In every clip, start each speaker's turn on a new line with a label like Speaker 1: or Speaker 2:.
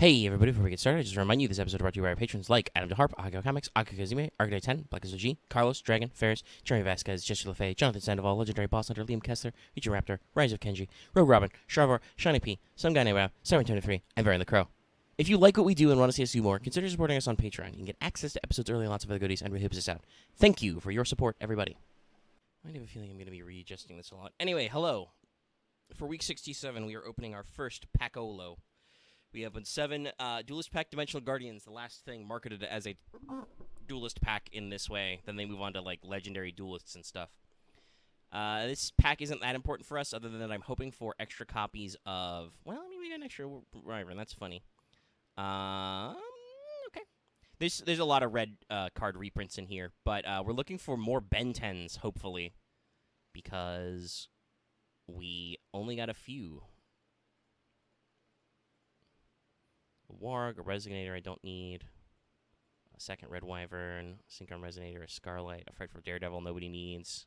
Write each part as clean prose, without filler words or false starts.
Speaker 1: Hey everybody, before we get started, I just remind you this episode is brought to you by our patrons like Adam DeHarp, Akio Comics, Akio Kazime, Arcade 10, Black as a G, Carlos, Dragon, Ferris, Jeremy Vasquez, Jesse LaFay, Jonathan Sandoval, Legendary Boss Hunter, Liam Kessler, Ichi Raptor, Rise of Kenji, Rogue Robin, Shravor, Shiny P, Some Guy Named Rob, 723, and Baron the Crow. If you like what we do and want to see us do more, consider supporting us on Patreon. You can get access to episodes early and lots of other goodies, and really helps us out. Thank you for your support, everybody. I have a feeling I'm going to be readjusting this a lot. Anyway, hello. For week 67, we are opening our first Pack-Olo. We have 7 Duelist Pack Dimensional Guardians, the last thing marketed as a Duelist Pack in this way. Then they move on to, like, Legendary Duelists and stuff. This pack isn't that important for us, other than that I'm hoping for extra copies of... Well, I mean, we got an extra Wyvern. That's funny. Okay. There's a lot of red card reprints in here, but we're looking for more Ben 10s, hopefully, because we only got a few. A Warg, a Resonator I don't need, a second Red Wyvern, Synchron Resonator, a Scarlight, a Fright for Daredevil nobody needs,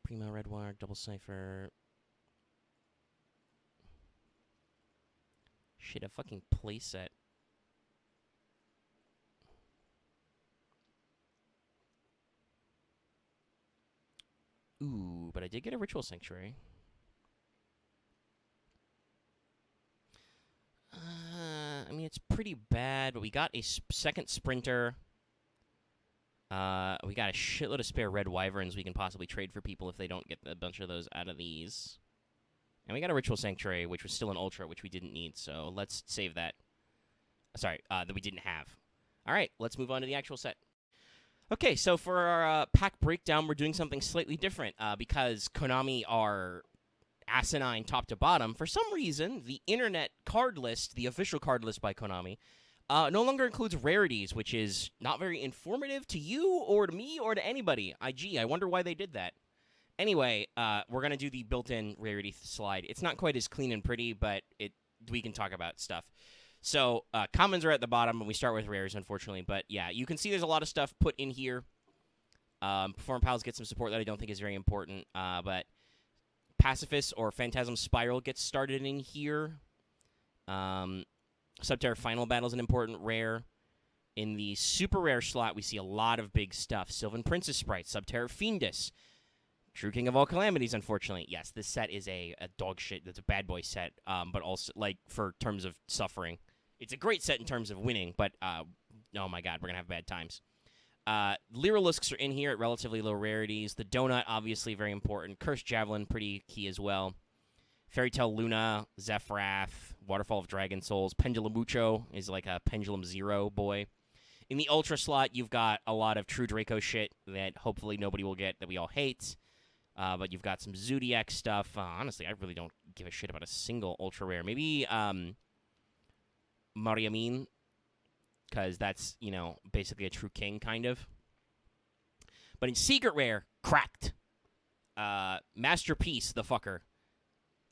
Speaker 1: Primo Red Warg, Double Cipher, shit, a fucking playset. Ooh, but I did get a Ritual Sanctuary. I mean, it's pretty bad, but we got a second Sprinter. We got a shitload of spare Red Wyverns we can possibly trade for people if they don't get a bunch of those out of these. And we got a Ritual Sanctuary, which was still an Ultra, which we didn't need, so let's save that. Sorry, that we didn't have. All right, let's move on to the actual set. Okay, so for our pack breakdown, we're doing something slightly different because Konami are asinine top to bottom. For some reason, the internet card list, the official card list by Konami, no longer includes rarities, which is not very informative to you or to me or to anybody. I wonder why they did that. Anyway, we're going to do the built-in rarity slide. It's not quite as clean and pretty, but we can talk about stuff. So, commons are at the bottom, and we start with rares, unfortunately. But, yeah, you can see there's a lot of stuff put in here. Perform Pals get some support that I don't think is very important, but Pacifist or Phantasm Spiral gets started in here. Subterra Final Battle is an important rare. In the super rare slot, we see a lot of big stuff. Sylvan Princess Sprite, Subterra Fiendus, True King of All Calamities, unfortunately. Yes, this set is a dog shit. It's a bad boy set, but also, like, for terms of suffering. It's a great set in terms of winning, but, oh my god, we're going to have bad times. Lyrilusks are in here at relatively low rarities. The Donut, obviously very important. Cursed Javelin, pretty key as well. Fairy Tale Luna, Zephyrath, Waterfall of Dragon Souls. Pendulum Mucho is like a Pendulum Zero boy. In the Ultra slot, you've got a lot of True Draco shit that hopefully nobody will get that we all hate. But you've got some Zodiac stuff. Honestly, I really don't give a shit about a single Ultra Rare. Maybe Mariamine, because that's, you know, basically a True King, kind of. But in Secret Rare, Cracked. Masterpiece, the fucker.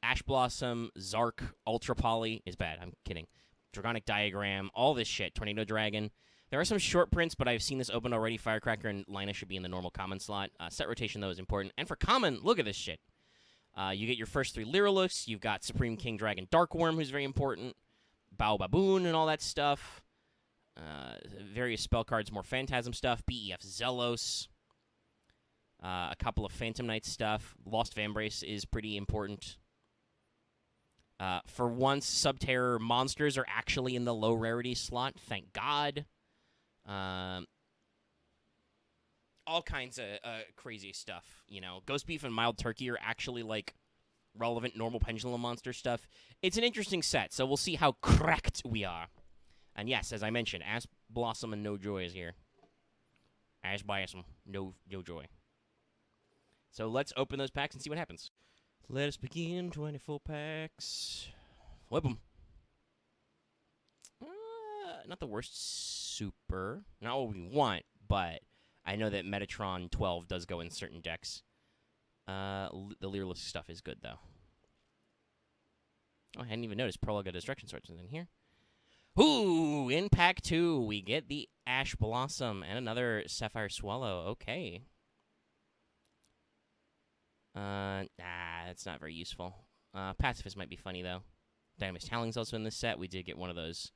Speaker 1: Ash Blossom, Zark, Ultra Poly is bad. I'm kidding. Dragonic Diagram, all this shit. Tornado Dragon. There are some short prints, but I've seen this open already. Firecracker and Lina should be in the normal common slot. Set rotation, though, is important. And for common, look at this shit. You get your first 3 Lyrilusks. You've got Supreme King Dragon Darkworm, who's very important. Bao Baboon and all that stuff. Various spell cards, more Phantasm stuff. BEF Zelos. A couple of Phantom Knight stuff. Lost Vambrace is pretty important. For once, Subterror monsters are actually in the low rarity slot. Thank God. All kinds of crazy stuff, you know. Ghost Beef and Mild Turkey are actually, like, relevant normal Pendulum monster stuff. It's an interesting set, so we'll see how cracked we are. And yes, as I mentioned, Ash Blossom and No Joy is here. Ash Blossom, no Joy. So let's open those packs and see what happens. Let us begin. 24 packs. Flip them. Not the worst super. Not what we want, but I know that Metatron 12 does go in certain decks. The Lyrilusk stuff is good, though. Oh, I hadn't even noticed Prologue of Destruction Swords is in here. Ooh, in pack 2, we get the Ash Blossom and another Sapphire Swallow. Okay. That's not very useful. Pacifist might be funny, though. Dynamite Howling's also in this set. We did get one of those.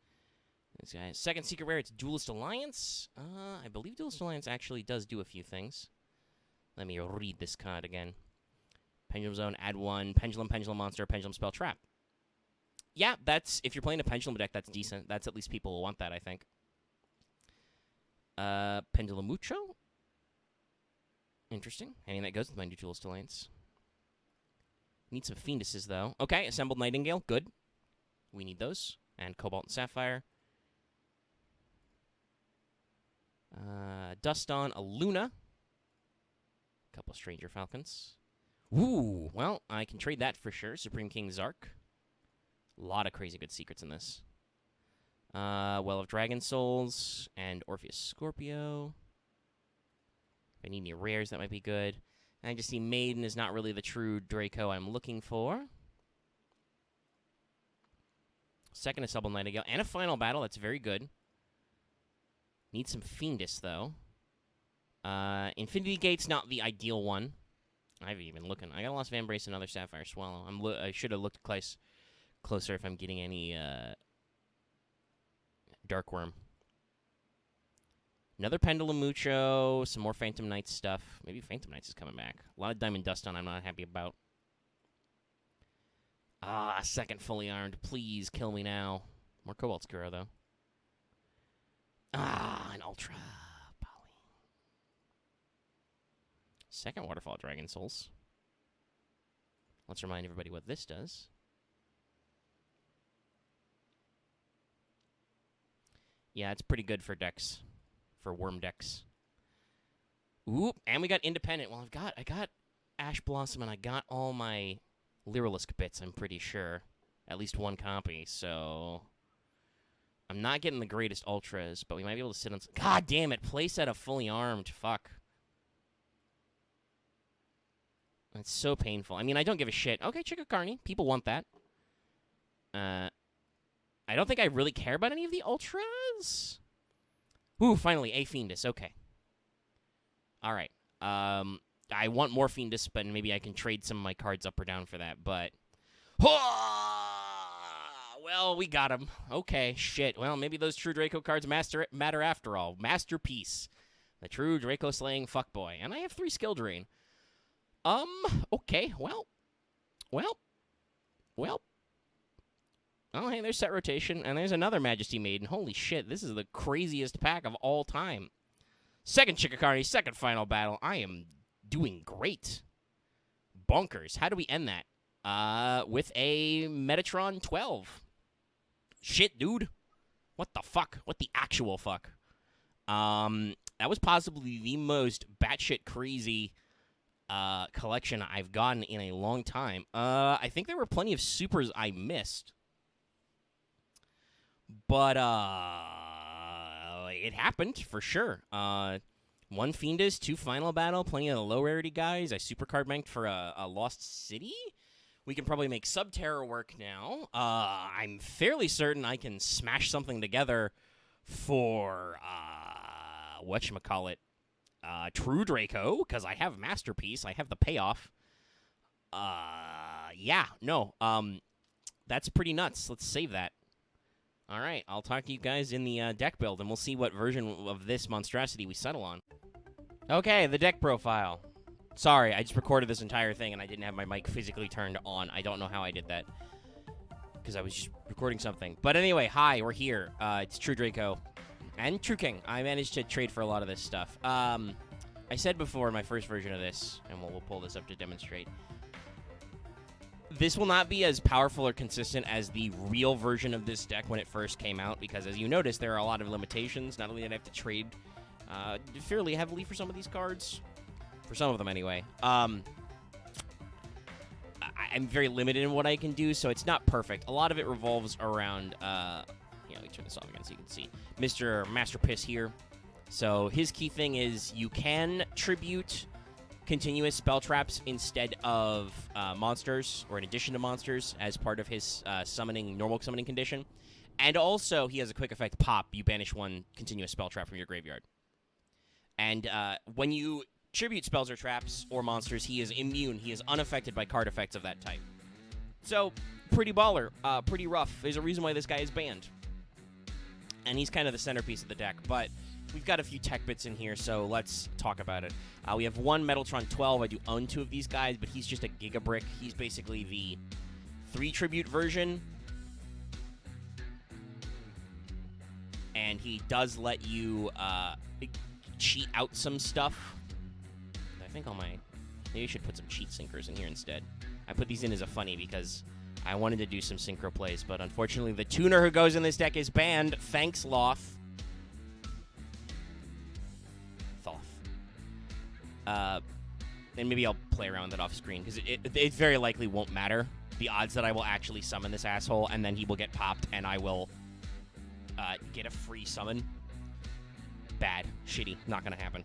Speaker 1: This guy. Second secret rare, it's Duelist Alliance. I believe Duelist Alliance actually does do a few things. Let me read this card again. Pendulum Zone, add 1. Pendulum Monster, Pendulum Spell Trap. Yeah, that's, if you're playing a Pendulum deck, that's decent. That's at least people will want that, I think. Pendulum Mucho? Interesting. I mean, that goes with my new Duelist Alliance. Need some Fienduses, though. Okay, Assembled Nightingale, good. We need those. And Cobalt and Sapphire. Duston, a Luna. Couple Stranger Falcons. Ooh, well, I can trade that for sure. Supreme King Zark. A lot of crazy good secrets in this. Well of Dragon Souls and Orpheus Scorpio. If I need any rares, that might be good. And I just see Maiden is not really the true Draco I'm looking for. Second Assembled Nightingale. And a Final Battle, that's very good. Need some Fiendus, though. Infinity Gate's not the ideal one. I haven't even looking. I got a Lost Vambrace and another Sapphire Swallow. I should have looked closer if I'm getting any Dark Worm. Another Pendulum Mucho. Some more Phantom Knights stuff. Maybe Phantom Knights is coming back. A lot of Diamond Duston I'm not happy about. Second Fully Armed. Please kill me now. More Cobalt Skuro, though. An Ultra Poly. Second Waterfall Dragon Souls. Let's remind everybody what this does. Yeah, it's pretty good for decks. For worm decks. Ooh, and we got Independent. Well, I got Ash Blossom, and I got all my Lyrilisk bits, I'm pretty sure. At least one copy, so... I'm not getting the greatest Ultras, but we might be able to sit on... God damn it, playset of Fully Armed. Fuck. That's so painful. I mean, I don't give a shit. Okay, Chikakarni. People want that. I don't think I really care about any of the Ultras. Ooh, finally, a Fiendus. Okay. All right. I want more Fiendus, but maybe I can trade some of my cards up or down for that, but... Well, we got him. Okay, shit. Well, maybe those True Draco cards matter after all. Masterpiece. The True Draco Slaying Fuckboy. And I have 3 Skill Drain. Okay, well. Oh, hey, there's Set Rotation, and there's another Majesty Maiden. Holy shit, this is the craziest pack of all time. Second Chikakarni, second Final Battle. I am doing great. Bonkers. How do we end that? With a Metatron 12. Shit, dude. What the fuck? What the actual fuck? That was possibly the most batshit crazy collection I've gotten in a long time. I think there were plenty of supers I missed. But, it happened, for sure. 1 Fiendus, 2 Final Battle, plenty of the low-rarity guys. I supercard banked for a Lost City. We can probably make Subterror work now. I'm fairly certain I can smash something together for, whatchamacallit, True Draco, because I have Masterpiece. I have the payoff. Yeah, no, that's pretty nuts. Let's save that. All right, I'll talk to you guys in the deck build, and we'll see what version of this monstrosity we settle on. Okay, the deck profile. Sorry, I just recorded this entire thing, and I didn't have my mic physically turned on. I don't know how I did that, because I was just recording something. But anyway, hi, we're here. It's True Draco and True King. I managed to trade for a lot of this stuff. I said before, my first version of this, and we'll pull this up to demonstrate, this will not be as powerful or consistent as the real version of this deck when it first came out, because as you notice, there are a lot of limitations. Not only did I have to trade fairly heavily for some of these cards, for some of them anyway, I'm very limited in what I can do, so it's not perfect. A lot of it revolves around, let me turn this off again so you can see, Mr. Masterpiece here. So his key thing is you can tribute continuous spell traps instead of monsters, or in addition to monsters, as part of his normal summoning condition. And also, he has a quick effect pop. You banish 1 continuous spell trap from your graveyard. And when you tribute spells or traps or monsters, he is immune. He is unaffected by card effects of that type. So, pretty baller, pretty rough. There's a reason why this guy is banned. And he's kind of the centerpiece of the deck, but we've got a few tech bits in here, so let's talk about it. We have one Metaltron 12. I do own 2 of these guys, but he's just a Gigabrick. He's basically the 3 tribute version. And he does let you cheat out some stuff. I think maybe I should put some cheat syncers in here instead. I put these in as a funny because I wanted to do some synchro plays, but unfortunately the tuner who goes in this deck is banned. Thanks, Loth. And maybe I'll play around with it off screen, because it very likely won't matter. The odds that I will actually summon this asshole, and then he will get popped, and I will get a free summon. Bad. Shitty. Not gonna happen.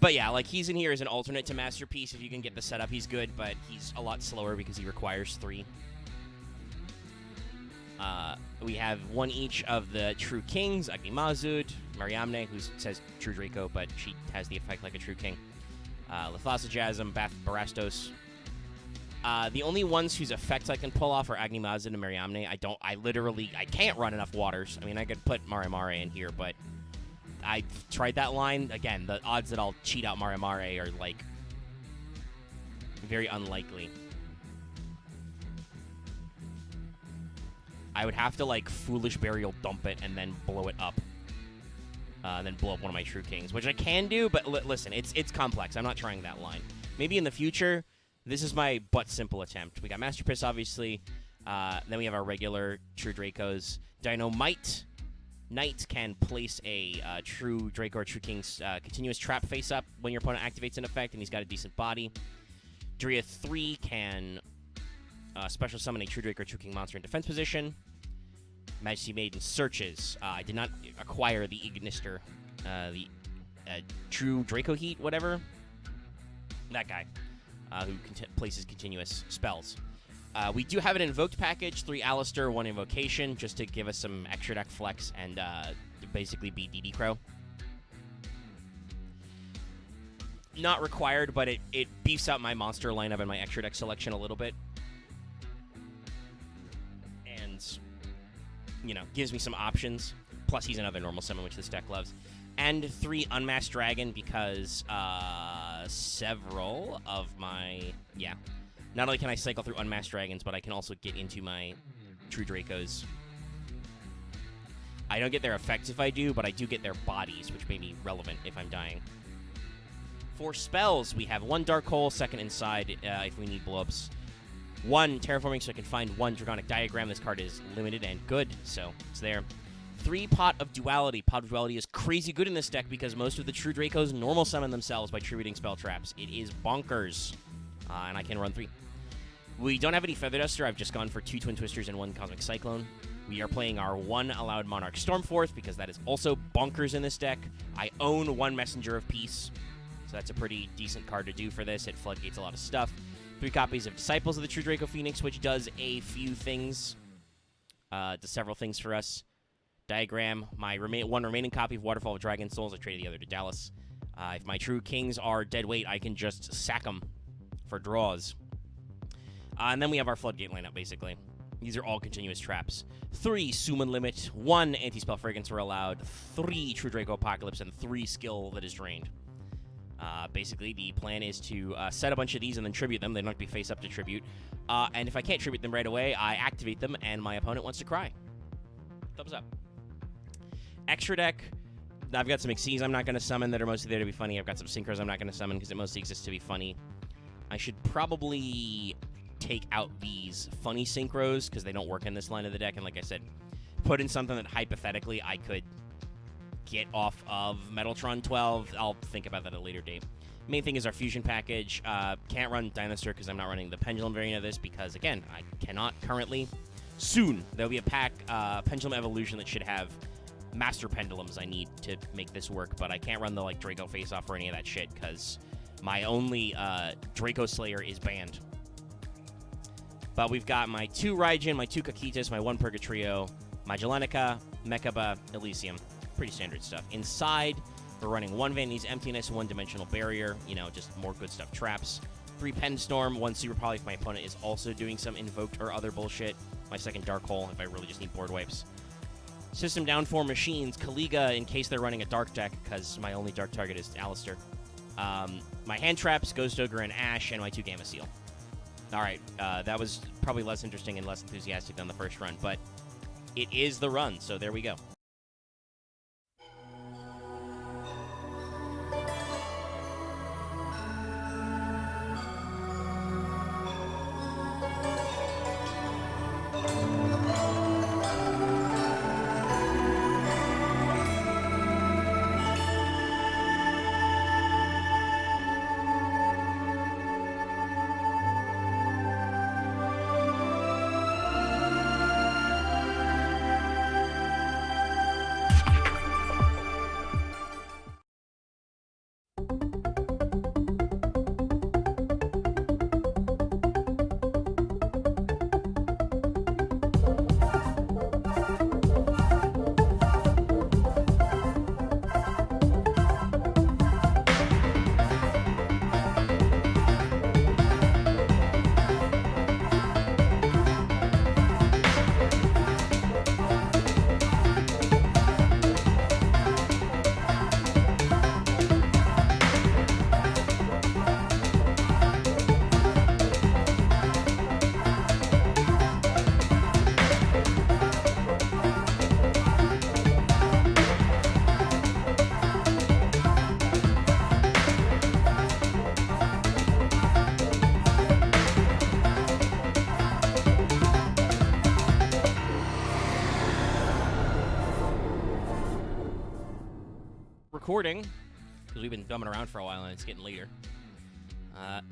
Speaker 1: But yeah, like, he's in here as an alternate to Masterpiece. If you can get the setup, he's good, but he's a lot slower because he requires 3. We have 1 each of the True Kings, Agni-Mazud, Mariamne, who says True Draco, but she has the effect like a True King. Lithosojasm, Barastos. The only ones whose effects I can pull off are Agni-Mazud and Mariamne. I can't run enough waters. I mean, I could put Marimare in here, but I tried that line. Again, the odds that I'll cheat out Marimare are, like, very unlikely. I would have to, like, Foolish Burial dump it and then blow it up. Then blow up one of my True Kings, which I can do, but listen, it's complex. I'm not trying that line. Maybe in the future, this is my but simple attempt. We got Masterpiece, obviously. Then we have our regular True Dracos. Dynamite Knight can place a True Draco or True King's continuous trap face up when your opponent activates an effect, and he's got a decent body. Drea 3 can special summon a True Draco or True King monster in defense position. Majesty Maiden searches. I did not acquire the Ignister, the True Draco Heat, whatever. That guy, who places continuous spells. We do have an invoked package, 3 Alistair, 1 Invocation, just to give us some extra deck flex and to basically be DD Crow. Not required, but it beefs out my monster lineup and my extra deck selection a little bit. And, you know, gives me some options. Plus, he's another normal summon, which this deck loves. And 3 Unmasked Dragon, because several of my... Yeah. Not only can I cycle through Unmasked Dragons, but I can also get into my True Dracos. I don't get their effects if I do, but I do get their bodies, which may be relevant if I'm dying. For spells, we have 1 Dark Hole, 2nd Inside, if we need blow-ups. 1 Terraforming, so I can find 1 Draconic Diagram. This card is limited and good, so it's there. 3 Pot of Duality. Pot of Duality is crazy good in this deck because most of the True Dracos normal summon themselves by tributing spell traps. It is bonkers, and I can run 3. We don't have any Feather Duster. I've just gone for 2 Twin Twisters and 1 Cosmic Cyclone. We are playing our 1 Allowed Monarch Stormforth because that is also bonkers in this deck. I own 1 Messenger of Peace, so that's a pretty decent card to do for this. It floodgates a lot of stuff. 3 copies of Disciples of the True Draco Phoenix, which does a few things, does several things for us. Diagram, my 1 remaining copy of Waterfall of Dragon Souls. I traded the other to Dallas. If my True Kings are dead weight, I can just sack them for draws. And then we have our Floodgate lineup, basically. These are all continuous traps. 3 Summon Limit, 1 Anti-Spell Fragrance are allowed, 3 True Draco Apocalypse, and 3 Skill that is drained. Basically, the plan is to set a bunch of these and then tribute them. They don't have to be face up to tribute. And if I can't tribute them right away, I activate them, and my opponent wants to cry. Thumbs up. Extra deck. I've got some Xyz I'm not going to summon that are mostly there to be funny. I've got some Synchros I'm not going to summon because it mostly exists to be funny. I should probably take out these funny Synchros because they don't work in this line of the deck. And like I said, put in something that hypothetically I could get off of Metaltron 12. I'll think about that at a later date. Main thing is our fusion package. Can't run Dinosaur because I'm not running the Pendulum variant of this because, again, I cannot currently. Soon, there'll be a pack, Pendulum Evolution, that should have Master Pendulums I need to make this work, but I can't run the, like, Draco face-off or any of that shit because my only Draco Slayer is banned. But we've got my 2 Raijin, my 2 Kakitas, my 1 Purgatrio, my Jelenica, Mechaba, Elysium. Pretty standard stuff. Inside, we're running 1 Vanity's Emptiness, 1 Dimensional Barrier, you know, just more good stuff. Traps. 3 Penstorm, 1 Super Poly if my opponent is also doing some Invoked or other bullshit. My second Dark Hole if I really just need board wipes. System down 4 Machines, Kaliga in case they're running a Dark deck, because my only Dark target is Alistair. My hand traps, Ghost Ogre and Ash, and my 2 Gamma Seal. Alright, that was probably less interesting and less enthusiastic than the first run, but it is the run, so there we go. Recording, because we've been bumming around for a while and it's getting later.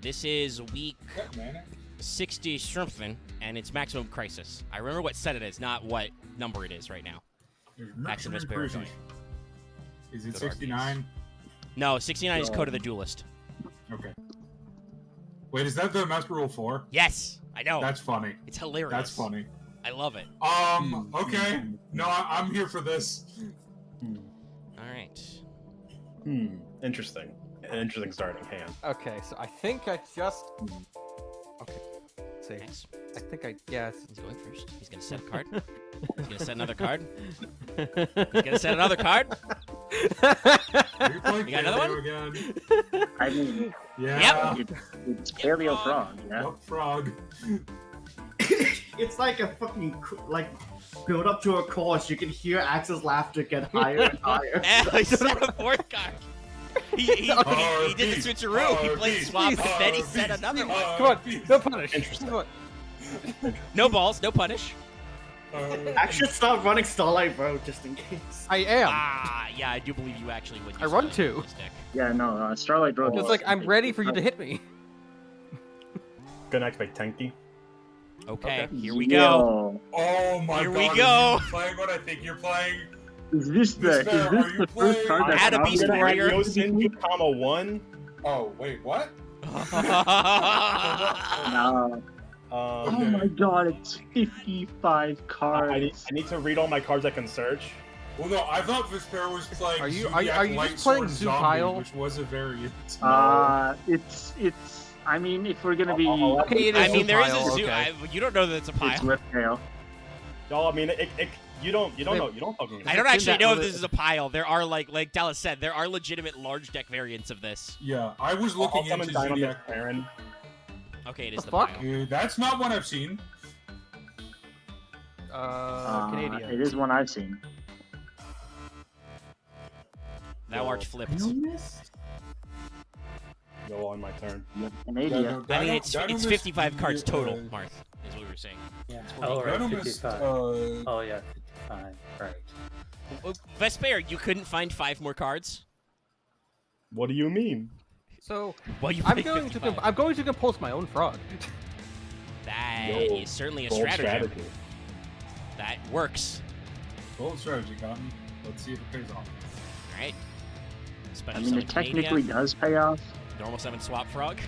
Speaker 1: This is week 60 something, and it's Maximum Crisis. I remember what set it is, not what number it is right now. Maximum Vespairr going.
Speaker 2: Is it 69?
Speaker 1: No, 69 is Code of the Duelist.
Speaker 2: Okay. Wait, is that the Master Rule 4?
Speaker 1: Yes, I know.
Speaker 2: That's funny.
Speaker 1: It's hilarious.
Speaker 2: That's funny.
Speaker 1: I love it.
Speaker 2: Okay. No, I'm here for this.
Speaker 1: All right.
Speaker 3: Interesting. An interesting starting hand.
Speaker 4: Okay, so I think I just... Okay. See.
Speaker 1: Nice.
Speaker 4: I think yeah.
Speaker 1: He's going first. He's going to set a card. He's going to set another card. He's going to set another card. You got another one?
Speaker 2: Again.
Speaker 5: I mean,
Speaker 2: Yeah.
Speaker 1: Yep.
Speaker 5: it's Paleo Frog, yeah?
Speaker 2: Yep, frog.
Speaker 6: It's like a fucking build up to a course. You can hear Axe's laughter get higher and higher.
Speaker 1: He set a fourth card. He did the switcheroo. He played swap, and then he set another one.
Speaker 4: Come on, no punish.
Speaker 3: Interesting.
Speaker 4: Come on.
Speaker 1: No balls, no punish.
Speaker 6: Axe should start running Starlight Road just in case.
Speaker 4: I am.
Speaker 1: Yeah, I do believe you actually would.
Speaker 4: I run two.
Speaker 5: Yeah, no, Starlight Road.
Speaker 4: It's like I'm ready for you to hit me.
Speaker 3: Gonna activate Tenki.
Speaker 1: Okay, here we go.
Speaker 2: Oh my
Speaker 1: Here
Speaker 2: god.
Speaker 1: we go.
Speaker 2: You're playing what I think you're playing.
Speaker 5: Is this the first card that's
Speaker 1: Add a
Speaker 5: not
Speaker 1: beast
Speaker 5: gonna
Speaker 1: warrior.
Speaker 5: have
Speaker 3: Yosinju, comma 1.
Speaker 2: Oh, wait, what?
Speaker 5: No. Oh my god, it's 55 cards.
Speaker 3: I need to read all my cards I can search.
Speaker 2: Well, no, I thought Vespairr was playing
Speaker 4: Are you
Speaker 2: Zodiac
Speaker 4: just
Speaker 2: Light
Speaker 4: playing
Speaker 2: Sword Zombie,
Speaker 4: Zoopile?
Speaker 2: which was a variant.
Speaker 5: It's. I mean, if we're gonna be,
Speaker 4: Okay, it is
Speaker 1: I mean, there is a
Speaker 4: pile,
Speaker 1: zoo.
Speaker 4: okay.
Speaker 1: You don't know that it's a
Speaker 5: it's
Speaker 1: pile.
Speaker 5: Riptail.
Speaker 3: No, I mean, you don't know. You don't fucking know.
Speaker 1: I don't
Speaker 4: in
Speaker 1: actually
Speaker 4: that
Speaker 1: know if
Speaker 4: li-
Speaker 1: this is a pile. There are like Dallas said, there are legitimate large deck variants of this.
Speaker 2: Yeah, I was
Speaker 3: I'll
Speaker 2: looking
Speaker 3: summon
Speaker 2: into
Speaker 3: Dynamite
Speaker 2: Zodiac.
Speaker 3: Baron.
Speaker 1: Okay, it is
Speaker 4: The
Speaker 1: the
Speaker 4: fuck?
Speaker 1: pile.
Speaker 2: That's not one I've seen.
Speaker 4: Canadian.
Speaker 5: It is one I've seen.
Speaker 1: Thou art flipped.
Speaker 3: Go on my turn.
Speaker 5: Canadian.
Speaker 1: I mean, it's
Speaker 2: Dynamis
Speaker 1: 55 cards
Speaker 2: can be,
Speaker 1: total, Marth, is what we were saying.
Speaker 7: Yeah.
Speaker 2: Oh,
Speaker 7: right,
Speaker 2: Dynamis,
Speaker 7: 55. Oh, yeah, 55. Right.
Speaker 1: Vespairr, you couldn't find 5 more cards?
Speaker 3: What do you mean?
Speaker 4: So
Speaker 1: Well, you
Speaker 4: I'm
Speaker 1: played
Speaker 4: going
Speaker 1: 55.
Speaker 4: to compulse my own frog.
Speaker 1: That
Speaker 3: Yo,
Speaker 1: is certainly a
Speaker 3: Bold
Speaker 1: stratagem.
Speaker 3: strategy.
Speaker 1: That works.
Speaker 2: Bold strategy, Cotton. Let's see if it pays off.
Speaker 1: Alright. Special
Speaker 5: I mean, it
Speaker 1: summon
Speaker 5: technically
Speaker 1: Canada.
Speaker 5: does pay off.
Speaker 1: Normal summon Swap Frog.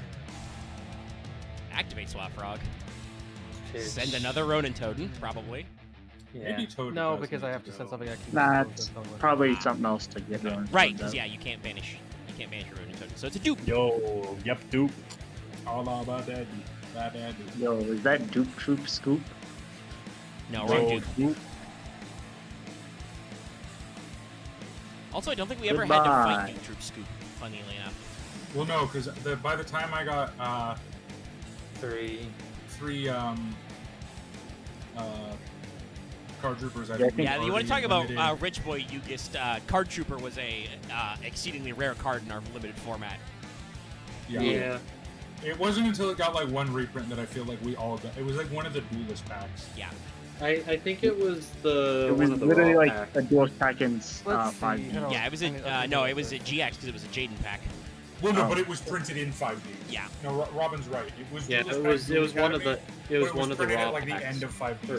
Speaker 1: Activate Swap Frog.
Speaker 7: It's-
Speaker 1: Send another Ronin Totem, probably.
Speaker 7: Yeah.
Speaker 2: Maybe Toad
Speaker 4: No,
Speaker 2: does
Speaker 4: because
Speaker 2: need
Speaker 4: I have to
Speaker 2: go.
Speaker 4: send something I can.
Speaker 5: That's probably something else to get
Speaker 1: Okay.
Speaker 5: going.
Speaker 1: Right, because yeah, you can't banish your Ronin Totem. So it's a dupe.
Speaker 3: Yo, yep, dupe.
Speaker 2: All about that. That.
Speaker 5: Yo, is that Duke Troop Scoop?
Speaker 1: No, wrong Duke. Also, I don't think we ever had to fight
Speaker 5: Goodbye.
Speaker 1: Duke Troop Scoop, funnily enough.
Speaker 2: Well, no, because by the time I got
Speaker 7: 3.
Speaker 2: 3 card troopers, I
Speaker 5: Yeah, I
Speaker 2: think.
Speaker 5: think-
Speaker 1: Yeah, you want to talk about
Speaker 2: limited.
Speaker 1: Rich Boy Yugist, Card Trooper was a exceedingly rare card in our limited format.
Speaker 2: Yeah. It wasn't until it got like one reprint that I feel like we all got. It was like one of the duelist packs.
Speaker 1: Yeah.
Speaker 7: I think it was the
Speaker 5: It was
Speaker 7: one of the
Speaker 5: literally
Speaker 7: raw
Speaker 5: like
Speaker 7: packs.
Speaker 5: a Dual Seconds
Speaker 4: Let's see,
Speaker 5: 5D.
Speaker 4: I don't-
Speaker 1: Yeah, it was no, it was a GX because it was a Jaden pack.
Speaker 2: Well, no,
Speaker 5: Oh.
Speaker 2: but it was printed in 5D.
Speaker 1: Yeah.
Speaker 2: No, Robin's right. It was.
Speaker 7: Yeah,
Speaker 2: duelist
Speaker 7: it
Speaker 2: pack
Speaker 7: was
Speaker 2: Duel
Speaker 7: one of the
Speaker 2: Academy,
Speaker 7: it was
Speaker 2: but
Speaker 7: one of the
Speaker 2: printed
Speaker 7: raw
Speaker 2: at like
Speaker 7: packs.
Speaker 2: the end of 5D.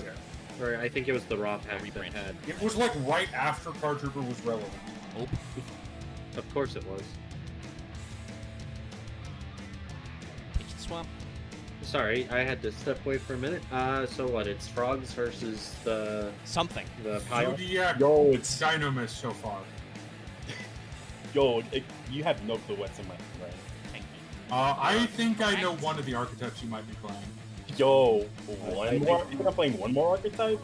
Speaker 7: Or- Or I think it was the raw pack that
Speaker 1: reprint.
Speaker 7: had.
Speaker 2: It was like right after Card Trooper was relevant.
Speaker 1: Oh.
Speaker 7: Of course it was.
Speaker 1: Pitch the swamp.
Speaker 7: Sorry, I had to step away for a minute. So what? It's frogs versus the
Speaker 1: Something.
Speaker 7: pile.
Speaker 2: Zodiac.
Speaker 3: Yo, it's
Speaker 2: Dynamis so far.
Speaker 3: you have no clue what's in my right?
Speaker 1: Thank you.
Speaker 2: I think I know one of the archetypes you might be playing.
Speaker 3: Yo, one more. You think I'm playing one more archetype?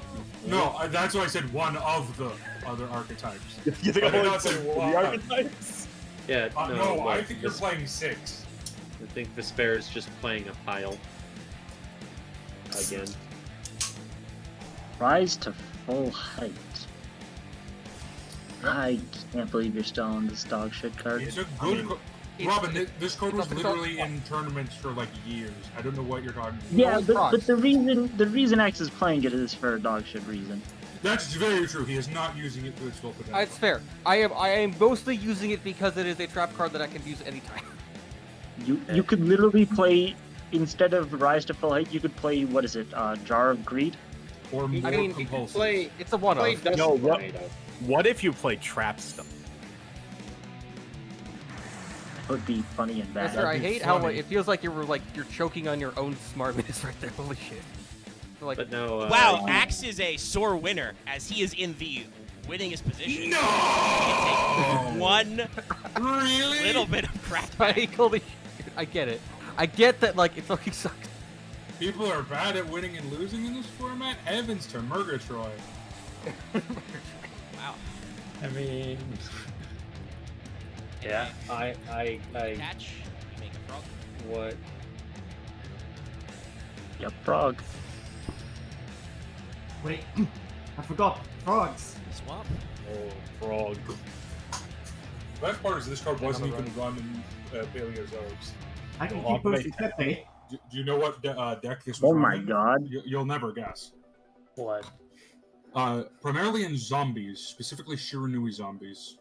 Speaker 2: No, that's why I said one of the other archetypes.
Speaker 3: You think
Speaker 2: I
Speaker 3: I'm
Speaker 2: did
Speaker 3: playing
Speaker 2: not say
Speaker 3: three
Speaker 2: one.
Speaker 3: archetypes?
Speaker 7: Yeah,
Speaker 2: No, I
Speaker 7: look,
Speaker 2: think you're playing 6.
Speaker 7: I think Vespairr is just playing a pile. Again.
Speaker 5: Rise to full height. I can't believe you're still on this dog shit card.
Speaker 2: It's a good. Robin, this card was
Speaker 4: it's a-
Speaker 2: literally in tournaments for like years. I don't know what you're talking about.
Speaker 5: Yeah,
Speaker 4: Always
Speaker 5: but
Speaker 4: frogs.
Speaker 5: the reason X is playing it is for a dog shit reason.
Speaker 2: That's very true. He is not using it to its full potential.
Speaker 4: It's fair. I am mostly using it because it is a trap card that I can use anytime.
Speaker 5: You could literally play, instead of Rise to full height, you could play, what is it, Jar of Greed?
Speaker 2: Or more
Speaker 4: mean,
Speaker 2: compulsive.
Speaker 7: Play
Speaker 4: It's a one-off.
Speaker 7: play Dust
Speaker 3: No, what-
Speaker 7: Tornado.
Speaker 3: What if you play trap stuff?
Speaker 5: It would be funny and
Speaker 4: Yes,
Speaker 5: bad.
Speaker 4: sir. I
Speaker 2: That'd be
Speaker 4: hate how
Speaker 2: funny.
Speaker 4: it feels like you're choking on your own smartness right there. Holy shit. Like,
Speaker 7: But no.
Speaker 1: Wow, Axe is a sore winner as he is in the winningest position.
Speaker 2: No!
Speaker 1: He takes one
Speaker 2: Really?
Speaker 1: little bit of crap.
Speaker 4: like, holy shit. I get it. I get that. Like, it fucking sucks.
Speaker 2: People are bad at winning and losing in this format. Heavens to Murgatroyd.
Speaker 1: Wow.
Speaker 7: I mean. Yeah, I
Speaker 1: Catch. You make a frog.
Speaker 7: what?
Speaker 5: Yep, frog.
Speaker 6: Wait, I forgot. Frogs.
Speaker 1: Swamp.
Speaker 3: Oh, frog.
Speaker 2: The best part is this card wasn't even run in Paleozoics.
Speaker 6: I can
Speaker 3: Oh,
Speaker 6: keep posting
Speaker 3: wait.
Speaker 6: Pepe.
Speaker 2: Do you know what deck this was
Speaker 5: Oh my
Speaker 2: running?
Speaker 5: god.
Speaker 2: You'll never guess.
Speaker 7: What?
Speaker 2: Primarily in zombies, specifically Shiranui zombies.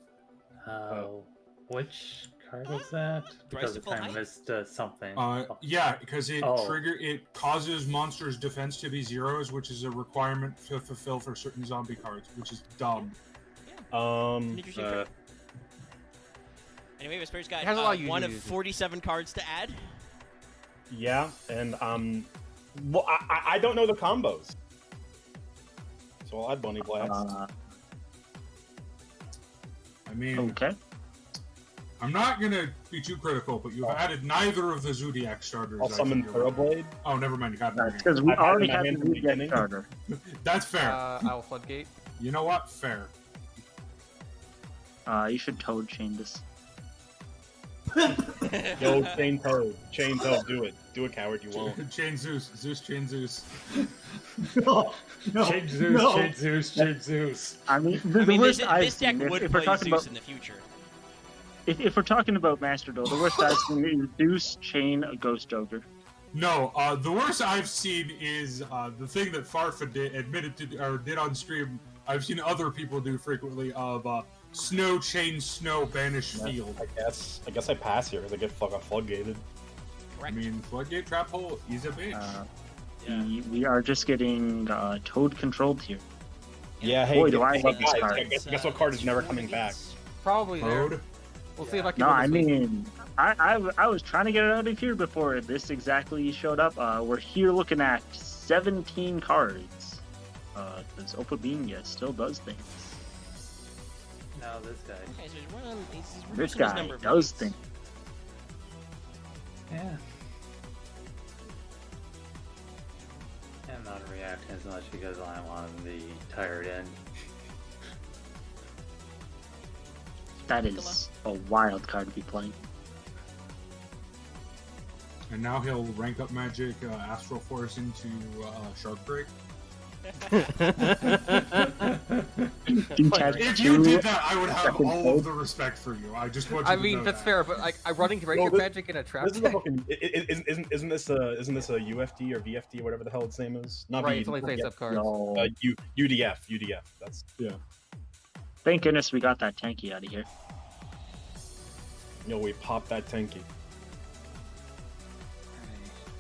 Speaker 7: Which card was that? Because
Speaker 1: to
Speaker 7: if
Speaker 1: full
Speaker 7: I
Speaker 1: height?
Speaker 7: missed something.
Speaker 2: Yeah, because it
Speaker 7: Oh.
Speaker 2: it causes monsters' defense to be zeros, which is a requirement to fulfill for certain zombie cards, which is dumb.
Speaker 1: Interesting trick. Anyway, Vespairr's got
Speaker 4: It has a lot of
Speaker 1: one of
Speaker 4: uses.
Speaker 1: 47 cards to add.
Speaker 3: Yeah, and well, I don't know the combos, so I'll add Bunny Blast.
Speaker 2: I mean,
Speaker 5: Okay.
Speaker 2: I'm not gonna be too critical, but you've added neither of the Zodiac starters.
Speaker 3: I'll
Speaker 2: I
Speaker 3: summon
Speaker 2: think you're right.
Speaker 3: Thoroughblade.
Speaker 2: Oh, never mind. You got
Speaker 5: That's
Speaker 2: it.
Speaker 5: because we
Speaker 3: I've had
Speaker 5: already
Speaker 3: my
Speaker 5: had
Speaker 3: hand
Speaker 5: the
Speaker 3: from the
Speaker 5: Zodiac
Speaker 3: beginning.
Speaker 5: starter.
Speaker 2: That's fair.
Speaker 4: Owl Floodgate.
Speaker 2: You know what? Fair.
Speaker 5: You should Toad chain this.
Speaker 3: Yo, Chain Toad. Chain Toad, do it. Do it, coward, you won't.
Speaker 2: Chain Zeus. Zeus, chain Zeus.
Speaker 6: No, no,
Speaker 7: Change Zeus,
Speaker 6: no.
Speaker 7: change Zeus, change Zeus.
Speaker 5: I mean, the
Speaker 1: I mean,
Speaker 5: worst
Speaker 1: this
Speaker 5: I've
Speaker 1: deck
Speaker 5: seen,
Speaker 1: would
Speaker 5: if we're
Speaker 1: play
Speaker 5: talking
Speaker 1: Zeus
Speaker 5: about
Speaker 1: in the future.
Speaker 5: if we're talking about Master Duel, the worst I've seen is Deuce chain a Ghost Joker.
Speaker 2: No, the worst I've seen is the thing that Farfa admitted to or did on stream. I've seen other people do frequently of snow chain snow banish field.
Speaker 3: I guess I pass here because I get fucking floodgated.
Speaker 2: I
Speaker 1: Correct.
Speaker 2: mean, floodgate trap hole. He's a bitch.
Speaker 5: We are just getting Toad controlled here.
Speaker 3: Yeah, hey,
Speaker 5: Boy,
Speaker 3: guess
Speaker 5: do I
Speaker 3: what,
Speaker 5: hate this
Speaker 3: guys,
Speaker 5: card.
Speaker 3: Guess what card is never coming back?
Speaker 4: Probably there.
Speaker 2: Toad.
Speaker 4: We'll see if I can.
Speaker 5: No, I
Speaker 4: remember this week.
Speaker 5: mean, I was trying to get it out of here before this exactly showed up. We're here looking at 17 cards. Because Opabinia still does things.
Speaker 7: Now this guy.
Speaker 1: Okay, so he's
Speaker 5: This
Speaker 1: reducing his
Speaker 5: guy
Speaker 1: number of
Speaker 5: does
Speaker 1: units.
Speaker 5: things.
Speaker 7: Yeah.
Speaker 8: as much because I'm on the tired end.
Speaker 5: That is a wild card to be playing.
Speaker 2: And now he'll rank up magic Astral Force into Shark Break. If you did that, I would have all of the respect for you. I just want you
Speaker 4: I
Speaker 2: to
Speaker 4: mean,
Speaker 2: know
Speaker 4: that's
Speaker 2: that.
Speaker 4: fair, but like, I'm running Rank Magic in a trap
Speaker 3: This is a
Speaker 4: deck.
Speaker 3: fucking. Isn't this a UFD or VFD or whatever the hell its name is? Not
Speaker 4: Right,
Speaker 3: VFD,
Speaker 4: it's only face-up cards.
Speaker 5: No.
Speaker 3: UDF. That's
Speaker 5: Thank goodness we got that tanky out of here.
Speaker 3: we popped that tanky.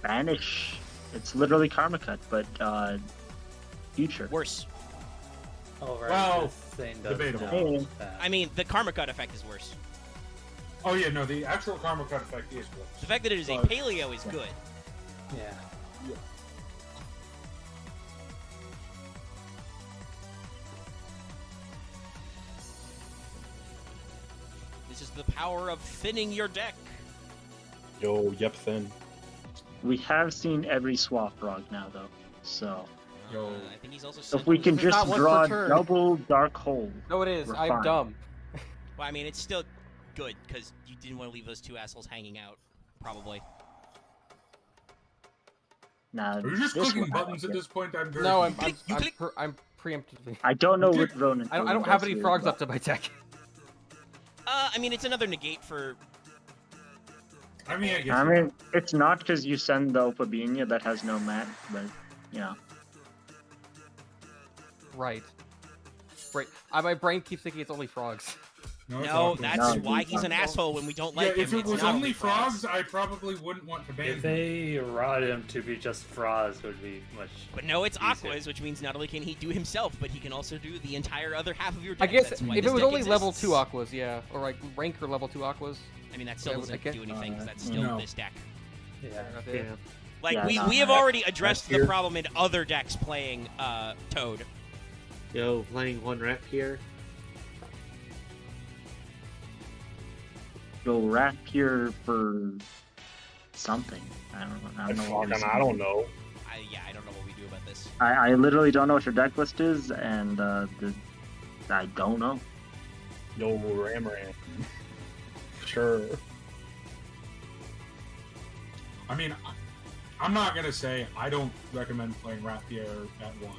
Speaker 5: Banish. It's literally Karma Cut, but future.
Speaker 1: Worse.
Speaker 8: Alright,
Speaker 2: Well,
Speaker 8: this thing does
Speaker 2: debatable.
Speaker 8: now.
Speaker 1: I mean, the Karma Cut effect is worse.
Speaker 2: Oh yeah, no, the actual Karma Cut effect is worse.
Speaker 1: The fact that it is a
Speaker 2: But-
Speaker 1: paleo is good.
Speaker 8: Yeah.
Speaker 1: This is the power of thinning your deck.
Speaker 3: Yep, thin.
Speaker 5: We have seen every swap frog now, though. So
Speaker 2: Yo.
Speaker 1: I think he's also.
Speaker 5: if we can
Speaker 4: It's
Speaker 5: just
Speaker 4: not one
Speaker 5: draw
Speaker 4: per turn.
Speaker 5: double Dark Hole.
Speaker 4: No, it is.
Speaker 5: We're
Speaker 4: I'm
Speaker 5: fine.
Speaker 4: dumb.
Speaker 1: Well, I mean, it's still good because you didn't want to leave those two assholes hanging out. Probably.
Speaker 5: Nah,
Speaker 2: Are you just
Speaker 5: this
Speaker 2: clicking
Speaker 5: one-
Speaker 2: buttons at this point? I'm very
Speaker 4: No, I'm
Speaker 2: confused.
Speaker 4: I'm preemptively.
Speaker 5: I don't know what Ronan.
Speaker 4: I don't have any frogs up to my deck.
Speaker 1: I mean, it's another negate for.
Speaker 2: I mean, I guess.
Speaker 5: I mean, it's not because you send the Opabinia that has no mat, but yeah.
Speaker 4: Right. Right. My brain keeps thinking it's only frogs.
Speaker 2: no, it's
Speaker 1: No,
Speaker 2: awkward.
Speaker 1: that's
Speaker 5: No,
Speaker 1: why
Speaker 5: it's
Speaker 1: he's
Speaker 5: not.
Speaker 1: an asshole when we don't
Speaker 2: Yeah,
Speaker 1: like him.
Speaker 2: if it
Speaker 1: It's
Speaker 2: was
Speaker 1: not
Speaker 2: only frogs, I probably wouldn't want to ban
Speaker 8: If
Speaker 2: him.
Speaker 8: they rod him to be just frogs, would be much.
Speaker 1: But no, it's
Speaker 8: easier.
Speaker 1: aquas, which means not only can he do himself, but he can also do the entire other half of your
Speaker 4: I
Speaker 1: deck.
Speaker 4: guess
Speaker 1: That's why
Speaker 4: if
Speaker 1: this
Speaker 4: it was
Speaker 1: deck
Speaker 4: only level
Speaker 1: exists.
Speaker 4: 2 aquas, yeah, or like rank or level 2 aquas.
Speaker 1: I mean, that still
Speaker 4: I
Speaker 1: doesn't
Speaker 4: guess-
Speaker 1: do anything because that's still
Speaker 2: No.
Speaker 1: this deck.
Speaker 8: Yeah.
Speaker 1: Like
Speaker 5: Yeah,
Speaker 1: we
Speaker 5: no,
Speaker 1: have
Speaker 5: I-
Speaker 1: already addressed the
Speaker 7: here.
Speaker 1: problem in other decks playing Toad.
Speaker 7: Yo, playing one rep here.
Speaker 5: Go Rapier for something. I don't know. I don't know. what it is.
Speaker 3: I don't know.
Speaker 1: I don't know what we do about this.
Speaker 5: I literally don't know what your deck list is, and I don't know.
Speaker 3: Yo, Ram. Sure.
Speaker 2: I mean, I'm not gonna say I don't recommend playing Rapier at one.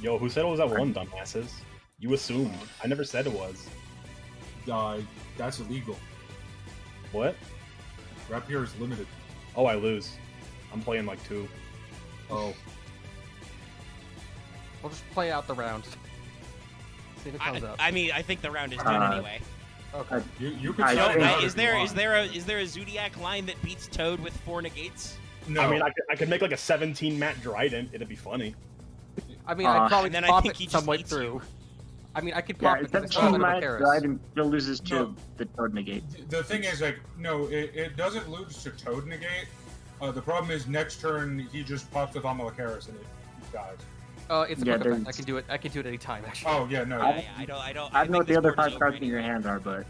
Speaker 3: Yo, who said it was at one, dumbasses? You assumed. I never said it was.
Speaker 2: That's illegal.
Speaker 3: What?
Speaker 2: Rapier is limited.
Speaker 3: Oh, I lose. I'm playing like 2.
Speaker 2: Oh,
Speaker 4: We'll just play out the round. See if it comes up.
Speaker 1: I mean, I think the round is done anyway.
Speaker 4: Okay.
Speaker 2: you can
Speaker 5: I
Speaker 2: tell
Speaker 5: don't
Speaker 2: me
Speaker 5: know.
Speaker 2: how
Speaker 1: Is
Speaker 2: to
Speaker 1: there
Speaker 2: do
Speaker 1: is
Speaker 2: mine.
Speaker 1: there a Zodiac line that beats Toad with 4 negates?
Speaker 2: No.
Speaker 3: I mean, I could make like a 17 mat Dryden. It'd be funny.
Speaker 4: I mean, I'd probably
Speaker 1: And then I
Speaker 4: pop
Speaker 1: think
Speaker 4: it
Speaker 1: he just
Speaker 4: somewhat
Speaker 1: eats
Speaker 4: through.
Speaker 1: you.
Speaker 4: I mean, I could
Speaker 5: Yeah,
Speaker 4: pop it
Speaker 5: it's
Speaker 4: because I
Speaker 5: that
Speaker 4: still have
Speaker 5: team
Speaker 4: another
Speaker 5: match
Speaker 4: Paris.
Speaker 5: right and still loses to
Speaker 2: No.
Speaker 5: the Toad Negate.
Speaker 2: The thing is, like, no, it doesn't lose to Toad Negate. The problem is next turn he just pops with Amalakaris and it dies.
Speaker 4: It's a
Speaker 5: Yeah,
Speaker 4: quick effect. I
Speaker 5: there's-
Speaker 4: can do it. I can do it anytime. Actually.
Speaker 2: Oh yeah, no.
Speaker 1: I don't.
Speaker 5: I don't know
Speaker 1: think
Speaker 5: what the
Speaker 1: this
Speaker 5: other
Speaker 1: board is
Speaker 5: 5
Speaker 1: over
Speaker 5: cards in
Speaker 1: anyway.
Speaker 5: your hand are, but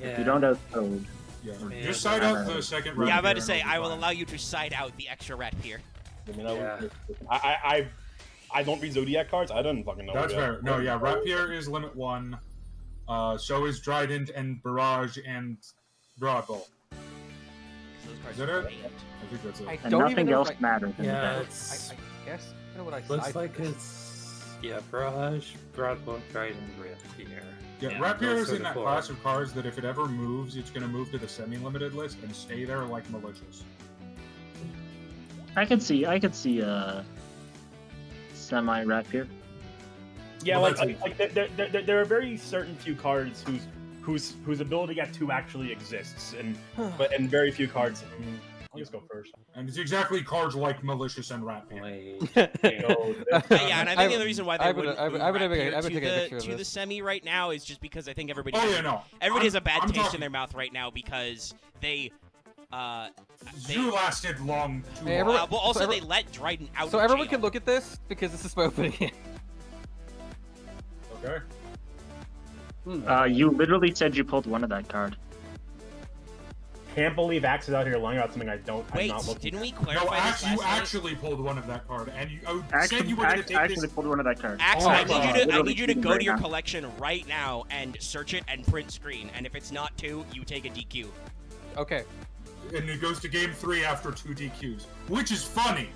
Speaker 8: Yeah.
Speaker 5: if you don't have Toad,
Speaker 2: Yeah.
Speaker 8: Yeah,
Speaker 2: Just side out
Speaker 5: but-
Speaker 2: the second
Speaker 1: Yeah,
Speaker 2: Rapier.
Speaker 1: I'm about to
Speaker 2: and
Speaker 1: say
Speaker 2: it'll be
Speaker 1: I will
Speaker 2: fine.
Speaker 1: allow you to side out the extra rat here.
Speaker 3: I mean,
Speaker 8: Yeah.
Speaker 3: I don't read Zodiac cards. I don't fucking know.
Speaker 2: That's
Speaker 3: yet.
Speaker 2: fair. No, yeah, Rapier is limit 1. So is Trident and Barrage and Broadbolt.
Speaker 1: Those cards
Speaker 2: Is that
Speaker 1: are
Speaker 2: it?
Speaker 1: great.
Speaker 2: I think that's it.
Speaker 4: I
Speaker 5: and
Speaker 4: don't
Speaker 5: nothing
Speaker 4: even know
Speaker 5: else
Speaker 4: if
Speaker 5: matters in the
Speaker 8: Yeah,
Speaker 5: deck.
Speaker 8: it's
Speaker 4: I guess. I know what I
Speaker 8: looks
Speaker 4: side
Speaker 8: like
Speaker 4: for.
Speaker 8: it's Barrage, Broadbolt, Trident, Rift here.
Speaker 2: Yeah,
Speaker 8: Yeah,
Speaker 2: Rapier
Speaker 8: those
Speaker 2: is
Speaker 8: are
Speaker 2: in
Speaker 8: the
Speaker 2: that
Speaker 8: 4.
Speaker 2: class of cards that if it ever moves, it's going to move to the semi-limited list and stay there like malicious.
Speaker 5: I could see semi Rapier.
Speaker 3: Yeah,
Speaker 2: Well,
Speaker 3: like there are very certain few cards whose ability at 2 actually exists, and very few cards. I'll just go first.
Speaker 2: And it's exactly cards like malicious and Rapier.
Speaker 8: Wait.
Speaker 3: So,
Speaker 1: Yeah, and I think the reason why they
Speaker 4: I would-
Speaker 1: wouldn't
Speaker 4: I would-
Speaker 1: move
Speaker 4: I would
Speaker 1: Rapier
Speaker 4: take a picture of
Speaker 1: to the
Speaker 4: this.
Speaker 1: semi right now is just because I think everybody
Speaker 2: Oh yeah, no.
Speaker 1: everybody has a bad
Speaker 2: I'm
Speaker 1: taste in
Speaker 2: talking-
Speaker 1: their mouth right now because they
Speaker 2: Zoo lasted long. Too
Speaker 4: Hey,
Speaker 2: long.
Speaker 4: everyone-
Speaker 1: well also
Speaker 4: so
Speaker 1: they let Dryden out.
Speaker 4: So
Speaker 1: of
Speaker 4: everyone
Speaker 1: jail.
Speaker 4: can look at this because this is my opening hand.
Speaker 2: Okay.
Speaker 5: You literally said you pulled one of that card.
Speaker 3: can't believe Axe is out here lying about something I'm
Speaker 1: Wait,
Speaker 3: not looking
Speaker 1: didn't
Speaker 3: at.
Speaker 1: we
Speaker 2: No,
Speaker 1: clarify
Speaker 2: Axe,
Speaker 1: this
Speaker 2: you
Speaker 1: last night?
Speaker 2: actually pulled one of that card, and you said
Speaker 5: Actually,
Speaker 2: you were going to take
Speaker 5: actually
Speaker 2: this.
Speaker 5: pulled one of that card.
Speaker 1: Axe,
Speaker 3: Oh
Speaker 1: I
Speaker 3: my
Speaker 1: need you
Speaker 3: God.
Speaker 1: to I
Speaker 5: Literally
Speaker 1: need you to
Speaker 5: cheating
Speaker 1: go
Speaker 5: right
Speaker 1: to your
Speaker 5: now.
Speaker 1: collection right now and search it and print screen. And if it's not 2, you take a DQ.
Speaker 4: Okay.
Speaker 2: And it goes to game 3 after 2 DQs, which is funny.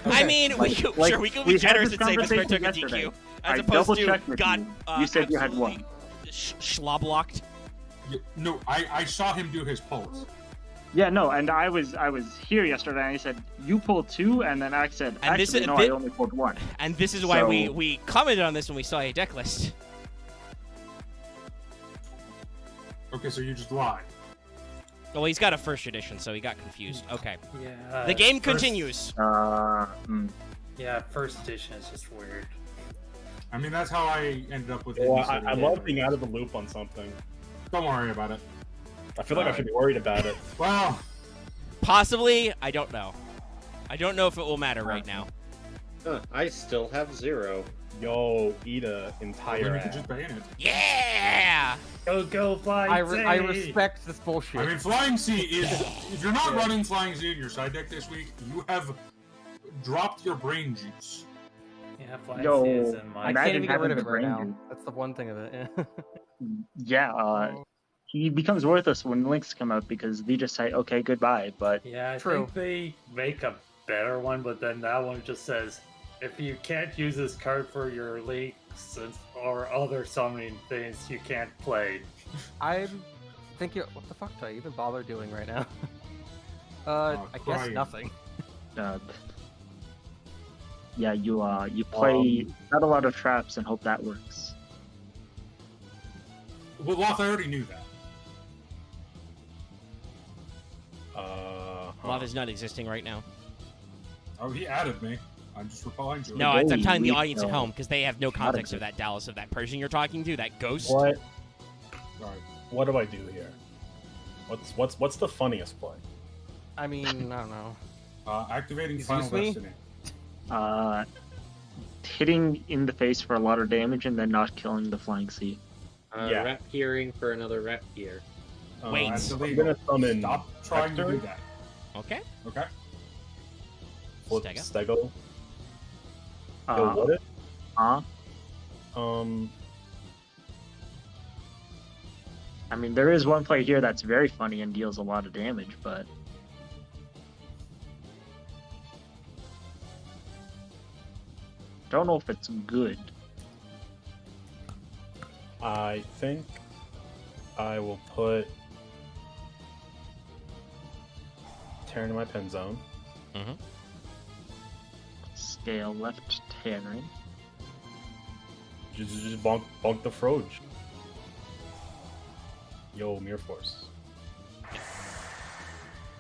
Speaker 1: I mean, we could be
Speaker 5: we had
Speaker 1: generous
Speaker 5: this
Speaker 1: and say Vespairr took a
Speaker 5: conversation
Speaker 1: DQ,
Speaker 5: yesterday.
Speaker 1: as
Speaker 5: I
Speaker 1: opposed to
Speaker 5: double-checked with
Speaker 1: got
Speaker 5: you. You said you had
Speaker 1: absolutely
Speaker 5: one.
Speaker 1: Schloblocked.
Speaker 2: No, I saw him do his pulls.
Speaker 5: Yeah, no, and I was here yesterday, and I said you pulled 2, and then Axe said,
Speaker 1: And this
Speaker 5: actually,
Speaker 1: is-
Speaker 5: no, I only pulled 1.
Speaker 1: And this is why
Speaker 5: So-
Speaker 1: we commented on this when we saw a deck list.
Speaker 2: Okay, so you just lied.
Speaker 1: Well, he's got a first edition, so he got confused. Okay.
Speaker 8: Yeah.
Speaker 1: The game
Speaker 8: first-
Speaker 1: continues.
Speaker 8: Yeah, first edition is just weird.
Speaker 2: I mean, that's how I ended up with.
Speaker 3: Well,
Speaker 2: Hidden
Speaker 3: I
Speaker 2: City.
Speaker 3: love being out of the loop on something.
Speaker 2: Don't worry about it.
Speaker 3: I feel like I should be worried about it.
Speaker 2: Well,
Speaker 1: Possibly, I don't know. I don't know if it will matter right now.
Speaker 7: I still have 0.
Speaker 3: Yo, eat a
Speaker 2: then
Speaker 3: entire
Speaker 2: you could
Speaker 3: ass.
Speaker 2: just ban it.
Speaker 1: Yeah!
Speaker 8: Go flying
Speaker 4: I respect this bullshit.
Speaker 2: I mean, Flying Sea is. If you're not running Flying Sea in your side deck this week, you have dropped your brain juice.
Speaker 8: Yeah, flying
Speaker 5: Yo,
Speaker 8: sea is in
Speaker 4: I
Speaker 8: my.
Speaker 4: can't even get
Speaker 5: having
Speaker 4: rid of
Speaker 5: the
Speaker 4: it right
Speaker 5: brain
Speaker 4: now.
Speaker 5: juice.
Speaker 4: That's the one thing of it.
Speaker 5: Yeah, he becomes worthless when links come out because they just say, okay, goodbye, but
Speaker 8: Yeah, I
Speaker 4: True.
Speaker 8: think they make a better one, but then that one just says, if you can't use this card for your leaks or other summoning things, you can't play.
Speaker 4: I'm thinking, what the fuck do I even bother doing right now?
Speaker 2: Oh,
Speaker 4: I guess
Speaker 2: crying.
Speaker 4: nothing.
Speaker 5: yeah, you play not a lot of traps and hope that works.
Speaker 2: Well, Loth, I already knew that.
Speaker 1: Love is not existing right now.
Speaker 2: Oh, he added me. I'm just replying to it.
Speaker 1: No, I'm telling the
Speaker 5: we
Speaker 1: audience at
Speaker 5: know.
Speaker 1: home because they have no context of that Dallas, of that person you're talking to, that ghost.
Speaker 3: What?
Speaker 2: Alright.
Speaker 3: What do I do here? What's the funniest play?
Speaker 4: I mean, I don't know.
Speaker 2: Activating
Speaker 4: Excuse
Speaker 2: Final
Speaker 4: me?
Speaker 2: Destiny.
Speaker 5: Hitting in the face for a lot of damage and then not killing the flying sea.
Speaker 3: Yeah.
Speaker 7: Rep hearing for another rep here.
Speaker 1: Wait.
Speaker 2: That's
Speaker 3: I'm
Speaker 2: illegal.
Speaker 3: gonna summon
Speaker 2: Stop trying to
Speaker 3: Hector,
Speaker 2: do that.
Speaker 1: Okay.
Speaker 2: Okay?
Speaker 3: flip
Speaker 1: Stego.
Speaker 3: Stego. Yo, what if?
Speaker 5: I mean, there is one play here that's very funny and deals a lot of damage, but don't know if it's good.
Speaker 3: I think I will put tear into my pen zone.
Speaker 1: Mm-hmm.
Speaker 5: Scale left tearing.
Speaker 3: Just bonk the Froge. Yo, Mirror Force.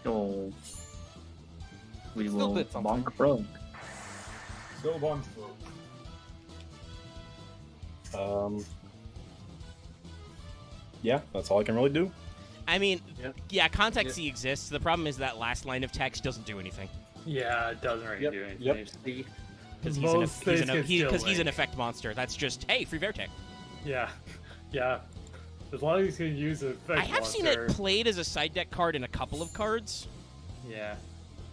Speaker 5: So we
Speaker 4: Still
Speaker 5: will
Speaker 4: did something.
Speaker 5: bonk rogue.
Speaker 2: Still one through.
Speaker 3: Yeah, that's all I can really do.
Speaker 1: I mean,
Speaker 7: Yep.
Speaker 1: yeah, Contact C exists. The problem is that last line of text doesn't do anything
Speaker 8: Yeah, it doesn't really
Speaker 3: Yep,
Speaker 8: do anything.
Speaker 3: yep.
Speaker 7: The
Speaker 1: because he's,
Speaker 8: Most things can still
Speaker 1: he's an
Speaker 8: link.
Speaker 1: effect monster. That's just hey, free Vertec.
Speaker 8: Yeah, yeah. As long as you can use it.
Speaker 1: I have seen it played as a side deck card in a couple of cards.
Speaker 8: Yeah.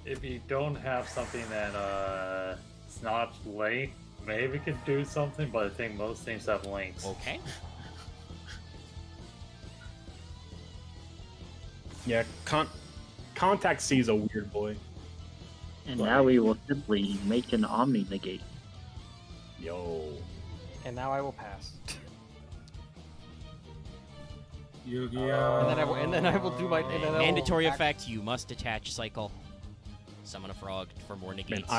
Speaker 8: If you don't have something that it's not link, maybe it could do something, but I think most things have links.
Speaker 1: Okay.
Speaker 3: Yeah, Contact C is a weird boy.
Speaker 5: And now we will simply make an Omni negate.
Speaker 3: Yo.
Speaker 4: And now I will pass.
Speaker 2: Yu-Gi-Oh!
Speaker 4: And then I will do my and then I will
Speaker 1: Mandatory
Speaker 4: act-
Speaker 1: effect: you must attach cycle. Summon a frog for more
Speaker 3: Man,
Speaker 1: negates.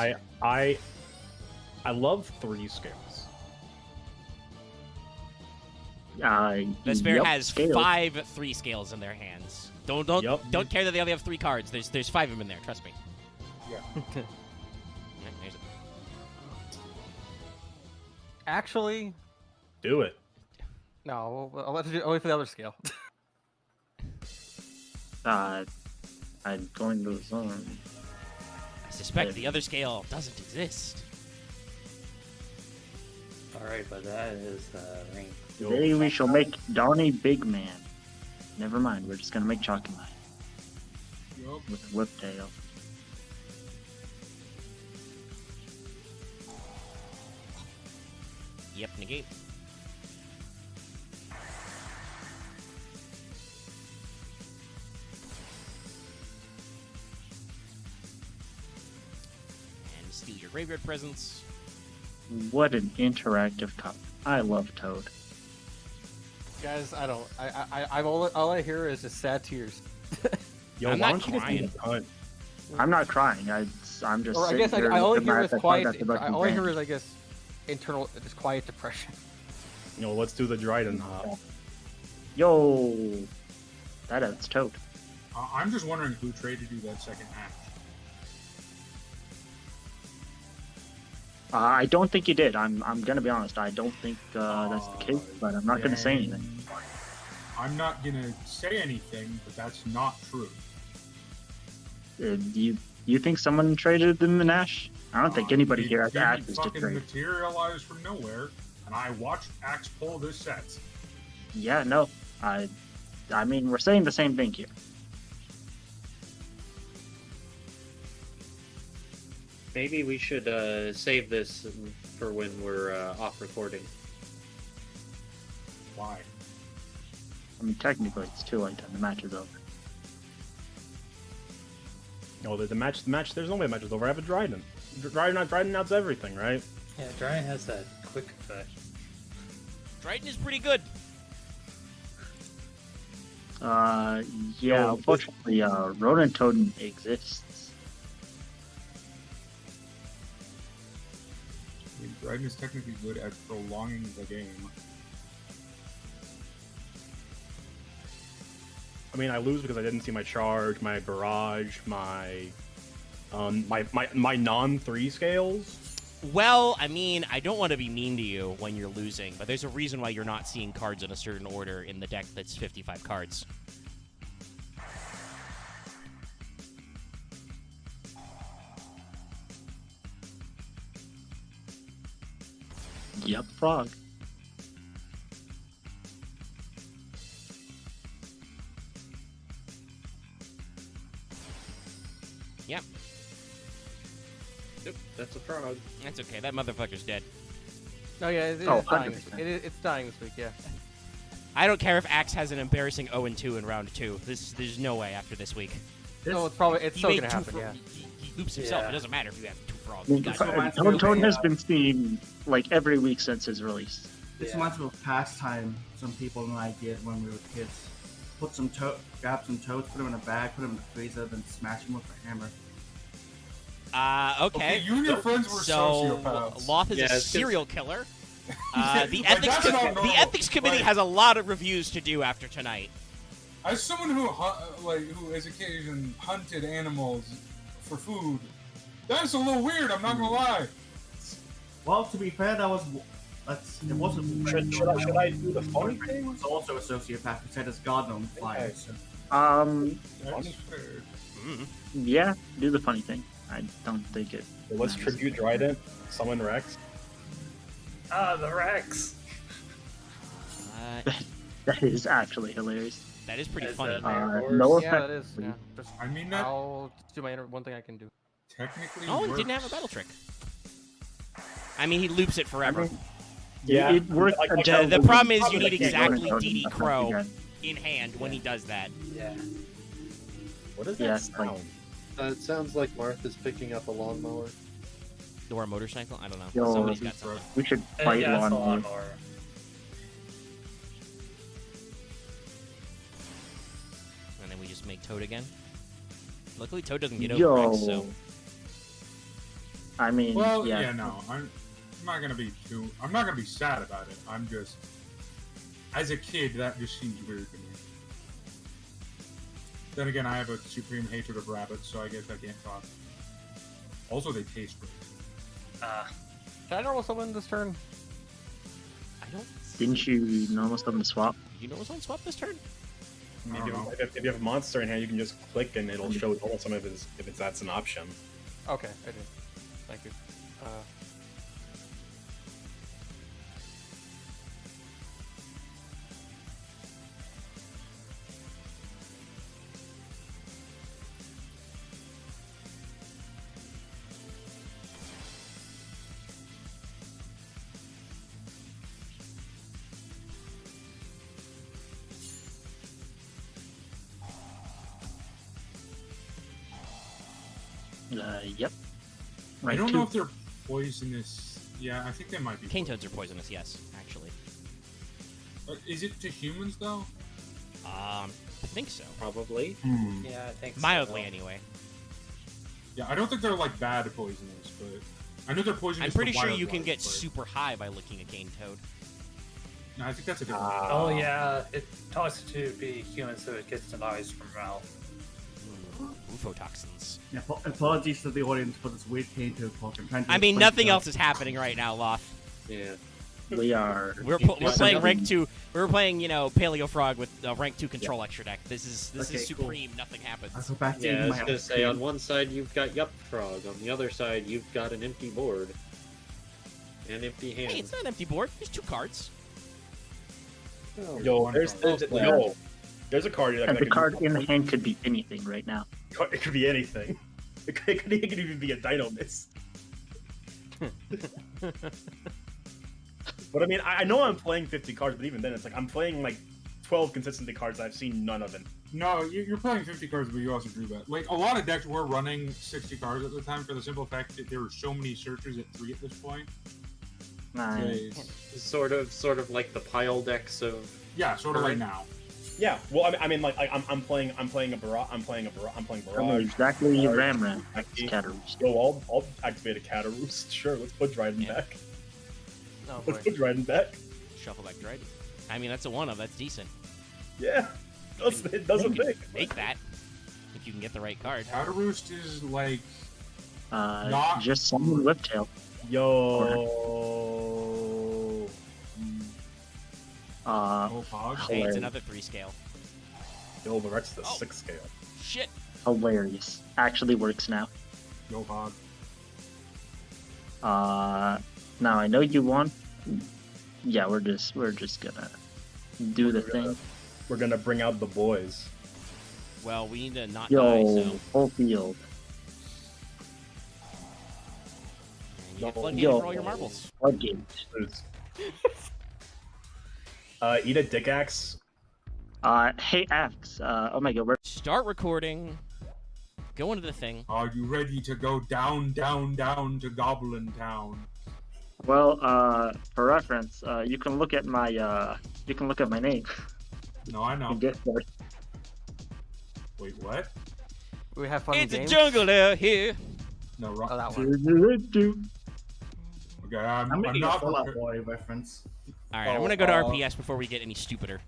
Speaker 3: I love 3 scales.
Speaker 1: Vespairr has
Speaker 5: scale.
Speaker 1: 5 3 scales in their hands. Don't
Speaker 3: Yup.
Speaker 1: don't care that they only have 3 cards. There's 5 of them in there. Trust me.
Speaker 2: Yeah.
Speaker 1: Yeah, there's it.
Speaker 4: Actually,
Speaker 3: Do it.
Speaker 4: no. I'll let you do only for the other scale.
Speaker 5: I'm going to the zone.
Speaker 1: I suspect the other scale doesn't exist.
Speaker 8: Alright, but that is ring.
Speaker 5: Today we shall make Donnie Big Man. Never mind, we're just gonna make Chalky Man.
Speaker 2: Yup.
Speaker 5: with Whiptail.
Speaker 1: Yep, negate. And steal your graveyard presence.
Speaker 5: What an interactive cop. I love Toad.
Speaker 4: Guys, I don't. I'm all I hear is just sad tears.
Speaker 3: Yo,
Speaker 1: I'm
Speaker 3: why
Speaker 1: not
Speaker 3: don't you just leave
Speaker 1: crying.
Speaker 3: it cut?
Speaker 5: I'm not crying. I'm just.
Speaker 4: Or I
Speaker 5: sitting
Speaker 4: guess
Speaker 5: here
Speaker 4: I only
Speaker 5: looking
Speaker 4: hear
Speaker 5: at
Speaker 4: is
Speaker 5: the
Speaker 4: quiet.
Speaker 5: card that's about
Speaker 4: I
Speaker 5: to
Speaker 4: only
Speaker 5: ban.
Speaker 4: hear is, I guess, internal, just quiet depression.
Speaker 3: You know, let's do the Dryden hop.
Speaker 5: Yo, that adds Toad.
Speaker 2: I'm just wondering who traded you that second axe.
Speaker 5: I don't think you did. I'm gonna be honest. I don't think that's the case, but I'm not gonna say
Speaker 2: Then
Speaker 5: anything.
Speaker 2: I'm not gonna say anything, but that's not true.
Speaker 5: You think someone traded the Minash? I don't think anybody
Speaker 2: It
Speaker 5: here has
Speaker 2: didn't
Speaker 5: axes to
Speaker 2: fucking
Speaker 5: trade.
Speaker 2: materialize from nowhere, and I watched Axe pull this set.
Speaker 5: Yeah, no. I mean, we're saying the same thing here.
Speaker 7: Maybe we should save this for when we're off recording.
Speaker 2: Why?
Speaker 5: I mean, technically, it's too late and the match is over.
Speaker 3: No, the match. There's no way the match is over. I have a Dryden. Dryden outs everything, right?
Speaker 8: Yeah, Dryden has that quick effect.
Speaker 1: Triton is pretty good.
Speaker 5: Yeah,
Speaker 3: Yo,
Speaker 5: unfortunately, Rodent Totem exists.
Speaker 2: I mean, Dryden is technically good at prolonging the game.
Speaker 3: I mean, I lose because I didn't see my charge, my barrage, my non-3 scales.
Speaker 1: Well, I mean, I don't want to be mean to you when you're losing, but there's a reason why you're not seeing cards in a certain order in the deck that's 55 cards.
Speaker 5: Yep, frog.
Speaker 1: Yep,
Speaker 7: Yep, that's a frog.
Speaker 1: that's okay. That motherfucker's dead.
Speaker 4: No, yeah, it is
Speaker 5: Oh,
Speaker 4: dying. This
Speaker 5: 100%.
Speaker 4: week. It's dying this week. Yeah.
Speaker 1: I don't care if Axe has an embarrassing 0-2 in round 2. There's no way after this week.
Speaker 4: No, it's probably
Speaker 1: He
Speaker 4: so
Speaker 1: made
Speaker 4: gonna
Speaker 1: two
Speaker 4: happen.
Speaker 1: fro-
Speaker 4: Yeah.
Speaker 1: he loops himself.
Speaker 8: Yeah.
Speaker 1: It doesn't matter if you have 2 frogs.
Speaker 5: I
Speaker 1: You
Speaker 5: mean,
Speaker 1: got
Speaker 6: Toad-
Speaker 5: Toad has been seen like every week since his release.
Speaker 6: This
Speaker 8: Yeah.
Speaker 6: reminds me of pastime some people and I did when we were kids. Grab some toads, put them in a bag, put them in the freezer, then smash them with a hammer.
Speaker 1: Okay.
Speaker 2: You and your friends were
Speaker 1: So
Speaker 2: sociopaths.
Speaker 1: Loth is
Speaker 7: Yeah,
Speaker 1: a
Speaker 7: it's 'cause-
Speaker 1: serial killer.
Speaker 2: Yeah,
Speaker 1: The
Speaker 2: like,
Speaker 1: ethics
Speaker 2: that's not normal.
Speaker 1: the ethics committee
Speaker 2: Like-
Speaker 1: has a lot of reviews to do after tonight.
Speaker 2: As someone who as a kid even hunted animals for food, that's a little weird. I'm not gonna lie.
Speaker 6: Well, to be fair, it wasn't.
Speaker 3: Should I do the funny
Speaker 6: He
Speaker 3: thing?
Speaker 6: was also a sociopath who set his garden on fire. So.
Speaker 2: That's fair.
Speaker 5: Yeah, do the funny thing. I don't think it.
Speaker 3: Let's tribute Dryden. Summon Rex.
Speaker 8: Ah, the Rex!
Speaker 5: That is actually hilarious.
Speaker 1: That is pretty
Speaker 8: Is
Speaker 1: funny.
Speaker 8: that Mayor Horse?
Speaker 5: No
Speaker 4: Yeah,
Speaker 5: effect.
Speaker 4: that is. Yeah. Just,
Speaker 2: I mean, that
Speaker 4: I'll just do my one thing I can do.
Speaker 2: technically
Speaker 1: Oh, he
Speaker 2: works.
Speaker 1: didn't have a battle trick. I mean, he loops it forever.
Speaker 3: Yeah,
Speaker 5: it worked.
Speaker 3: like-
Speaker 5: until
Speaker 1: the problem is you
Speaker 5: probably
Speaker 1: need
Speaker 5: can't
Speaker 1: exactly
Speaker 5: go to
Speaker 1: DD
Speaker 5: Totem
Speaker 1: Crow
Speaker 5: again.
Speaker 1: in hand when he does that.
Speaker 8: Yeah.
Speaker 3: What is
Speaker 5: Yeah,
Speaker 3: that
Speaker 5: like-
Speaker 3: sound?
Speaker 7: It sounds like Marth is picking up a lawnmower.
Speaker 1: Or a motorcycle? I don't know.
Speaker 5: Yo,
Speaker 1: Somebody's got something.
Speaker 5: We should fight
Speaker 8: yeah, it's a
Speaker 5: lawnmower.
Speaker 8: lawnmower.
Speaker 1: And then we just make Toad again. Luckily, Toad doesn't get
Speaker 5: Yo.
Speaker 1: over Rex, so...
Speaker 5: I mean,
Speaker 2: Well,
Speaker 5: yeah.
Speaker 2: yeah, no, I'm not gonna be too. I'm not gonna be sad about it. I'm just, as a kid, that just seems weird to me. Then again, I have a supreme hatred of rabbits, so I guess I can't talk. Also, they taste great.
Speaker 4: Can I normal summon this turn?
Speaker 1: I don't...
Speaker 5: Didn't you normal summon the swap?
Speaker 1: Did you know someone swap this turn?
Speaker 2: I don't know.
Speaker 3: If you have a monster in hand, you can just click and it'll show normal summon if that's an option.
Speaker 4: Okay, I did. Thank you.
Speaker 5: Yep.
Speaker 2: I
Speaker 5: Rank
Speaker 2: don't
Speaker 5: 2.
Speaker 2: know if they're poisonous. Yeah, I think they might be.
Speaker 1: Cane toads are poisonous, yes, actually.
Speaker 2: Is it to humans though?
Speaker 1: I think so.
Speaker 7: Probably.
Speaker 8: Yeah, I think
Speaker 1: Mildly,
Speaker 8: so.
Speaker 1: anyway.
Speaker 2: Yeah, I don't think they're like bad poisonous, but I know they're poisonous.
Speaker 1: I'm pretty
Speaker 2: to
Speaker 1: sure you can
Speaker 2: wildlife,
Speaker 1: get
Speaker 2: but-
Speaker 1: super high by licking a cane toad.
Speaker 2: No, I think that's a different.
Speaker 8: Oh yeah, it talks to be human, so it gets the noise from mouth.
Speaker 1: Ufotoxins.
Speaker 6: Yeah, apologies to the audience for this weird cane toad talk. I'm trying to
Speaker 1: I mean,
Speaker 6: explain
Speaker 1: nothing
Speaker 6: stuff.
Speaker 1: else is happening right now, Loth.
Speaker 7: Yeah.
Speaker 5: We are.
Speaker 1: We're playing rank 2. We're playing, Paleo Frog with rank 2 control extra deck. This is
Speaker 6: Okay, cool.
Speaker 1: supreme. Nothing happens.
Speaker 6: I'll go back to
Speaker 7: Yeah, I
Speaker 6: eating
Speaker 7: was
Speaker 6: my
Speaker 7: gonna
Speaker 6: ice
Speaker 7: say,
Speaker 6: cream.
Speaker 7: on one side you've got Yup Frog, on the other side you've got an empty board. And empty hands.
Speaker 1: Hey, it's not an empty board. There's 2 cards.
Speaker 3: Yo,
Speaker 2: One
Speaker 3: there's
Speaker 2: card.
Speaker 3: a card. That
Speaker 5: And the
Speaker 3: can
Speaker 5: card
Speaker 3: do
Speaker 5: in hand could be anything right now.
Speaker 3: It could be anything. It could even be a Dino Mist. But I mean, I know I'm playing 50 cards, but even then, it's like I'm playing like 12 consistency cards. I've seen none of them.
Speaker 2: No, you're playing 50 cards, but you also drew that. Like, a lot of decks were running 60 cards at the time for the simple fact that there were so many searchers at 3 at this point.
Speaker 5: Nice.
Speaker 7: Sort of like the pile decks of.
Speaker 2: Yeah, sort of like now.
Speaker 3: Yeah, well, I mean, like I'm playing a barrage. I'm playing
Speaker 5: I know
Speaker 3: barrage.
Speaker 5: exactly
Speaker 3: Barrage.
Speaker 5: Ram.
Speaker 3: Actually,
Speaker 5: Cataroost.
Speaker 3: Yo, I'll activate a Cataroost. Sure, let's put Dryden
Speaker 1: Yeah.
Speaker 3: back.
Speaker 4: Oh,
Speaker 3: Let's
Speaker 4: boy.
Speaker 3: put Dryden back.
Speaker 1: Shuffle back Dread. I mean, that's a 1-of. That's decent.
Speaker 3: Yeah, it does a thing.
Speaker 1: Make that. If you can get the right card.
Speaker 2: Cataroost is like.
Speaker 5: Just summon Whiptail.
Speaker 3: Yo.
Speaker 2: Oh, Pog.
Speaker 1: Hey, it's another 3 scale.
Speaker 3: Yo, but that's the
Speaker 1: Oh.
Speaker 3: 6 scale.
Speaker 1: Shit.
Speaker 5: Hilarious. Actually works now.
Speaker 2: Yo, Pog.
Speaker 5: Now I know you want. Yeah, we're just gonna do the thing.
Speaker 3: We're gonna bring out the boys.
Speaker 1: Well, we need to not die,
Speaker 5: Yo,
Speaker 1: so.
Speaker 5: full field.
Speaker 1: And you get floodgate
Speaker 5: Yo.
Speaker 1: for all your marbles.
Speaker 5: Floodgate.
Speaker 3: Eat a dick axe.
Speaker 5: Hey Axe. Oh my god, we're
Speaker 1: Start recording. Go into the thing.
Speaker 2: Are you ready to go down, down, down to Goblin Town?
Speaker 5: well. For reference, you can look at my name.
Speaker 2: No, I know.
Speaker 5: And guess what?
Speaker 2: Wait, what?
Speaker 4: We have fun
Speaker 1: It's a
Speaker 4: games.
Speaker 1: jungle out here.
Speaker 2: No,
Speaker 4: Oh,
Speaker 2: wrong.
Speaker 4: that one.
Speaker 2: Okay,
Speaker 6: I'm
Speaker 2: I'm
Speaker 6: making a
Speaker 2: not.
Speaker 6: Fallout Boy reference.
Speaker 1: Alright, I'm gonna go to RPS before we get any stupider.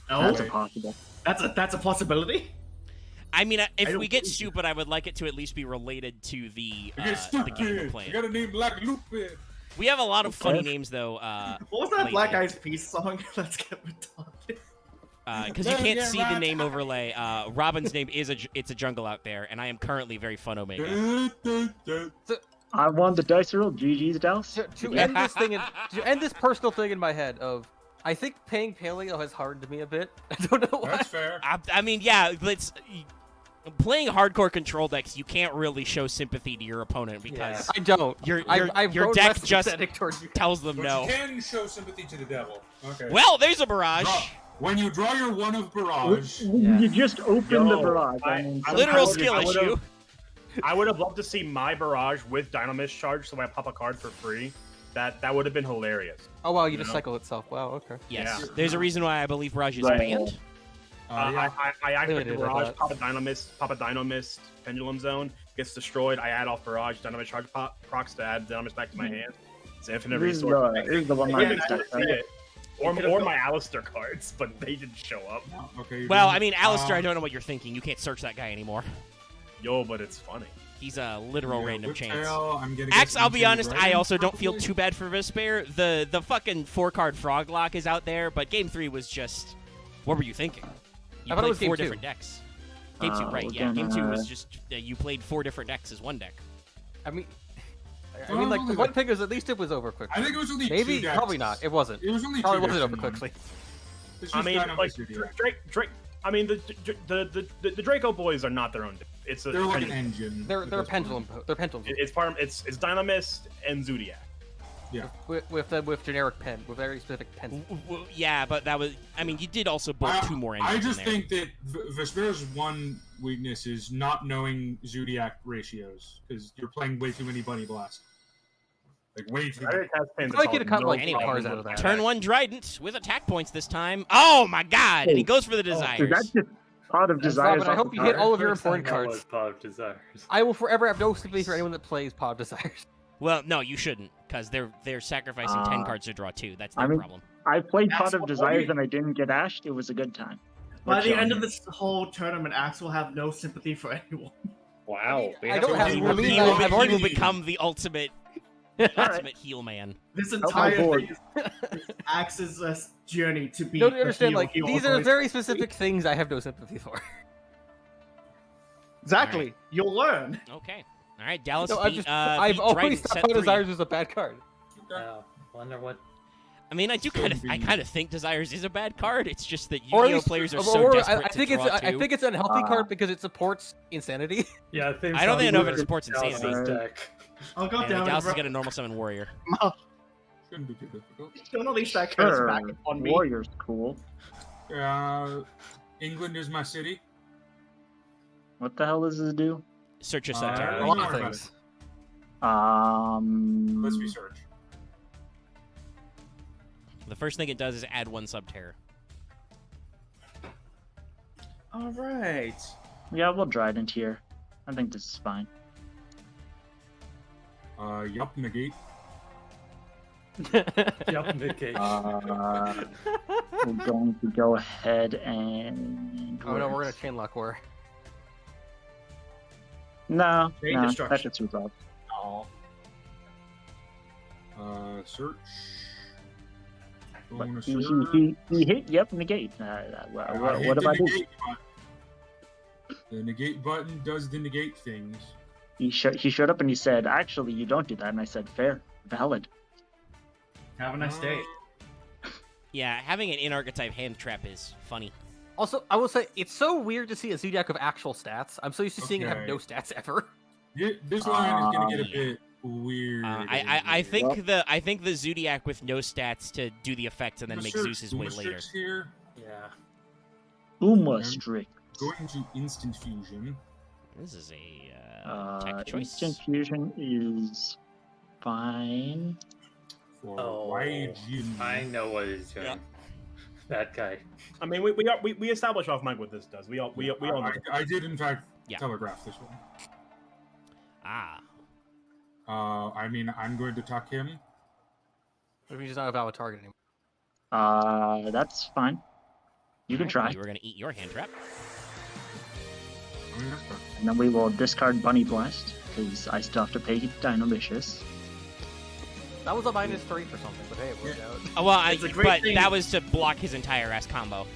Speaker 6: No,
Speaker 5: That's
Speaker 2: Okay.
Speaker 5: impossible.
Speaker 6: that's a possibility.
Speaker 1: I mean, if
Speaker 6: don't
Speaker 1: we get
Speaker 6: believe you.
Speaker 1: stupid, I would like it to at least be related to the
Speaker 2: You get
Speaker 1: the game we're
Speaker 2: stupid.
Speaker 1: playing.
Speaker 2: You got a name like Lupin.
Speaker 1: We have a lot of funny
Speaker 5: Okay.
Speaker 1: names though,
Speaker 6: What was that Black
Speaker 1: lately.
Speaker 6: Eyed Peas song? Let's get retarded.
Speaker 1: Because you can't see the name overlay. Robin's name is it's a jungle out there, and I am currently very fun Omega.
Speaker 5: I won the dice roll. GG's, Dallas.
Speaker 4: To end this thing, to end this personal thing in my head of, I think playing Paleo has hardened me a bit. I don't know why.
Speaker 2: That's fair.
Speaker 1: I mean, yeah, it's playing hardcore control decks. You can't really show sympathy to your opponent because
Speaker 4: I don't.
Speaker 1: your
Speaker 4: I've
Speaker 1: your
Speaker 4: grown
Speaker 1: deck
Speaker 4: less
Speaker 1: just
Speaker 4: sympathetic towards you.
Speaker 1: tells them
Speaker 2: But
Speaker 1: no.
Speaker 2: you can show sympathy to the devil. Okay.
Speaker 1: Well, there's a barrage.
Speaker 2: When you draw your 1 of Barrage,
Speaker 5: You just opened the
Speaker 3: Yo,
Speaker 5: barrage.
Speaker 1: Literal
Speaker 3: I
Speaker 1: skill
Speaker 3: would've-
Speaker 1: issue.
Speaker 3: I would have loved to see my barrage with Dynamist charge, so I pop a card for free. That would have been hilarious.
Speaker 4: Oh wow, you
Speaker 3: No.
Speaker 4: just cycle itself. Wow, okay.
Speaker 1: Yes,
Speaker 3: Yeah.
Speaker 1: there's a reason why I believe barrage is
Speaker 5: Right.
Speaker 1: banned.
Speaker 2: yeah.
Speaker 3: I activate the
Speaker 4: Limited, I
Speaker 3: barrage,
Speaker 4: thought.
Speaker 3: pop a Dynamist, Pendulum Zone, gets destroyed. I add off barrage, Dynamist charge pop, procs to add Dynamist back to my hand. It's infinite
Speaker 5: This is
Speaker 3: resource.
Speaker 5: the one
Speaker 3: Yeah,
Speaker 5: line
Speaker 3: I
Speaker 5: deck,
Speaker 3: did
Speaker 5: right?
Speaker 3: it. Or my Alistair cards, but they didn't show up.
Speaker 2: Okay. you
Speaker 1: Well,
Speaker 2: didn't-
Speaker 1: I mean, Alistair, I don't know what you're thinking. You can't search that guy anymore.
Speaker 3: Yo, but it's funny.
Speaker 1: He's a literal
Speaker 2: yeah,
Speaker 1: random chance.
Speaker 2: Whiptail, I'm gonna
Speaker 1: Axe,
Speaker 2: get
Speaker 1: I'll be
Speaker 2: some
Speaker 1: honest, I
Speaker 2: Dragon,
Speaker 1: also don't feel
Speaker 2: probably.
Speaker 1: too bad for Vespairr. The fucking 4-card frog lock is out there, but game 3 was just. What were you thinking? You
Speaker 4: I thought it
Speaker 1: played
Speaker 4: was game
Speaker 1: 4
Speaker 4: 2.
Speaker 1: different decks. Game 2, right?
Speaker 5: we're
Speaker 1: Yeah, game 2 was
Speaker 5: gonna-
Speaker 1: just you played 4 different decks as one deck.
Speaker 4: I mean, like the one pickers, at least it was over quickly.
Speaker 2: I think it was only
Speaker 4: Maybe,
Speaker 2: 2 decks.
Speaker 4: probably not. It wasn't.
Speaker 2: It was only
Speaker 4: Probably
Speaker 2: 2
Speaker 4: wasn't
Speaker 2: decks
Speaker 4: over
Speaker 2: in one.
Speaker 4: quickly.
Speaker 2: It's
Speaker 3: I
Speaker 2: just
Speaker 3: mean,
Speaker 2: Dynamo
Speaker 3: like
Speaker 2: City.
Speaker 3: Drake. I mean, the Draco boys are not their own. It's a
Speaker 2: They're like an
Speaker 3: pendulum.
Speaker 2: engine.
Speaker 4: They're
Speaker 2: at this
Speaker 4: pendulum.
Speaker 2: point.
Speaker 4: They're pendulum.
Speaker 3: It's Dynamist and Zodiac.
Speaker 2: Yeah.
Speaker 4: With generic pen, with very specific pen.
Speaker 1: Yeah, but that was. I mean, you did also bolt 2 more engines.
Speaker 2: I just
Speaker 1: in there.
Speaker 2: think that Vespair's one weakness is not knowing Zodiac ratios, because you're playing way too many Bunny Blast. Like, way too many.
Speaker 4: I feel like you'd have cut like 8
Speaker 1: Anyway,
Speaker 4: cars out of that.
Speaker 1: Turn 1 Trident with attack points this time. Oh my god! And he goes for the Desires.
Speaker 5: Is that just Pot of Desires?
Speaker 4: Robin, I hope you hit all of your important
Speaker 8: That
Speaker 4: cards.
Speaker 8: was Pot of Desires.
Speaker 4: I will forever have no sympathy for anyone that plays Pod of Desires.
Speaker 1: Well, no, you shouldn't, because they're sacrificing 10 cards to draw 2. That's their problem.
Speaker 5: I played Pot
Speaker 6: Axel,
Speaker 5: of Desires and I didn't get ashed. It was a good time.
Speaker 6: By
Speaker 5: We're
Speaker 6: the end
Speaker 5: chilling
Speaker 6: of
Speaker 5: here.
Speaker 6: this whole tournament, Axe will have no sympathy for anyone.
Speaker 7: Wow. we
Speaker 4: I don't
Speaker 7: to
Speaker 4: have
Speaker 7: be-
Speaker 4: to believe
Speaker 1: He
Speaker 4: that.
Speaker 1: will,
Speaker 4: I've
Speaker 1: he
Speaker 4: already
Speaker 1: will become the ultimate heel man.
Speaker 6: This
Speaker 5: my
Speaker 6: entire
Speaker 5: board.
Speaker 6: thing is Axe's journey to be.
Speaker 4: Don't
Speaker 6: the
Speaker 4: understand,
Speaker 6: heel
Speaker 4: like,
Speaker 6: he
Speaker 4: these are
Speaker 6: always-
Speaker 4: very specific things I have no sympathy for.
Speaker 6: Exactly. You'll learn.
Speaker 1: Okay. All right, Dallas
Speaker 4: No,
Speaker 1: beat,
Speaker 4: I've
Speaker 1: beat
Speaker 4: always
Speaker 1: Trident
Speaker 4: thought
Speaker 1: set
Speaker 4: Pod of
Speaker 1: 3.
Speaker 4: Desires was a bad card.
Speaker 8: Wonder what.
Speaker 1: I mean, I
Speaker 2: So
Speaker 1: kind
Speaker 2: be-
Speaker 1: of think Desires is a bad card. It's just that
Speaker 4: Or at
Speaker 1: Yu-Gi-Oh
Speaker 4: least-
Speaker 1: players are
Speaker 4: or-
Speaker 1: so
Speaker 4: or
Speaker 1: desperate
Speaker 4: I think
Speaker 1: to draw 2.
Speaker 4: I think it's an unhealthy card because it supports insanity.
Speaker 8: Yeah,
Speaker 1: I don't think I know if it supports insanity.
Speaker 8: Dallas's deck.
Speaker 6: I'll go
Speaker 1: And
Speaker 6: down.
Speaker 1: Dallas has
Speaker 6: and
Speaker 1: got a normal summon warrior.
Speaker 2: Shouldn't be too difficult.
Speaker 6: Don't unleash that curse
Speaker 5: Sure.
Speaker 6: back on me.
Speaker 5: Warrior's cool.
Speaker 2: England is my city.
Speaker 5: What the hell does this do?
Speaker 1: Search your
Speaker 2: Uh,
Speaker 1: subterror.
Speaker 4: A lot
Speaker 2: Don't
Speaker 4: of
Speaker 2: worry about
Speaker 4: things.
Speaker 2: Let's research.
Speaker 1: The first thing it does is add 1 subterror.
Speaker 6: All right.
Speaker 5: Yeah, we'll Trident here. I think this is fine.
Speaker 2: Yup, negate.
Speaker 8: Yep, Nick.
Speaker 5: We're going to go ahead and.
Speaker 4: Oh no, we're gonna chain lock war.
Speaker 5: No,
Speaker 6: Chain
Speaker 5: no, that
Speaker 6: destruction.
Speaker 5: shit's resolved.
Speaker 2: Oh. Search.
Speaker 5: But
Speaker 2: Going to
Speaker 5: he,
Speaker 2: search.
Speaker 5: he hit yep negate.
Speaker 2: I
Speaker 5: What
Speaker 2: hit
Speaker 5: do I
Speaker 2: the
Speaker 5: do?
Speaker 2: negate button. The negate button does the negate things.
Speaker 5: He showed up and he said, "Actually, you don't do that." And I said, "Fair, valid."
Speaker 6: Have a nice day.
Speaker 1: Yeah, having an in-archetype hand trap is funny.
Speaker 4: Also, I will say it's so weird to see a Zodiac with actual stats. I'm so used to seeing it have
Speaker 2: Okay.
Speaker 4: no stats ever.
Speaker 2: This line is gonna get a
Speaker 1: Yeah.
Speaker 2: bit weird.
Speaker 1: I think the Zodiac with no stats to do the effects and then make Zeus's way later.
Speaker 2: Here.
Speaker 8: Yeah.
Speaker 5: Uma strict.
Speaker 2: Going to instant fusion.
Speaker 1: This is a tech choice.
Speaker 5: Instant fusion is fine.
Speaker 2: For
Speaker 8: Oh,
Speaker 2: Waijin.
Speaker 8: I know what he's doing.
Speaker 3: Yeah.
Speaker 8: That guy.
Speaker 3: I mean, we established off mic what this does. We all know.
Speaker 2: I did in fact
Speaker 1: Yeah.
Speaker 2: telegraph this one.
Speaker 1: Ah,
Speaker 2: I mean, I'm going to tuck him.
Speaker 4: Maybe he's not a valid target anymore.
Speaker 5: That's fine. You can try.
Speaker 1: You were gonna eat your hand trap.
Speaker 2: I mean, that's fine.
Speaker 5: And then we will discard Bunny Blast, because I still have to pay Dino Vicious.
Speaker 4: That was a -3 for something, but hey, it worked out.
Speaker 1: Oh, well,
Speaker 6: It's a great
Speaker 1: but
Speaker 6: thing.
Speaker 1: that was to block his entire ass combo.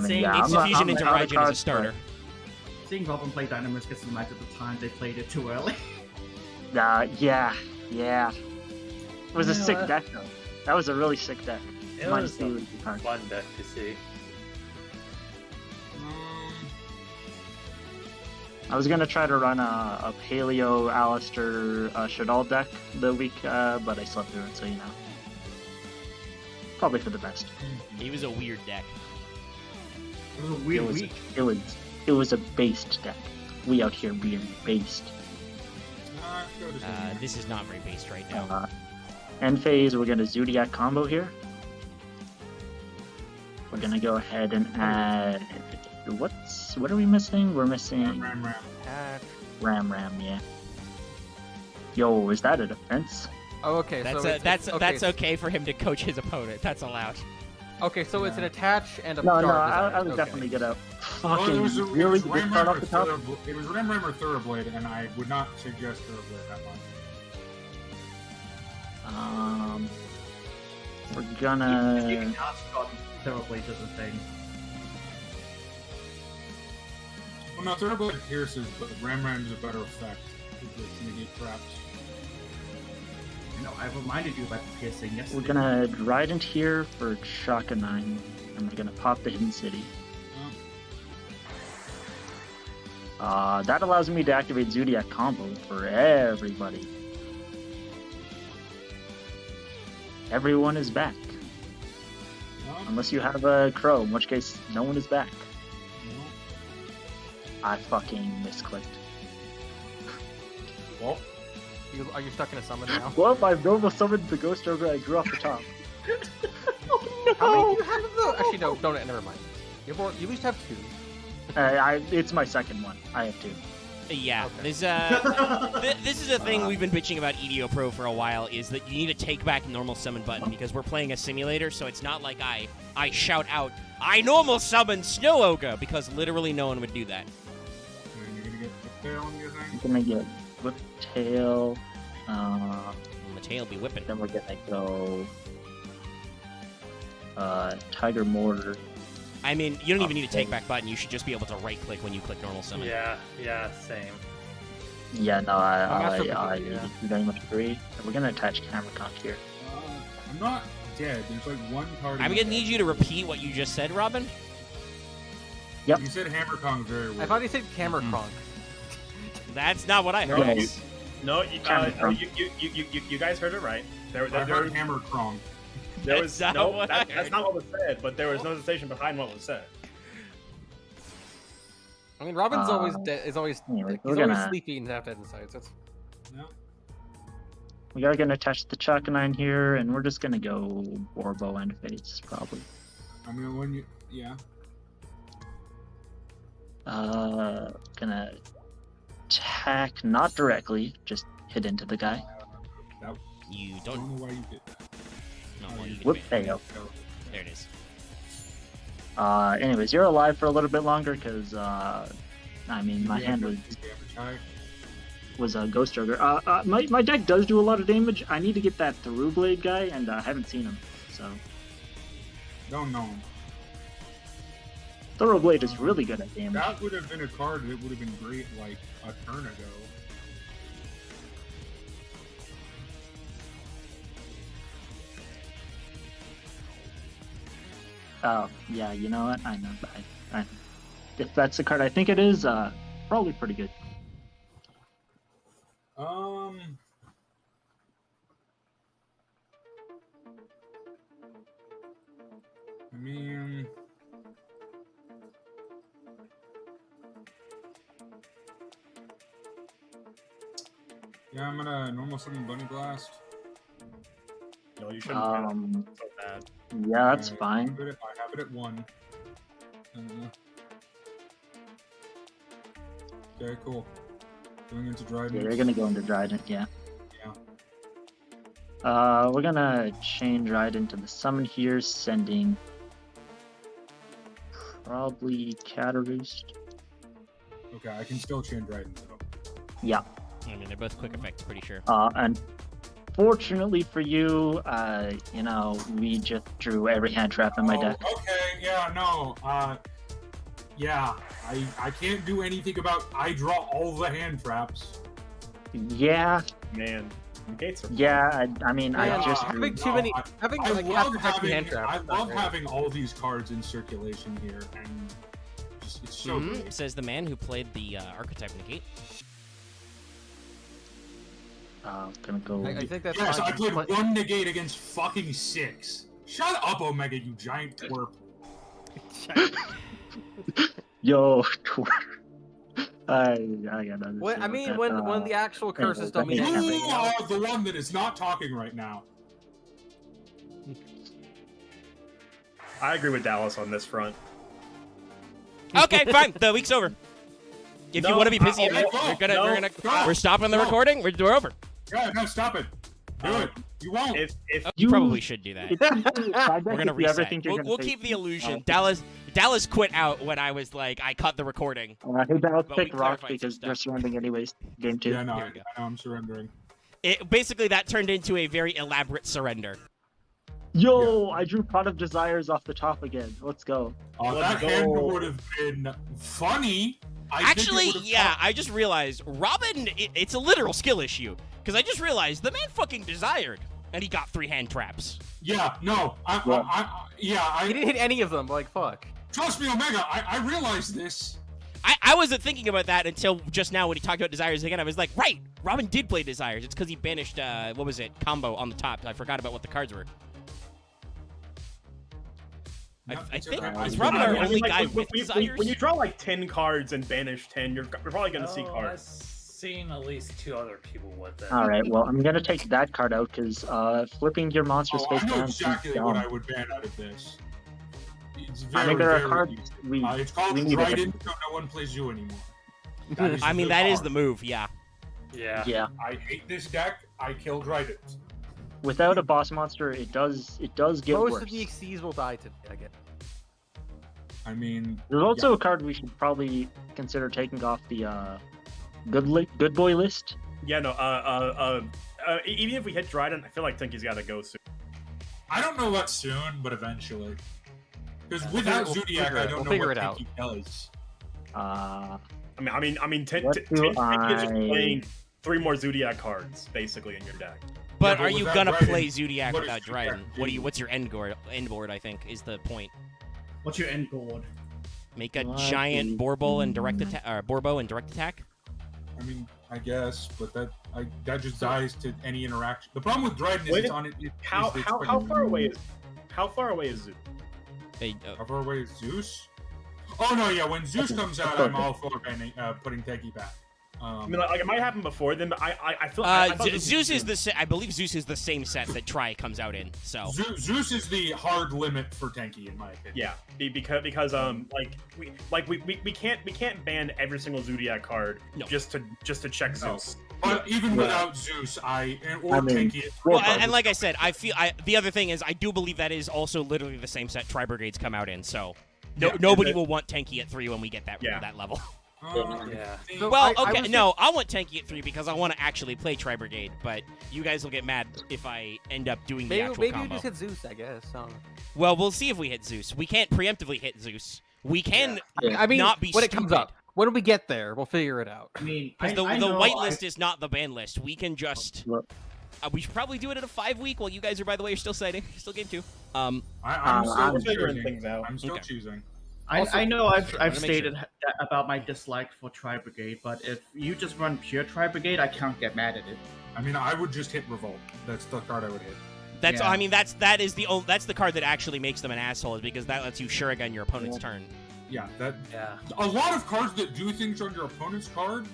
Speaker 6: Seeing,
Speaker 5: yeah,
Speaker 1: Instant fusion into
Speaker 5: out of
Speaker 1: Raijin as a
Speaker 5: cards,
Speaker 1: starter.
Speaker 6: seeing Robin play Dynamis gets the match at the time they played it too early.
Speaker 5: Yeah. It was a sick deck, though. That was a really sick deck.
Speaker 8: It
Speaker 5: Minus
Speaker 8: was
Speaker 5: the
Speaker 8: a
Speaker 5: ability card.
Speaker 8: fun deck to see.
Speaker 5: I was gonna try to run a Paleo Alistair Shadal deck the week, but I slept through it, so you know. Probably for the best.
Speaker 1: He was a weird deck.
Speaker 6: It was a weird
Speaker 5: was,
Speaker 6: week.
Speaker 5: It was a based deck. We out here being based.
Speaker 2: Go to something.
Speaker 1: This is not very based right now.
Speaker 5: End phase, we're gonna Zodiac combo here. We're gonna go ahead and add. What are we missing? We're missing
Speaker 2: Ram.
Speaker 5: Ram, yeah. Yo, is that a defense?
Speaker 4: Oh, okay.
Speaker 1: That's
Speaker 4: so
Speaker 1: that's okay for him to coach his opponent. That's allowed.
Speaker 4: Okay, so it's an attach and a
Speaker 5: No,
Speaker 4: guard
Speaker 5: I
Speaker 4: design.
Speaker 5: would
Speaker 4: Okay.
Speaker 5: definitely get a
Speaker 2: Well,
Speaker 5: fucking really good
Speaker 2: Ram
Speaker 5: card
Speaker 2: Ram
Speaker 5: off
Speaker 2: or
Speaker 5: the top.
Speaker 2: It was Ram Ram or Thoroughblade, and I would not suggest Thoroughblade that much.
Speaker 5: We're
Speaker 6: You
Speaker 5: gonna.
Speaker 6: can ask God Terrorblade is a thing.
Speaker 2: Well, no, Thoroughblade pierces, but Ram Ram is a better effect. It's negate traps.
Speaker 6: You know, I reminded you about the piercing yesterday.
Speaker 5: We're gonna ride into here for Shaka 9, and we're gonna pop the Hidden City. That allows me to activate Zodiac combo for everybody. everyone is back. Unless you have a crow, in which case no one is back. I fucking misclicked.
Speaker 3: Well,
Speaker 4: Are you stuck in a summon now?
Speaker 5: Well, I've normal summoned the ghost ogre I drew off the top.
Speaker 4: How many you have though? Actually, no, don't. Never mind. You at least have 2.
Speaker 5: It's my second one. I have 2.
Speaker 1: Yeah,
Speaker 4: Okay.
Speaker 1: this this is a thing we've been bitching about EDO Pro for a while, is that you need to take back normal summon button because we're playing a simulator, so it's not like I shout out, I normal summon Snow Ogre, because literally no one would do that.
Speaker 2: And you're gonna get the tail on your
Speaker 5: I'm
Speaker 2: thing?
Speaker 5: gonna get whip tail.
Speaker 1: And the tail be whipping.
Speaker 5: Then we're gonna go Tiger Mortar.
Speaker 1: I mean, you don't even need a take back button, you should just be able to right click when you click normal summon.
Speaker 8: Yeah, same.
Speaker 5: Yeah, no,
Speaker 4: Master
Speaker 5: I
Speaker 4: Puppet, yeah.
Speaker 5: very much agree. And we're gonna attach camera conk here.
Speaker 2: I'm not dead. There's like one card.
Speaker 1: I'm gonna need you to repeat what you just said, Robin.
Speaker 5: Yep.
Speaker 2: You said Hammer Kong very
Speaker 4: I
Speaker 2: well.
Speaker 4: thought he said camera
Speaker 1: Mm-hmm.
Speaker 4: cronk.
Speaker 1: That's not what I heard.
Speaker 5: Yeah,
Speaker 3: you guys heard it right.
Speaker 2: I heard Hammer Kong.
Speaker 3: There was
Speaker 1: That's not
Speaker 3: no.
Speaker 1: what I
Speaker 3: That's
Speaker 1: heard.
Speaker 3: not what was said, but there was no sensation behind what was said.
Speaker 4: I mean, Robin's always
Speaker 5: Uh,
Speaker 4: is always
Speaker 5: anyway,
Speaker 4: he's
Speaker 5: we're
Speaker 4: always
Speaker 5: gonna-
Speaker 4: sleepy and half dead inside. So it's
Speaker 2: No.
Speaker 5: We are gonna attach the Chakanine here, and we're just gonna go Borbo and Fates probably.
Speaker 2: I mean, when you. Yeah.
Speaker 5: Gonna attack not directly, just hit into the guy.
Speaker 1: You
Speaker 2: I
Speaker 1: don't.
Speaker 2: don't know why you did that.
Speaker 1: No, well, you can
Speaker 5: Whip
Speaker 1: do it.
Speaker 5: fail.
Speaker 1: There it is.
Speaker 5: Anyways, you're alive for a little bit longer because, I mean, my hand was a Ghost Ogre. My deck does do a lot of damage. I need to get that Through Blade guy, and I haven't seen him, so.
Speaker 2: Don't know him.
Speaker 5: Thorough Blade is really good at damage.
Speaker 2: That would have been a card that would have been great like a turn ago.
Speaker 5: Oh, yeah, you know what? I know. If that's the card I think it is, probably pretty good.
Speaker 2: I mean, yeah, I'm gonna normal summon Bunny Blast.
Speaker 3: No, you shouldn't. So bad.
Speaker 5: Yeah, that's
Speaker 2: I
Speaker 5: fine.
Speaker 2: have it at 1. Okay, cool. Going into Dryden.
Speaker 5: Yeah, you're gonna go into Dryden, yeah.
Speaker 2: Yeah.
Speaker 5: We're gonna chain Dryden to the summon here, sending probably Cataroost.
Speaker 2: Okay, I can still chain Dryden though.
Speaker 5: Yeah.
Speaker 1: I mean, they're both quick effects, pretty sure.
Speaker 5: And fortunately for you, you know, we just drew every hand trap in my deck.
Speaker 2: Okay, yeah, no. Yeah, I can't do anything about. I draw all the hand traps.
Speaker 5: Yeah,
Speaker 3: Man, the gates are.
Speaker 5: yeah. I mean, I
Speaker 4: Yeah,
Speaker 5: just
Speaker 4: having
Speaker 5: drew.
Speaker 4: too many, having like half the hand
Speaker 2: I
Speaker 4: traps.
Speaker 2: love having all these cards in circulation here, and just, it's so
Speaker 1: Mhm,
Speaker 2: good.
Speaker 1: says the man who played the archetype negate.
Speaker 5: Gonna go.
Speaker 4: I think that's
Speaker 2: Yes,
Speaker 4: fine.
Speaker 2: I played
Speaker 4: But-
Speaker 2: 1 negate against fucking 6. Shut up, Omega, you giant twerp.
Speaker 5: Yo, I got nothing. to
Speaker 4: What,
Speaker 5: say
Speaker 4: I
Speaker 5: about
Speaker 4: mean,
Speaker 5: that.
Speaker 4: when the actual curses don't mean
Speaker 5: Yeah.
Speaker 4: anything.
Speaker 2: You are the one that is not talking right now.
Speaker 3: I agree with Dallas on this front.
Speaker 1: Okay, fine. The week's over. If you
Speaker 3: No,
Speaker 1: want to be pissy at me,
Speaker 2: no,
Speaker 1: we're stopping the
Speaker 2: no.
Speaker 1: recording. We're over.
Speaker 2: Yeah, no, stop it. Do it. You won't.
Speaker 3: If
Speaker 1: You
Speaker 5: You-
Speaker 1: probably should do that.
Speaker 5: We're
Speaker 1: We're gonna reset. We'll keep the illusion. Dallas quit out when I was like, I cut the recording.
Speaker 5: Hey, Dallas
Speaker 1: But we
Speaker 5: picked Rock
Speaker 1: clarified some
Speaker 5: because
Speaker 1: stuff.
Speaker 5: they're surrendering anyways. Game 2.
Speaker 2: Yeah, no,
Speaker 1: Here
Speaker 2: I
Speaker 1: we go.
Speaker 2: know I'm surrendering.
Speaker 1: Basically, that turned into a very elaborate surrender.
Speaker 5: Yo, I drew Pot of Desires off the top again. Let's go.
Speaker 2: That
Speaker 3: Let's
Speaker 2: hand
Speaker 3: go.
Speaker 2: would have been funny. I think it
Speaker 1: Actually,
Speaker 2: would've
Speaker 1: yeah, I just realized Robin. It's a literal skill issue because I just realized the man fucking desired, and he got 3 hand traps.
Speaker 2: Yeah, no,
Speaker 4: He didn't hit any of them. Like fuck.
Speaker 2: Trust me, Omega. I realized this.
Speaker 1: I wasn't thinking about that until just now when he talked about Desires again. I was like, right, Robin did play Desires. It's because he banished, what was it, combo on the top. I forgot about what the cards were. I think, is Robin our only guy with Desires?
Speaker 3: When you draw like 10 cards and banish 10, you're probably going to see
Speaker 8: I've
Speaker 3: cards.
Speaker 8: seen at least 2 other people with it.
Speaker 5: All right, well, I'm gonna take that card out because flipping your monster space
Speaker 2: I know
Speaker 5: down
Speaker 2: exactly
Speaker 5: seems
Speaker 2: what
Speaker 5: dumb.
Speaker 2: I would ban out of this. It's
Speaker 5: I
Speaker 2: very,
Speaker 5: think there are
Speaker 2: very
Speaker 5: cards
Speaker 2: easy. It's called
Speaker 5: we need to
Speaker 2: Dryden, so no one plays you anymore.
Speaker 1: I mean, that is the move, yeah.
Speaker 8: Yeah.
Speaker 5: Yeah,
Speaker 2: I hate this deck. I kill Dryden.
Speaker 5: without a boss monster, it does get
Speaker 4: Most
Speaker 5: worse.
Speaker 4: of the Xyz will die today, I guess.
Speaker 2: I mean,
Speaker 5: There's also a card we should probably consider taking off the good boy list.
Speaker 3: Yeah, no, even if we hit Dryden, I feel like Tinky's got to go soon.
Speaker 2: I don't know about soon, but eventually. Because without
Speaker 4: We'll
Speaker 2: Zodiac,
Speaker 4: figure
Speaker 2: I
Speaker 4: it-
Speaker 2: don't
Speaker 4: we'll
Speaker 2: know
Speaker 4: figure
Speaker 2: what
Speaker 4: it out.
Speaker 2: Tinky does.
Speaker 5: Uh,
Speaker 3: I mean, Tinky
Speaker 5: What
Speaker 3: is
Speaker 5: do
Speaker 3: just
Speaker 5: I-
Speaker 3: playing 3 more Zodiac cards, basically, in your deck.
Speaker 1: But
Speaker 2: but
Speaker 1: are you
Speaker 2: without
Speaker 1: gonna
Speaker 2: Dryden,
Speaker 1: play Zodiac
Speaker 2: what
Speaker 1: without
Speaker 2: does Zodiac
Speaker 1: Dryden? What do you?
Speaker 2: do?
Speaker 1: What's your end board? I think is the point.
Speaker 6: What's your end board?
Speaker 1: Make a
Speaker 5: What
Speaker 1: giant
Speaker 5: is-
Speaker 1: Borbo and direct attack, or Borbo and direct attack.
Speaker 2: I mean, I guess, but that just dies to any interaction. The problem with Dryden is
Speaker 3: Wait,
Speaker 2: it's on it.
Speaker 3: How far away is Zeus?
Speaker 1: Hey,
Speaker 2: How far away is Zeus? Oh no, yeah. When Zeus comes out, I'm all for banning, putting Tenki back.
Speaker 3: I mean, like it might happen before then, but I feel. I thought this
Speaker 1: Zeus
Speaker 3: was
Speaker 1: is I believe Zeus is the same set that Tri comes out in. So
Speaker 2: Zeus is the hard limit for Tenki, in my opinion.
Speaker 3: Yeah, because we can't ban every single Zodiac card
Speaker 1: No.
Speaker 3: just to check Zeus.
Speaker 2: But even
Speaker 5: Yeah.
Speaker 2: without Zeus, or
Speaker 5: I mean,
Speaker 2: Tenki,
Speaker 1: well, and like I said, the other thing is I do believe that is also literally the same set Tri Brigades come out in. So
Speaker 3: Yeah,
Speaker 1: nobody
Speaker 3: and
Speaker 1: will want Tenki at 3 when we get that
Speaker 3: Yeah.
Speaker 1: that level.
Speaker 8: Yeah.
Speaker 4: So
Speaker 1: Well,
Speaker 4: I
Speaker 1: okay,
Speaker 4: was
Speaker 1: no, I want Tenki at 3 because I want to actually play Tri Brigade, but you guys will get mad if I end up doing the actual
Speaker 4: Maybe you
Speaker 1: combo.
Speaker 4: just hit Zeus, I guess.
Speaker 1: Well, we'll see if we hit Zeus. We can't preemptively hit Zeus. We can
Speaker 5: Yeah.
Speaker 4: I mean,
Speaker 1: not be
Speaker 4: when it comes
Speaker 1: stupid.
Speaker 4: up, when we get there, we'll figure it out.
Speaker 6: I mean,
Speaker 1: Because
Speaker 6: I
Speaker 1: the
Speaker 6: know
Speaker 1: white
Speaker 6: I-
Speaker 1: list is not the ban list. We can just...
Speaker 5: Look.
Speaker 1: we should probably do it at a 5-week while you guys are, by the way, are still citing. Still game 2.
Speaker 2: I'm
Speaker 5: I'm
Speaker 2: still
Speaker 3: figuring
Speaker 2: choosing.
Speaker 3: things out.
Speaker 2: I'm still
Speaker 1: Okay.
Speaker 2: choosing.
Speaker 6: I know I've
Speaker 1: wanna make
Speaker 6: stated that about my dislike for Tri Brigade, but if you just run pure Tri Brigade, I can't get mad at it.
Speaker 2: I mean, I would just hit Revolt. That's the card I would hit.
Speaker 1: That's
Speaker 6: Yeah.
Speaker 1: I mean that's the card that actually makes them an asshole is because that lets you Shuriken your opponent's turn.
Speaker 2: Yeah, that.
Speaker 8: Yeah.
Speaker 2: A lot of cards that do things on your opponent's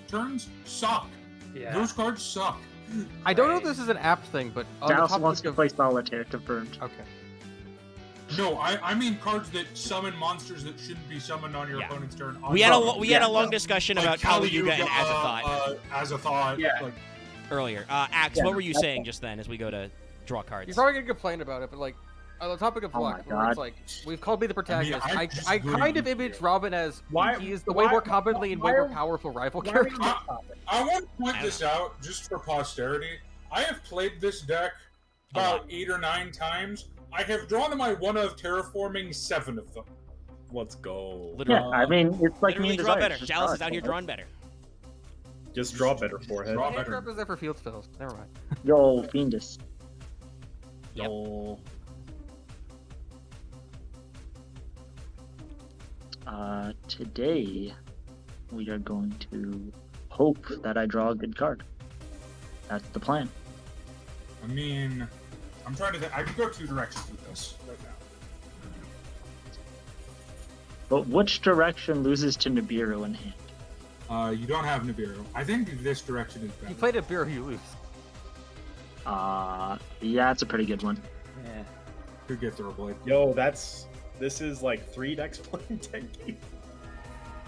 Speaker 2: turns suck.
Speaker 8: Yeah.
Speaker 2: Those cards suck.
Speaker 4: I don't know if
Speaker 8: Right.
Speaker 4: this is an app thing, but on the
Speaker 5: Dallas
Speaker 4: topic
Speaker 5: wants to
Speaker 4: of...
Speaker 5: play Solitaire confirmed.
Speaker 4: Okay.
Speaker 2: No, I mean cards that summon monsters that shouldn't be summoned on your
Speaker 1: Yeah.
Speaker 2: opponent's turn.
Speaker 1: We had a
Speaker 5: Yeah.
Speaker 1: long discussion about Kali Yuga and Azathoth
Speaker 2: Azathoth.
Speaker 6: Yeah.
Speaker 2: Like,
Speaker 1: earlier. Axe,
Speaker 5: Yeah,
Speaker 1: what were you
Speaker 5: that's
Speaker 1: saying just then as we go to draw cards?
Speaker 4: You're probably gonna complain about it, but like on the topic of
Speaker 5: Oh
Speaker 4: luck,
Speaker 5: my
Speaker 4: where it's
Speaker 5: God.
Speaker 4: like we've called me the protagonist.
Speaker 2: I
Speaker 4: I
Speaker 2: just
Speaker 4: I
Speaker 2: wouldn't
Speaker 4: kind of
Speaker 2: be
Speaker 4: image
Speaker 2: here.
Speaker 4: Robin as
Speaker 3: Why-
Speaker 4: he is the way
Speaker 3: why-
Speaker 4: more competently and way
Speaker 3: why-
Speaker 4: more powerful rival
Speaker 3: why are
Speaker 4: character.
Speaker 3: we-
Speaker 2: I want to point this out just for posterity. I have played this deck about 8 or 9 times. I have drawn to my one of terraforming 7 of them.
Speaker 3: Let's go.
Speaker 1: Literally,
Speaker 5: Yeah, I mean, it's like me
Speaker 1: literally
Speaker 5: and
Speaker 1: draw
Speaker 5: Desires.
Speaker 1: better.
Speaker 5: Just
Speaker 1: Chalice
Speaker 5: draw
Speaker 1: is out
Speaker 5: it.
Speaker 1: here drawing better.
Speaker 3: Just draw better forehead.
Speaker 2: Draw
Speaker 4: Hand
Speaker 2: better.
Speaker 4: trap is there for field spells. Never mind.
Speaker 5: Yo, Fiendus.
Speaker 1: Yep.
Speaker 3: Yo.
Speaker 5: Today we are going to hope that I draw a good card. That's the plan.
Speaker 2: I mean, I'm trying to think. I could go 2 directions with this right now.
Speaker 5: But which direction loses to Nibiru in hand?
Speaker 2: You don't have Nibiru. I think this direction is better.
Speaker 4: You played a beer, you lose.
Speaker 5: Yeah, it's a pretty good one.
Speaker 8: Yeah.
Speaker 2: Could get Thoroughblade.
Speaker 3: Yo, this is like 3 decks playing Tenki.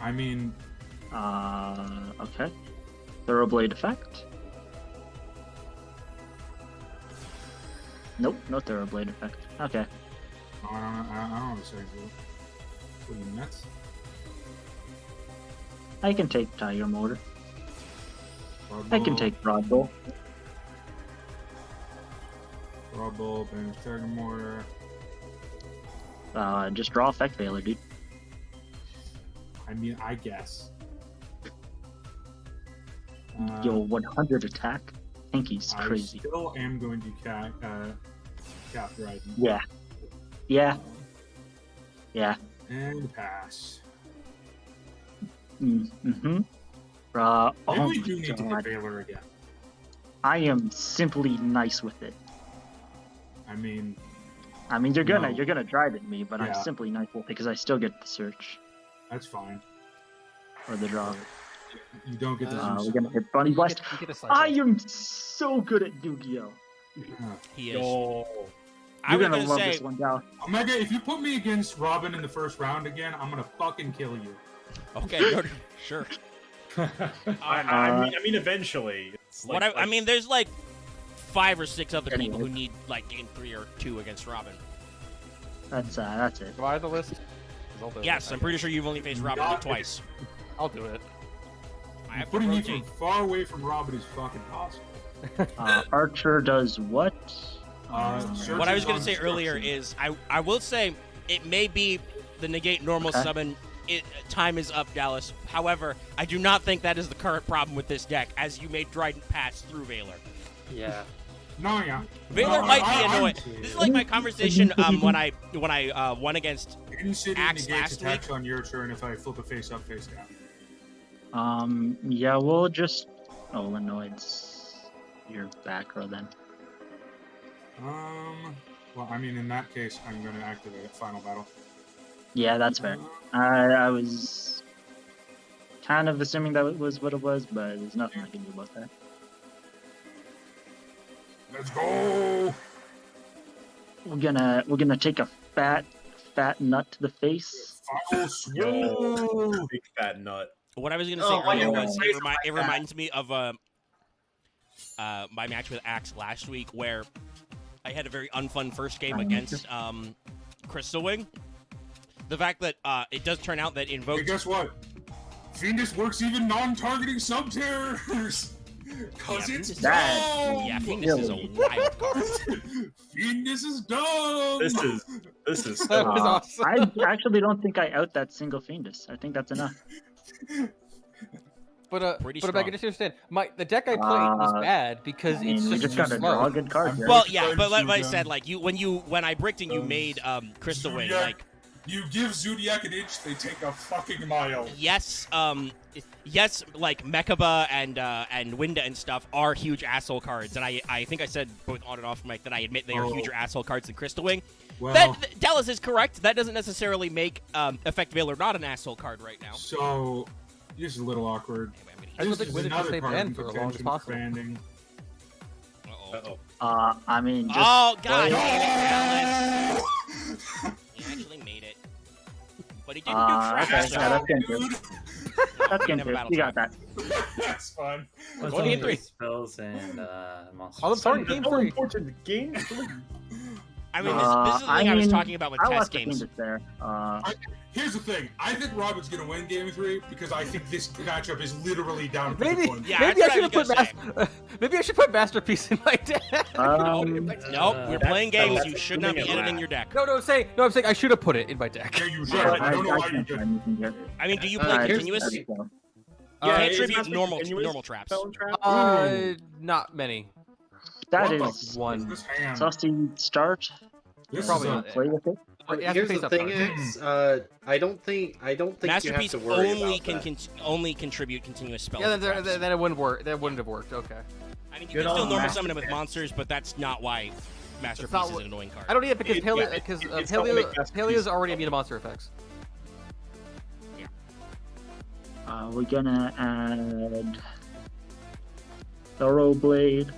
Speaker 2: I mean,
Speaker 5: Okay. Thoroughblade effect. Nope, no Thoroughblade effect. Okay.
Speaker 2: I don't know what to say. What are you nuts?
Speaker 5: I can take Tiger Motor.
Speaker 2: Broad
Speaker 5: I can
Speaker 2: Bull,
Speaker 5: take Broad Bull.
Speaker 2: Broad Bull, Banish Tiger Mortar.
Speaker 5: Just draw effect failure, dude.
Speaker 2: I mean, I guess.
Speaker 5: Yo, 100 attack. Pinky's
Speaker 2: I
Speaker 5: crazy.
Speaker 2: still am going to cap Dryden.
Speaker 5: Yeah. Yeah. Yeah.
Speaker 2: And pass.
Speaker 5: Mm-hmm.
Speaker 2: Maybe
Speaker 5: Oh
Speaker 2: we do
Speaker 5: my
Speaker 2: need to get
Speaker 5: god.
Speaker 2: Baylor again.
Speaker 5: I am simply nice with it.
Speaker 2: I mean,
Speaker 5: You're gonna
Speaker 2: No.
Speaker 5: drive at me, but I'm
Speaker 2: Yeah.
Speaker 5: simply nice with it because I still get the search
Speaker 2: that's fine.
Speaker 5: or the draw.
Speaker 2: You don't get the
Speaker 5: We're gonna hit Bunny Blast.
Speaker 4: You get a
Speaker 5: I
Speaker 4: cycle.
Speaker 5: am so good at Yu-Gi-Oh!
Speaker 1: He is.
Speaker 3: Yo.
Speaker 1: I
Speaker 5: You're
Speaker 1: was
Speaker 5: gonna
Speaker 1: gonna
Speaker 5: love
Speaker 1: say,
Speaker 5: this one, Gal.
Speaker 2: Omega, if you put me against Robin in the first round again, I'm gonna fucking kill you.
Speaker 1: okay, no, sure.
Speaker 3: I mean, eventually. It's
Speaker 1: What
Speaker 3: like,
Speaker 1: I mean, there's like 5 or 6 other people
Speaker 5: Anyway.
Speaker 1: who need like game 3 or 2 against Robin.
Speaker 5: That's it.
Speaker 4: Do I have the list? 'Cause I'll do it.
Speaker 1: Yes, I'm pretty sure you've only faced Robin
Speaker 2: Not-
Speaker 1: twice.
Speaker 4: I'll do it.
Speaker 1: I have to
Speaker 2: Putting me from
Speaker 1: rotate.
Speaker 2: far away from Robin is fucking awesome.
Speaker 5: Archer does what?
Speaker 2: Search
Speaker 1: What I was
Speaker 2: is
Speaker 1: gonna
Speaker 2: on
Speaker 1: say earlier
Speaker 2: instruction.
Speaker 1: is I will say it may be the negate normal
Speaker 5: Okay.
Speaker 1: summon. Time is up, Dallas. However, I do not think that is the current problem with this deck, as you made Dryden pass through Valor.
Speaker 8: Yeah.
Speaker 2: No, yeah.
Speaker 1: Valor
Speaker 2: No,
Speaker 1: might be
Speaker 2: I'm-
Speaker 1: annoying. This is like my conversation when I won against.
Speaker 2: City
Speaker 1: Axe
Speaker 2: negates
Speaker 1: last
Speaker 2: attacks
Speaker 1: week.
Speaker 2: on your turn if I flip a face up, face down.
Speaker 5: Yeah, we'll just. Oh, Illinois, your back row then.
Speaker 2: Well, I mean, in that case, I'm gonna activate it. Final battle.
Speaker 5: Yeah, that's fair. I was kind of assuming that was what it was, but there's nothing I can do about that.
Speaker 2: Let's go.
Speaker 5: We're gonna take a fat nut to the face.
Speaker 2: Final swoop.
Speaker 3: Big fat nut.
Speaker 1: What I was gonna say
Speaker 6: Oh,
Speaker 1: earlier
Speaker 6: my
Speaker 1: was
Speaker 6: God.
Speaker 1: it reminds me of my match with Axe last week, where I had a very unfun first game against Crystal Wing. The fact that it does turn out that
Speaker 2: Hey,
Speaker 1: Invoke.
Speaker 2: guess what? Fiendus works even non-targeting sub-terrors. Cause
Speaker 1: Yeah,
Speaker 2: it's
Speaker 1: Fiendus-
Speaker 2: dumb.
Speaker 1: Yeah, Fiendus is a wild card.
Speaker 2: Fiendus is dumb.
Speaker 3: This is
Speaker 4: That was awesome.
Speaker 5: I actually don't think I out that single Fiendus. I think that's enough.
Speaker 4: But
Speaker 1: Pretty
Speaker 4: but I
Speaker 1: strong.
Speaker 4: can just understand. The deck I played was bad because
Speaker 5: I mean,
Speaker 4: it's
Speaker 5: we
Speaker 4: just
Speaker 5: just
Speaker 4: too
Speaker 5: gotta
Speaker 4: slow.
Speaker 5: draw a good card here.
Speaker 1: Well, yeah,
Speaker 2: Excited
Speaker 1: but like
Speaker 2: to
Speaker 1: I
Speaker 2: see
Speaker 1: said,
Speaker 2: them.
Speaker 1: like when I bricked and you made Crystal Wing,
Speaker 2: Zodiac.
Speaker 1: like
Speaker 2: You give Zodiac an inch, they take a fucking mile.
Speaker 1: yes, like Mechaba and Winda and stuff are huge asshole cards, and I think I said both on and off mic that I admit they are
Speaker 2: Oh.
Speaker 1: huger asshole cards than Crystal Wing.
Speaker 2: Well,
Speaker 1: Dallas is correct. That doesn't necessarily make Effect Veiler not an asshole card right now.
Speaker 2: so this is a little awkward.
Speaker 4: I just
Speaker 2: This
Speaker 4: think
Speaker 2: is
Speaker 4: Winda should
Speaker 2: another
Speaker 4: stay
Speaker 2: card
Speaker 4: banned
Speaker 2: in
Speaker 4: for as long as
Speaker 2: contention
Speaker 4: possible.
Speaker 2: for banding.
Speaker 1: Uh-oh.
Speaker 3: Uh-oh.
Speaker 5: I mean, just
Speaker 1: Oh God,
Speaker 5: play-
Speaker 1: damn it, Dallas! He actually made it, but he didn't do
Speaker 5: okay,
Speaker 1: trash.
Speaker 5: yeah, that's good.
Speaker 2: Dude.
Speaker 5: That's good.
Speaker 1: Never battle
Speaker 5: You got that.
Speaker 2: That's fun.
Speaker 8: What's
Speaker 1: Go to
Speaker 8: all
Speaker 1: game
Speaker 8: the
Speaker 1: 3.
Speaker 8: Spells and monsters.
Speaker 4: All the target game 3.
Speaker 3: Important game.
Speaker 1: I mean, this is the thing I was talking about with
Speaker 5: I
Speaker 1: test
Speaker 5: lost the
Speaker 1: games.
Speaker 5: Fiendus there.
Speaker 2: Here's the thing. I think Robin's gonna win Game 3 because I think this matchup is literally down to the
Speaker 4: Maybe
Speaker 2: coin.
Speaker 1: Yeah,
Speaker 4: maybe I
Speaker 1: that's
Speaker 4: should have
Speaker 1: what I
Speaker 4: put
Speaker 1: was
Speaker 4: maybe I should put Masterpiece in my deck.
Speaker 1: Nope, we're playing games.
Speaker 3: that's
Speaker 1: You should not be
Speaker 3: assuming it
Speaker 1: editing your deck.
Speaker 4: No, I'm saying I should have put it in my deck.
Speaker 2: Yeah, you should.
Speaker 5: I,
Speaker 2: I don't know why you
Speaker 5: can't
Speaker 2: did.
Speaker 5: find anything here.
Speaker 1: I mean, do you play
Speaker 5: Alright,
Speaker 1: continuous?
Speaker 5: let's
Speaker 1: You
Speaker 5: go.
Speaker 1: can't
Speaker 3: is
Speaker 1: tribute
Speaker 3: Master
Speaker 1: normal
Speaker 3: continuous
Speaker 1: traps.
Speaker 3: spell and trap?
Speaker 4: Not many.
Speaker 5: That
Speaker 2: What the
Speaker 5: is
Speaker 2: f-
Speaker 4: one.
Speaker 2: This hand.
Speaker 5: Saucy start.
Speaker 2: This
Speaker 4: Probably
Speaker 2: is
Speaker 4: not.
Speaker 2: a,
Speaker 5: Play with it.
Speaker 4: It has to
Speaker 7: Here's
Speaker 4: face
Speaker 7: the
Speaker 4: up
Speaker 7: thing,
Speaker 4: first.
Speaker 7: X. I don't think you have
Speaker 1: Masterpiece
Speaker 7: to worry
Speaker 1: only
Speaker 7: about
Speaker 1: can
Speaker 7: that.
Speaker 1: only contribute continuous spells.
Speaker 4: Yeah,
Speaker 1: and traps.
Speaker 4: then it wouldn't work. That wouldn't have worked. Okay.
Speaker 1: I mean, you
Speaker 6: Good
Speaker 1: can still
Speaker 6: old
Speaker 1: normal summon him with
Speaker 6: Masterpiece.
Speaker 1: monsters, but that's not why Masterpiece
Speaker 4: not
Speaker 1: is
Speaker 4: what-
Speaker 1: an annoying card.
Speaker 4: I don't need it because
Speaker 3: It-
Speaker 4: Paleo,
Speaker 3: yeah, it-
Speaker 4: because
Speaker 3: it's not what makes Masterpiece
Speaker 4: Paleo's already immune to monster effects.
Speaker 5: We're gonna add Thorough Blade.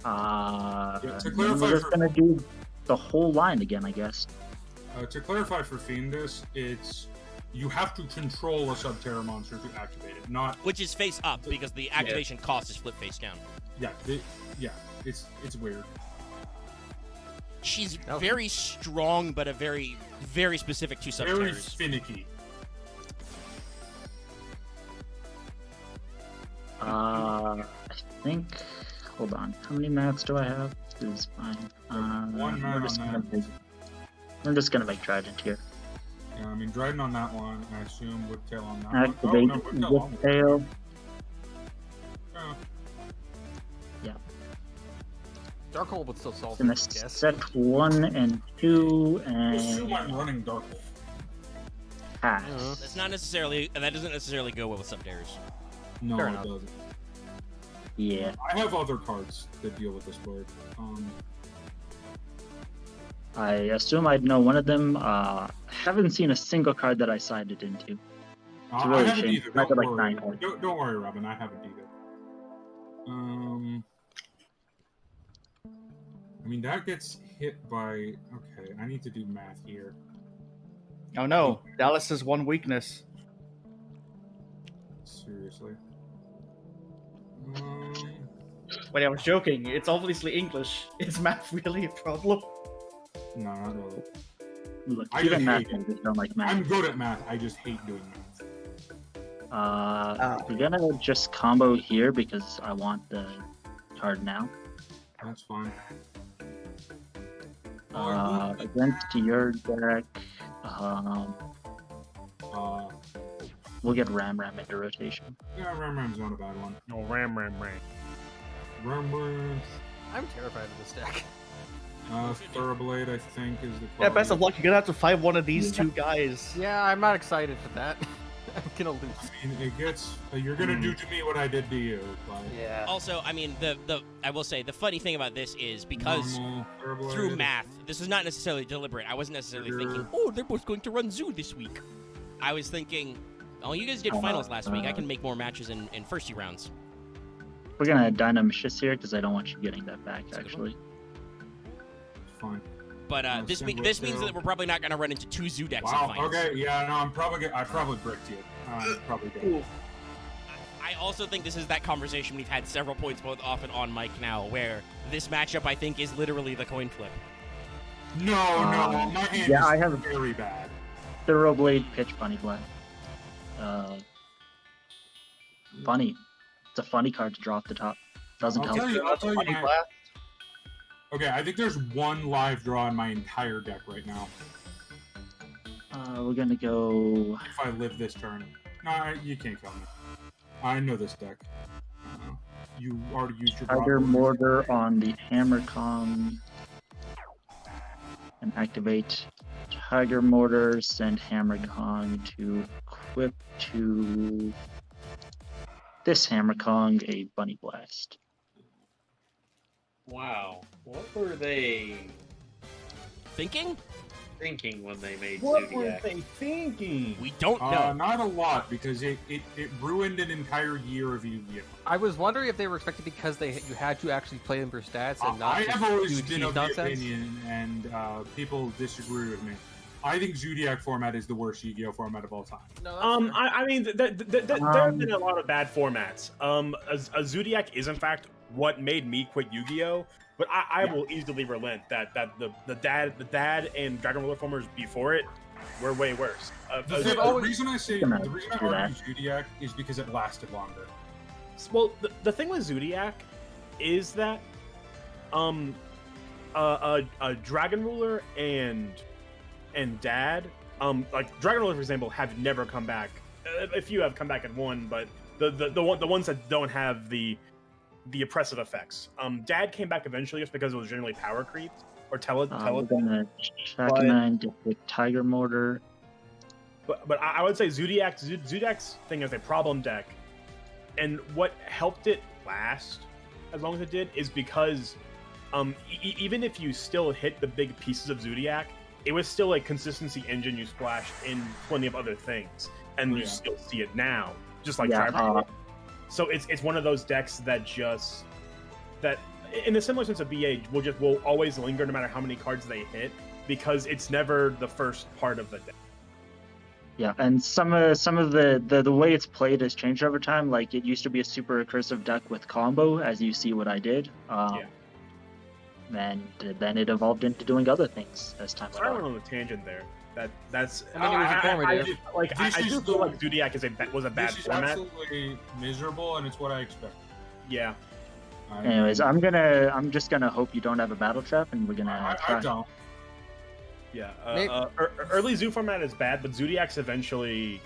Speaker 2: to clarify
Speaker 5: we're just
Speaker 2: for-
Speaker 5: gonna do the whole line again, I guess.
Speaker 2: to clarify for Fiendus, it's you have to control a Subterra monster to activate it. Not
Speaker 1: Which is face up because the activation cost is flip face down.
Speaker 2: yeah. It's weird.
Speaker 1: She's
Speaker 4: Okay.
Speaker 1: very strong, but a very, very specific to
Speaker 2: Very
Speaker 1: subterrors.
Speaker 2: finicky.
Speaker 5: I think. Hold on. How many mats do I have? This is fine.
Speaker 2: One mat
Speaker 5: we're just
Speaker 2: on
Speaker 5: gonna
Speaker 2: that.
Speaker 5: make- We're just gonna make Trident here.
Speaker 2: Yeah, I mean Dryden on that one. I assume Whiptail on that
Speaker 5: Activate
Speaker 2: one. Oh no, Whiptail on
Speaker 5: Whiptail.
Speaker 2: Oh.
Speaker 5: Yeah.
Speaker 4: Darkhold would still solve
Speaker 5: Gonna
Speaker 4: it, I guess.
Speaker 5: set 1 and 2
Speaker 2: Assume I'm
Speaker 5: and
Speaker 2: running Darkhold.
Speaker 5: pass.
Speaker 1: That's not necessarily. That doesn't necessarily go well with sub-dares.
Speaker 2: No,
Speaker 4: Fair
Speaker 2: it
Speaker 4: enough.
Speaker 2: doesn't.
Speaker 5: Yeah.
Speaker 2: I have other cards that deal with this board.
Speaker 5: I assume I'd know one of them. Haven't seen a single card that I sided into. It's really
Speaker 2: I
Speaker 5: a
Speaker 2: haven't
Speaker 5: shame.
Speaker 2: either.
Speaker 5: I got
Speaker 2: Don't
Speaker 5: like
Speaker 2: worry.
Speaker 5: 9 cards.
Speaker 2: Don't worry, Robin. I haven't either. I mean, that gets hit by... Okay, I need to do math here.
Speaker 9: Oh no, Dallas has one weakness.
Speaker 2: Seriously.
Speaker 9: Wait, I was joking. It's obviously English. Is math really a problem?
Speaker 2: No, not really.
Speaker 5: Look,
Speaker 2: I
Speaker 5: even
Speaker 2: just
Speaker 5: math
Speaker 2: hate it.
Speaker 5: makers don't like math.
Speaker 2: I'm good at math. I just hate doing math.
Speaker 5: We're gonna just combo here because I want the card now.
Speaker 2: That's fine.
Speaker 5: Against your deck, we'll get Ram into rotation.
Speaker 2: Yeah, Ram's not a bad one.
Speaker 3: No, Ram.
Speaker 2: Ram.
Speaker 4: I'm terrified of this deck.
Speaker 2: Thoroughblade, I think, is the
Speaker 9: Yeah, best of
Speaker 2: quality.
Speaker 9: luck. You're gonna have to fight one of these two guys.
Speaker 4: Yeah, I'm not excited for that. I'm gonna lose.
Speaker 2: I mean, it gets... You're gonna do to me what I did to you. But
Speaker 9: Yeah.
Speaker 1: Also, I mean, I will say the funny thing about this is because
Speaker 2: normal Thoroughblade.
Speaker 1: through math, this was not necessarily deliberate. I wasn't necessarily
Speaker 2: Sure.
Speaker 1: thinking, oh, they're both going to run Zoo this week. I was thinking, oh, you guys did finals last week. I can make more matches in first few rounds.
Speaker 5: We're gonna Dynamicious here because I don't want you getting that back,
Speaker 1: That's a good
Speaker 5: actually.
Speaker 2: Fine.
Speaker 1: But this
Speaker 2: Send
Speaker 1: means
Speaker 2: Whitfield.
Speaker 1: that we're probably not going to run into 2 Zoo decks in
Speaker 2: Wow,
Speaker 1: finals.
Speaker 2: okay, yeah, no, I probably bricked you. Probably did.
Speaker 1: I also think this is that conversation we've had several points both off and on mic now, where this matchup, I think, is literally the coin flip.
Speaker 2: No, my hand
Speaker 5: yeah,
Speaker 2: is
Speaker 5: I have-
Speaker 2: very bad.
Speaker 5: Thoroughblade, Pitch, Bunny Black. Funny. It's a funny card to draw off the top. Doesn't
Speaker 2: I'll
Speaker 5: help.
Speaker 2: tell you,
Speaker 9: Funny
Speaker 2: my-
Speaker 9: blast.
Speaker 2: Okay, I think there's one live draw in my entire deck right now.
Speaker 5: We're gonna go.
Speaker 2: If I live this turn. No, you can't kill me. I know this deck. You already used your
Speaker 5: Tiger
Speaker 2: Brock-
Speaker 5: Mortar on the Hammer Kong. And activate Tiger Mortar, send Hammer Kong to equip to this Hammer Kong a Bunny Blast.
Speaker 7: Wow. What were they
Speaker 1: Thinking?
Speaker 7: thinking when they made
Speaker 3: What were
Speaker 7: Zodiac?
Speaker 3: they thinking?
Speaker 1: We don't know.
Speaker 2: Not a lot, because it ruined an entire year of Yu-Gi-Oh!
Speaker 4: I was wondering if they were expected because you had to actually play them for stats and not
Speaker 2: I
Speaker 4: just
Speaker 2: have always
Speaker 4: do
Speaker 2: been
Speaker 4: cheese
Speaker 2: of the
Speaker 4: nonsense.
Speaker 2: opinion, and people disagree with me. I think Zodiac format is the worst Yu-Gi-Oh! Format of all time.
Speaker 4: No, that's fair.
Speaker 3: I mean, there have been a lot of bad formats. A Zodiac is in fact what made me quit Yu-Gi-Oh! But I will easily relent that the dad and Dragon Roller formers before it were way worse.
Speaker 2: The reason I
Speaker 5: that.
Speaker 2: argue Zodiac is because it lasted longer.
Speaker 3: Well, the thing with Zodiac is that a Dragon Ruler and Dad, like Dragon Ruler, for example, have never come back. A few have come back and won, but the ones that don't have the oppressive effects. Dad came back eventually just because it was generally power creep or
Speaker 5: We're gonna Shakinine, get the Tiger Mortar.
Speaker 3: But I would say Zodiac's thing is a problem deck, and what helped it last as long as it did is because even if you still hit the big pieces of Zodiac, it was still a consistency engine you splashed in plenty of other things, and you still see it now, just like Tribal. So it's one of those decks that in the similar sense of BA will always linger no matter how many cards they hit, because it's never the first part of the deck.
Speaker 5: Yeah, and some of the way it's played has changed over time. Like it used to be a super recursive deck with combo, as you see what I did. And then it evolved into doing other things as time
Speaker 3: Sorry, I
Speaker 5: went
Speaker 3: went
Speaker 5: on.
Speaker 3: on a tangent there. That's
Speaker 4: I mean, it was informative.
Speaker 3: I do feel like Zodiac was a bad
Speaker 2: This is
Speaker 3: format.
Speaker 2: absolutely miserable, and it's what I expect.
Speaker 3: Yeah.
Speaker 5: Anyways, I'm just gonna hope you don't have a battle trap, and we're gonna try.
Speaker 2: I don't.
Speaker 3: Yeah.
Speaker 4: Maybe-
Speaker 3: Early Zoo format is bad, but Zodiac's eventually,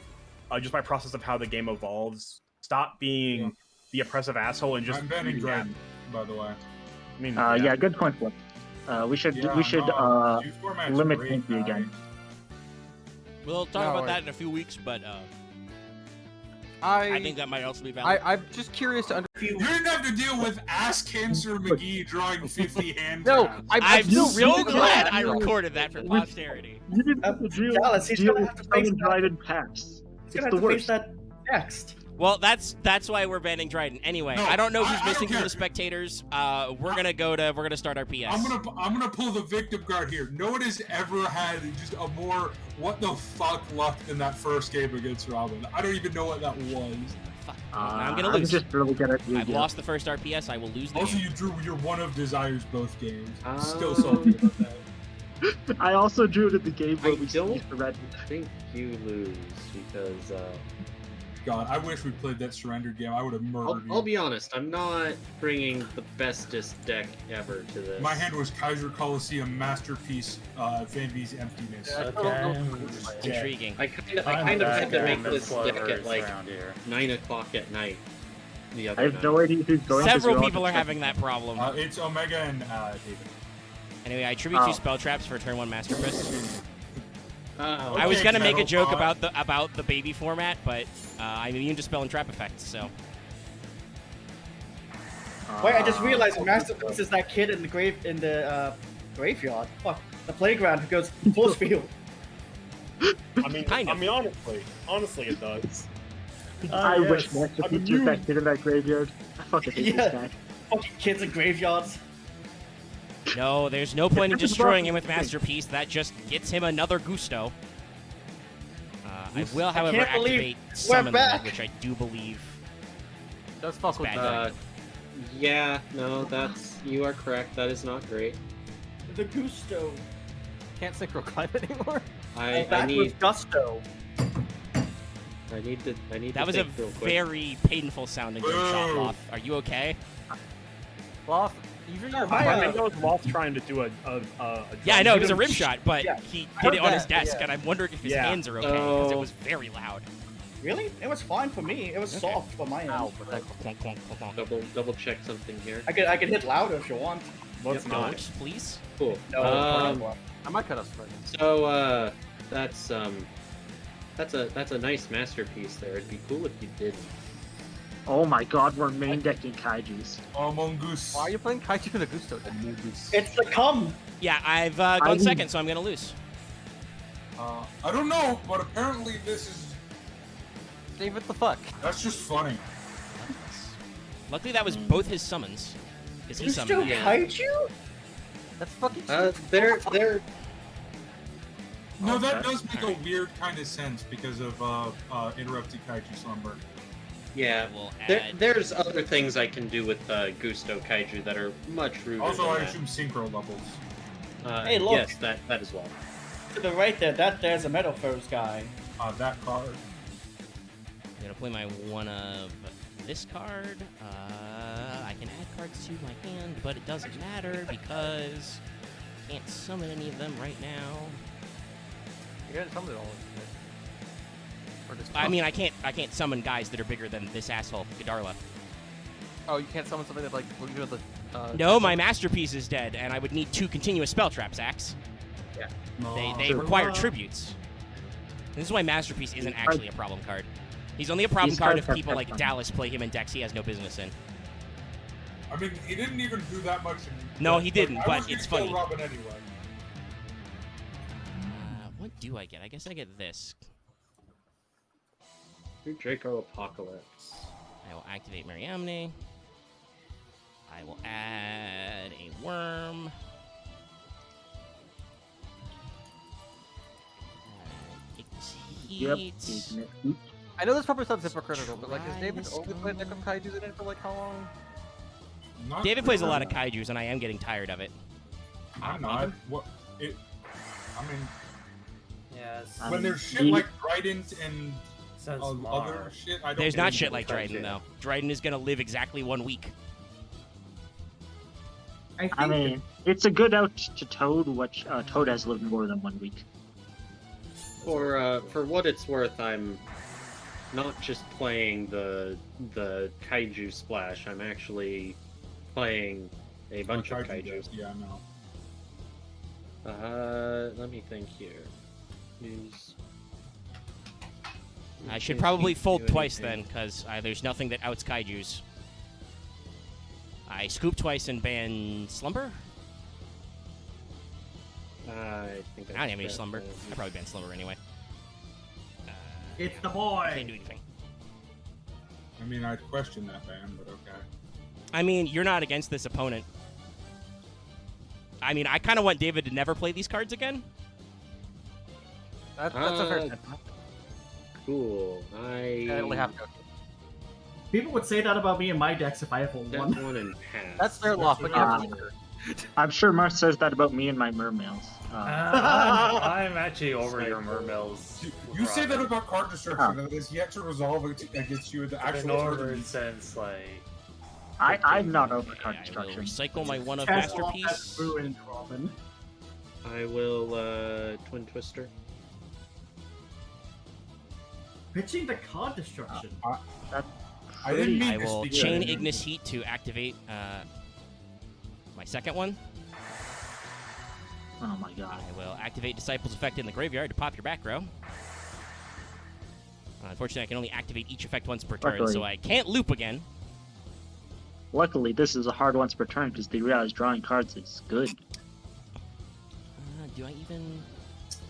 Speaker 3: just by process of how the game evolves, stop being the oppressive asshole and just
Speaker 2: I'm banning Dren, by the way.
Speaker 3: I mean,
Speaker 5: Yeah, good point, Flip. We should
Speaker 2: Yeah,
Speaker 5: we should
Speaker 2: no, new format's
Speaker 5: limit
Speaker 2: great,
Speaker 5: Pinky
Speaker 2: guy.
Speaker 5: again.
Speaker 1: We'll talk
Speaker 4: No,
Speaker 1: about
Speaker 4: I-
Speaker 1: that in a few weeks, but I think that might also be valid.
Speaker 4: I'm just curious to understand.
Speaker 2: You didn't have to deal with Ass Cancer McGee drawing 50 hand
Speaker 4: No,
Speaker 2: tabs.
Speaker 1: I'm
Speaker 4: still
Speaker 1: so
Speaker 4: really
Speaker 1: glad
Speaker 4: glad
Speaker 1: I
Speaker 4: you-
Speaker 1: recorded that for posterity.
Speaker 5: You didn't have to deal,
Speaker 9: Dallas, he's gonna have to face
Speaker 5: with
Speaker 9: that.
Speaker 5: Dryden Pass.
Speaker 9: He's
Speaker 5: It's
Speaker 9: gonna
Speaker 5: the
Speaker 9: have to face
Speaker 5: worst.
Speaker 9: that next.
Speaker 1: Well, that's why we're banning Dryden. Anyway,
Speaker 2: No,
Speaker 1: I don't know who's
Speaker 2: I don't
Speaker 1: missing from
Speaker 2: care.
Speaker 1: the spectators. We're gonna start our PS.
Speaker 2: I'm gonna pull the victim card here. No one has ever had just a more what the fuck luck than that first game against Robin. I don't even know what that was.
Speaker 1: Fuck. I'm gonna
Speaker 5: I'm
Speaker 1: lose.
Speaker 5: just really good at
Speaker 1: I've lost the first RPS. I will lose the
Speaker 2: Also,
Speaker 1: game.
Speaker 2: you drew your one of Desires both games. I'm still
Speaker 7: Um,
Speaker 2: salty about that.
Speaker 5: I also drew it at the game where
Speaker 7: I
Speaker 5: we
Speaker 7: don't
Speaker 5: used the red.
Speaker 7: I think you lose because
Speaker 2: God, I wish we played that surrender game. I would have murdered you.
Speaker 7: I'll be honest. I'm not bringing the bestest deck ever to this.
Speaker 2: My hand was Kaiser Coliseum Masterpiece, Van V's Emptiness.
Speaker 8: Okay.
Speaker 1: Intriguing.
Speaker 7: I kind of had to make this deck at like
Speaker 8: around here.
Speaker 7: 9 o'clock at night. The other
Speaker 5: I have
Speaker 7: night.
Speaker 5: no idea who's going.
Speaker 1: Several
Speaker 5: to
Speaker 1: people are having that problem.
Speaker 2: It's Omega and David.
Speaker 1: Anyway, I attribute
Speaker 5: Oh.
Speaker 1: 2 spell traps for turn 1 Masterpiece.
Speaker 7: Oh,
Speaker 1: I was
Speaker 2: Okay,
Speaker 1: gonna make a
Speaker 2: Kettle
Speaker 1: joke
Speaker 2: Pot.
Speaker 1: about the baby format, but I'm immune to spell and trap effects, so.
Speaker 9: Wait, I just realized Masterpiece is that kid in the graveyard. Fuck, the playground who goes force field.
Speaker 1: Kind of.
Speaker 3: honestly, it does.
Speaker 5: I wish
Speaker 3: yes.
Speaker 5: Masterpiece was that kid in that graveyard. I fucking hate
Speaker 9: Yeah.
Speaker 5: this guy.
Speaker 9: Fucking kids in graveyards.
Speaker 1: No, there's no point in
Speaker 5: This is
Speaker 1: destroying
Speaker 5: rough.
Speaker 1: him with Masterpiece. That just gets him another Gusto. I will, however,
Speaker 9: can't believe
Speaker 1: activate
Speaker 9: we're
Speaker 1: Summon
Speaker 9: back.
Speaker 1: Lord, which I do believe.
Speaker 4: Does fuck with
Speaker 1: bad.
Speaker 4: that.
Speaker 7: yeah, no, you are correct. That is not great.
Speaker 9: The Gusto.
Speaker 4: Can't synchro climb anymore.
Speaker 7: I
Speaker 9: That was
Speaker 7: need
Speaker 9: Gusto.
Speaker 1: That was a
Speaker 7: think real quick.
Speaker 1: very painful sounding gunshot,
Speaker 2: Boo.
Speaker 1: Loth. Are you okay?
Speaker 4: Loth, even your
Speaker 3: I know it's Loth trying to do a
Speaker 1: Yeah, I know, it was a
Speaker 3: drum.
Speaker 1: rim shot, but
Speaker 9: Yeah.
Speaker 1: he
Speaker 4: I
Speaker 1: did it
Speaker 4: heard
Speaker 1: on his
Speaker 4: that,
Speaker 1: desk,
Speaker 4: yeah.
Speaker 1: and I'm wondering if his
Speaker 3: Yeah.
Speaker 1: hands are okay, because it
Speaker 7: Oh.
Speaker 1: was very loud.
Speaker 9: Really? It was fine for me. It was
Speaker 1: Okay.
Speaker 9: soft for my end.
Speaker 4: Ow, but that
Speaker 1: Clonk, clonk, clonk, clonk.
Speaker 7: double check something here.
Speaker 9: I could hit louder if you want.
Speaker 3: Let's
Speaker 1: Yep,
Speaker 3: not.
Speaker 1: George, please.
Speaker 7: Cool.
Speaker 9: No,
Speaker 4: I might cut us right.
Speaker 7: So that's a nice masterpiece there. It'd be cool if you didn't.
Speaker 5: Oh my god, we're main decking Kaijus.
Speaker 2: Among Us.
Speaker 4: Why are you playing Kaiju and Augusto then?
Speaker 9: it's the cum.
Speaker 1: Yeah, I've gone second, so I'm gonna lose.
Speaker 2: I don't know, but apparently this is
Speaker 4: David, the fuck?
Speaker 2: that's just funny.
Speaker 1: Luckily, that was both his summons. Is he
Speaker 9: Gusto
Speaker 1: summoned?
Speaker 7: Yeah.
Speaker 9: Kaiju?
Speaker 4: That's fucking.
Speaker 7: They're
Speaker 2: No, that
Speaker 1: okay.
Speaker 2: does make a
Speaker 1: Alright.
Speaker 2: weird kind of sense because of interrupted Kaiju Slumber.
Speaker 7: yeah.
Speaker 1: We'll
Speaker 7: There,
Speaker 1: add-
Speaker 7: there's other things I can do with Gusto Kaiju that are much ruder
Speaker 2: Also,
Speaker 7: than
Speaker 2: I
Speaker 7: that.
Speaker 2: assume synchro levels.
Speaker 9: Hey, look.
Speaker 7: Yes, that as well.
Speaker 9: To the right there, there's a Metal Foes guy.
Speaker 2: That card.
Speaker 1: I'm gonna play my one of this card. I can add cards to my hand, but it doesn't matter because I can't summon any of them right now.
Speaker 4: You gotta summon it all. Or just
Speaker 1: I mean, I can't summon guys that are bigger than this asshole, Gadarla.
Speaker 4: Oh, you can't summon something that like will give you the.
Speaker 1: No, my masterpiece is dead, and I would need 2 continuous spell traps, Axe. They require tributes. And this is why masterpiece isn't actually a problem card. He's only a problem
Speaker 5: These
Speaker 1: card
Speaker 5: cards
Speaker 1: if
Speaker 5: have
Speaker 1: people like
Speaker 5: fun.
Speaker 1: Dallas play him in decks he has no business in.
Speaker 2: I mean, he didn't even do that much.
Speaker 1: No, he didn't,
Speaker 2: I
Speaker 1: but
Speaker 2: was gonna
Speaker 1: it's
Speaker 2: kill
Speaker 1: funny.
Speaker 2: Robin anyway.
Speaker 1: What do I get? I guess I get this.
Speaker 7: Draco Apocalypse.
Speaker 1: I will activate Mariamne. I will add a worm.
Speaker 5: Yep.
Speaker 1: Heat.
Speaker 4: I know this probably sounds hypocritical, but like, has
Speaker 1: Try
Speaker 4: David
Speaker 1: this
Speaker 4: only played deck of Kaijus in it for like how long?
Speaker 2: Not
Speaker 1: David plays a
Speaker 2: really.
Speaker 1: lot of kaijus, and I am getting tired of it.
Speaker 2: I'm not. What? It. I mean,
Speaker 8: Yes.
Speaker 2: when there's shit
Speaker 5: he-
Speaker 2: like Trident and
Speaker 8: Since
Speaker 2: other
Speaker 8: Marth.
Speaker 2: shit, I don't.
Speaker 1: There's
Speaker 2: get
Speaker 1: not
Speaker 2: into
Speaker 1: shit
Speaker 2: it.
Speaker 1: like Dryden, though. Dryden is gonna live exactly 1 week.
Speaker 5: I
Speaker 6: mean,
Speaker 5: it's a good out to Toad, which Toad has lived more than 1 week.
Speaker 7: For what it's worth, I'm not just playing the Kaiju Splash. I'm actually playing A bunch of
Speaker 2: Kaiju
Speaker 7: kaijus.
Speaker 2: Yeah, no.
Speaker 7: Let me think here. News.
Speaker 1: I should
Speaker 7: Can't
Speaker 1: probably
Speaker 7: do
Speaker 1: fold twice
Speaker 7: anything.
Speaker 1: then, because there's nothing that outs kaijus. I scoop twice and ban Slumber?
Speaker 7: I think
Speaker 1: I don't have any
Speaker 7: that's
Speaker 1: Slumber.
Speaker 7: better.
Speaker 1: I probably ban Slumber anyway.
Speaker 9: It's the
Speaker 1: Can't
Speaker 9: boy.
Speaker 1: do anything.
Speaker 2: I mean, I'd question that ban, but okay.
Speaker 1: I mean, you're not against this opponent. I mean, I kind of want David to never play these cards again.
Speaker 4: That's a fair sentiment.
Speaker 7: Cool.
Speaker 4: I only have to.
Speaker 9: People would say that about me and my decks if I have
Speaker 7: That
Speaker 9: one.
Speaker 7: one and pass.
Speaker 4: That's their loss, but
Speaker 5: Ah.
Speaker 4: yeah.
Speaker 5: I'm sure Marth says that about me and my mermails.
Speaker 8: I'm actually over your mermills.
Speaker 2: You say that about card destruction, and it's yet to resolve against you in the
Speaker 8: in
Speaker 2: actual
Speaker 8: normal
Speaker 2: tournament.
Speaker 8: sense, like
Speaker 5: I'm not over card
Speaker 1: Okay, I will
Speaker 5: destruction.
Speaker 1: recycle my one of
Speaker 9: Chess off
Speaker 1: Masterpiece.
Speaker 9: has ruined Robin.
Speaker 7: I will Twin Twister.
Speaker 9: Pitching the card destruction.
Speaker 2: I didn't mean
Speaker 1: I
Speaker 2: to
Speaker 1: will
Speaker 2: speak
Speaker 1: chain
Speaker 2: that.
Speaker 1: Ignis Heat to activate my second one.
Speaker 5: Oh my god.
Speaker 1: I will activate Disciple's Effect in the graveyard to pop your back row. Unfortunately, I can only activate each effect once per turn,
Speaker 5: Luckily.
Speaker 1: so I can't loop again.
Speaker 5: Luckily, this is a hard once per turn because they realize drawing cards is good.
Speaker 1: Do I even?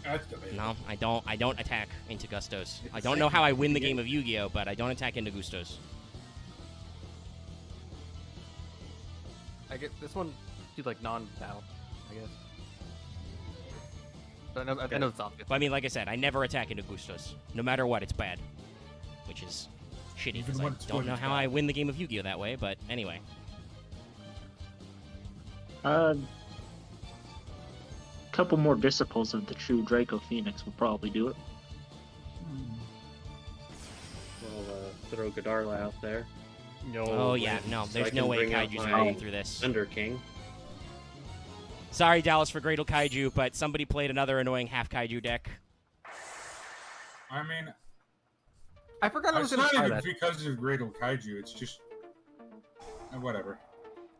Speaker 2: That's debatable.
Speaker 1: No, I don't. I don't attack into Gustos. I don't know how I win the game of Yu-Gi-Oh, but I don't attack into Gustos.
Speaker 4: I get this one. Do like non-battle, I guess. But I know it's obvious.
Speaker 1: But I mean, like I said, I never attack into Gustos. No matter what, it's bad, which is shitty
Speaker 2: Even
Speaker 1: because I
Speaker 2: when it's
Speaker 1: don't
Speaker 2: good,
Speaker 1: know
Speaker 2: it's
Speaker 1: how
Speaker 2: bad.
Speaker 1: I win the game of Yu-Gi-Oh that way. But anyway,
Speaker 5: Couple more disciples of the true Draco Phoenix will probably do it.
Speaker 7: I'll throw Godarla out there.
Speaker 4: No.
Speaker 1: oh yeah, no,
Speaker 7: So
Speaker 1: there's
Speaker 7: I
Speaker 1: no
Speaker 7: can
Speaker 1: way
Speaker 7: bring out
Speaker 1: Kaiju's
Speaker 7: my-
Speaker 1: are getting through this.
Speaker 7: Thunder King.
Speaker 1: Sorry, Dallas, for Gradle Kaiju, but somebody played another annoying half Kaiju deck.
Speaker 2: I mean,
Speaker 4: I forgot I was
Speaker 2: it's
Speaker 4: gonna
Speaker 2: not
Speaker 4: try
Speaker 2: even
Speaker 4: that.
Speaker 2: because of Gradle Kaiju, it's just... whatever.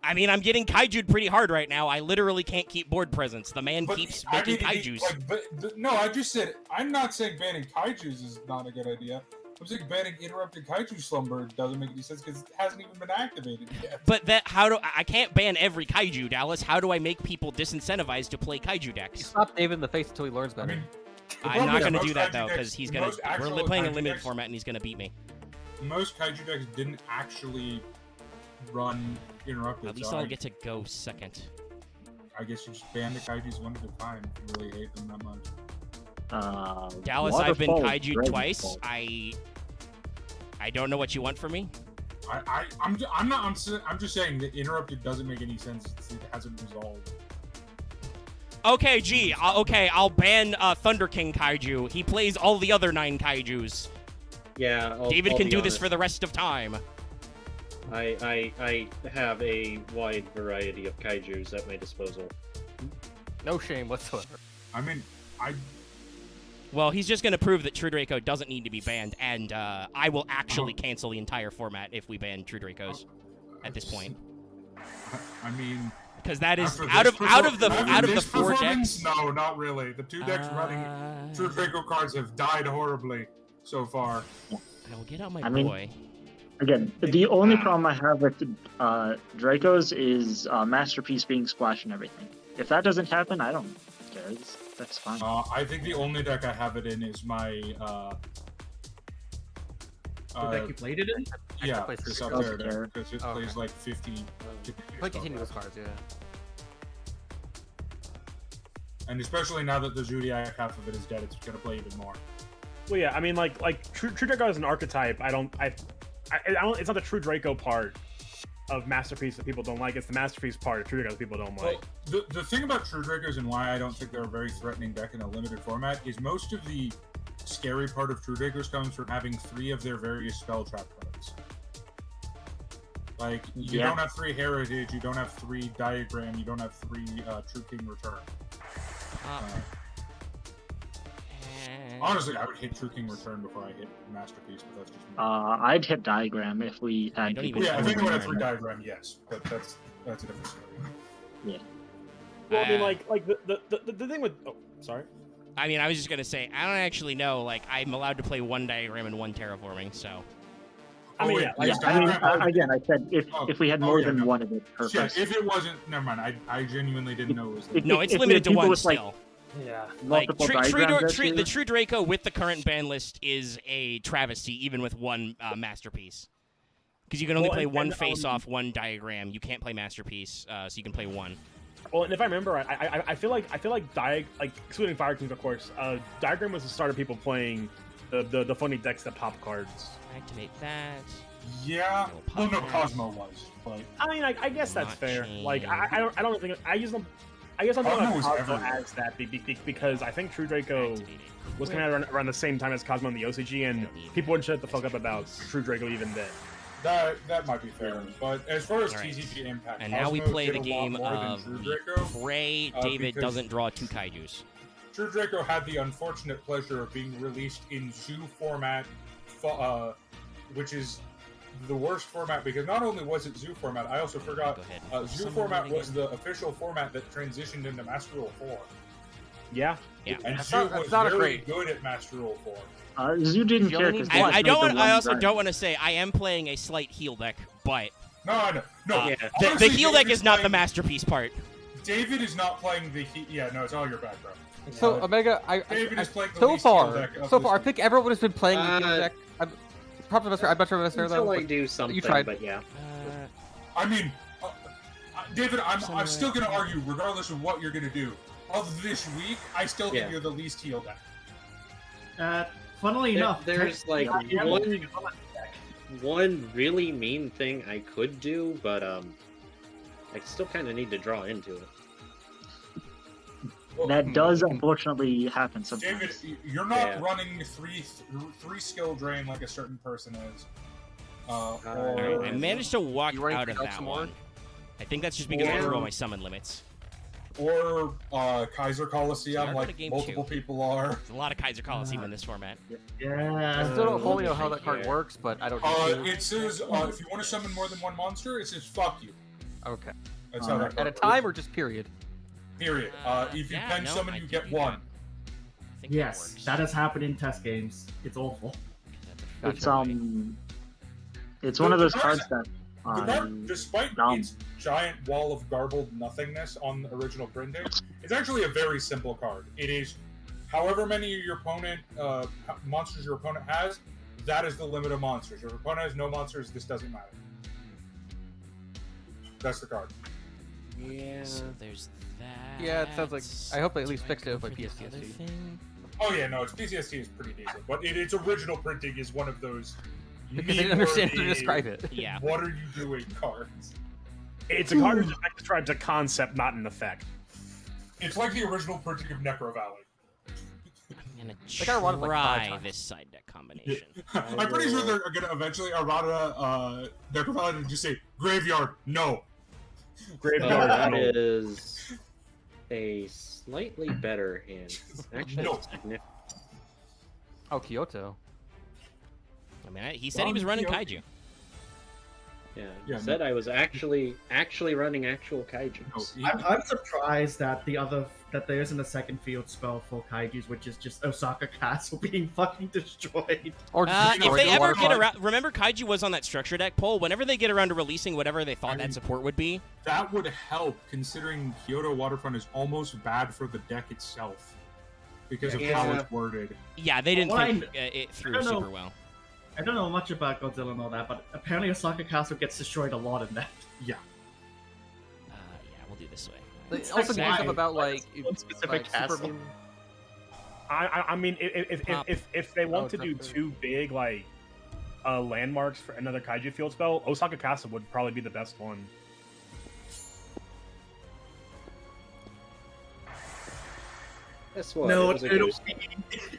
Speaker 1: I mean, I'm getting Kaiju'd pretty hard right now. I literally can't keep board presence. The man
Speaker 2: But,
Speaker 1: keeps
Speaker 2: I
Speaker 1: making
Speaker 2: mean,
Speaker 1: Kaijus.
Speaker 2: no, I just said, I'm not saying banning Kaijus is not a good idea. I'm saying banning Interrupted Kaiju Slumber doesn't make any sense because it hasn't even been activated yet.
Speaker 1: But I can't ban every Kaiju, Dallas. How do I make people disincentivized to play Kaiju
Speaker 4: You
Speaker 1: decks?
Speaker 4: slap David in the face until he learns
Speaker 2: I
Speaker 4: better.
Speaker 2: mean, the
Speaker 1: I'm
Speaker 2: problem
Speaker 1: not
Speaker 2: is
Speaker 1: going to
Speaker 2: most
Speaker 1: do that
Speaker 2: Kaiju
Speaker 1: though,
Speaker 2: decks-
Speaker 1: because he's going
Speaker 2: most
Speaker 1: to.
Speaker 2: actual
Speaker 1: We're playing a
Speaker 2: Kaiju
Speaker 1: limited
Speaker 2: decks-
Speaker 1: format, and he's going to beat me.
Speaker 2: Most Kaiju decks didn't actually run Interrupted.
Speaker 1: At least
Speaker 2: so
Speaker 1: I'll get to go second.
Speaker 2: I guess you just ban the Kaijus one at a time if you really hate them that much.
Speaker 1: Dallas, I've been
Speaker 5: Waterfall
Speaker 1: Kaiju
Speaker 5: Dragon
Speaker 1: twice.
Speaker 5: Ball.
Speaker 1: I don't know what you want from me.
Speaker 2: I'm just saying that Interrupted doesn't make any sense. It hasn't resolved.
Speaker 1: Okay, gee. Okay, I'll ban Thunder King Kaiju. He plays all the other 9 Kaijus.
Speaker 7: Yeah,
Speaker 1: David
Speaker 7: I'll
Speaker 1: can
Speaker 7: be
Speaker 1: do this
Speaker 7: honest.
Speaker 1: for the rest of time.
Speaker 7: I have a wide variety of kaijus at my disposal.
Speaker 4: No shame whatsoever.
Speaker 2: I mean,
Speaker 1: Well, he's just going to prove that True Draco doesn't need to be banned, and I will actually cancel the entire format if we ban True Dracos at this point.
Speaker 2: I mean,
Speaker 1: Because that is
Speaker 2: after
Speaker 1: out of
Speaker 2: this
Speaker 1: out of the
Speaker 2: after
Speaker 1: out of the
Speaker 2: this
Speaker 1: 4
Speaker 2: performance,
Speaker 1: decks.
Speaker 2: No, not really. The 2 decks running True Draco cards have died horribly so far.
Speaker 1: I will get out my
Speaker 5: I mean-
Speaker 1: boy.
Speaker 5: Again, the only problem I have with Dracos is Masterpiece being splash and everything. If that doesn't happen, I don't care. That's fine.
Speaker 2: I think the only deck I have it in is my
Speaker 9: The deck you played it in?
Speaker 2: yeah,
Speaker 4: plays
Speaker 2: it's
Speaker 4: True
Speaker 2: up
Speaker 5: Draco.
Speaker 2: there because it
Speaker 4: Oh,
Speaker 2: plays
Speaker 4: okay.
Speaker 2: like 50.
Speaker 4: Play continuous cards, yeah.
Speaker 2: And especially now that the Zodiac half of it is dead, it's gonna play even more.
Speaker 3: Well, yeah, I mean, like True Draco is an archetype. I don't. It's not the True Draco part of Masterpiece that people don't like. It's the Masterpiece part of True Draco that people don't like.
Speaker 2: Well, the thing about True Dracos and why I don't think they're a very threatening deck in a limited format is most of the scary part of True Dracos comes from having 3 of their various spell trap cards. Like, you
Speaker 5: Yeah.
Speaker 2: don't have 3 Heritage, you don't have 3 Diagram, you don't have 3 True King Return. Honestly, I would hit True King Return before I hit Masterpiece, but that's just me.
Speaker 5: I'd hit Diagram if we
Speaker 1: I
Speaker 5: had
Speaker 1: don't
Speaker 5: people.
Speaker 1: even
Speaker 2: Yeah, I
Speaker 1: know
Speaker 2: think I would have
Speaker 1: Return.
Speaker 2: 3 Diagram, yes, but that's that's a different story.
Speaker 3: Well, I mean, like the thing with sorry.
Speaker 1: I mean, I was just gonna say I don't actually know. Like, I'm allowed to play one diagram and one terraforming, so.
Speaker 3: I mean,
Speaker 2: wait,
Speaker 3: yeah, like,
Speaker 2: these
Speaker 5: I mean,
Speaker 2: diagrams-
Speaker 5: again, I said if we had more than
Speaker 2: no.
Speaker 5: one of it per
Speaker 2: Shit,
Speaker 5: person.
Speaker 2: if it wasn't, never mind. I genuinely didn't know it was.
Speaker 5: If-
Speaker 1: No, it's
Speaker 5: if we
Speaker 1: limited
Speaker 5: had
Speaker 1: to
Speaker 5: people
Speaker 1: one
Speaker 5: with, like,
Speaker 1: still.
Speaker 8: Yeah.
Speaker 1: Like,
Speaker 5: multiple
Speaker 1: True
Speaker 5: diagrams that
Speaker 1: the
Speaker 5: you-
Speaker 1: True Draco with the current ban list is a travesty, even with one masterpiece. Because you can only
Speaker 3: Well,
Speaker 1: play
Speaker 3: and-
Speaker 1: one
Speaker 3: and,
Speaker 1: face-off, one diagram. You can't play masterpiece, so you can play one.
Speaker 3: Well, and if I remember, I feel like excluding Fire Kings, of course, diagram was the start of people playing the funny decks that pop cards.
Speaker 1: Activate that.
Speaker 2: Yeah.
Speaker 1: No
Speaker 2: Well, no,
Speaker 1: podcast.
Speaker 2: Cosmo was, but
Speaker 3: I mean, I guess that's
Speaker 1: Not
Speaker 3: fair.
Speaker 1: change.
Speaker 3: Like, I don't think I use them. I guess I'm
Speaker 2: Cosmo
Speaker 3: thinking
Speaker 2: was
Speaker 3: about Cosmo
Speaker 2: everywhere.
Speaker 3: as that because I think True Draco
Speaker 1: Activate it.
Speaker 3: was coming out around the same time as Cosmo in the OCG, and people wouldn't shut the fuck up about True Draco even then.
Speaker 2: that might be fair. But as far as
Speaker 1: All right.
Speaker 2: TCG impact,
Speaker 1: And now we
Speaker 2: Cosmo
Speaker 1: play
Speaker 2: did
Speaker 1: the
Speaker 2: a lot
Speaker 1: game
Speaker 2: more than
Speaker 1: of
Speaker 2: True
Speaker 1: the
Speaker 2: Draco.
Speaker 1: Pray David
Speaker 2: because-
Speaker 1: doesn't draw 2 kaijus.
Speaker 2: True Draco had the unfortunate pleasure of being released in Zoo format, which is the worst format because not only was it Zoo format, I also forgot
Speaker 1: Go ahead.
Speaker 2: Zoo
Speaker 1: Summon
Speaker 2: format
Speaker 1: that
Speaker 2: was
Speaker 1: again.
Speaker 2: the official format that transitioned into Master Rule 4.
Speaker 3: Yeah.
Speaker 1: Yeah.
Speaker 2: And
Speaker 4: That's
Speaker 2: Zoo
Speaker 4: not- that's
Speaker 2: was
Speaker 4: not a
Speaker 2: very
Speaker 4: great-
Speaker 2: good at Master Rule 4.
Speaker 5: Zoo didn't
Speaker 4: You
Speaker 5: care
Speaker 4: only
Speaker 5: because
Speaker 4: need one.
Speaker 1: I don't. I also don't want to say I am playing a slight heal deck, but
Speaker 2: No.
Speaker 1: the
Speaker 2: Honestly,
Speaker 1: heal deck
Speaker 2: David's
Speaker 1: is not the
Speaker 2: playing-
Speaker 1: masterpiece part.
Speaker 2: David is not playing the Yeah, no, it's all your back, bro.
Speaker 4: So Omega,
Speaker 2: David is playing the
Speaker 4: so
Speaker 2: least heal
Speaker 4: far,
Speaker 2: deck of
Speaker 4: so
Speaker 2: this
Speaker 4: far, I
Speaker 2: group.
Speaker 4: think everyone has been playing the heal
Speaker 7: Uh,
Speaker 4: deck. Probably Vespairr. I'm not sure Vespairr though.
Speaker 7: Until I
Speaker 4: but
Speaker 7: do something,
Speaker 4: tried.
Speaker 7: but yeah.
Speaker 2: I mean, David, I'm
Speaker 1: Samurai
Speaker 2: still going to argue, regardless of what you're going to do. Of this week, I still think
Speaker 7: Yeah.
Speaker 2: you're the least heal deck.
Speaker 6: Funnily enough,
Speaker 7: There's like
Speaker 6: yeah,
Speaker 7: one really mean thing I could do, but I still kind of need to draw into it.
Speaker 5: That does unfortunately happen sometimes.
Speaker 2: David, you're not
Speaker 7: Yeah.
Speaker 2: running three skill drain like a certain person is.
Speaker 1: Alright, I managed to walk
Speaker 4: You running
Speaker 1: out of
Speaker 4: for
Speaker 1: that
Speaker 4: some more?
Speaker 1: one. I think that's just because I
Speaker 7: Yeah.
Speaker 1: threw all my summon limits.
Speaker 2: Or Kaiser
Speaker 1: See,
Speaker 2: Coliseum,
Speaker 1: I
Speaker 2: like
Speaker 1: go to game
Speaker 2: multiple
Speaker 1: 2.
Speaker 2: people are.
Speaker 1: There's a lot of Kaiser Coliseum in this format.
Speaker 6: yeah.
Speaker 4: I still don't fully know how that card
Speaker 7: Yeah.
Speaker 4: works, but I don't. Need to.
Speaker 2: It says if you want to summon more than one monster, it says "fuck you."
Speaker 4: Okay.
Speaker 2: That's how that
Speaker 4: At a
Speaker 2: card
Speaker 4: time
Speaker 2: works.
Speaker 4: or just period?
Speaker 2: Period. If you
Speaker 1: yeah,
Speaker 2: pen
Speaker 1: no,
Speaker 2: summon,
Speaker 1: I
Speaker 2: you
Speaker 1: think
Speaker 2: get
Speaker 1: you
Speaker 2: one.
Speaker 1: got- I think
Speaker 6: Yes,
Speaker 1: works.
Speaker 6: that has happened in test games. It's awful.
Speaker 5: It's
Speaker 4: Gotcha.
Speaker 5: it's one of those
Speaker 2: The
Speaker 5: cards
Speaker 2: card-
Speaker 5: that
Speaker 2: The card, despite
Speaker 5: dumb.
Speaker 2: its giant wall of garbled nothingness on the original printing, it's actually a very simple card. It is however many your opponent monsters your opponent has, that is the limit of monsters. If your opponent has no monsters, this doesn't matter. That's the card.
Speaker 7: Yeah.
Speaker 1: So there's that.
Speaker 4: Yeah, it sounds like- I hope they at least
Speaker 1: Do I
Speaker 4: fixed it
Speaker 1: go
Speaker 4: with, like,
Speaker 1: for the
Speaker 4: PSTSD.
Speaker 1: other thing?
Speaker 2: Oh yeah, no, its PCST is pretty decent, but its original printing is one of those.
Speaker 4: Because they didn't understand how to
Speaker 2: meme-worthy,
Speaker 4: describe it.
Speaker 1: Yeah.
Speaker 2: What are you doing cards?
Speaker 3: It's a card that describes a concept, not an effect.
Speaker 2: It's like the original printing of Necro Valley.
Speaker 1: I'm
Speaker 4: Like, I wanted,
Speaker 1: gonna
Speaker 4: like, 5
Speaker 1: try
Speaker 4: times.
Speaker 1: this side deck combination.
Speaker 2: I'm pretty sure they're gonna eventually errata Necro Valley and just say graveyard. No.
Speaker 3: Graveyard.
Speaker 7: That
Speaker 3: no.
Speaker 7: is a slightly better hand. Actually,
Speaker 2: No.
Speaker 7: it's significant.
Speaker 4: Oh, Kyoto.
Speaker 1: I mean, he said he was running kaiju.
Speaker 7: Yeah,
Speaker 2: Yeah,
Speaker 7: said I was actually running actual kaijus.
Speaker 2: No,
Speaker 6: I'm surprised that there isn't a second field spell for kaijus, which is just Osaka Castle being fucking destroyed.
Speaker 4: Or just
Speaker 1: If
Speaker 4: destroy
Speaker 1: they
Speaker 4: the
Speaker 1: ever
Speaker 4: water
Speaker 1: get
Speaker 4: card.
Speaker 1: around, remember Kaiju was on that structure deck poll. Whenever they get around to releasing whatever they thought
Speaker 2: I mean-
Speaker 1: that support would be,
Speaker 2: that would help considering Kyoto Waterfront is almost bad for the deck itself because of how
Speaker 7: Yeah.
Speaker 2: it's worded.
Speaker 1: yeah, they didn't
Speaker 6: Well,
Speaker 1: think it through
Speaker 6: I don't know.
Speaker 1: super well.
Speaker 6: I don't know much about Godzilla and all that, but apparently Osaka Castle gets destroyed a lot in that.
Speaker 1: Yeah, we'll do this way.
Speaker 4: They
Speaker 6: It's
Speaker 4: also
Speaker 6: like
Speaker 4: gave
Speaker 6: why?
Speaker 4: them about
Speaker 6: Why
Speaker 4: like,
Speaker 6: is one specific
Speaker 4: like super
Speaker 6: castle?
Speaker 4: beam.
Speaker 3: I mean, if they want to do
Speaker 4: it's not
Speaker 3: two big like landmarks for another kaiju field spell, Osaka Castle would probably be the best one.
Speaker 7: Guess what?
Speaker 6: No,
Speaker 7: it was a
Speaker 6: it'll
Speaker 7: goose.
Speaker 6: be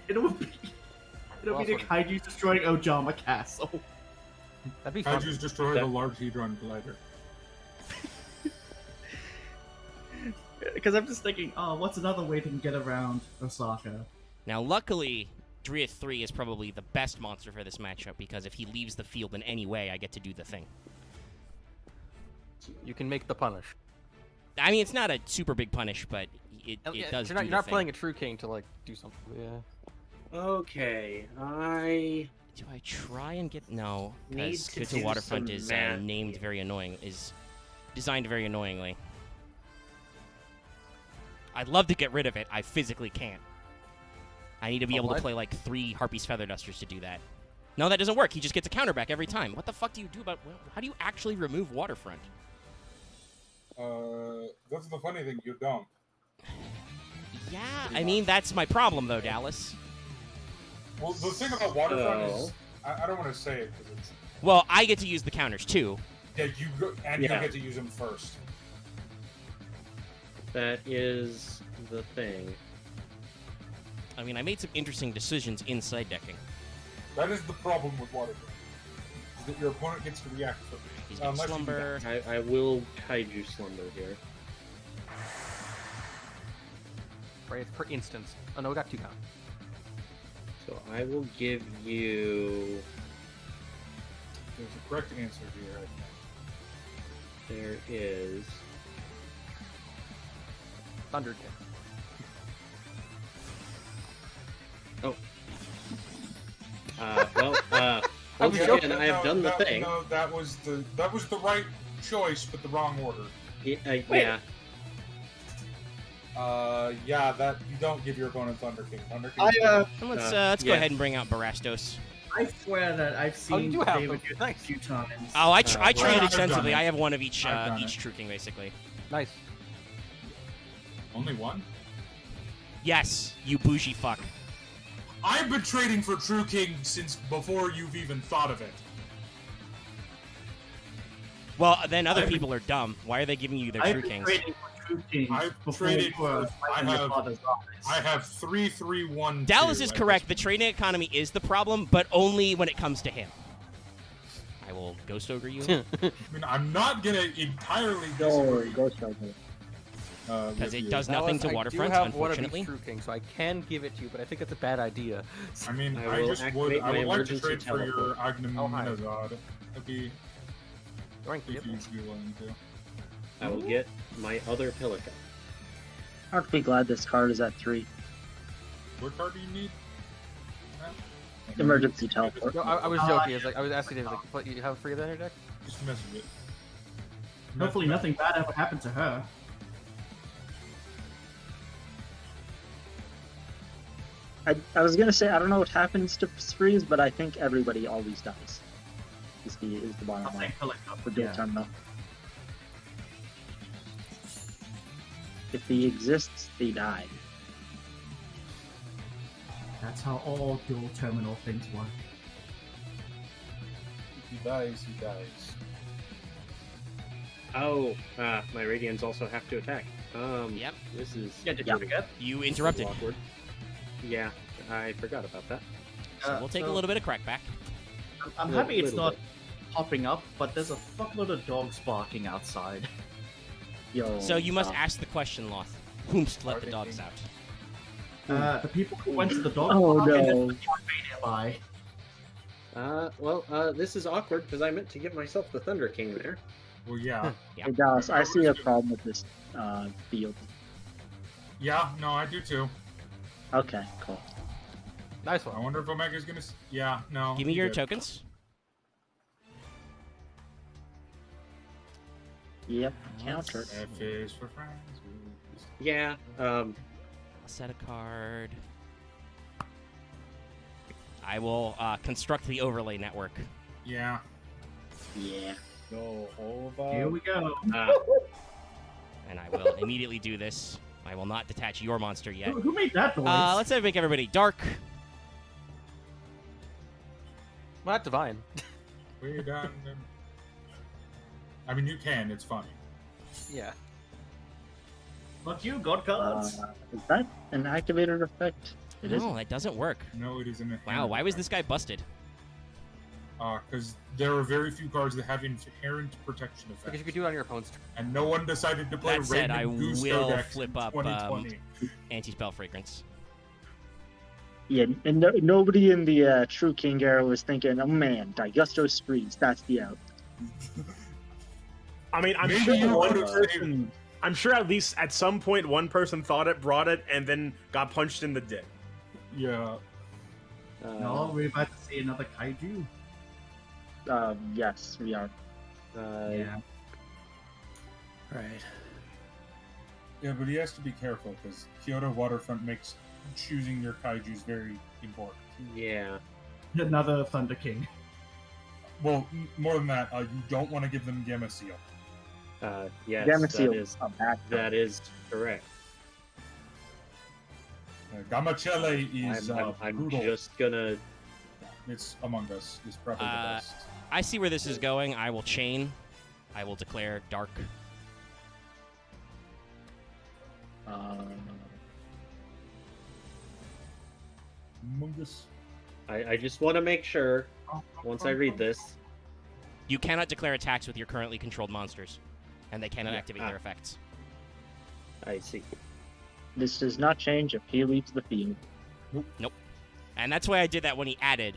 Speaker 6: it'll be the kaiju destroying Ojama Castle.
Speaker 4: That'd be fun.
Speaker 2: Kaiju's destroy the Large Hedron Glider.
Speaker 6: Because I'm just thinking, oh, what's another way to get around Osaka?
Speaker 1: Now, luckily, Dryad 3 is probably the best monster for this matchup because if he leaves the field in any way, I get to do the thing.
Speaker 4: You can make the punish.
Speaker 1: I mean, it's not a super big punish, but it does.
Speaker 4: You're not playing a True King to like do something. Yeah.
Speaker 7: Okay,
Speaker 1: Do I try and get no?
Speaker 7: Need
Speaker 1: Because
Speaker 7: to
Speaker 1: Good to
Speaker 7: do
Speaker 1: Waterfront
Speaker 7: some
Speaker 1: is
Speaker 7: math
Speaker 1: named
Speaker 7: here.
Speaker 1: very annoying. Is designed very annoyingly. I'd love to get rid of it. I physically can't. I need to be able to
Speaker 4: what?
Speaker 1: play like 3 Harpy's Feather Dusters to do that. No, that doesn't work. He just gets a counter back every time. What the fuck do you do about? How do you actually remove Waterfront?
Speaker 2: That's the funny thing. You don't.
Speaker 1: Yeah, I mean that's my problem though, Dallas.
Speaker 2: Well, the thing about Waterfront is, I don't want to say it because it's.
Speaker 1: Well, I get to use the counters too.
Speaker 2: Yeah, you get to use them first.
Speaker 7: that is the thing.
Speaker 1: I mean, I made some interesting decisions in side decking.
Speaker 2: That is the problem with Waterfront. Is that your opponent gets to react quickly.
Speaker 1: He's got
Speaker 2: Unless you do
Speaker 1: Slumber.
Speaker 7: I will Kaiju Slumber here.
Speaker 4: Right, it's per instance. Oh no, we got 2 count.
Speaker 7: So I will give you.
Speaker 2: There's a correct answer here, I think.
Speaker 7: There is.
Speaker 4: Thunder King.
Speaker 7: Oh. Once
Speaker 4: was joking.
Speaker 7: again, I have done the thing.
Speaker 2: No, that was the right choice, but the wrong order.
Speaker 7: Yeah.
Speaker 2: Yeah, that you don't give your opponent Thunder King. Thunder King.
Speaker 1: Let's go
Speaker 7: yeah.
Speaker 1: ahead and bring out Barastos.
Speaker 9: I swear that I've seen
Speaker 4: you have
Speaker 9: David
Speaker 4: them.
Speaker 9: do it
Speaker 4: Nice.
Speaker 9: a few times.
Speaker 1: Oh, I
Speaker 2: I've
Speaker 1: traded
Speaker 2: done
Speaker 1: extensively.
Speaker 2: it.
Speaker 1: I have one of each
Speaker 2: I've done
Speaker 1: each
Speaker 2: it.
Speaker 1: True King basically.
Speaker 4: Nice.
Speaker 2: Only one?
Speaker 1: Yes, you bougie fuck.
Speaker 2: I've been trading for True King since before you've even thought of it.
Speaker 1: Well, then other
Speaker 2: I've been-
Speaker 1: people are dumb. Why are they giving you their
Speaker 9: I've
Speaker 1: True
Speaker 9: been
Speaker 1: Kings?
Speaker 9: trading for True Kings
Speaker 2: I've
Speaker 9: before
Speaker 2: traded
Speaker 9: you were
Speaker 2: for-
Speaker 9: fighting
Speaker 2: I
Speaker 9: your
Speaker 2: have-
Speaker 9: father's armies.
Speaker 2: I have 3-3-1.
Speaker 1: Dallas is correct. The trading economy is the problem, but only when it comes to him. I will ghost ogre you
Speaker 2: I mean, I'm not gonna entirely
Speaker 5: No,
Speaker 2: disagree.
Speaker 5: Ghost Rider.
Speaker 1: because it
Speaker 2: with
Speaker 1: does
Speaker 2: you.
Speaker 1: nothing to
Speaker 4: I
Speaker 1: Waterfront,
Speaker 4: do have one of
Speaker 1: unfortunately.
Speaker 4: each True King, so I can give it to you, but I think that's a bad idea.
Speaker 2: I mean,
Speaker 7: I
Speaker 2: I
Speaker 7: will
Speaker 2: just would.
Speaker 7: activate
Speaker 2: I
Speaker 7: my
Speaker 2: would like to
Speaker 7: emergency
Speaker 2: trade for your
Speaker 7: teleport.
Speaker 2: Agnem
Speaker 4: Oh, hi.
Speaker 2: Minazad. That'd be
Speaker 4: Doink,
Speaker 2: if
Speaker 4: yep.
Speaker 2: you'd be willing to.
Speaker 7: I will get my other Pelican.
Speaker 5: I'd be glad this card is at 3.
Speaker 2: What card do you need?
Speaker 5: Emergency teleport.
Speaker 4: No, I was joking. I was asking David, like, what, you have 3 of that in your deck?
Speaker 2: Just message it.
Speaker 6: Hopefully nothing bad ever happened to her.
Speaker 5: I was gonna say I don't know what happens to Freeze, but I think everybody always dies. Is the bottom
Speaker 6: I'll
Speaker 5: line
Speaker 6: say Pelican.
Speaker 5: for dual
Speaker 6: Yeah.
Speaker 5: terminal. If he exists, they die.
Speaker 6: That's how all dual terminal things work.
Speaker 2: If he dies, he dies.
Speaker 7: Oh, my Radians also have to attack.
Speaker 1: Yep.
Speaker 7: This is
Speaker 6: Yeah, did
Speaker 5: Yeah.
Speaker 6: you forget?
Speaker 1: You interrupted,
Speaker 7: awkward. Yeah, I forgot about that.
Speaker 1: so we'll take a little bit of crackback.
Speaker 9: I'm
Speaker 7: Little-
Speaker 9: happy it's
Speaker 7: little
Speaker 9: not
Speaker 7: bit.
Speaker 9: popping up, but there's a fuckload of dogs barking outside.
Speaker 5: Yo.
Speaker 1: So you must ask the question, Loth. Whomst let the dogs out?
Speaker 6: The people who went to the dog
Speaker 5: Oh,
Speaker 6: park and
Speaker 5: no.
Speaker 6: then nearby.
Speaker 7: This is awkward because I meant to give myself the Thunder King there.
Speaker 2: Well, yeah.
Speaker 5: Hey Dallas, I see a problem with this field.
Speaker 2: Yeah, no, I do too.
Speaker 5: Okay, cool.
Speaker 4: Nice
Speaker 2: I
Speaker 4: one.
Speaker 2: wonder if Omega's gonna. Yeah, no.
Speaker 1: Give me
Speaker 2: he
Speaker 1: your
Speaker 2: did.
Speaker 1: tokens.
Speaker 5: Yep, counter.
Speaker 2: F is for friends.
Speaker 7: Yeah.
Speaker 1: I'll set a card. I will construct the overlay network.
Speaker 2: Yeah.
Speaker 5: Yeah.
Speaker 2: Go over.
Speaker 6: Here we go.
Speaker 1: And I will immediately do this. I will not detach your monster yet.
Speaker 6: Who made that noise?
Speaker 1: Let's make everybody dark.
Speaker 4: Well, not divine.
Speaker 2: We're done. I mean, you can. It's funny.
Speaker 4: Yeah.
Speaker 9: Fuck you, God cards.
Speaker 5: Is that an activated effect? It is.
Speaker 1: No, that doesn't work.
Speaker 2: No, it isn't.
Speaker 1: Wow, why was this guy busted?
Speaker 2: Because there are very few cards that have inherent protection
Speaker 4: Because
Speaker 2: effects,
Speaker 4: you could do it on your opponent's turn.
Speaker 2: and no one decided to play
Speaker 1: That said,
Speaker 2: random
Speaker 1: I
Speaker 2: Gusto
Speaker 1: will
Speaker 2: decks
Speaker 1: flip
Speaker 2: in
Speaker 1: up,
Speaker 2: 2020.
Speaker 1: Anti-spell fragrance.
Speaker 5: Yeah, and nobody in the True King era was thinking, oh man, Digusto Sprees, that's the out.
Speaker 3: I mean, I'm
Speaker 2: Maybe
Speaker 3: sure
Speaker 2: you
Speaker 3: one
Speaker 2: could've
Speaker 3: person. I'm sure at least at some point one person thought it, brought it, and then got punched in the dick.
Speaker 2: Yeah.
Speaker 6: No, we're about to see another kaiju.
Speaker 5: Yes, we are.
Speaker 6: Yeah.
Speaker 10: Right.
Speaker 2: Yeah, but he has to be careful because Kyoto Waterfront makes choosing your kaijus very important.
Speaker 7: Yeah.
Speaker 6: Another Thunder King.
Speaker 2: Well, more than that, you don't want to give them Gamma Seal.
Speaker 7: Yes,
Speaker 5: Gamma Seal
Speaker 7: that is
Speaker 5: a bad
Speaker 7: that is correct.
Speaker 2: Gamma Chele is
Speaker 7: I'm
Speaker 2: brutal.
Speaker 7: just gonna.
Speaker 2: It's Among Us. It's probably the best.
Speaker 1: I see where this is going. I will chain. I will declare dark.
Speaker 2: Among Us.
Speaker 7: I just want to make sure once I read this.
Speaker 1: You cannot declare attacks with your currently controlled monsters, and they cannot activate their effects.
Speaker 7: I see.
Speaker 5: This does not change if he leaves the field.
Speaker 1: Nope. And that's why I did that when he added.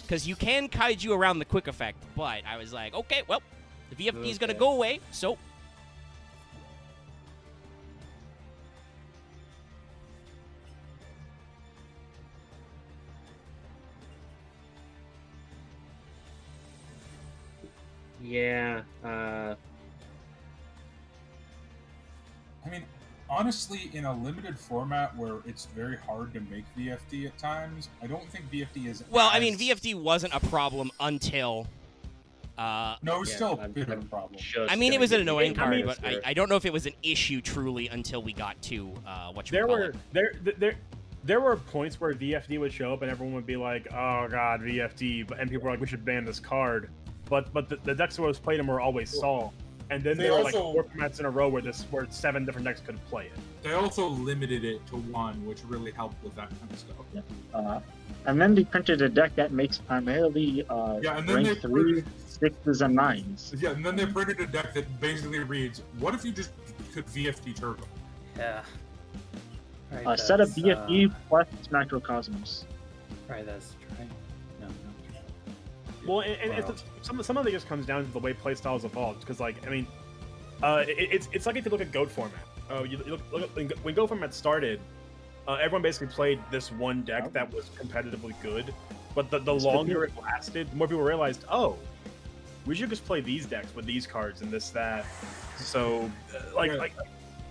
Speaker 1: Because you can kaiju around the quick effect, but I was like, okay, well, the VFD is going to go away, so...
Speaker 7: Yeah.
Speaker 2: I mean, honestly, in a limited format where it's very hard to make VFD at times, I don't think VFD is.
Speaker 1: Well, I mean, VFD wasn't a problem until.
Speaker 2: No, it's still a bit of a problem.
Speaker 1: I mean, it was an annoying
Speaker 3: I
Speaker 1: card,
Speaker 3: mean,
Speaker 1: but I don't know if it was an issue truly until we got to
Speaker 3: There were points where VFD would show up and everyone would be like, "Oh God, VFD," and people were like, "We should ban this card." But the decks that was played them were always Saul, and then there were like 4 formats in a row where 7 different decks could play it.
Speaker 2: They also limited it to 1, which really helped with that kind of stuff.
Speaker 5: And then they printed a deck that makes primarily
Speaker 2: and then
Speaker 5: rank 3, 6s, and 9s.
Speaker 2: Yeah, and then they printed a deck that basically reads, "What if you just could VFD Turbo?"
Speaker 10: Yeah. Right,
Speaker 5: A set of
Speaker 10: that's,
Speaker 5: BFE plus Macrocosmos.
Speaker 10: Right, that's right. No.
Speaker 3: Well, and it's, some of it just comes down to the way playstyles evolved. Because, like, I mean, it's like if you look at GOAT format. You look at, when GOAT format started, everyone basically played this one deck that was competitively good. But the longer it lasted, the more people realized, oh, we should just play these decks with these cards and this, that. So,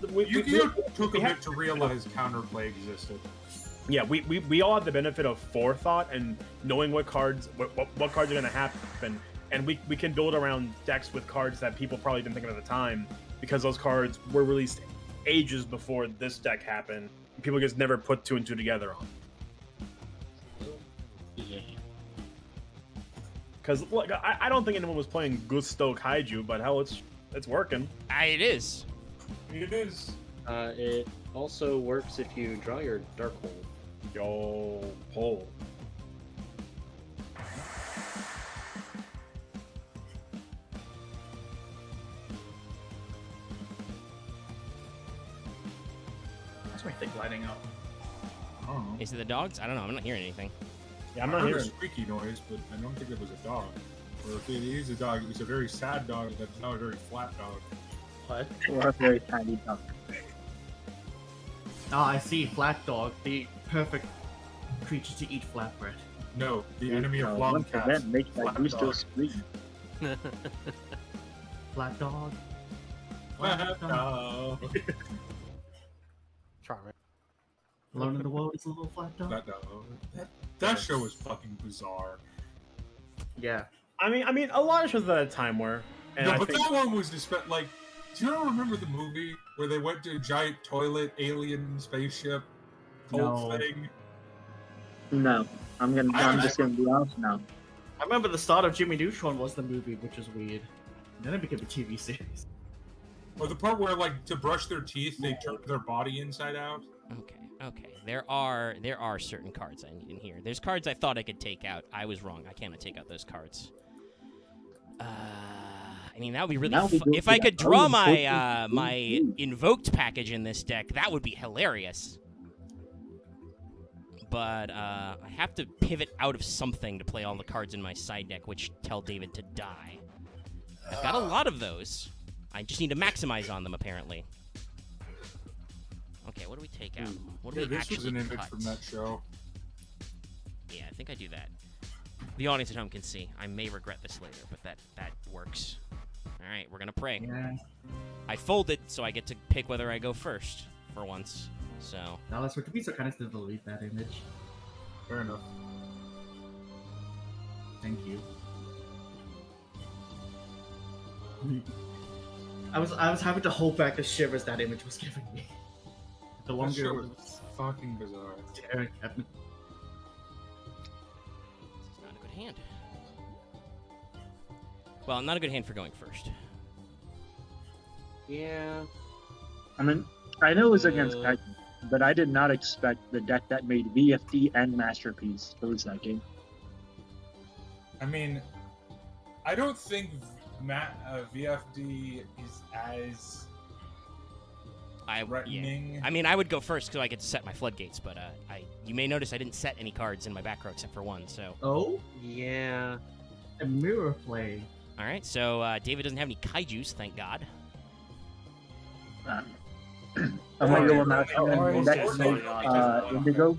Speaker 2: You took a bit to realize counterplay existed.
Speaker 3: Yeah, we all have the benefit of forethought and knowing what cards what cards are going to happen, and we can build around decks with cards that people probably didn't think of at the time because those cards were released ages before this deck happened. People just never put 2 and 2 together on. Because look, I don't think anyone was playing Gusto Kaiju, but hell, it's working.
Speaker 1: It is.
Speaker 2: It is.
Speaker 7: It also works if you draw your dark hole.
Speaker 3: Yo, pull.
Speaker 6: That's my thing lighting up.
Speaker 2: I don't know.
Speaker 1: Is it the dogs? I don't know. I'm not hearing anything.
Speaker 3: Yeah, I'm
Speaker 2: I
Speaker 3: not
Speaker 2: heard a
Speaker 3: hearing.
Speaker 2: squeaky noise, but I don't think it was a dog. Or if it is a dog, it's a very sad dog that's not a very flat dog.
Speaker 10: What?
Speaker 5: Or a very tiny duck.
Speaker 6: Ah, I see. Flat dog, the perfect creature to eat flatbread.
Speaker 2: No, the enemy of long
Speaker 5: Once
Speaker 2: cats.
Speaker 5: again, make
Speaker 2: Flat
Speaker 5: my Gusto
Speaker 2: dog.
Speaker 5: scream.
Speaker 6: Flat dog.
Speaker 2: Flat dog.
Speaker 4: Charming.
Speaker 6: Alone in the world is a little flat dog.
Speaker 2: Flat dog. That show was fucking bizarre.
Speaker 6: Yeah.
Speaker 3: I mean, a lot of shows at a time were. And
Speaker 2: No,
Speaker 3: I
Speaker 2: but
Speaker 3: think,
Speaker 2: that one was just like. Do you ever remember the movie where they went to a giant toilet alien spaceship whole
Speaker 6: No.
Speaker 2: thing?
Speaker 5: No, I'm just gonna be honest now.
Speaker 6: I remember the start of Jimmy Neutron was the movie, which is weird. Then it became a TV series.
Speaker 2: Or the part where, like, to brush their teeth, they turned their body inside out.
Speaker 1: Okay. There are certain cards I need in here. There's cards I thought I could take out. I was wrong. I cannot take out those cards. I mean, that would be really if I could draw my my invoked package in this deck, that would be hilarious. But I have to pivot out of something to play all the cards in my side deck, which tell David to die. I've got a lot of those. I just need to maximize on them, apparently. Okay, what do we take out? What do
Speaker 2: Yeah,
Speaker 1: we
Speaker 2: this was an
Speaker 1: actually
Speaker 2: image
Speaker 1: cut?
Speaker 2: from that show.
Speaker 1: Yeah, I think I do that. The audience at home can see. I may regret this later, but that works. All right, we're gonna pray.
Speaker 6: Yeah.
Speaker 1: I folded, so I get to pick whether I go first for once. So
Speaker 6: Dallas, would you be so kind as to delete that image?
Speaker 2: Fair enough.
Speaker 6: Thank you.
Speaker 9: I was having to hold back the shivers that image was giving me.
Speaker 6: The
Speaker 2: That
Speaker 6: longer
Speaker 2: show
Speaker 6: it
Speaker 2: was
Speaker 6: was
Speaker 2: fucking bizarre.
Speaker 6: staring at me.
Speaker 1: this is not a good hand. Well, not a good hand for going first.
Speaker 7: Yeah.
Speaker 5: I mean, I know it was
Speaker 7: Uh,
Speaker 5: against Kaiju, but I did not expect the deck that made VFD and Masterpiece to lose that game.
Speaker 2: I mean, I don't think VFD is as
Speaker 1: Yeah.
Speaker 2: threatening.
Speaker 1: I mean, I would go first because I get to set my floodgates, but you may notice I didn't set any cards in my back row except for one. So,
Speaker 6: Oh,
Speaker 7: Yeah.
Speaker 6: a mirror play.
Speaker 1: all right. So David doesn't have any kaiju's, thank God.
Speaker 5: I'm gonna go with my
Speaker 8: Or
Speaker 5: deck
Speaker 8: just
Speaker 5: made
Speaker 8: going on.
Speaker 5: Indigo.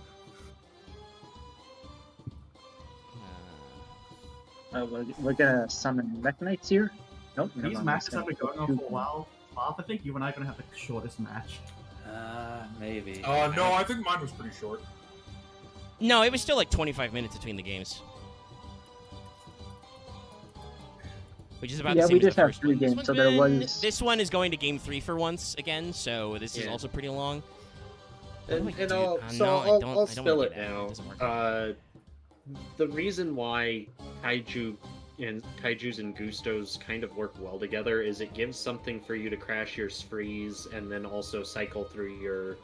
Speaker 1: Uh,
Speaker 5: We're gonna summon Mech Knights here. Nope. never
Speaker 6: These
Speaker 5: mind,
Speaker 6: matches
Speaker 5: it's
Speaker 6: have
Speaker 5: gonna
Speaker 6: been going on for a while. Bob, I think you and I are gonna have the shortest match.
Speaker 10: Maybe.
Speaker 2: No, I think mine was pretty short.
Speaker 1: no, it was still like 25 minutes between the games. Which is about
Speaker 5: Yeah,
Speaker 1: the same
Speaker 5: we
Speaker 1: as the
Speaker 5: just have
Speaker 1: first
Speaker 5: 3
Speaker 1: one. This
Speaker 5: games,
Speaker 1: one's
Speaker 5: so there
Speaker 1: been-
Speaker 5: was-
Speaker 1: This one is going to game 3 for once again, so this is
Speaker 7: Yeah.
Speaker 1: also pretty long. What do I
Speaker 7: And
Speaker 1: do?
Speaker 7: I'll,
Speaker 1: No,
Speaker 7: so
Speaker 1: I
Speaker 7: I'll,
Speaker 1: don't-
Speaker 7: I'll
Speaker 1: I don't
Speaker 7: spill
Speaker 1: wanna
Speaker 7: it
Speaker 1: do that. It
Speaker 7: now.
Speaker 1: doesn't work.
Speaker 7: The reason why Kaijus and Gustos kind of work well together is it gives something for you to crash your sprees and then also cycle through your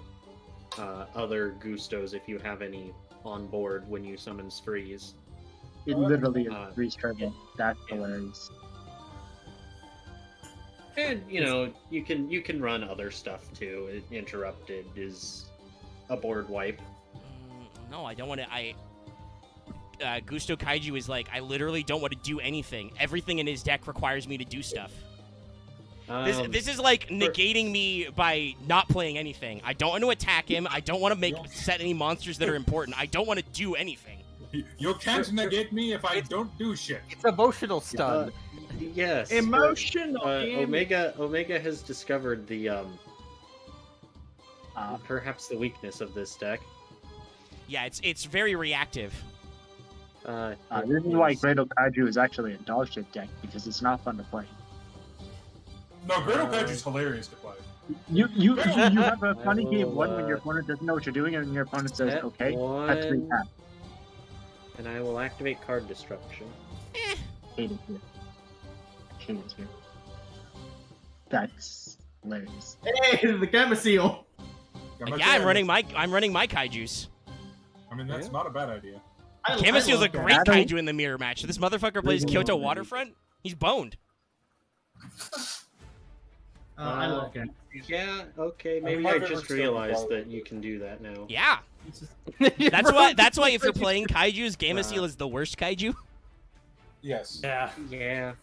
Speaker 7: other Gustos if you have any on board when you summon sprees.
Speaker 5: It literally is
Speaker 7: Uh,
Speaker 5: 3 turbo. That's hilarious.
Speaker 7: And you can run other stuff too. Interrupted is a board wipe.
Speaker 1: No, I don't want to. Gusto Kaiju is like, I literally don't want to do anything. Everything in his deck requires me to do stuff. This is like negating me by not playing anything. I don't want to attack him. I don't want to set any monsters that are important. I don't want to do anything.
Speaker 2: You can't negate me if I don't do shit.
Speaker 4: It's emotional stun.
Speaker 7: Yes.
Speaker 5: Emotional
Speaker 7: Omega has discovered the perhaps the weakness of this deck.
Speaker 1: Yeah, it's very reactive.
Speaker 5: This is why Great Kaiju is actually a dog shit deck, because it's not fun to play.
Speaker 2: No, Great Kaiju's hilarious to play.
Speaker 5: You have a funny
Speaker 7: will,
Speaker 5: game one when your opponent doesn't know what you're doing, and your opponent says,
Speaker 7: set
Speaker 5: okay, that's 3
Speaker 7: one.
Speaker 5: taps.
Speaker 7: And I will activate card destruction.
Speaker 5: Hate it here. Hate it here. That's hilarious.
Speaker 9: Hey, the Gamma Seal!
Speaker 1: Yeah, I'm running my Kaijus.
Speaker 2: I mean, that's not a bad idea.
Speaker 1: Camaseal's a
Speaker 9: love
Speaker 1: great
Speaker 5: Gamma.
Speaker 1: Kaiju in the mirror match. This motherfucker plays Kyoto Waterfront. He's boned.
Speaker 9: I love Gamma.
Speaker 7: Yeah, okay, maybe
Speaker 2: my
Speaker 7: I
Speaker 2: favorite
Speaker 7: just
Speaker 2: stone
Speaker 7: realized
Speaker 2: ball.
Speaker 7: that you can do that now.
Speaker 1: Yeah. That's why if you're playing Kaijus, Gamma is the worst Kaiju.
Speaker 2: Yes.
Speaker 8: Yeah.
Speaker 7: Yeah.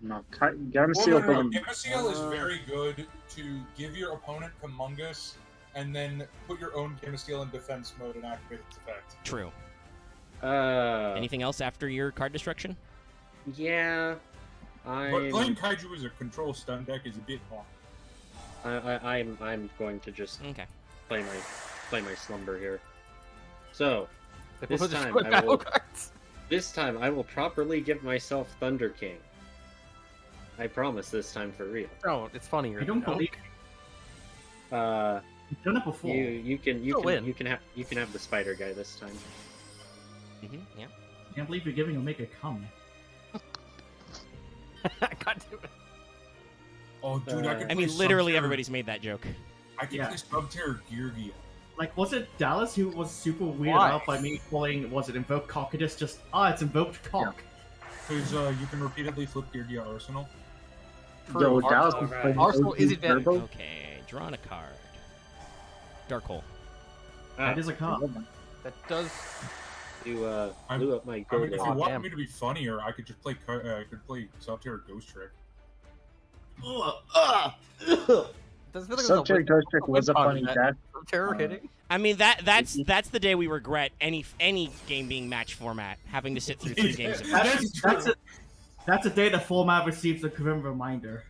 Speaker 5: No,
Speaker 2: Well,
Speaker 5: Gamma-Seal
Speaker 2: no,
Speaker 5: doesn't...
Speaker 2: Gamma is very good to give your opponent Humongous and then put your own Gamma in defense mode and activate its effect.
Speaker 1: True.
Speaker 7: Uh,
Speaker 1: Anything else after your card destruction?
Speaker 7: yeah.
Speaker 2: But playing Kaiju as a control stun deck is a bit hard.
Speaker 7: I'm going to just
Speaker 1: Okay.
Speaker 7: play my slumber here. So
Speaker 4: We'll
Speaker 7: this
Speaker 4: just
Speaker 7: time
Speaker 4: put
Speaker 7: I
Speaker 4: battle
Speaker 7: will
Speaker 4: cards.
Speaker 7: properly give myself Thunder King. I promise this time for real.
Speaker 4: Oh, it's funnier.
Speaker 6: I don't believe you've done it before.
Speaker 7: You can
Speaker 4: win.
Speaker 7: you can have the spider guy this time.
Speaker 1: Yeah.
Speaker 6: I can't believe you're giving Omega come.
Speaker 4: God damn it.
Speaker 2: Oh, dude, I could
Speaker 1: I mean,
Speaker 2: play
Speaker 1: literally
Speaker 2: Subterror-
Speaker 1: everybody's made that joke.
Speaker 2: I could
Speaker 6: Yeah.
Speaker 2: play Subterror Geargia.
Speaker 6: Like, was it Dallas who was super weirded
Speaker 4: Why?
Speaker 6: out by me calling, was it Invoke Cockadus? Just, it's Invoked Cock.
Speaker 2: Because you can repeatedly flip Geargia Arsenal.
Speaker 5: Yo, Dallas was
Speaker 8: Alright.
Speaker 5: playing
Speaker 4: Arsenal
Speaker 5: OG
Speaker 4: is advantage.
Speaker 5: Turbo.
Speaker 1: Okay, drawing a card. Dark Hole.
Speaker 6: That is a card.
Speaker 4: That does
Speaker 7: You
Speaker 2: I'm-
Speaker 7: blew up my
Speaker 2: I mean,
Speaker 7: gold.
Speaker 2: if you
Speaker 4: Oh,
Speaker 2: want
Speaker 4: damn.
Speaker 2: me to be funnier, I could just play. I could play Subterror Ghost Trick.
Speaker 4: Doesn't feel like
Speaker 5: Subterror
Speaker 4: it was
Speaker 5: Ghost Trick
Speaker 4: a
Speaker 5: was a
Speaker 4: win
Speaker 5: funny
Speaker 4: con,
Speaker 5: deck.
Speaker 4: Terror hitting.
Speaker 1: I mean that's the day we regret any game being match format, having to sit through 3 games of
Speaker 6: That's a day the format receives a grim reminder.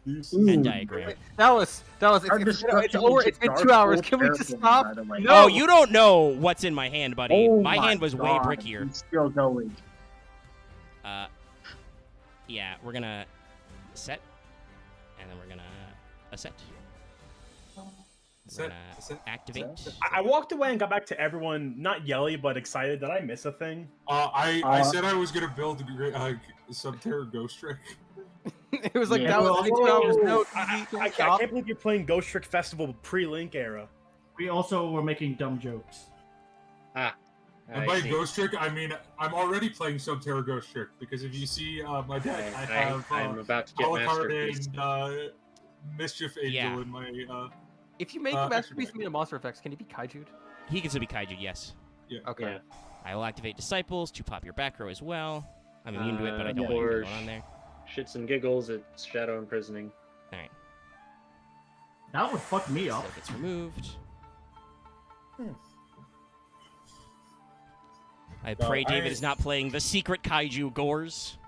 Speaker 1: Venn diagram.
Speaker 4: Dallas,
Speaker 5: Our
Speaker 4: it's
Speaker 5: destruction
Speaker 4: over.
Speaker 5: into
Speaker 4: It's been
Speaker 5: Dark
Speaker 4: 2 hours.
Speaker 5: Souls
Speaker 4: Can we just
Speaker 5: terrible,
Speaker 4: stop?
Speaker 5: by the way.
Speaker 4: No.
Speaker 1: Oh, you don't know what's in my hand, buddy.
Speaker 5: Oh
Speaker 1: my hand was way
Speaker 5: God,
Speaker 1: brickier.
Speaker 5: He's still going.
Speaker 1: Yeah, we're gonna set, and then we're gonna set. We're gonna activate.
Speaker 3: I walked away and got back to everyone, not yelly, but excited. Did I miss a thing?
Speaker 2: I said I was gonna build Subterror Ghost Trick.
Speaker 4: It was like
Speaker 5: Yeah.
Speaker 4: Dallas.
Speaker 5: Well,
Speaker 4: 2 hours. No,
Speaker 3: I can't believe you're playing Ghost Trick Festival pre-Link era.
Speaker 6: We also were making dumb jokes.
Speaker 2: And by Ghost Trick, I mean I'm already playing Subterror Ghost Trick because if you see my deck, I have
Speaker 7: I'm about to get
Speaker 2: Alucard
Speaker 7: Masterpiece.
Speaker 2: and Mischief Angel
Speaker 1: Yeah.
Speaker 2: in my.
Speaker 4: If you make a masterpiece into monster effects, can he be kaiju'd?
Speaker 1: He can still be kaiju, yes.
Speaker 4: Okay.
Speaker 7: Yeah.
Speaker 1: I will activate Disciples to pop your back row as well. I'm immune to it, but I don't
Speaker 7: yeah.
Speaker 1: want anything going on there.
Speaker 7: Shits and giggles, it's Shadow Imprisoning.
Speaker 1: Alright,
Speaker 6: That would fuck me
Speaker 1: so
Speaker 6: up.
Speaker 1: it gets removed. I pray David is not playing the secret kaiju Gores.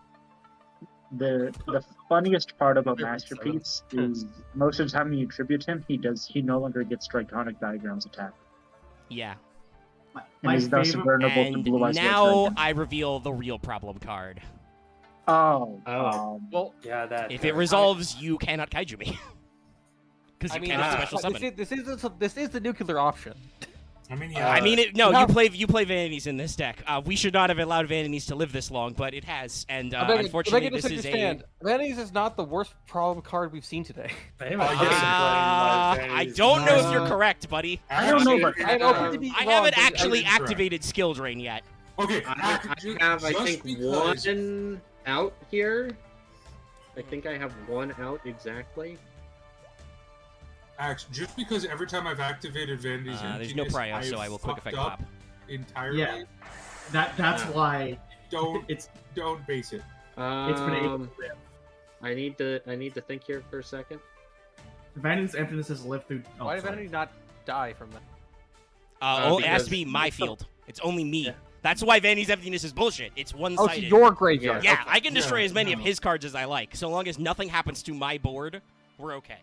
Speaker 5: The funniest part about Masterpiece is most of the time you tribute him, he no longer gets Draconic Diagrams attack.
Speaker 1: Yeah.
Speaker 5: And
Speaker 6: My
Speaker 5: he's thus
Speaker 6: favorite.
Speaker 5: vulnerable to
Speaker 1: And
Speaker 5: Blue Eyes White
Speaker 1: now
Speaker 5: Dragon.
Speaker 1: I reveal the real problem card.
Speaker 5: Oh.
Speaker 4: Well,
Speaker 8: Yeah, that.
Speaker 1: If it resolves, you cannot kaiju me. Because
Speaker 4: I
Speaker 1: you
Speaker 4: mean,
Speaker 1: cannot special summon.
Speaker 4: this is the nuclear option.
Speaker 2: I mean,
Speaker 1: I mean, no,
Speaker 4: no.
Speaker 1: you play Vanities in this deck. We should not have allowed Vanities to live this long, but it has, and unfortunately, this is a.
Speaker 4: Vanities is not the worst problem card we've seen today.
Speaker 1: I don't know if you're correct, buddy.
Speaker 5: I don't know, but
Speaker 4: I'm open to be
Speaker 1: I
Speaker 4: wrong,
Speaker 1: haven't
Speaker 4: but
Speaker 1: actually
Speaker 2: I-
Speaker 1: activated Skill Drain yet.
Speaker 2: Okay,
Speaker 7: I have, I
Speaker 2: just
Speaker 7: think,
Speaker 2: because-
Speaker 7: one out here. I think I have one out exactly.
Speaker 2: Axe, just because every time I've activated Vanity's
Speaker 1: There's no
Speaker 2: Emptiness,
Speaker 1: prio, so
Speaker 2: I've
Speaker 1: I will quick
Speaker 2: fucked
Speaker 1: effect
Speaker 2: up
Speaker 1: pop.
Speaker 2: entirely.
Speaker 6: Yeah. That's why
Speaker 2: Don't
Speaker 6: it's
Speaker 2: base it.
Speaker 6: it's been able to live.
Speaker 7: I need to think here for a second.
Speaker 6: Vanity's Emptiness has lived through. Oh,
Speaker 4: Why did
Speaker 6: sorry.
Speaker 4: Vanity not die from that?
Speaker 1: It has to
Speaker 7: because-
Speaker 1: be my field. It's only me.
Speaker 7: Yeah.
Speaker 1: That's why Vanity's Emptiness is bullshit. It's
Speaker 4: Oh,
Speaker 1: one-sided.
Speaker 4: it's your graveyard.
Speaker 1: Yeah,
Speaker 4: Okay.
Speaker 1: I can destroy
Speaker 2: Yeah,
Speaker 1: as many of
Speaker 2: no.
Speaker 1: his cards as I like. So long as nothing happens to my board, we're okay.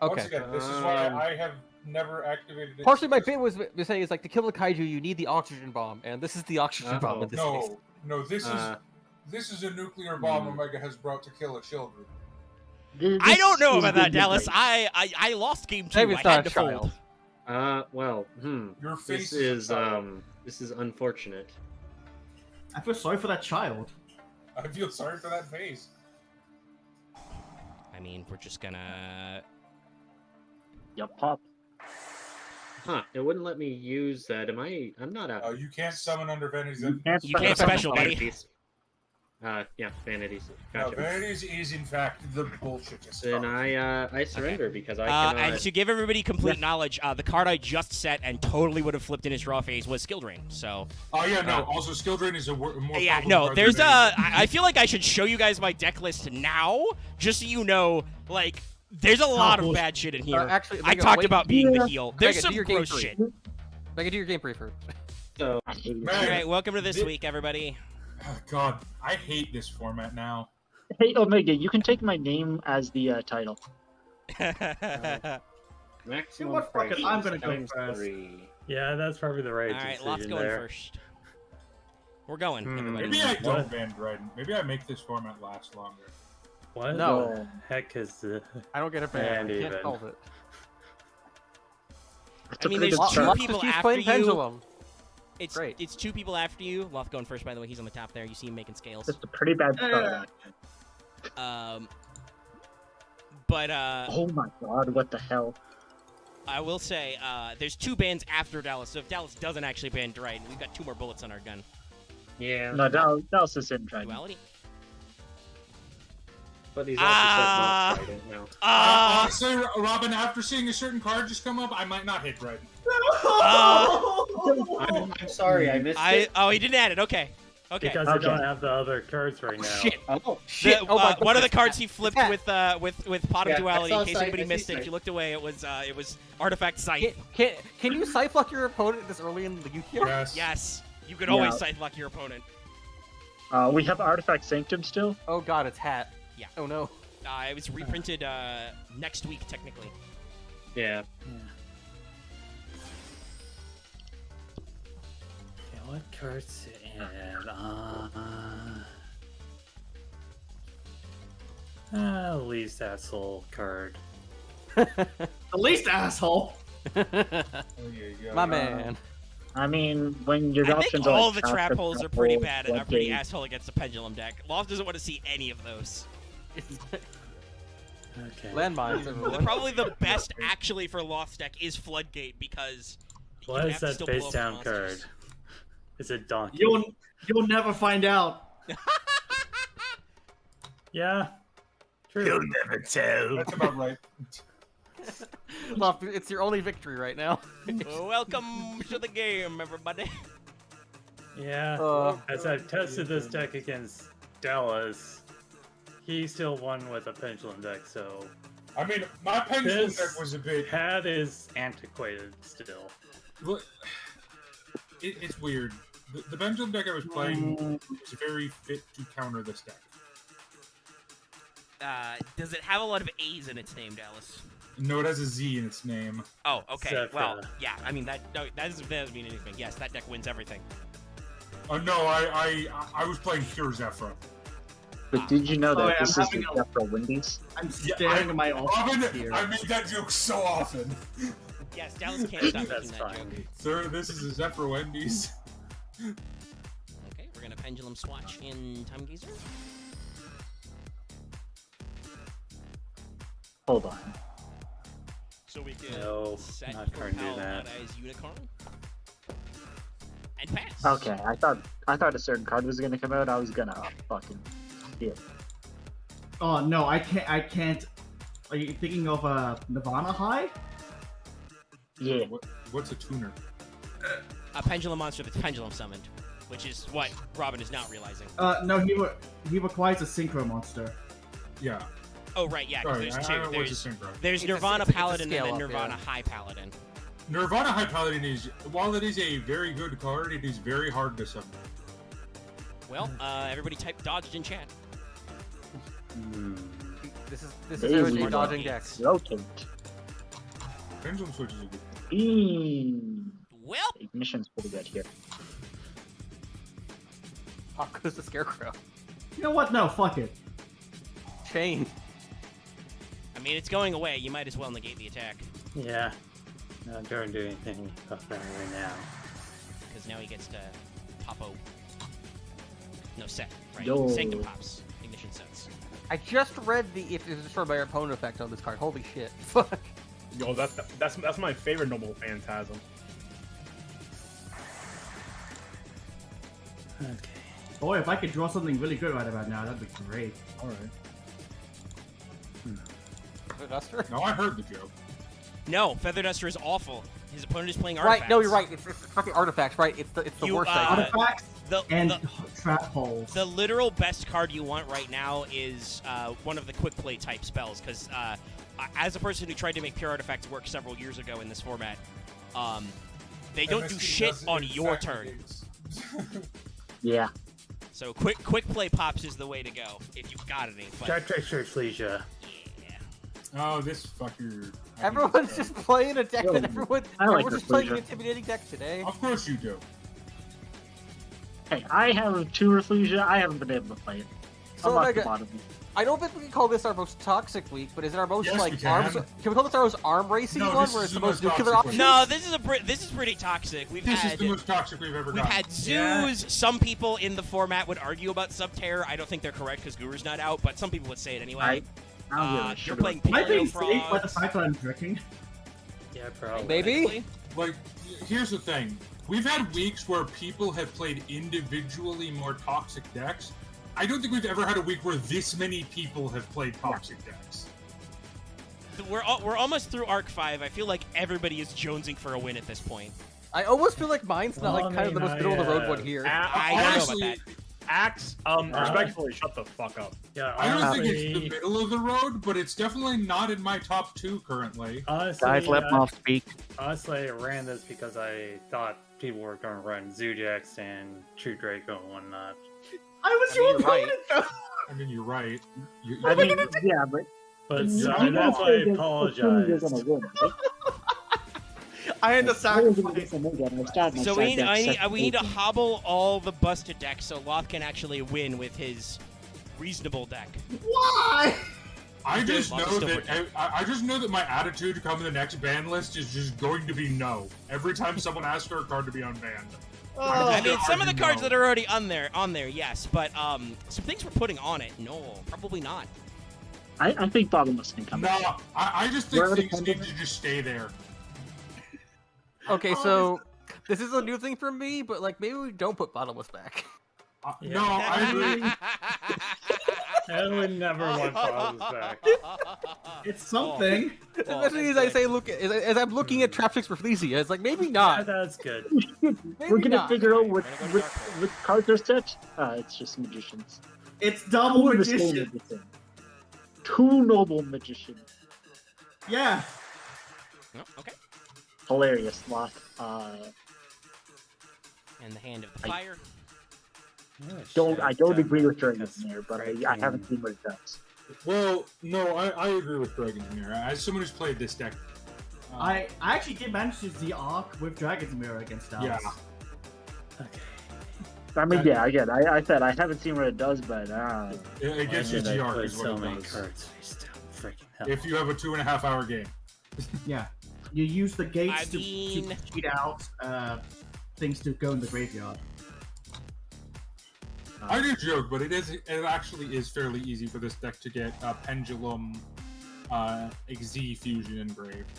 Speaker 2: Once
Speaker 4: Okay.
Speaker 2: again, this is why I have never activated it.
Speaker 4: Partially, my bit was saying is like to kill the kaiju, you need the oxygen bomb, and this is the oxygen bomb in this case.
Speaker 2: No, this is a nuclear bomb Omega has brought to kill its children.
Speaker 1: I don't know about that, Dallas. I lost game 2.
Speaker 4: Maybe
Speaker 1: I
Speaker 4: it's
Speaker 1: had
Speaker 4: not
Speaker 1: to
Speaker 4: a child.
Speaker 1: fold.
Speaker 7: Well,
Speaker 2: Your face
Speaker 7: This
Speaker 2: is a
Speaker 7: is
Speaker 2: child.
Speaker 7: this is unfortunate.
Speaker 6: I feel sorry for that child.
Speaker 2: I feel sorry for that face.
Speaker 1: I mean, we're just gonna.
Speaker 5: Yep, pop.
Speaker 7: Huh? It wouldn't let me use that. I'm not out.
Speaker 2: You can't summon under Vanity's
Speaker 5: You can't
Speaker 1: You can't special, buddy.
Speaker 7: Vanities. Yeah, vanities.
Speaker 2: No,
Speaker 7: Gotcha.
Speaker 2: Vanities is in fact the bullshit.
Speaker 7: Then I surrender because I
Speaker 1: And
Speaker 7: cannot.
Speaker 1: to give everybody complete knowledge, the card I just set and totally would have flipped in his draw phase was Skill Drain. So.
Speaker 2: Oh yeah, no. Also, Skill Drain is a more.
Speaker 1: Yeah,
Speaker 2: problem
Speaker 1: no,
Speaker 2: card
Speaker 1: there's
Speaker 2: than Vanities.
Speaker 1: I feel like I should show you guys my deck list now, just so you know, like, there's a lot of bad shit in here.
Speaker 4: Actually,
Speaker 1: I
Speaker 4: Vega,
Speaker 1: talked
Speaker 4: wait.
Speaker 1: about being the heel. There's
Speaker 4: Vega,
Speaker 1: some
Speaker 4: do your game
Speaker 1: gross
Speaker 4: three.
Speaker 1: shit.
Speaker 4: Make it do your game brief first.
Speaker 7: So,
Speaker 1: Alright, welcome to this week, everybody.
Speaker 2: Oh, God, I hate this format now.
Speaker 5: Hey, Omega, you can take my name as the title.
Speaker 7: maximum
Speaker 6: what, fuck it,
Speaker 7: price
Speaker 6: I'm
Speaker 7: is
Speaker 6: gonna go
Speaker 7: times
Speaker 6: first.
Speaker 7: 3.
Speaker 8: Yeah, that's probably the right
Speaker 1: Alright,
Speaker 8: decision
Speaker 1: Loth's going
Speaker 8: there.
Speaker 1: first. We're going, everybody.
Speaker 2: Maybe I don't
Speaker 8: What?
Speaker 2: ban Dryden. Maybe I make this format last longer.
Speaker 8: What
Speaker 4: No.
Speaker 8: the heck is
Speaker 4: I don't get it banned.
Speaker 8: And
Speaker 4: I can't
Speaker 8: even.
Speaker 4: solve it.
Speaker 1: I mean, there's
Speaker 4: Loth
Speaker 1: two
Speaker 4: just
Speaker 1: people
Speaker 4: keeps
Speaker 1: after
Speaker 4: playing
Speaker 1: you.
Speaker 4: Pendulum.
Speaker 1: It's
Speaker 4: Great.
Speaker 1: it's 2 people after you. Loth going first, by the way. He's on the top there. You see him making scales.
Speaker 5: Just a pretty bad start.
Speaker 1: But
Speaker 5: Oh my god, what the hell?
Speaker 1: I will say, there's 2 bans after Dallas. So if Dallas doesn't actually ban Dryden, we've got 2 more bullets on our gun.
Speaker 7: Yeah.
Speaker 5: No, Dallas is in Dryden.
Speaker 1: Duality.
Speaker 7: But he's also
Speaker 1: Ah.
Speaker 7: said not Trident now.
Speaker 2: Honestly, Robin, after seeing a certain card just come up, I might not hit Dryden.
Speaker 9: I'm sorry, I missed it.
Speaker 1: Oh, he didn't add it. Okay. Okay.
Speaker 8: Because
Speaker 5: Okay.
Speaker 8: I don't have the other cards right now.
Speaker 4: Shit.
Speaker 9: Oh,
Speaker 4: Shit.
Speaker 1: The,
Speaker 4: Oh my
Speaker 1: one of the
Speaker 4: goodness.
Speaker 1: cards he flipped
Speaker 4: Attack.
Speaker 1: with Pot of
Speaker 9: Yeah, I
Speaker 1: Duality.
Speaker 9: saw
Speaker 1: In case
Speaker 9: Scythe,
Speaker 1: anybody
Speaker 9: I see
Speaker 1: missed it, if
Speaker 9: Scythe.
Speaker 1: you looked away, it was Artifact Scythe.
Speaker 4: Can you scythe lock your opponent this early in the Yu-Gi-Oh?
Speaker 2: Yes.
Speaker 1: Yes, you could
Speaker 5: Yeah.
Speaker 1: always Scythe lock your opponent.
Speaker 5: We have Artifact Sanctum still.
Speaker 4: Oh god, it's hat.
Speaker 1: Yeah.
Speaker 4: Oh no.
Speaker 1: It was reprinted next week, technically.
Speaker 7: Yeah.
Speaker 8: Okay, what cards to add? Least asshole card.
Speaker 9: the least asshole.
Speaker 4: My man.
Speaker 5: I mean, when your
Speaker 1: I think
Speaker 5: options are
Speaker 1: all
Speaker 5: like
Speaker 1: the trap
Speaker 5: Trap
Speaker 1: holes are
Speaker 5: Trap
Speaker 1: pretty
Speaker 5: Hole,
Speaker 1: bad and are
Speaker 5: Floodgate.
Speaker 1: pretty asshole against the Pendulum deck. Loth doesn't want to see any of those.
Speaker 8: Okay.
Speaker 4: Landmines, everyone.
Speaker 1: Probably the best actually for Loth's deck is Floodgate because you
Speaker 8: What
Speaker 1: have
Speaker 8: is
Speaker 1: to
Speaker 8: that
Speaker 1: still blow
Speaker 8: face
Speaker 1: up
Speaker 8: down
Speaker 1: monsters.
Speaker 8: card? Is it Donkey?
Speaker 9: You'll never find out.
Speaker 8: Yeah. True.
Speaker 3: never tell.
Speaker 2: That's about right.
Speaker 4: Well, it's your only victory right now.
Speaker 1: Welcome to the game, everybody.
Speaker 8: Yeah. As I've tested this deck against Dallas, he still won with a pendulum deck, so
Speaker 2: I mean, my pendulum
Speaker 8: This
Speaker 2: deck was a bit.
Speaker 8: hat is antiquated still.
Speaker 2: Look, it's weird. The pendulum deck I was playing was very fit to counter this deck.
Speaker 1: Does it have a lot of A's in its name, Dallas?
Speaker 2: No, it has a Z in its name.
Speaker 1: Oh, okay.
Speaker 8: Zephyr.
Speaker 1: Well, yeah. I mean that doesn't mean anything. Yes, that deck wins everything.
Speaker 2: Oh no, I was playing pure Zephyr.
Speaker 5: But did you know that
Speaker 9: yeah,
Speaker 5: this
Speaker 9: I'm
Speaker 5: is the
Speaker 9: having a-
Speaker 5: Zephyr Wendy's?
Speaker 9: I'm
Speaker 2: Yeah,
Speaker 9: staring at my
Speaker 2: Robin,
Speaker 9: options here.
Speaker 2: I make that joke so often.
Speaker 1: Yes, Dallas can't stop
Speaker 8: That's
Speaker 1: making that
Speaker 8: fine.
Speaker 1: joke.
Speaker 2: Sir, this is a Zephyr Wendy's.
Speaker 1: Okay, we're gonna pendulum swatch in Time Gazer.
Speaker 5: Hold on.
Speaker 1: So we can
Speaker 8: No,
Speaker 1: set
Speaker 8: not trying to do
Speaker 1: Propel
Speaker 8: that.
Speaker 1: as Unicorn. And pass.
Speaker 5: Okay, I thought a certain card was gonna come out. I was gonna fucking see it.
Speaker 9: Oh no, I can't. Are you thinking of Nirvana High?
Speaker 5: Yeah.
Speaker 2: What's a tuner?
Speaker 1: A pendulum monster that's pendulum summoned, which is what Robin is not realizing.
Speaker 9: No, he requires a synchro monster.
Speaker 2: Yeah.
Speaker 1: Oh right, yeah. 'Cause
Speaker 2: Sorry,
Speaker 1: there's
Speaker 2: I don't
Speaker 1: two.
Speaker 2: know what's a synchro.
Speaker 1: There's
Speaker 4: It's a-
Speaker 1: Nirvana
Speaker 4: it's a
Speaker 1: Paladin and
Speaker 4: scale
Speaker 1: then
Speaker 4: up,
Speaker 1: Nirvana
Speaker 4: yeah.
Speaker 1: High Paladin.
Speaker 2: Nirvana High Paladin is, while it is a very good card, it is very hard to summon.
Speaker 1: Well, everybody type dodged in chat.
Speaker 4: This is
Speaker 5: Hey,
Speaker 4: everything
Speaker 5: we
Speaker 4: dodging
Speaker 1: got
Speaker 4: decks.
Speaker 5: Rotate.
Speaker 2: Pendulum Switch is a good card.
Speaker 1: Well,
Speaker 5: Ignition's pretty good here.
Speaker 4: Oh, goes the Scarecrow.
Speaker 9: You know what? No, fuck it.
Speaker 4: Chain.
Speaker 1: I mean it's going away. You might as well negate the attack
Speaker 8: Yeah. Not trying to do anything about that right now.
Speaker 1: because now he gets to popo. No set, right?
Speaker 5: Yo.
Speaker 1: Sanctum pops. Ignition sets.
Speaker 4: I just read the if it's destroyed by your opponent effect on this card. Holy shit. Fuck.
Speaker 3: Yo, that's my favorite Noble Phantasm.
Speaker 8: Okay.
Speaker 9: Boy, if I could draw something really good right about now, that'd be great.
Speaker 2: All right.
Speaker 4: Duster?
Speaker 2: No, I heard the joke.
Speaker 1: No, Feather Duster is awful. His opponent is playing
Speaker 4: Right,
Speaker 1: artifacts.
Speaker 4: no, you're right. It's not the artifacts, right? It's the
Speaker 1: You,
Speaker 4: worst thing.
Speaker 9: Artifacts
Speaker 1: The,
Speaker 9: and
Speaker 1: the,
Speaker 9: trap holes.
Speaker 1: the literal best card you want right now is one of the quick play type spells, because as a person who tried to make pure artifacts work several years ago in this format, they don't do
Speaker 2: MST
Speaker 1: shit
Speaker 2: doesn't
Speaker 1: on
Speaker 2: in
Speaker 1: your
Speaker 2: fact
Speaker 1: turn.
Speaker 2: negate.
Speaker 5: Yeah.
Speaker 1: So quick play pops is the way to go if you've got any. But
Speaker 8: Texture Flesia.
Speaker 1: yeah.
Speaker 2: Oh, this fucker.
Speaker 4: Everyone's just playing a deck that everyone.
Speaker 5: I like
Speaker 4: Everyone's
Speaker 5: this
Speaker 4: just playing an
Speaker 5: Flesia.
Speaker 4: intimidating deck today.
Speaker 2: Of course you do.
Speaker 5: Hey, I have 2 Reflesia. I haven't been able to play it.
Speaker 4: So,
Speaker 5: I'm off the
Speaker 4: Omega,
Speaker 5: bottom.
Speaker 4: I don't think we can call this our most toxic week, but is it our most
Speaker 2: Yes,
Speaker 4: like
Speaker 2: we can.
Speaker 4: arms? Can we call this our most arm racing
Speaker 2: No,
Speaker 4: one,
Speaker 2: this
Speaker 4: where
Speaker 2: is
Speaker 4: it's the
Speaker 2: the
Speaker 4: most
Speaker 2: most
Speaker 4: nuclear
Speaker 2: toxic
Speaker 4: option?
Speaker 2: one.
Speaker 1: No, this is pretty toxic. We've
Speaker 2: This
Speaker 1: had
Speaker 2: is the most toxic we've ever
Speaker 1: we've
Speaker 2: gotten.
Speaker 1: had zoos.
Speaker 8: Yeah.
Speaker 1: Some people in the format would argue about Subterror. I don't think they're correct because Guru's not out, but some people would say it anyway.
Speaker 5: I don't really
Speaker 1: You're
Speaker 5: sure.
Speaker 1: playing
Speaker 9: Am I being
Speaker 1: Paleo
Speaker 9: saved by the
Speaker 1: Frogs.
Speaker 9: fact that I'm drinking?
Speaker 8: Yeah, probably.
Speaker 4: Maybe.
Speaker 2: Like, here's the thing. We've had weeks where people have played individually more toxic decks. I don't think we've ever had a week where this many people have played toxic decks.
Speaker 1: We're almost through Arc 5. I feel like everybody is jonesing for a win at this point.
Speaker 4: I almost feel like mine's not like
Speaker 8: Well, I
Speaker 4: kind of the
Speaker 8: mean,
Speaker 4: most middle of the road
Speaker 8: I,
Speaker 4: one here.
Speaker 1: I don't know about
Speaker 2: Honestly,
Speaker 1: that.
Speaker 3: Axe, respectfully, shut the fuck up.
Speaker 8: Yeah,
Speaker 2: I don't think it's the
Speaker 8: honestly,
Speaker 2: middle of the road, but it's definitely not in my top 2 currently.
Speaker 8: honestly,
Speaker 5: Guys, let Marth speak.
Speaker 8: honestly, I ran this because I thought people were going to run Zoojax and True Draco and whatnot.
Speaker 9: I was
Speaker 1: I mean,
Speaker 9: your
Speaker 1: you're right.
Speaker 9: opponent, though.
Speaker 2: I mean, you're right.
Speaker 5: I mean, yeah, but
Speaker 8: But
Speaker 5: you
Speaker 8: so,
Speaker 5: guys
Speaker 8: that's why I
Speaker 5: are assuming
Speaker 8: apologized.
Speaker 5: you're gonna win, right?
Speaker 9: I had to
Speaker 5: I was gonna
Speaker 9: sacrifice.
Speaker 5: get some again. I started my
Speaker 1: So
Speaker 5: side
Speaker 1: we
Speaker 5: deck
Speaker 1: need to
Speaker 5: second.
Speaker 1: hobble all the busted decks so Loth can actually win with his reasonable deck.
Speaker 9: Why?
Speaker 2: I just
Speaker 1: Lots
Speaker 2: know
Speaker 1: of
Speaker 2: that
Speaker 1: stuff
Speaker 2: I just know that my attitude come in the next ban list is just going to be no. Every time someone asks for a card to be unbanned.
Speaker 1: I mean, some of the cards
Speaker 2: No.
Speaker 1: that are already on there, yes, but some things we're putting on it, no, probably not.
Speaker 5: I think Bottomless can come
Speaker 2: No,
Speaker 5: back.
Speaker 2: I just think
Speaker 5: Where are the
Speaker 2: things need
Speaker 5: pendulums?
Speaker 2: to just stay there.
Speaker 4: Okay, so this is a new thing for me, but like maybe we don't put Bottomless back.
Speaker 2: No, I agree.
Speaker 8: I would never want Bottomless back.
Speaker 9: It's something.
Speaker 4: Especially as I say, as I'm looking at Traptrix for Fleecia, it's like maybe
Speaker 8: Yeah,
Speaker 4: not.
Speaker 8: that's good.
Speaker 4: Maybe
Speaker 5: We're gonna
Speaker 4: not.
Speaker 5: figure out
Speaker 1: We're gonna go to Dark Hole.
Speaker 5: what cards are set. It's just magicians.
Speaker 9: It's double
Speaker 5: Two Restored
Speaker 9: magician.
Speaker 5: Magician. Two noble magicians.
Speaker 9: Yeah.
Speaker 1: No, okay.
Speaker 5: Hilarious, Loth.
Speaker 1: And the Hand of the Fire.
Speaker 5: I don't agree with Dragon there, but I haven't seen what it does.
Speaker 2: Well, no, I agree with Dragon here. As someone who's played this deck,
Speaker 9: I actually did manage to see Arc with Dragon's Mirror against Dallas.
Speaker 2: Yeah.
Speaker 5: I mean, yeah, again, I said I haven't seen what it does, but
Speaker 2: it gets you
Speaker 8: Why did I
Speaker 2: GR
Speaker 8: put
Speaker 2: is what
Speaker 8: so
Speaker 2: it
Speaker 8: many
Speaker 2: does.
Speaker 8: cards face down? Freaking hell.
Speaker 2: If you have a 2.5 hour game.
Speaker 9: Yeah. You use the gates
Speaker 1: I
Speaker 9: to
Speaker 1: mean-
Speaker 9: cheat out things to go in the graveyard.
Speaker 2: I do joke, but it actually is fairly easy for this deck to get Pendulum, Xyz Fusion engraved.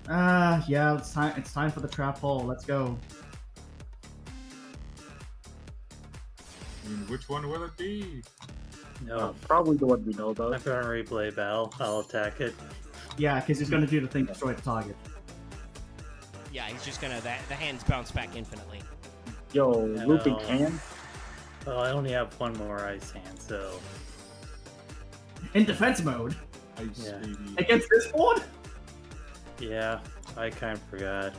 Speaker 9: Yeah, it's time for the trap hole. Let's go.
Speaker 2: I mean, which one will it be?
Speaker 8: No,
Speaker 5: probably the one we know about.
Speaker 8: I'm gonna replay battle. I'll attack it.
Speaker 9: Yeah, because he's gonna do the thing, destroy the target.
Speaker 1: Yeah, he's just gonna, the hands bounce back infinitely.
Speaker 5: Yo,
Speaker 8: No.
Speaker 5: looping hand.
Speaker 8: Well, I only have one more ice hand, so
Speaker 9: In defense mode
Speaker 2: Ice
Speaker 8: Yeah.
Speaker 2: baby.
Speaker 9: against this board.
Speaker 8: yeah, I kind of forgot.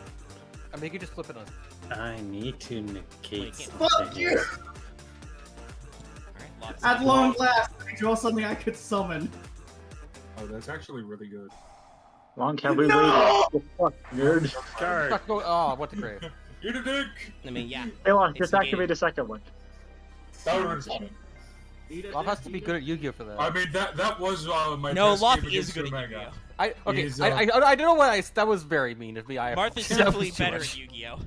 Speaker 4: I mean, you could just flip it on.
Speaker 8: I need to negate
Speaker 1: Fuck
Speaker 8: something.
Speaker 9: you!
Speaker 1: Alright, Loth's
Speaker 9: At long last, I draw something I could summon.
Speaker 2: Oh, that's actually really good.
Speaker 5: Long have we
Speaker 9: No!
Speaker 5: waited? Fuck, nerd.
Speaker 8: Card.
Speaker 4: Oh, what the grave.
Speaker 2: Eat a dick!
Speaker 1: I mean, yeah.
Speaker 5: Hey, on,
Speaker 1: It's
Speaker 5: just
Speaker 1: negated.
Speaker 5: activate a second one.
Speaker 2: That would have been fun.
Speaker 4: Loth has to be good at Yu-Gi-Oh for
Speaker 2: I
Speaker 4: that.
Speaker 2: mean, that was my
Speaker 1: No,
Speaker 2: best
Speaker 1: Loth
Speaker 2: game
Speaker 1: is
Speaker 2: against
Speaker 1: good at
Speaker 2: Omega.
Speaker 1: Yu-Gi-Oh.
Speaker 2: Is,
Speaker 4: I don't know what that was very mean of me.
Speaker 1: Marth is
Speaker 4: that
Speaker 1: definitely
Speaker 4: was too
Speaker 1: better
Speaker 4: much.
Speaker 1: at Yu-Gi-Oh.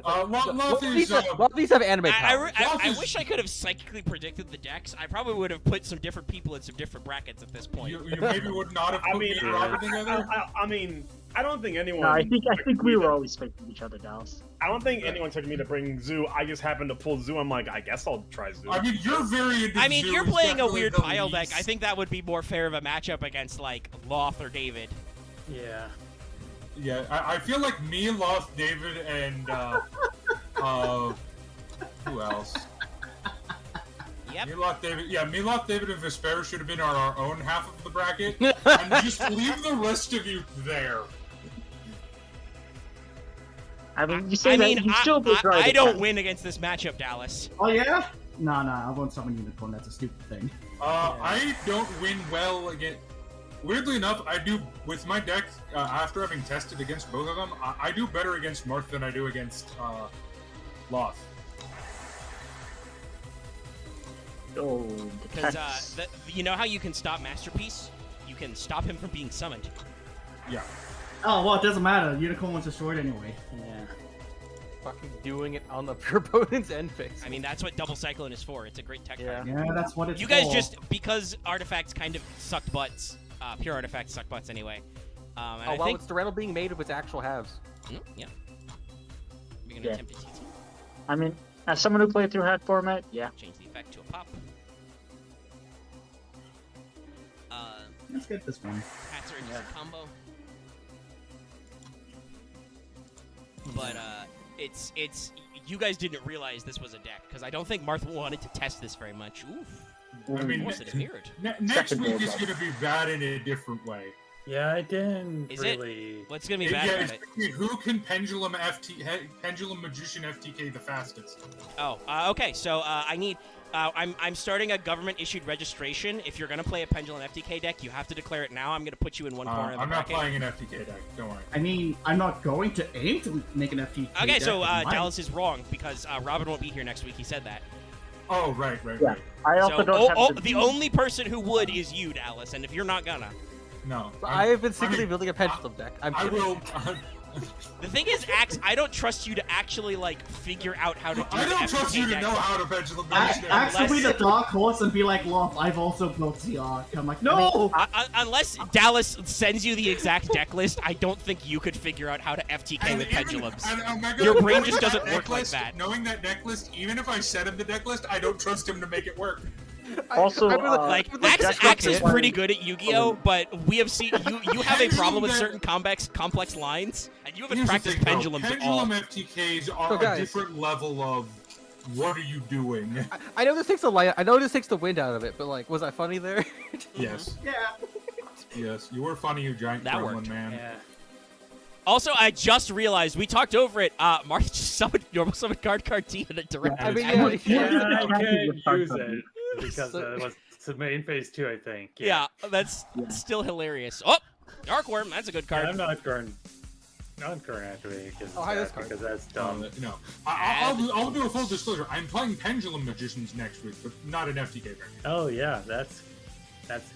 Speaker 2: Loth is,
Speaker 4: These have anime
Speaker 1: I
Speaker 4: powers.
Speaker 1: wish I could have psychically predicted the decks. I probably would have put some different people in some different brackets at this point.
Speaker 2: you maybe would not have put me and Robert together.
Speaker 3: I mean, I don't think anyone.
Speaker 5: No, I think
Speaker 3: expected
Speaker 5: we
Speaker 3: me
Speaker 5: were
Speaker 3: to-
Speaker 5: always facing each other, Dallas.
Speaker 3: I don't think anyone took me to bring Zoo. I just happened to pull Zoo. I'm like, I guess I'll try Zoo.
Speaker 2: I mean, you're very into
Speaker 1: I mean,
Speaker 2: Zoo
Speaker 1: you're
Speaker 2: is
Speaker 1: playing a
Speaker 2: definitely
Speaker 1: weird
Speaker 2: the
Speaker 1: pile deck.
Speaker 2: least.
Speaker 1: I think that would be more fair of a matchup against, like, Loth or David.
Speaker 8: Yeah.
Speaker 2: Yeah, I feel like me, Loth, David, and who else?
Speaker 1: Yep.
Speaker 2: Me, Loth, David. Yeah, me, Loth, David, and Vespairr should have been our own half of the bracket, and just leave the rest of you there.
Speaker 5: I mean, you say
Speaker 1: I
Speaker 5: that,
Speaker 1: mean,
Speaker 5: you still be right.
Speaker 1: I don't win against this matchup, Dallas.
Speaker 9: Oh yeah? Nah, I won't summon Unicorn. That's a stupid thing.
Speaker 2: I don't win well against. Weirdly enough, I do with my deck after having tested against both of them. I do better against Marth than I do against Loth.
Speaker 5: Oh, the
Speaker 1: Because,
Speaker 5: text.
Speaker 1: you know how you can stop Masterpiece? You can stop him from being summoned.
Speaker 2: Yeah.
Speaker 9: Oh well, it doesn't matter. Unicorn was destroyed anyway.
Speaker 8: Yeah.
Speaker 4: Fucking doing it on the your opponent's end phase.
Speaker 1: I mean, that's what Double Cyclone is for. It's a great tech
Speaker 4: Yeah.
Speaker 1: card.
Speaker 9: Yeah, that's what it's
Speaker 1: You guys
Speaker 9: for.
Speaker 1: just, because artifacts kind of sucked butts, pure artifacts suck butts anyway. And
Speaker 4: Oh,
Speaker 1: I
Speaker 4: well,
Speaker 1: think...
Speaker 4: it's the rental being made of its actual halves.
Speaker 1: Yeah. We're gonna
Speaker 5: Yeah.
Speaker 1: attempt a TT.
Speaker 5: I mean, as someone who played through hat format, yeah.
Speaker 1: Change the effect to a pop.
Speaker 9: Let's get this one.
Speaker 1: Hats are just a combo. But, it's you guys didn't realize this was a deck because I don't think Marth wanted to test this very much. Oof.
Speaker 2: I mean,
Speaker 1: Force it mirrored.
Speaker 2: next week is going to be bad in a different way.
Speaker 8: Yeah, I didn't
Speaker 1: Is
Speaker 8: really.
Speaker 1: it? What's gonna be bad
Speaker 2: Yeah,
Speaker 1: about it?
Speaker 2: who can Pendulum Magician FTK the fastest?
Speaker 1: Oh, okay. So I need. I'm starting a government-issued registration. If you're gonna play a Pendulum FTK deck, you have to declare it now. I'm gonna put you in one corner of the
Speaker 2: I'm not
Speaker 1: bracket.
Speaker 2: playing an FTK deck. Don't worry.
Speaker 6: I mean, I'm not going to aim to make an FTK.
Speaker 1: Okay,
Speaker 6: deck
Speaker 1: so
Speaker 6: with mine.
Speaker 1: Dallas is wrong because Robin won't be here next week. He said that.
Speaker 2: Oh, right.
Speaker 5: Yeah. I also
Speaker 1: So
Speaker 5: don't have
Speaker 1: the only person who would is you, Dallas. And if you're not gonna,
Speaker 2: No.
Speaker 4: I have been secretly building a pendulum deck. I'm
Speaker 2: I
Speaker 4: kidding.
Speaker 2: will.
Speaker 1: the thing is, Axe, I don't trust you to actually like figure out how to do
Speaker 2: I
Speaker 1: an
Speaker 2: don't trust
Speaker 1: FTK
Speaker 2: you to
Speaker 1: deck.
Speaker 2: know how to Pendulum Magician.
Speaker 6: Actually, the dark horse and be like, Loth, I've also built CR. I'm like, no!
Speaker 1: Unless Dallas sends you the exact deck list, I don't think you could figure out how to FTK with pendulums. Your brain just doesn't work like that.
Speaker 2: Knowing that deck list, even if I set him the deck list, I don't trust him to make it work.
Speaker 5: Also,
Speaker 1: Like Axe is pretty good at Yu-Gi-Oh, but we have seen you have a problem with certain complex lines, and you haven't
Speaker 2: Here's the
Speaker 1: practiced
Speaker 2: thing, though.
Speaker 1: pendulums at all.
Speaker 2: Pendulum FTKs are
Speaker 4: So,
Speaker 2: a
Speaker 4: guys-
Speaker 2: different level of what are you doing?
Speaker 4: I know this takes the light. I know this takes the wind out of it, but like, was I funny there?
Speaker 2: Yes,
Speaker 6: Yeah.
Speaker 2: yes, you were funny, you giant
Speaker 1: That
Speaker 2: gremlin
Speaker 1: worked.
Speaker 2: man.
Speaker 8: Yeah.
Speaker 1: Also, I just realized we talked over it. Marth just summoned normal summon card D in a direct.
Speaker 4: I mean,
Speaker 5: I'm
Speaker 4: yeah,
Speaker 8: Yeah, I
Speaker 5: happy
Speaker 8: can't
Speaker 5: with Dark
Speaker 8: use
Speaker 5: Side.
Speaker 8: it because
Speaker 4: So-
Speaker 8: it was the main phase 2, I think.
Speaker 1: Yeah, that's still hilarious. Oh, Dark Worm, that's a good
Speaker 8: Yeah,
Speaker 1: card.
Speaker 8: I'm not current activating
Speaker 4: Oh, hi, this card.
Speaker 8: because that's dumb.
Speaker 2: No, I'll do a full disclosure. I'm playing Pendulum Magicians next week, but not an FTK deck.
Speaker 8: Oh yeah, that's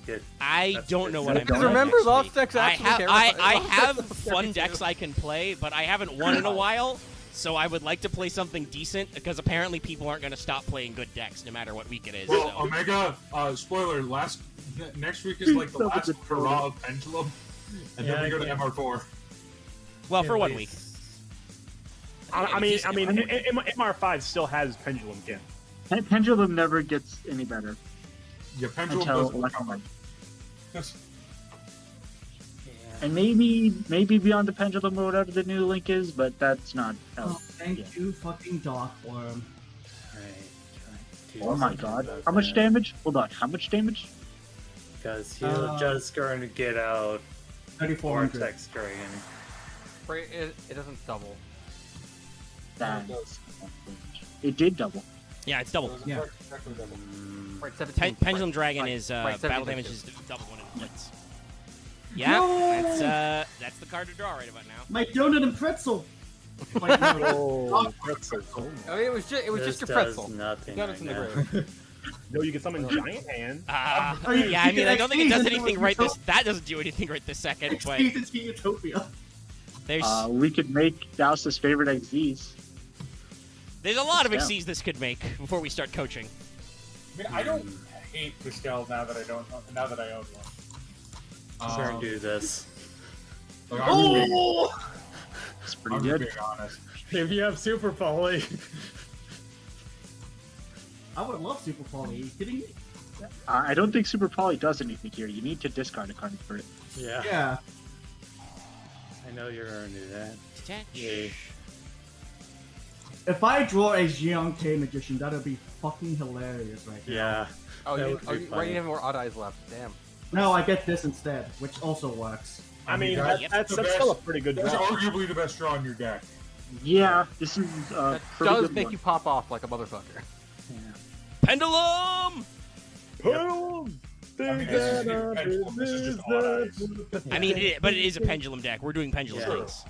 Speaker 8: good.
Speaker 1: I
Speaker 8: That's
Speaker 1: don't
Speaker 8: good.
Speaker 1: know what I'm
Speaker 8: Because
Speaker 1: playing
Speaker 4: remember,
Speaker 1: next
Speaker 4: Loth
Speaker 1: week.
Speaker 4: decks
Speaker 1: I
Speaker 4: actually
Speaker 1: have
Speaker 4: terrify-
Speaker 1: I
Speaker 4: Loth
Speaker 1: have
Speaker 4: decks are
Speaker 1: fun
Speaker 4: scary,
Speaker 1: decks
Speaker 4: too.
Speaker 1: I can play, but I haven't won in a while. So I would like to play something decent because apparently people aren't going to stop playing good decks no matter what week it is.
Speaker 2: Well,
Speaker 1: so.
Speaker 2: Omega, spoiler, next week is like the last hurrah of Pendulum, and then we go to MR4.
Speaker 1: Well, for 1 week.
Speaker 3: I mean, MR5 still has pendulum kin.
Speaker 5: Pendulum never gets any better
Speaker 2: Yeah, Pendulum
Speaker 5: until
Speaker 2: does.
Speaker 5: Electrum. And maybe Beyond the Pendulum or whatever the new link is, but that's not.
Speaker 6: Oh, thank you, fucking Dark Worm.
Speaker 5: Oh my god. How much damage? Hold on. How much damage?
Speaker 8: Because he'll just going to get out
Speaker 6: 3,400.
Speaker 8: Vortex Dragon.
Speaker 4: Right, it doesn't double.
Speaker 5: It did double.
Speaker 1: Yeah, it's double.
Speaker 6: Yeah.
Speaker 4: Right, 17.
Speaker 1: Pendulum Dragon
Speaker 4: Right,
Speaker 1: is
Speaker 4: right,
Speaker 1: battle
Speaker 4: 17
Speaker 1: damage
Speaker 4: too.
Speaker 1: is double when it inflicts. Yeah, that's the card to draw right about now.
Speaker 6: My donut and pretzel! Like, no,
Speaker 3: Oh, pretzel.
Speaker 4: I mean, it was just
Speaker 8: This
Speaker 4: your
Speaker 8: does
Speaker 4: pretzel.
Speaker 8: nothing
Speaker 4: Donuts
Speaker 8: right
Speaker 4: in the
Speaker 8: now.
Speaker 4: grave.
Speaker 3: No, you can summon giant hand.
Speaker 6: Oh, you
Speaker 1: Yeah, I mean, I don't think it does
Speaker 6: can
Speaker 1: anything right this. That doesn't do anything right this second. But
Speaker 6: XP into Utopia.
Speaker 1: there's
Speaker 5: We could make Dallas's favorite XZs.
Speaker 1: there's a lot of
Speaker 5: Yeah.
Speaker 1: XCs this could make before we start coaching.
Speaker 2: I mean, I don't hate Pascal now that I own one.
Speaker 8: Sure, do this.
Speaker 2: Like, I'm
Speaker 5: It's pretty
Speaker 2: just
Speaker 5: good.
Speaker 2: being honest.
Speaker 8: If you have Super Poly,
Speaker 6: I would love Super Poly. Are you kidding me?
Speaker 5: I don't think Super Poly does anything here. You need to discard a card for it.
Speaker 8: yeah,
Speaker 6: Yeah.
Speaker 8: I know you're going to do that.
Speaker 1: Detach.
Speaker 8: Yay.
Speaker 6: If I draw a Jiang Magician, that would be fucking hilarious right now.
Speaker 8: Yeah.
Speaker 4: Oh,
Speaker 8: That
Speaker 4: you,
Speaker 8: would be
Speaker 4: right, you
Speaker 8: funny.
Speaker 4: have more odd eyes left. Damn.
Speaker 6: No, I get this instead, which also works.
Speaker 3: I mean,
Speaker 2: that's
Speaker 3: that's
Speaker 2: the
Speaker 3: still a
Speaker 2: best-
Speaker 3: pretty good
Speaker 2: That's
Speaker 3: draw.
Speaker 2: arguably the best draw in your deck.
Speaker 5: Yeah, this is
Speaker 4: That
Speaker 5: pretty
Speaker 4: does
Speaker 5: good
Speaker 4: make
Speaker 5: one.
Speaker 4: you pop off like a motherfucker.
Speaker 1: Pendulum.
Speaker 3: Boom!
Speaker 2: I mean, this isn't even Pendulum, this is just Odd Eyes.
Speaker 1: I mean, but it is a pendulum deck. We're doing pendulum
Speaker 8: Yeah.
Speaker 1: things.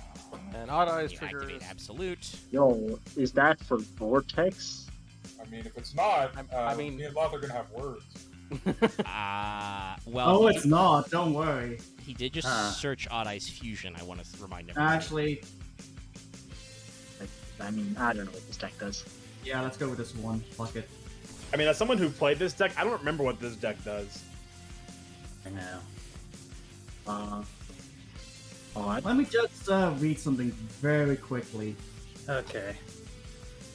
Speaker 4: And odd eyes
Speaker 1: You
Speaker 4: triggers.
Speaker 1: activate absolute.
Speaker 5: Yo, is that for Vortex?
Speaker 2: I mean, if it's not,
Speaker 4: I mean-
Speaker 2: me and Loth are gonna have words.
Speaker 1: Well,
Speaker 6: Oh,
Speaker 1: he,
Speaker 6: it's not. Don't worry.
Speaker 1: he did just search Odd Eyes Fusion. I want to remind everyone.
Speaker 6: Actually,
Speaker 5: I mean, I don't know what this deck does.
Speaker 6: yeah, let's go with this one. Fuck it.
Speaker 3: I mean, as someone who played this deck, I don't remember what this deck does.
Speaker 8: I know.
Speaker 5: Odd.
Speaker 6: Let me just read something very quickly.
Speaker 8: Okay.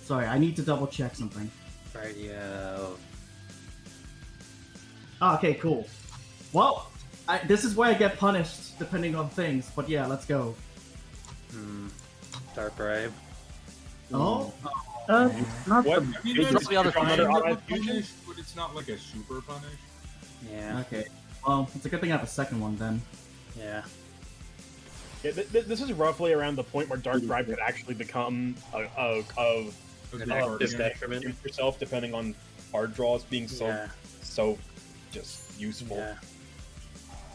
Speaker 6: Sorry, I need to double check something.
Speaker 8: Radio.
Speaker 6: Oh, okay, cool. Well, this is where I get punished depending on things, but yeah, let's go.
Speaker 8: Dark Bribe.
Speaker 6: Oh,
Speaker 5: Not
Speaker 3: What?
Speaker 5: the
Speaker 2: I mean,
Speaker 3: It's
Speaker 2: that's
Speaker 3: the other
Speaker 2: kind
Speaker 3: another
Speaker 2: of a
Speaker 3: odd fusion?
Speaker 2: punish, but it's not like a super punish.
Speaker 10: Yeah.
Speaker 6: okay. Well, it's a good thing I have a second one then.
Speaker 10: Yeah.
Speaker 3: Yeah, this is roughly around the point where Dark Bribe could actually become a
Speaker 2: An
Speaker 3: detriment to yourself, depending on card draws being so just useful.
Speaker 10: Yeah.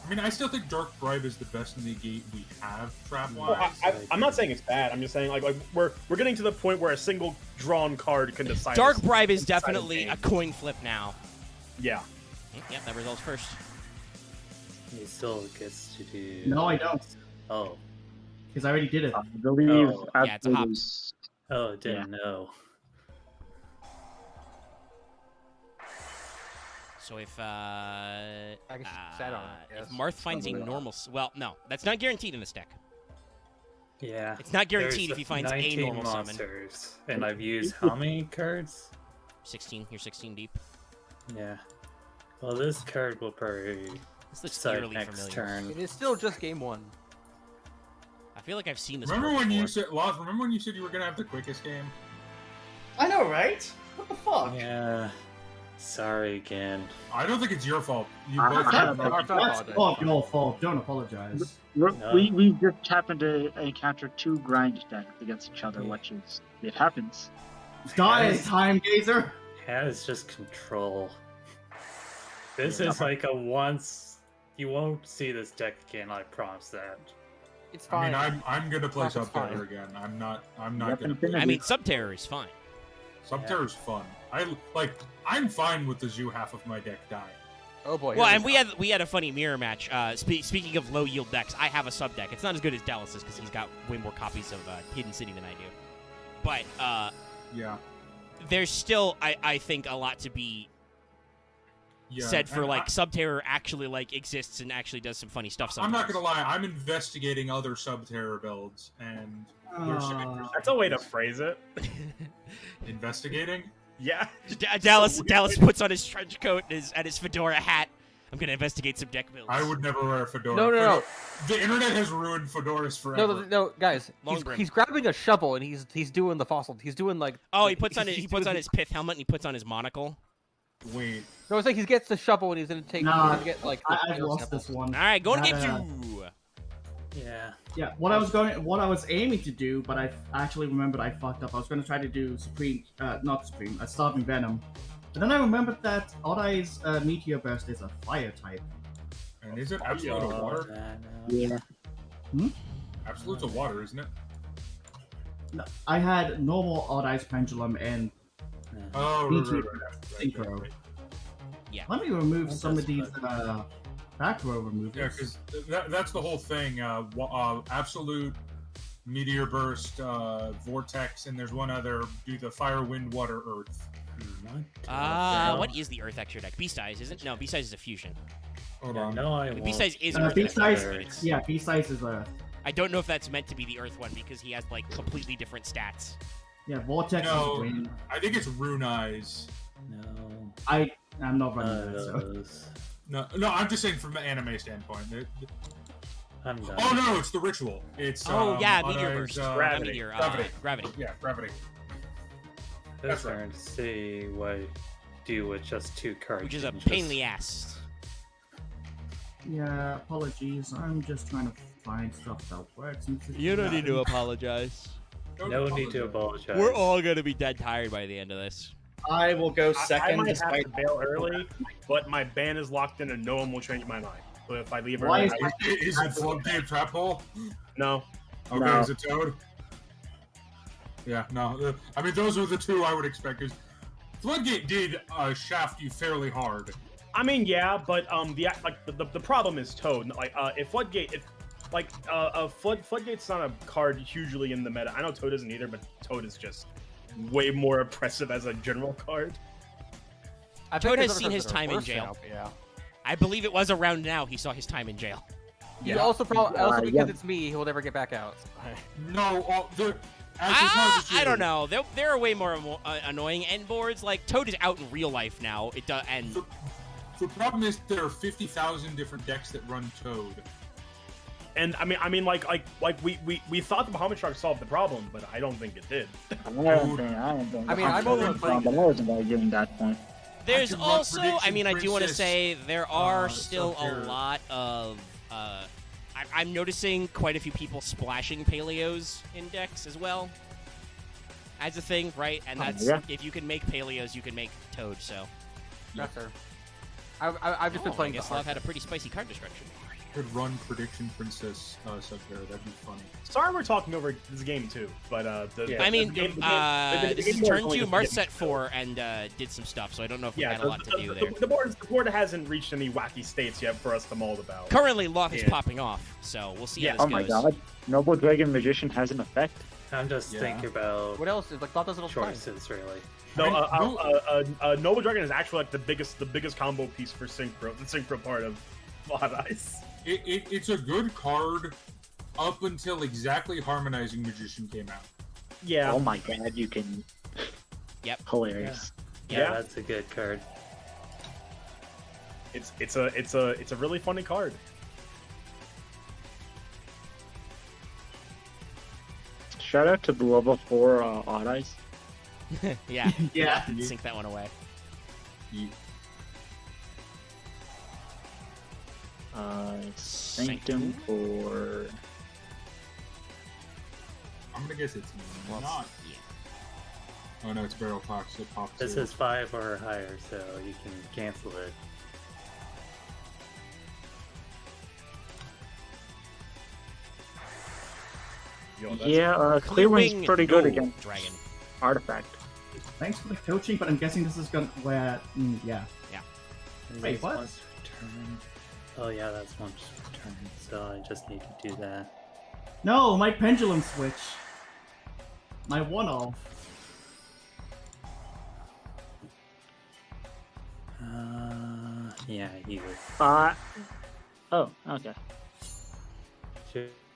Speaker 2: I mean, I still think Dark Bribe is the best negate we have trap
Speaker 3: Well,
Speaker 2: wise.
Speaker 3: I'm not saying it's bad. I'm just saying like we're getting to the point where a single drawn card can decide.
Speaker 1: Dark
Speaker 3: this
Speaker 1: Bribe is
Speaker 3: inside of
Speaker 1: definitely
Speaker 3: game.
Speaker 1: a coin flip now.
Speaker 3: Yeah.
Speaker 1: Yep, that results first.
Speaker 8: He still gets to do.
Speaker 6: No, I don't,
Speaker 8: Oh.
Speaker 6: because I already did it.
Speaker 5: I believe
Speaker 8: Oh,
Speaker 1: yeah, it's a hop.
Speaker 8: Oh, didn't know.
Speaker 1: So if
Speaker 4: I guess you sat on it,
Speaker 1: if
Speaker 4: yes.
Speaker 1: Marth finds a normal, well, no, that's not guaranteed in this deck.
Speaker 8: Yeah.
Speaker 1: It's not guaranteed
Speaker 8: There's
Speaker 1: if he finds a
Speaker 8: 19
Speaker 1: normal summon.
Speaker 8: monsters, and I've used how many cards?
Speaker 1: 16. You're 16 deep.
Speaker 8: Yeah. Well, this card will probably
Speaker 1: This looks
Speaker 8: decide
Speaker 1: eerily
Speaker 8: next
Speaker 1: familiar.
Speaker 8: turn.
Speaker 4: It is still just game 1.
Speaker 1: I feel like I've seen this.
Speaker 2: Remember
Speaker 1: card
Speaker 2: when you
Speaker 1: before.
Speaker 2: said, Loth, remember when you said you were gonna have the quickest game?
Speaker 9: I know, right? What the fuck?
Speaker 8: Yeah. Sorry again.
Speaker 2: I don't think it's your fault. You
Speaker 5: I-
Speaker 2: both
Speaker 5: I-
Speaker 2: have
Speaker 5: I-
Speaker 6: That's all your fault. Don't apologize.
Speaker 5: We just happened to encounter two grind decks against each other,
Speaker 8: Yeah.
Speaker 5: which is it happens.
Speaker 6: Die, Time Gazer!
Speaker 8: Yeah, it's just control. This is like a once. You won't see this deck again. I promise that.
Speaker 4: It's
Speaker 2: I
Speaker 4: fine.
Speaker 2: mean, I'm gonna play
Speaker 4: It's fine.
Speaker 2: Subterror again. I'm not
Speaker 5: Yep,
Speaker 2: gonna.
Speaker 5: infinity.
Speaker 1: I mean, Subterror is fine.
Speaker 2: Subterror's fun. I'm fine with the Zoo half of my deck dying.
Speaker 4: Oh boy.
Speaker 1: Well,
Speaker 4: here
Speaker 1: and we had a funny mirror match. Speaking of low yield decks, I have a sub deck. It's not as good as Dallas's because he's got way more copies of Hidden City than I do. But
Speaker 2: Yeah.
Speaker 1: there's still, I think, a lot to be
Speaker 2: Yeah.
Speaker 1: said for
Speaker 2: and
Speaker 1: like Subterror actually like exists and actually does some funny stuff.
Speaker 2: I'm
Speaker 1: Sometimes.
Speaker 2: not gonna lie. I'm investigating other Subterror builds, and there's some interesting
Speaker 3: That's a way to
Speaker 2: things.
Speaker 3: phrase it.
Speaker 2: Investigating.
Speaker 3: Yeah.
Speaker 1: Dallas puts on his trench coat and his fedora hat. I'm gonna investigate some deck builds.
Speaker 2: I would never wear a fedora.
Speaker 4: No.
Speaker 2: The internet has ruined fedoras forever.
Speaker 4: No, guys.
Speaker 1: Long brim.
Speaker 4: He's grabbing a shovel and he's doing the fossil. He's doing like.
Speaker 1: Oh, he puts on
Speaker 4: he's
Speaker 1: his
Speaker 4: doing-
Speaker 1: his pith helmet and he puts on his monocle.
Speaker 2: Wait.
Speaker 4: No, it's like he gets the shovel and he's gonna take.
Speaker 6: Nah,
Speaker 4: he's gonna get like. the
Speaker 6: I've
Speaker 4: tail
Speaker 6: lost
Speaker 4: samples.
Speaker 6: this one.
Speaker 1: All right, going to
Speaker 6: That,
Speaker 1: game 2.
Speaker 8: Yeah.
Speaker 6: Yeah, what I was aiming to do, but I actually remembered I fucked up. I was going to try to do Starving Venom. But then I remembered that Odd Eye's Meteor Burst is a fire type.
Speaker 2: And is it absolute of water?
Speaker 5: Yeah.
Speaker 2: Absolute of water, isn't it?
Speaker 6: No, I had normal Odd Eye's Pendulum and
Speaker 2: Oh,
Speaker 6: Meteor
Speaker 2: right.
Speaker 6: Synchro.
Speaker 1: Yeah.
Speaker 6: Let me remove
Speaker 8: That
Speaker 6: some of
Speaker 8: does
Speaker 6: these back row removals.
Speaker 2: Yeah, because that's the whole thing. Absolute, Meteor Burst, Vortex, and there's one other. Do the Fire, Wind, Water, Earth.
Speaker 1: What is the Earth extra deck? B-Size, isn't? No, B-Size is a fusion.
Speaker 2: Hold
Speaker 8: Yeah,
Speaker 2: on.
Speaker 8: no, I won't.
Speaker 1: B-Size is Earth.
Speaker 6: B-Size,
Speaker 1: but it's-
Speaker 6: yeah, B-Size is a
Speaker 1: I don't know if that's meant to be the Earth one because he has like completely different stats.
Speaker 6: yeah. Vortex
Speaker 2: No.
Speaker 6: is wind.
Speaker 2: I think it's Rune Eyes.
Speaker 8: No.
Speaker 6: I'm not running
Speaker 8: None of
Speaker 6: that. So.
Speaker 8: those.
Speaker 2: No, I'm just saying from the anime standpoint.
Speaker 8: I'm done.
Speaker 2: Oh no, it's the ritual. It's
Speaker 1: Yeah,
Speaker 2: Odd
Speaker 1: Meteor
Speaker 2: Eyes,
Speaker 1: Burst.
Speaker 3: Gravity.
Speaker 1: Not Meteor,
Speaker 2: Gravity.
Speaker 1: Gravity.
Speaker 2: Yeah, gravity.
Speaker 8: That's
Speaker 2: That's right.
Speaker 8: hard to see what I do with just 2 cards.
Speaker 1: Which is a
Speaker 8: and
Speaker 1: pain in
Speaker 8: just-
Speaker 1: the ass.
Speaker 6: Yeah, apologies. I'm just trying to find stuff that works.
Speaker 1: apologize.
Speaker 8: No need to apologize.
Speaker 1: We're all gonna be dead tired by the end of this.
Speaker 9: I will go
Speaker 3: I
Speaker 9: second
Speaker 3: might have
Speaker 9: despite.
Speaker 3: to bail early, but my ban is locked in and no one will change my mind. So if I leave
Speaker 6: Why
Speaker 3: early,
Speaker 6: is
Speaker 2: Is it Floodgate Trap Hole?
Speaker 3: no.
Speaker 2: Okay,
Speaker 5: No.
Speaker 2: is it Toad? Yeah, no. I mean, those are the two I would expect. Because Floodgate did shaft you fairly hard.
Speaker 3: I mean, yeah, but the problem is Toad. Like, if Floodgate, Floodgate's not a card hugely in the meta. I know Toad isn't either, but Toad is just way more oppressive as a general card.
Speaker 4: I bet
Speaker 1: Toad
Speaker 4: there's
Speaker 1: has
Speaker 4: other
Speaker 1: seen
Speaker 4: cards
Speaker 1: his
Speaker 4: that are
Speaker 1: time in
Speaker 4: worse
Speaker 1: jail.
Speaker 4: now, but yeah.
Speaker 1: I believe it was around now he saw his time in jail.
Speaker 4: He also probably because
Speaker 5: yeah.
Speaker 4: it's me, he'll never get back out.
Speaker 2: No, it's not just
Speaker 1: I
Speaker 2: you.
Speaker 1: don't know. There are way more annoying end boards. Like Toad is out in real life now. It does, and
Speaker 2: The problem is there are 50,000 different decks that run Toad.
Speaker 3: And I mean, like we thought the Bahamut Shark solved the problem, but I don't think it did.
Speaker 5: I don't think.
Speaker 4: I mean, I'm only playing.
Speaker 5: But I wasn't arguing that point.
Speaker 1: There's
Speaker 2: can run
Speaker 1: also, I
Speaker 2: Prediction
Speaker 1: mean, I do want to
Speaker 2: Princess,
Speaker 1: say there are still a
Speaker 2: Subterra.
Speaker 1: lot of. I'm noticing quite a few people splashing paleos in decks as well. As a thing, right? And that's
Speaker 5: yeah.
Speaker 1: if you can make paleos, you can make Toad. So.
Speaker 4: Yes, sir. I've just been playing.
Speaker 1: I guess
Speaker 4: the hard
Speaker 1: Loth had a pretty spicy card destruction.
Speaker 2: Could run Prediction Princess Subterra. That'd be funny.
Speaker 3: Sorry, we're talking over this game too, but
Speaker 5: Yeah.
Speaker 1: I mean,
Speaker 3: the game
Speaker 1: this is
Speaker 3: board
Speaker 1: turn
Speaker 3: only
Speaker 1: 2.
Speaker 3: just
Speaker 1: Marth
Speaker 3: getting
Speaker 1: set
Speaker 3: so-
Speaker 1: 4 and did some stuff, so I don't know if we
Speaker 3: Yeah,
Speaker 1: had a lot to do there.
Speaker 3: the board hasn't reached any wacky states yet for us to mold about.
Speaker 1: Currently, Loth is
Speaker 3: Yeah.
Speaker 1: popping off, so we'll see
Speaker 3: Yeah.
Speaker 1: how
Speaker 5: Oh
Speaker 1: this
Speaker 5: my
Speaker 1: goes.
Speaker 5: god, Noble Dragon Magician has an effect.
Speaker 8: I'm just
Speaker 2: Yeah.
Speaker 8: thinking about
Speaker 4: What else? Like, thought doesn't apply.
Speaker 8: choices, really.
Speaker 3: No, Noble Dragon is actually like the biggest combo piece for Synchro, the Synchro part of Lot Ice.
Speaker 2: It's a good card up until exactly Harmonizing Magician came out.
Speaker 3: Yeah.
Speaker 5: Oh my god, you can.
Speaker 1: Yep.
Speaker 5: Hilarious.
Speaker 8: Yeah, that's a good card.
Speaker 3: It's a really funny card.
Speaker 5: Shout out to the level 4 Odd Eyes.
Speaker 1: Yeah.
Speaker 6: Yeah.
Speaker 1: Sink that one away.
Speaker 5: Sanctum for.
Speaker 2: I'm gonna guess it's not.
Speaker 1: Yeah.
Speaker 2: Oh no, it's Barrel Fox. It pops.
Speaker 8: This
Speaker 2: through.
Speaker 8: is 5 or higher, so you can cancel it.
Speaker 3: Yo, that's-
Speaker 5: Yeah, Clear Wing's
Speaker 1: Wing,
Speaker 5: pretty good
Speaker 1: no
Speaker 5: against
Speaker 1: Dragon.
Speaker 5: Artifact.
Speaker 6: Thanks for the coaching, but I'm guessing this is gonna where yeah.
Speaker 8: And
Speaker 6: Wait,
Speaker 8: this
Speaker 6: what?
Speaker 8: one's return. Oh yeah, that's once return. So I just need to do that.
Speaker 6: No, my pendulum switch. My one-off.
Speaker 8: Yeah, you would.
Speaker 5: Oh, okay.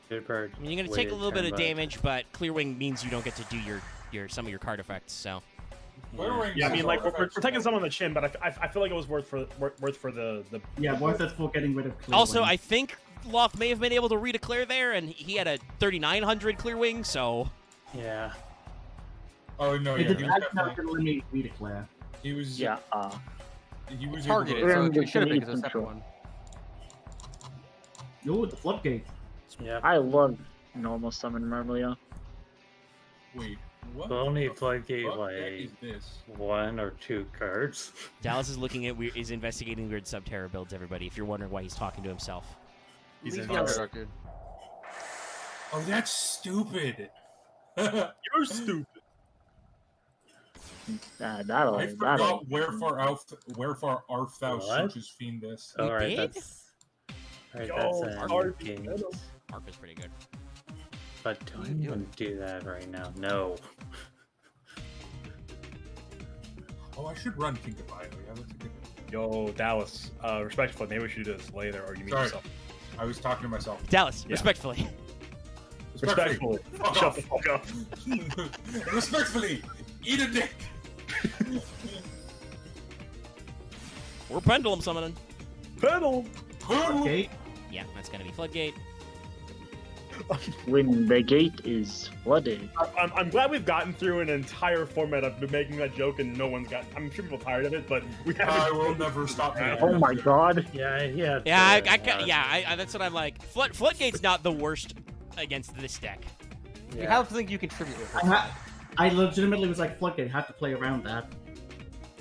Speaker 8: Good bird.
Speaker 1: I mean, you're gonna take a little bit of damage, but Clear Wing means you don't get to do your some of your card effects. So.
Speaker 3: Yeah, I mean, like we're taking some on the chin, but I feel like it was worth for the.
Speaker 6: Yeah, worth it for getting rid of Clear
Speaker 1: Also,
Speaker 6: Wing.
Speaker 1: I think Loth may have been able to read a Clear there, and he had a 3900 Clear Wing, so.
Speaker 8: Yeah.
Speaker 2: Oh no,
Speaker 6: It
Speaker 2: yeah.
Speaker 6: did
Speaker 2: He was
Speaker 6: not
Speaker 2: definitely-
Speaker 6: let me read a Claire.
Speaker 2: He was.
Speaker 5: Yeah,
Speaker 2: He was
Speaker 4: Targeted,
Speaker 2: able to-
Speaker 4: so it should have been
Speaker 5: Control.
Speaker 4: because the second one.
Speaker 6: Yo, the floodgate.
Speaker 8: Yeah.
Speaker 5: I love normal summon Murmillo.
Speaker 2: Wait. What?
Speaker 8: We'll only
Speaker 2: the
Speaker 8: floodgate
Speaker 2: fuck
Speaker 8: like
Speaker 2: is this?
Speaker 8: 1 or 2 cards.
Speaker 1: Dallas is looking at is investigating weird Subterra builds. Everybody, if you're wondering why he's talking to himself.
Speaker 3: He's
Speaker 4: Leave
Speaker 3: in
Speaker 4: the Underdark, dude.
Speaker 2: Oh, that's stupid.
Speaker 3: You're stupid.
Speaker 5: That'll.
Speaker 2: I forgot wherefore art thou
Speaker 8: What?
Speaker 2: such as fiendess.
Speaker 1: We
Speaker 8: Alright,
Speaker 1: did?
Speaker 8: that's. Alright,
Speaker 3: Yo,
Speaker 8: that's an
Speaker 3: hard
Speaker 8: game.
Speaker 1: Mark is pretty good.
Speaker 8: But don't even do that right now. No.
Speaker 2: Oh, I should run King of Bio. Yeah, that's a good.
Speaker 3: Yo, Dallas. Respectfully, maybe we should do this later, or you mean
Speaker 2: Sorry.
Speaker 3: yourself.
Speaker 2: I was talking to myself.
Speaker 1: Dallas,
Speaker 3: Yeah.
Speaker 1: respectfully.
Speaker 3: Respectfully.
Speaker 2: Fuck
Speaker 3: Shut
Speaker 2: off.
Speaker 3: the fuck up.
Speaker 2: Respectfully, eat a dick.
Speaker 1: We're pendulum summoning.
Speaker 3: Pedal.
Speaker 6: Okay.
Speaker 1: Yeah, that's gonna be Floodgate.
Speaker 5: When the gate is flooded.
Speaker 3: I'm glad we've gotten through an entire format of making that joke and no one's got. I'm sure people are tired of it, but we haven't.
Speaker 2: I will never stop making
Speaker 5: Oh my god.
Speaker 8: Yeah, yeah.
Speaker 1: Yeah, that's what I'm like. Floodgate's not the worst against this deck.
Speaker 4: You have to think you contribute with it.
Speaker 6: I legitimately was like, floodgate, have to play around that.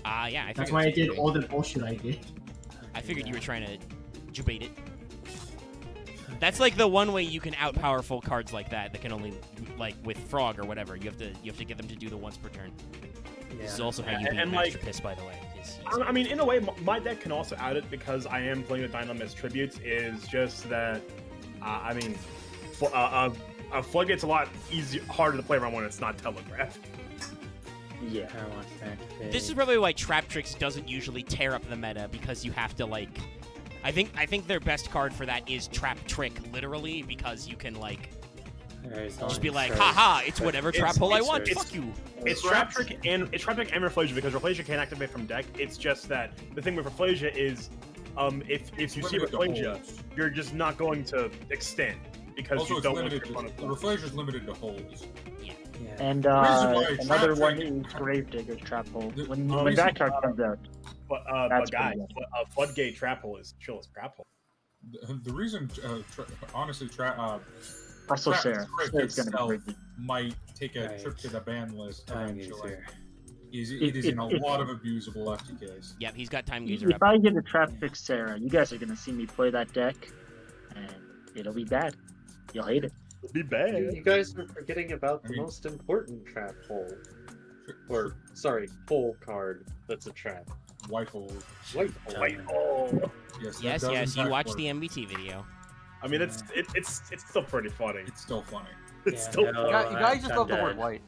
Speaker 1: Yeah, I
Speaker 6: That's
Speaker 1: figured
Speaker 6: why I
Speaker 1: it was
Speaker 6: did
Speaker 1: great.
Speaker 6: all the bullshit I did.
Speaker 1: I figured you were trying to debate it. That's like the one way you can outpower full cards like that can only, like with Frog or whatever, you have to get them to do the once per turn. This is also how you beat
Speaker 3: And,
Speaker 1: Master
Speaker 3: like,
Speaker 1: Piss, by the way.
Speaker 3: I mean, in a way, my deck can also out it because I am playing with Dynamis Tributes. Is just that, I mean, a Floodgate's a lot harder to play around when it's not telegraphed.
Speaker 5: Yeah.
Speaker 1: This is probably why Trap Tricks doesn't usually tear up the meta, because you have to like. I think their best card for that is Trap Trick, literally, because you can like just be like, haha, it's whatever trap hole I want. Fuck you.
Speaker 3: It's Trap Trick and Rafflesia because Rafflesia can't activate from deck. It's just that the thing with Rafflesia is if you see
Speaker 2: limited to
Speaker 3: Reflasia,
Speaker 2: holes.
Speaker 3: you're just not going to extend because
Speaker 2: Also,
Speaker 3: you
Speaker 2: it's
Speaker 3: don't want
Speaker 2: limited
Speaker 3: to run
Speaker 2: to Reflasia's limited to holes.
Speaker 10: Yeah.
Speaker 5: And
Speaker 2: reason why
Speaker 5: another
Speaker 2: trap
Speaker 5: one
Speaker 2: tracking-
Speaker 5: is Gravedigger's Trap Hole.
Speaker 2: The
Speaker 5: When
Speaker 2: reason-
Speaker 5: that card comes out,
Speaker 3: But
Speaker 5: That's
Speaker 3: guys,
Speaker 5: pretty
Speaker 3: Floodgate Trap Hole is chillest trap hole.
Speaker 2: The reason, honestly,
Speaker 5: also
Speaker 2: Trap
Speaker 5: Sarah.
Speaker 2: Trick
Speaker 5: Sarah's gonna
Speaker 2: itself
Speaker 5: be crazy.
Speaker 2: might take a
Speaker 10: Right.
Speaker 2: trip to the ban list
Speaker 10: Time
Speaker 2: eventually.
Speaker 10: Gazer.
Speaker 2: It is in a lot of abusable FTKs.
Speaker 1: Yep, he's got Time Gazer
Speaker 5: If
Speaker 1: up.
Speaker 5: I get a Trap Fix Sarah, you guys are gonna see me play that deck, and it'll be bad. You'll hate it.
Speaker 3: It'd be bad.
Speaker 7: You guys are forgetting about the
Speaker 2: I mean-
Speaker 7: most important trap hole. Or, sorry, hole card that's a trap.
Speaker 2: White hole.
Speaker 7: White hole.
Speaker 3: White hole.
Speaker 2: Yes, that
Speaker 1: Yes,
Speaker 2: does
Speaker 1: yes,
Speaker 2: in
Speaker 1: you
Speaker 2: fact
Speaker 1: watched
Speaker 2: work.
Speaker 1: the MBT video.
Speaker 3: I mean, it's still pretty funny.
Speaker 2: It's still funny.
Speaker 3: It's
Speaker 8: Yeah,
Speaker 3: still
Speaker 8: no.
Speaker 3: funny.
Speaker 4: You guys just
Speaker 8: I'm
Speaker 4: love the word
Speaker 8: dead.
Speaker 4: white.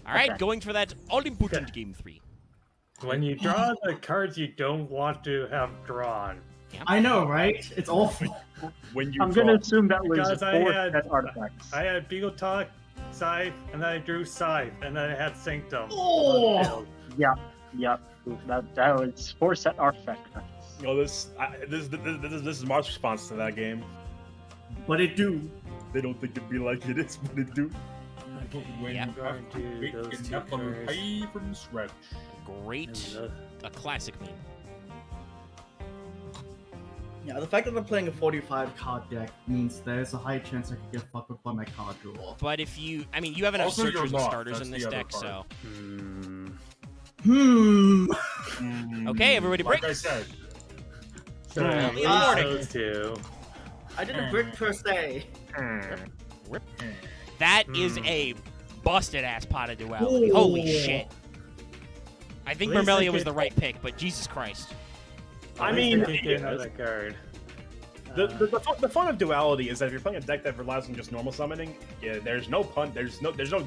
Speaker 1: All right,
Speaker 5: Okay.
Speaker 1: going for that all-important game 3.
Speaker 8: When you draw the cards you don't want to have drawn.
Speaker 6: I know, right? It's awful.
Speaker 3: When you
Speaker 5: I'm
Speaker 3: draw.
Speaker 5: gonna assume that was
Speaker 8: Because I
Speaker 5: 4
Speaker 8: had-
Speaker 5: set artifacts.
Speaker 8: I had Beagle Talk, Scythe, and then I drew Scythe, and then I had Sanctum.
Speaker 6: Oh!
Speaker 5: Yep. That was 4 set artifact effects.
Speaker 3: You know, this is Marth's response to that game.
Speaker 6: But it do.
Speaker 3: They don't think it'd be like it is, but it do.
Speaker 2: When
Speaker 1: Yeah.
Speaker 2: you have to
Speaker 8: Going
Speaker 2: make
Speaker 8: to those
Speaker 2: an
Speaker 8: two
Speaker 2: apple
Speaker 8: cards.
Speaker 2: pie from scratch.
Speaker 1: Great, a classic meme.
Speaker 6: Yeah, the fact that I'm playing a 45 card deck means there's a high chance I could get fucked with by my card draw.
Speaker 1: But if you, I mean, you have enough
Speaker 2: Also, you're
Speaker 1: searchers and
Speaker 2: Loth,
Speaker 1: starters
Speaker 2: that's
Speaker 1: in
Speaker 2: the
Speaker 1: this
Speaker 2: other
Speaker 1: deck,
Speaker 2: part.
Speaker 1: so.
Speaker 6: Okay,
Speaker 1: everybody
Speaker 2: Like
Speaker 1: break.
Speaker 2: I said,
Speaker 8: So at least
Speaker 6: Ah.
Speaker 8: those two.
Speaker 6: I didn't brick per se.
Speaker 1: That is a busted ass pot of duality.
Speaker 6: Ooh.
Speaker 1: Holy shit. I think
Speaker 8: At least I
Speaker 1: Vermelia was
Speaker 8: could-
Speaker 1: the right pick, but Jesus Christ.
Speaker 3: I
Speaker 8: At
Speaker 3: mean,
Speaker 8: least I can get another card.
Speaker 3: The fun of duality is that if you're playing a deck that relies on just normal summoning, yeah, there's no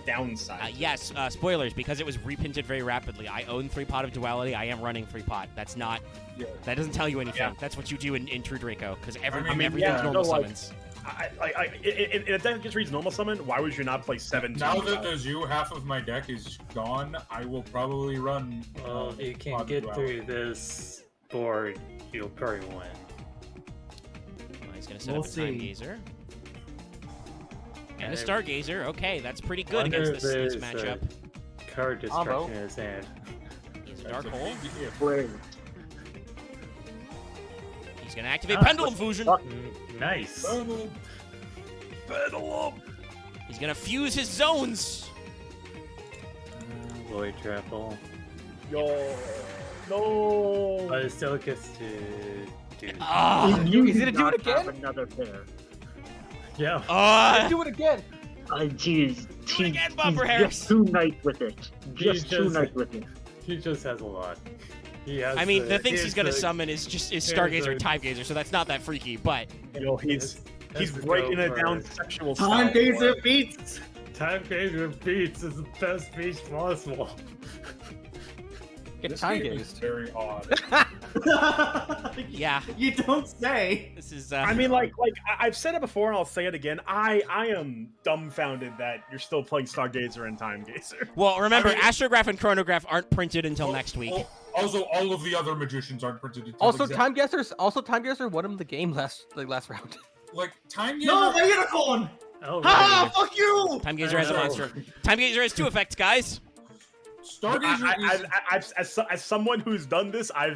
Speaker 3: downside.
Speaker 1: Yes, spoilers, because it was reprinted very rapidly. I own 3 Pot of Duality. I am running 3 Pot. That's not.
Speaker 3: Yeah.
Speaker 1: That doesn't tell you anything.
Speaker 3: Yeah.
Speaker 1: That's what you do in True Draco, because
Speaker 2: I mean,
Speaker 1: everything's
Speaker 3: yeah,
Speaker 1: normal
Speaker 3: no, like-
Speaker 1: summons.
Speaker 3: In a deck that just reads normal summon, why would you not play 17?
Speaker 2: now that the zoo half of my deck is gone, I will probably run.
Speaker 8: Well, if you can
Speaker 2: Pod
Speaker 8: get
Speaker 2: Duality.
Speaker 8: through this board, you'll probably win.
Speaker 1: He's going to set
Speaker 6: We'll
Speaker 1: up a Time
Speaker 6: see.
Speaker 1: Gazer. And a
Speaker 8: And
Speaker 1: Stargazer. Okay, that's pretty good
Speaker 8: Wonder
Speaker 1: against
Speaker 8: if
Speaker 1: this
Speaker 8: there's a
Speaker 1: matchup.
Speaker 8: Card
Speaker 4: Combo.
Speaker 8: destruction in his hand.
Speaker 1: He's a Dark Hole.
Speaker 5: Wait,
Speaker 1: He's going to activate
Speaker 8: Ah,
Speaker 1: Pendulum Fusion.
Speaker 8: Nice.
Speaker 1: He's going to fuse his zones.
Speaker 8: Void Trapple.
Speaker 3: Yo, no.
Speaker 8: But it still gets to do.
Speaker 1: Ah.
Speaker 5: you
Speaker 4: Is he gonna do
Speaker 5: not
Speaker 4: it again?
Speaker 5: have another pair.
Speaker 8: Yeah.
Speaker 1: Ah.
Speaker 4: Do it again.
Speaker 5: Jeez.
Speaker 1: Do it again, Bumper Harris.
Speaker 5: Just 2 nights with it. Just 2
Speaker 8: just-
Speaker 5: nights with it.
Speaker 8: He just has a lot. He has
Speaker 1: I mean, the things
Speaker 8: he
Speaker 1: he's
Speaker 8: has
Speaker 1: gonna
Speaker 8: the-
Speaker 1: summon is
Speaker 8: here's
Speaker 1: Stargazer
Speaker 8: the-
Speaker 1: and Time Gazer, so that's not that freaky. But
Speaker 3: Yo, he's
Speaker 8: has to
Speaker 3: breaking
Speaker 8: go
Speaker 3: it down
Speaker 8: for-
Speaker 3: sexual
Speaker 6: Time
Speaker 3: style.
Speaker 6: Gazer beats!
Speaker 8: Time Gazer beats is the best beats possible.
Speaker 4: Get
Speaker 2: This
Speaker 4: time
Speaker 2: game is
Speaker 4: gazed.
Speaker 2: very odd.
Speaker 1: yeah,
Speaker 6: You don't say.
Speaker 1: this is.
Speaker 3: I mean, I've said it before, and I'll say it again. I am dumbfounded that you're still playing Stargazer and Time Gazer.
Speaker 1: well, remember,
Speaker 2: I mean-
Speaker 1: Astrograph and Chronograph aren't printed until next week.
Speaker 2: Also, all of the other magicians aren't printed. Until
Speaker 4: Also,
Speaker 2: exact-
Speaker 4: Time Guesser won him the game last round.
Speaker 2: like Time Gazer.
Speaker 6: No, my unicorn!
Speaker 8: Oh,
Speaker 6: Ha! Fuck you!
Speaker 1: Time Gazer has a
Speaker 8: I know.
Speaker 1: monster. Time Gazer has 2 effects, guys.
Speaker 2: Stargazer is
Speaker 3: As someone who's done this, I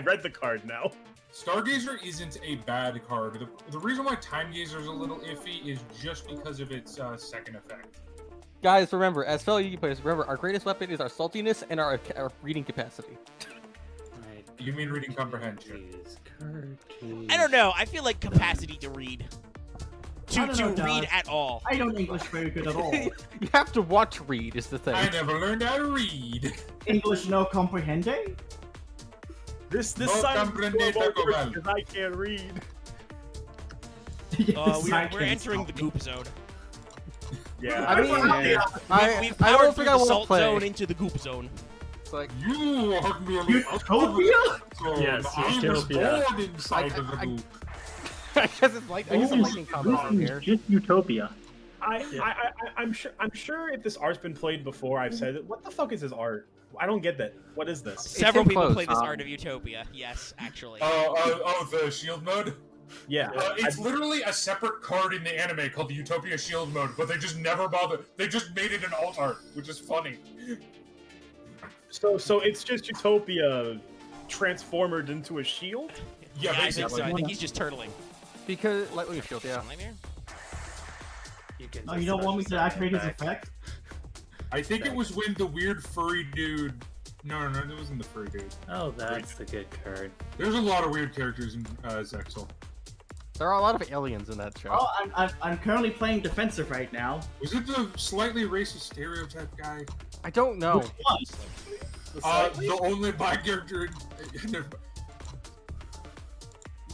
Speaker 3: read the card now.
Speaker 2: Stargazer isn't a bad card. The reason why Time Gazer is a little iffy is just because of its second effect.
Speaker 4: Guys, remember, as fellow Yu-Gi players, remember our greatest weapon is our saltiness and our reading capacity.
Speaker 2: You mean reading comprehension?
Speaker 1: I don't know. I feel like capacity to read.
Speaker 6: I don't know,
Speaker 1: read
Speaker 6: guys.
Speaker 1: at all.
Speaker 6: I don't English very good at all.
Speaker 4: You have to watch read is the thing.
Speaker 2: I never learned how to read.
Speaker 6: English no comprehende?
Speaker 3: This
Speaker 2: No
Speaker 3: sign
Speaker 2: comprende Taco Bell.
Speaker 3: because I can't read.
Speaker 1: We're entering the goop zone.
Speaker 3: Yeah,
Speaker 4: I mean,
Speaker 6: Yeah.
Speaker 1: We've
Speaker 4: I
Speaker 1: powered
Speaker 4: don't
Speaker 1: through
Speaker 4: think I
Speaker 1: the
Speaker 4: want to
Speaker 1: salt
Speaker 4: play.
Speaker 1: zone into the goop zone.
Speaker 4: It's like,
Speaker 2: You are merely
Speaker 6: Utopia?
Speaker 8: Yes,
Speaker 2: I was
Speaker 8: Utopia.
Speaker 2: born inside of the
Speaker 4: I-
Speaker 2: loop.
Speaker 4: I guess it's like, I guess I'm liking combos out here.
Speaker 5: Just Utopia.
Speaker 3: I'm sure if this art's been played before, I've said it. What the fuck is this art? I don't get that. What is this?
Speaker 1: Several people
Speaker 4: enclosed.
Speaker 1: play this Art of Utopia. Yes, actually.
Speaker 2: The shield mode?
Speaker 3: Yeah.
Speaker 2: It's literally a separate card in the anime called the Utopia Shield mode, but they just never bothered. They just made it an alt art, which is funny.
Speaker 3: So it's just Utopia transformed into a shield?
Speaker 2: Yeah,
Speaker 1: I think
Speaker 2: basically.
Speaker 1: so. I think he's just turtling.
Speaker 4: Because Lightning Shield, yeah.
Speaker 1: Nightmare?
Speaker 6: Oh, you don't want me to activate his effect?
Speaker 2: I think it was when the weird furry dude. No, it wasn't the furry dude.
Speaker 8: Oh, that's the good card.
Speaker 2: There's a lot of weird characters in Zexal.
Speaker 4: There are a lot of aliens in that show.
Speaker 6: Oh, I'm currently playing defensive right now.
Speaker 2: Was it the slightly racist stereotype guy?
Speaker 4: I don't know.
Speaker 6: Which one?
Speaker 2: The only black character.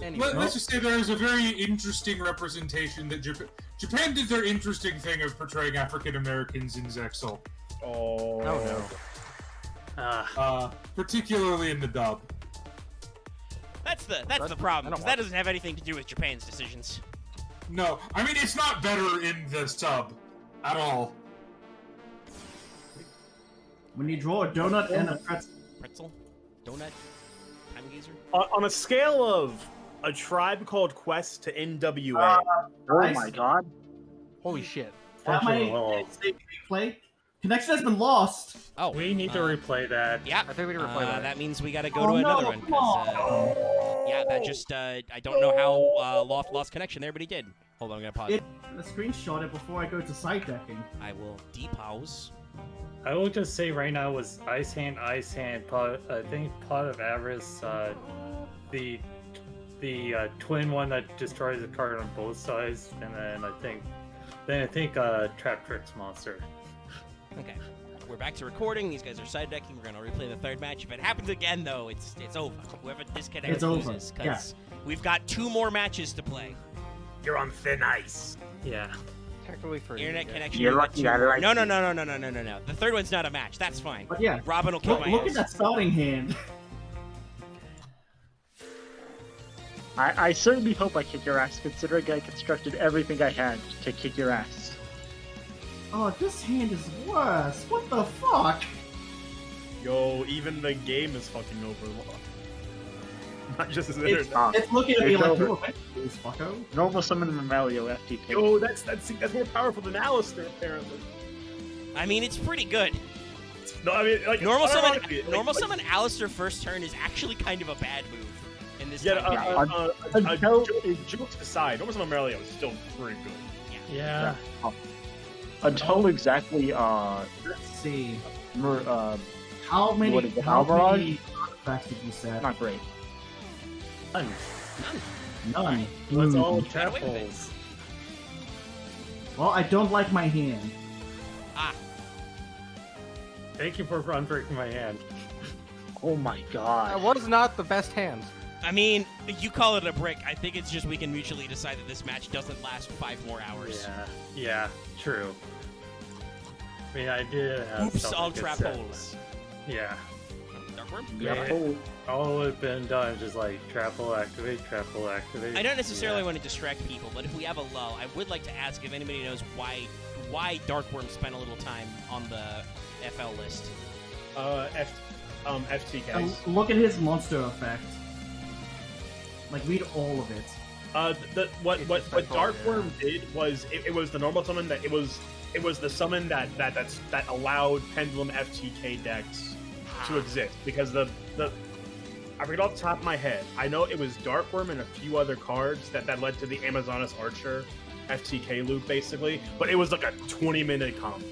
Speaker 4: Anyway,
Speaker 2: Let's just say there is a very interesting representation that Japan did their interesting thing of portraying African Americans in Zexal.
Speaker 3: Oh
Speaker 8: no.
Speaker 2: Particularly in the dub.
Speaker 1: That's the problem, because that doesn't have anything to do with Japan's decisions.
Speaker 2: No, I mean, it's not better in the sub at all.
Speaker 6: When you draw a donut and a pretzel.
Speaker 1: Pretzel? Donut? Time gazer?
Speaker 3: On a scale of A Tribe Called Quest to NWA.
Speaker 5: Oh my god.
Speaker 4: Holy shit.
Speaker 6: That might play. Connection has been lost.
Speaker 1: Oh,
Speaker 8: we need to replay that.
Speaker 1: Yeah,
Speaker 4: I think we need to replay that.
Speaker 1: That means we gotta go to another one. Yeah, that just, I don't know how Loth lost connection there, but he did. Hold on, I'm gonna pause.
Speaker 6: Let's screenshot it before I go to side decking.
Speaker 1: I will depause.
Speaker 8: I will just say right now was Ice Hand, Pot, I think Pot of Avarice, the twin one that destroys the card on both sides, and then I think Trap Tricks Monster.
Speaker 1: Okay, we're back to recording. These guys are side decking. We're gonna replay the third match. If it happens again, though, it's over. Whoever disconnects
Speaker 6: It's over.
Speaker 1: loses, because we've got 2 more matches to play.
Speaker 3: You're on thin ice.
Speaker 8: Yeah.
Speaker 4: Technically for
Speaker 1: Internet connection.
Speaker 5: You're
Speaker 1: we've got
Speaker 5: lucky
Speaker 1: 2
Speaker 5: I
Speaker 1: more.
Speaker 5: like
Speaker 1: No.
Speaker 5: it.
Speaker 1: The third one's not a match. That's fine.
Speaker 6: But yeah,
Speaker 1: Robin will kill my
Speaker 6: look
Speaker 1: ass.
Speaker 6: at that starting hand.
Speaker 5: I certainly hope I kick your ass, considering I constructed everything I had to kick your ass.
Speaker 6: Oh, this hand is worse. What the fuck?
Speaker 3: Yo, even the game is fucking over. Not just his
Speaker 5: It's
Speaker 3: internet.
Speaker 5: not.
Speaker 6: It's looking at me
Speaker 5: It's
Speaker 6: like
Speaker 5: over.
Speaker 6: you offensive, fucko.
Speaker 5: Normal summon Mamelio FTP.
Speaker 3: Yo, that's more powerful than Alistair, apparently.
Speaker 1: I mean, it's pretty good.
Speaker 3: No, I mean, like,
Speaker 1: Normal summon
Speaker 3: ironically,
Speaker 1: summon Alistair first turn is actually kind of a bad move in this.
Speaker 3: Yeah,
Speaker 1: time period.
Speaker 3: jokes aside, Normal summon Mamelio is still pretty good.
Speaker 8: Yeah.
Speaker 5: Until exactly,
Speaker 6: Let's see.
Speaker 5: Mer-
Speaker 6: How
Speaker 5: What
Speaker 6: many
Speaker 5: is it, Alvarado?
Speaker 6: artifacts did you set?
Speaker 5: not great.
Speaker 6: None.
Speaker 8: That's
Speaker 6: Hmm.
Speaker 8: all
Speaker 1: Get
Speaker 8: trap
Speaker 1: away with it.
Speaker 8: holes.
Speaker 6: Well, I don't like my hand.
Speaker 8: Thank you for unbreaking my hand.
Speaker 5: Oh my
Speaker 4: That
Speaker 5: god.
Speaker 4: was not the best hand.
Speaker 1: I mean, you call it a brick. I think it's just we can mutually decide that this match doesn't last 5 more hours.
Speaker 8: Yeah, true. I mean, I did have
Speaker 1: Oops,
Speaker 8: something
Speaker 1: all
Speaker 8: good
Speaker 1: trap
Speaker 8: set.
Speaker 1: holes.
Speaker 8: Yeah.
Speaker 1: Darkworm?
Speaker 5: Yeah.
Speaker 8: Yeah. All it had been done is just like trap hole activate, trap hole activate.
Speaker 1: I don't necessarily
Speaker 8: Yeah.
Speaker 1: want to distract people, but if we have a lull, I would like to ask if anybody knows why Darkworm spent a little time on the FL list.
Speaker 3: FTK.
Speaker 6: Look at his monster effect. Like, read all of it.
Speaker 3: What
Speaker 4: It's just
Speaker 3: Darkworm did was it was the normal summon that it was the summon that allowed Pendulum FTK decks to exist, because the I forget off the top of my head. I know it was Darkworm and a few other cards that led to the Amazonas Archer FTK loop, basically, but it was like a 20-minute combo.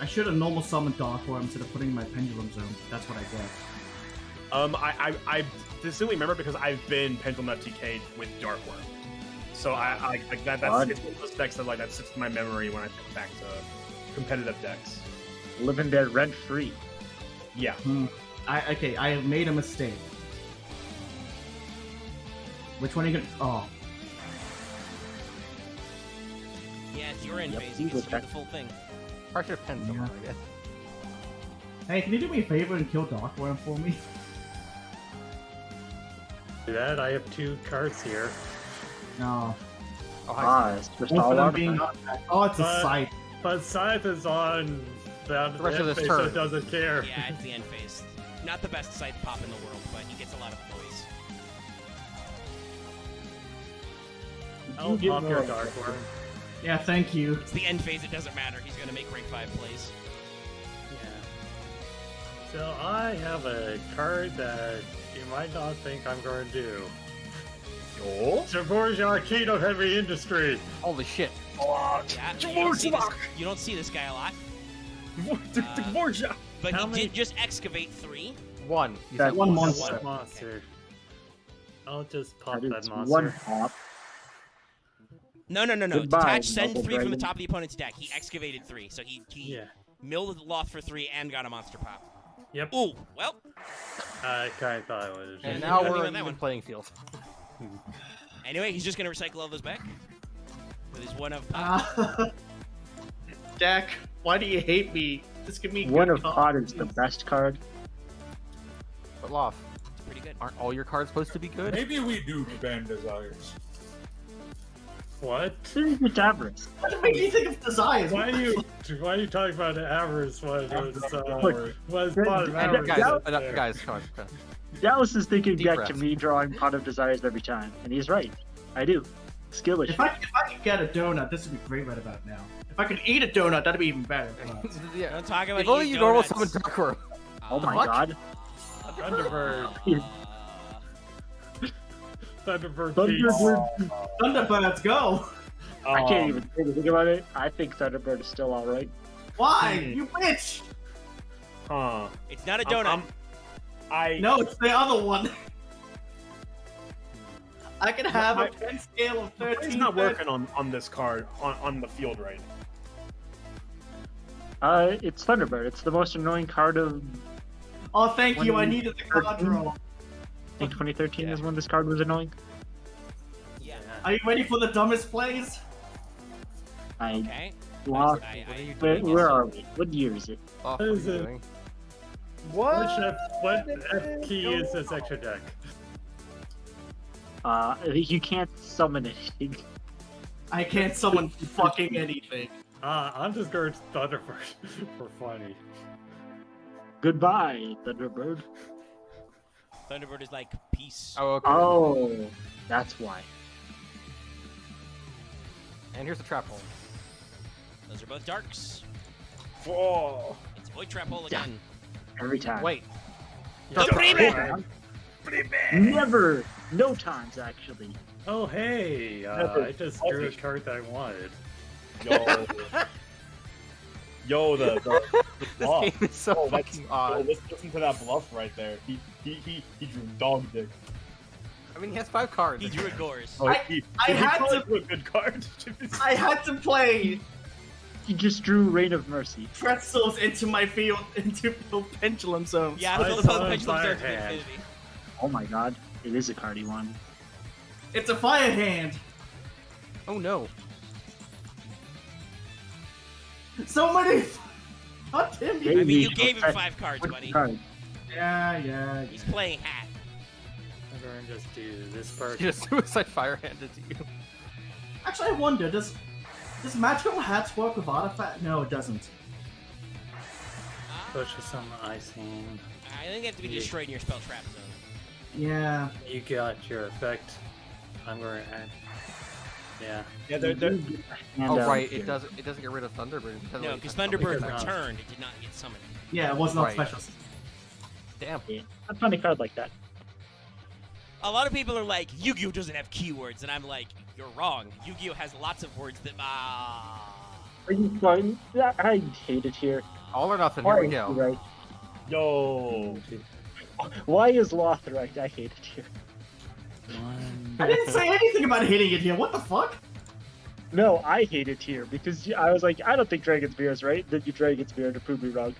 Speaker 6: I should have normal summoned Darkworm instead of putting in my Pendulum Zone. That's what I get.
Speaker 3: I distinctly remember because I've been Pendulum FTK'd with Darkworm, so that's one of those decks that sits in my memory when I think back to competitive decks.
Speaker 5: Living there rent free.
Speaker 3: Yeah.
Speaker 6: I have made a mistake. Which one are you gonna? Oh,
Speaker 1: Yeah, it's your end
Speaker 5: Yep,
Speaker 1: phase.
Speaker 5: you
Speaker 1: You
Speaker 5: go
Speaker 1: get to do
Speaker 5: back.
Speaker 1: the full thing.
Speaker 4: Pressure Pendulum,
Speaker 6: Yeah.
Speaker 4: I guess.
Speaker 6: hey, can you do me a favor and kill Darkworm for me?
Speaker 8: Do that. I have 2 cards here.
Speaker 6: No.
Speaker 4: Oh,
Speaker 5: Ah, it's
Speaker 6: Both of them
Speaker 5: Vespairr.
Speaker 6: being not bad. Oh, it's a
Speaker 8: But-
Speaker 6: scythe.
Speaker 8: But Scythe is on the
Speaker 4: rest of
Speaker 8: end
Speaker 4: this
Speaker 8: phase, so
Speaker 4: turn.
Speaker 8: it doesn't care.
Speaker 1: Yeah, it's the end phase. Not the best scythe pop in the world, but he gets a lot of poise.
Speaker 8: I'll
Speaker 5: You
Speaker 8: pop
Speaker 5: get
Speaker 8: your
Speaker 5: more.
Speaker 8: Dark Worm.
Speaker 6: Yeah, thank you.
Speaker 1: It's the end phase, it doesn't matter. He's gonna make rank 5 plays.
Speaker 8: Yeah. So I have a card that you might not think I'm going to do.
Speaker 3: Yo.
Speaker 8: Javorja, King of Heavy Industry.
Speaker 4: Holy shit.
Speaker 1: Yeah, you don't see this guy a lot. But
Speaker 8: How
Speaker 1: he
Speaker 8: many-
Speaker 1: did just excavate 3.
Speaker 4: One. You
Speaker 5: That
Speaker 4: said
Speaker 6: one
Speaker 4: one.
Speaker 6: monster.
Speaker 8: One monster. I'll just pop
Speaker 5: That
Speaker 8: that
Speaker 5: is
Speaker 8: monster.
Speaker 5: one pop.
Speaker 1: No.
Speaker 5: Goodbye,
Speaker 1: Detach, send
Speaker 5: Double
Speaker 1: 3 from the
Speaker 5: Dragon.
Speaker 1: top of the opponent's deck. He excavated 3, so he
Speaker 8: Yeah.
Speaker 1: milled Loth for 3 and got a monster pop.
Speaker 8: Yep.
Speaker 1: Ooh, well,
Speaker 8: I kind of thought it was.
Speaker 4: And
Speaker 1: Yeah,
Speaker 4: now
Speaker 1: you don't
Speaker 4: we're
Speaker 1: even
Speaker 4: in
Speaker 1: that
Speaker 4: even
Speaker 1: one.
Speaker 4: playing field.
Speaker 1: anyway, he's just gonna recycle all those back. With his 1 of pop.
Speaker 9: Dak, why do you hate me? Just give me
Speaker 5: One
Speaker 9: good
Speaker 5: of pot is the
Speaker 9: cards.
Speaker 5: best card.
Speaker 4: But Loth,
Speaker 1: It's pretty good.
Speaker 4: aren't all your cards supposed to be good?
Speaker 2: Maybe we do ban desires.
Speaker 8: What?
Speaker 5: It's avarice.
Speaker 6: What did make you think of desires?
Speaker 8: Why are you talking about the avarice when it was was
Speaker 5: Look,
Speaker 8: part of
Speaker 5: guys,
Speaker 8: avarice?
Speaker 4: Guys,
Speaker 8: up there?
Speaker 4: guys, come on.
Speaker 5: Dallas is thinking
Speaker 4: Deep
Speaker 5: back
Speaker 4: breath.
Speaker 5: to me drawing Pot of Desires every time, and he's right. I do. Skill issue.
Speaker 6: If I could get a donut, this would be great right about now. If I could eat a donut, that'd be even better.
Speaker 4: Yeah.
Speaker 1: Don't talk about
Speaker 4: If only
Speaker 1: eating
Speaker 4: you normal
Speaker 1: donuts.
Speaker 4: summon Darkworm.
Speaker 5: Oh my
Speaker 4: fuck?
Speaker 5: god.
Speaker 8: Thunderbird. Thunderbird.
Speaker 5: Thunderbird.
Speaker 6: Thunderbirds, go!
Speaker 5: I can't even think about it. I think Thunderbird is still alright.
Speaker 6: Why? You bitch!
Speaker 3: Huh.
Speaker 1: It's not a donut.
Speaker 3: I
Speaker 6: No, it's the other one. I can have
Speaker 3: My-
Speaker 6: a pen scale of 13.
Speaker 3: He's not working on this card on the field right now.
Speaker 5: It's Thunderbird. It's the most annoying card of.
Speaker 6: Oh, thank you. I
Speaker 5: When-
Speaker 6: needed the card draw.
Speaker 5: I think 2013
Speaker 1: Yeah.
Speaker 5: is when this card was annoying.
Speaker 1: Yeah.
Speaker 6: Are you ready for the dumbest plays?
Speaker 1: Okay.
Speaker 5: Lost. Where are we? What year is it?
Speaker 4: Loth,
Speaker 8: What
Speaker 4: what
Speaker 8: is
Speaker 4: are you
Speaker 8: it?
Speaker 4: doing?
Speaker 8: What F key is this extra deck?
Speaker 5: You can't summon anything.
Speaker 6: I can't summon fucking anything.
Speaker 8: I'm just going to Thunderbird for funny.
Speaker 5: Goodbye, Thunderbird.
Speaker 1: Thunderbird is like peace.
Speaker 4: Oh, okay.
Speaker 5: Oh, that's why.
Speaker 4: And here's the trap hole.
Speaker 1: Those are both darks.
Speaker 3: Whoa.
Speaker 1: It's Void Trap Hole again.
Speaker 5: Every time.
Speaker 4: Wait.
Speaker 1: The Freeman!
Speaker 5: Never. No times, actually.
Speaker 8: Oh hey, I just drew a card that I wanted.
Speaker 3: Yo. Yo, the
Speaker 4: This
Speaker 3: bluff.
Speaker 4: game is so
Speaker 3: Oh, that's-
Speaker 4: fucking
Speaker 3: Yo,
Speaker 4: odd.
Speaker 3: listen to that bluff right there. He drew dog dick.
Speaker 4: I mean, he has 5 cards.
Speaker 1: He drew a Gores.
Speaker 3: Oh,
Speaker 6: I
Speaker 3: he
Speaker 6: had
Speaker 3: probably
Speaker 6: to-
Speaker 3: drew a good card.
Speaker 6: I had to play
Speaker 5: He just drew Reign of Mercy.
Speaker 6: pretzels into my field, into the pendulum zones.
Speaker 1: Yeah,
Speaker 8: I
Speaker 1: both
Speaker 8: saw
Speaker 1: pendulums
Speaker 8: Fire
Speaker 1: are to
Speaker 8: Hand.
Speaker 1: infinity.
Speaker 5: Oh my god. It is a card he won.
Speaker 6: It's a fire hand.
Speaker 4: Oh no.
Speaker 6: So many. God damn you.
Speaker 1: I mean, you
Speaker 5: Maybe
Speaker 1: gave him
Speaker 5: that's
Speaker 1: 5 cards,
Speaker 5: one
Speaker 1: buddy.
Speaker 5: card.
Speaker 6: Yeah.
Speaker 1: He's playing hat.
Speaker 8: I'm going to just do this part.
Speaker 4: He just suicide fire handed to you.
Speaker 6: Actually, I wonder, does magical hats work with artifact? No, it doesn't.
Speaker 8: Push some ice hand.
Speaker 1: I think they have to be destroyed in your spell trap zone.
Speaker 6: Yeah.
Speaker 8: You got your effect. I'm going to add. Yeah.
Speaker 3: Yeah, they're
Speaker 5: And,
Speaker 4: Oh right, it doesn't get rid of Thunderbird.
Speaker 1: No, because
Speaker 4: Thunderbird.
Speaker 1: Thunderbird
Speaker 8: because-
Speaker 1: returned. It did not get summoned.
Speaker 6: Yeah, it was not
Speaker 4: Right.
Speaker 6: special.
Speaker 4: Damn.
Speaker 5: I find a card like that.
Speaker 1: A lot of people are like, Yu-Gi-Oh doesn't have keywords, and I'm like, you're wrong. Yu-Gi-Oh has lots of words that
Speaker 5: Are you fine? I hate it here.
Speaker 4: All or nothing. Here
Speaker 5: Why
Speaker 4: we
Speaker 5: is he
Speaker 4: go.
Speaker 5: right?
Speaker 3: yo.
Speaker 5: Why is Loth right? I hate it here.
Speaker 6: I didn't say anything about hitting it here. What the fuck?
Speaker 5: No, I hate it here because I was like, I don't think Dragon's Beer is right. Then you Dragon's Beer to prove me wrong.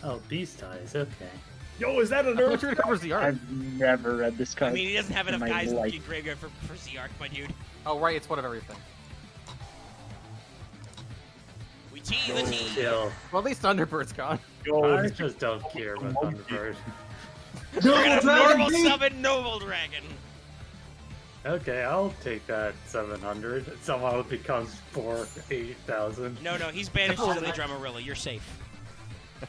Speaker 8: Oh, Beast Eyes. Okay.
Speaker 3: Yo, is that a
Speaker 4: I thought
Speaker 3: nerf?
Speaker 4: you were covers the art.
Speaker 5: I've never read this
Speaker 1: I
Speaker 5: card.
Speaker 1: mean, he doesn't have
Speaker 5: in
Speaker 1: enough
Speaker 5: my
Speaker 1: guys
Speaker 5: life.
Speaker 1: in graveyard for Z-Arc, my dude.
Speaker 4: Oh right, it's one of everything.
Speaker 1: We tee the tee.
Speaker 8: Kill.
Speaker 4: Well, at least Thunderbird's gone.
Speaker 3: Yo,
Speaker 8: I just don't care about Thunderbird.
Speaker 1: We're gonna
Speaker 6: Dragon
Speaker 1: normal
Speaker 6: beast!
Speaker 1: summon Noble Dragon.
Speaker 8: Okay, I'll take that 700. Somehow it becomes 8,000.
Speaker 1: No, he's banished to the Drummerilla. You're safe.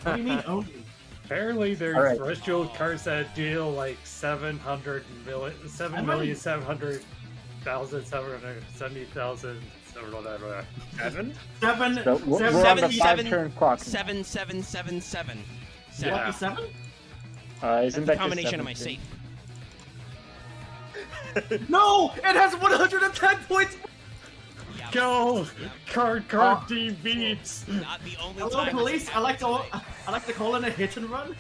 Speaker 6: What do you mean only?
Speaker 8: Apparently, there's
Speaker 7: All right.
Speaker 8: threshold cards that deal like 7,770,000, whatever.
Speaker 3: 7?
Speaker 6: Seven.
Speaker 7: So we're
Speaker 6: seven.
Speaker 7: on the 5-turn clock.
Speaker 1: 7777.
Speaker 8: Yeah.
Speaker 6: Lucky 7?
Speaker 7: Isn't
Speaker 1: That's the
Speaker 7: that
Speaker 1: combination of my
Speaker 7: safe?
Speaker 1: safe.
Speaker 9: No! It has 110 points!
Speaker 1: Yeah.
Speaker 8: Go! Card D beats!
Speaker 1: Not the only
Speaker 6: Hello,
Speaker 1: time.
Speaker 6: police. I like to call in a hit and run.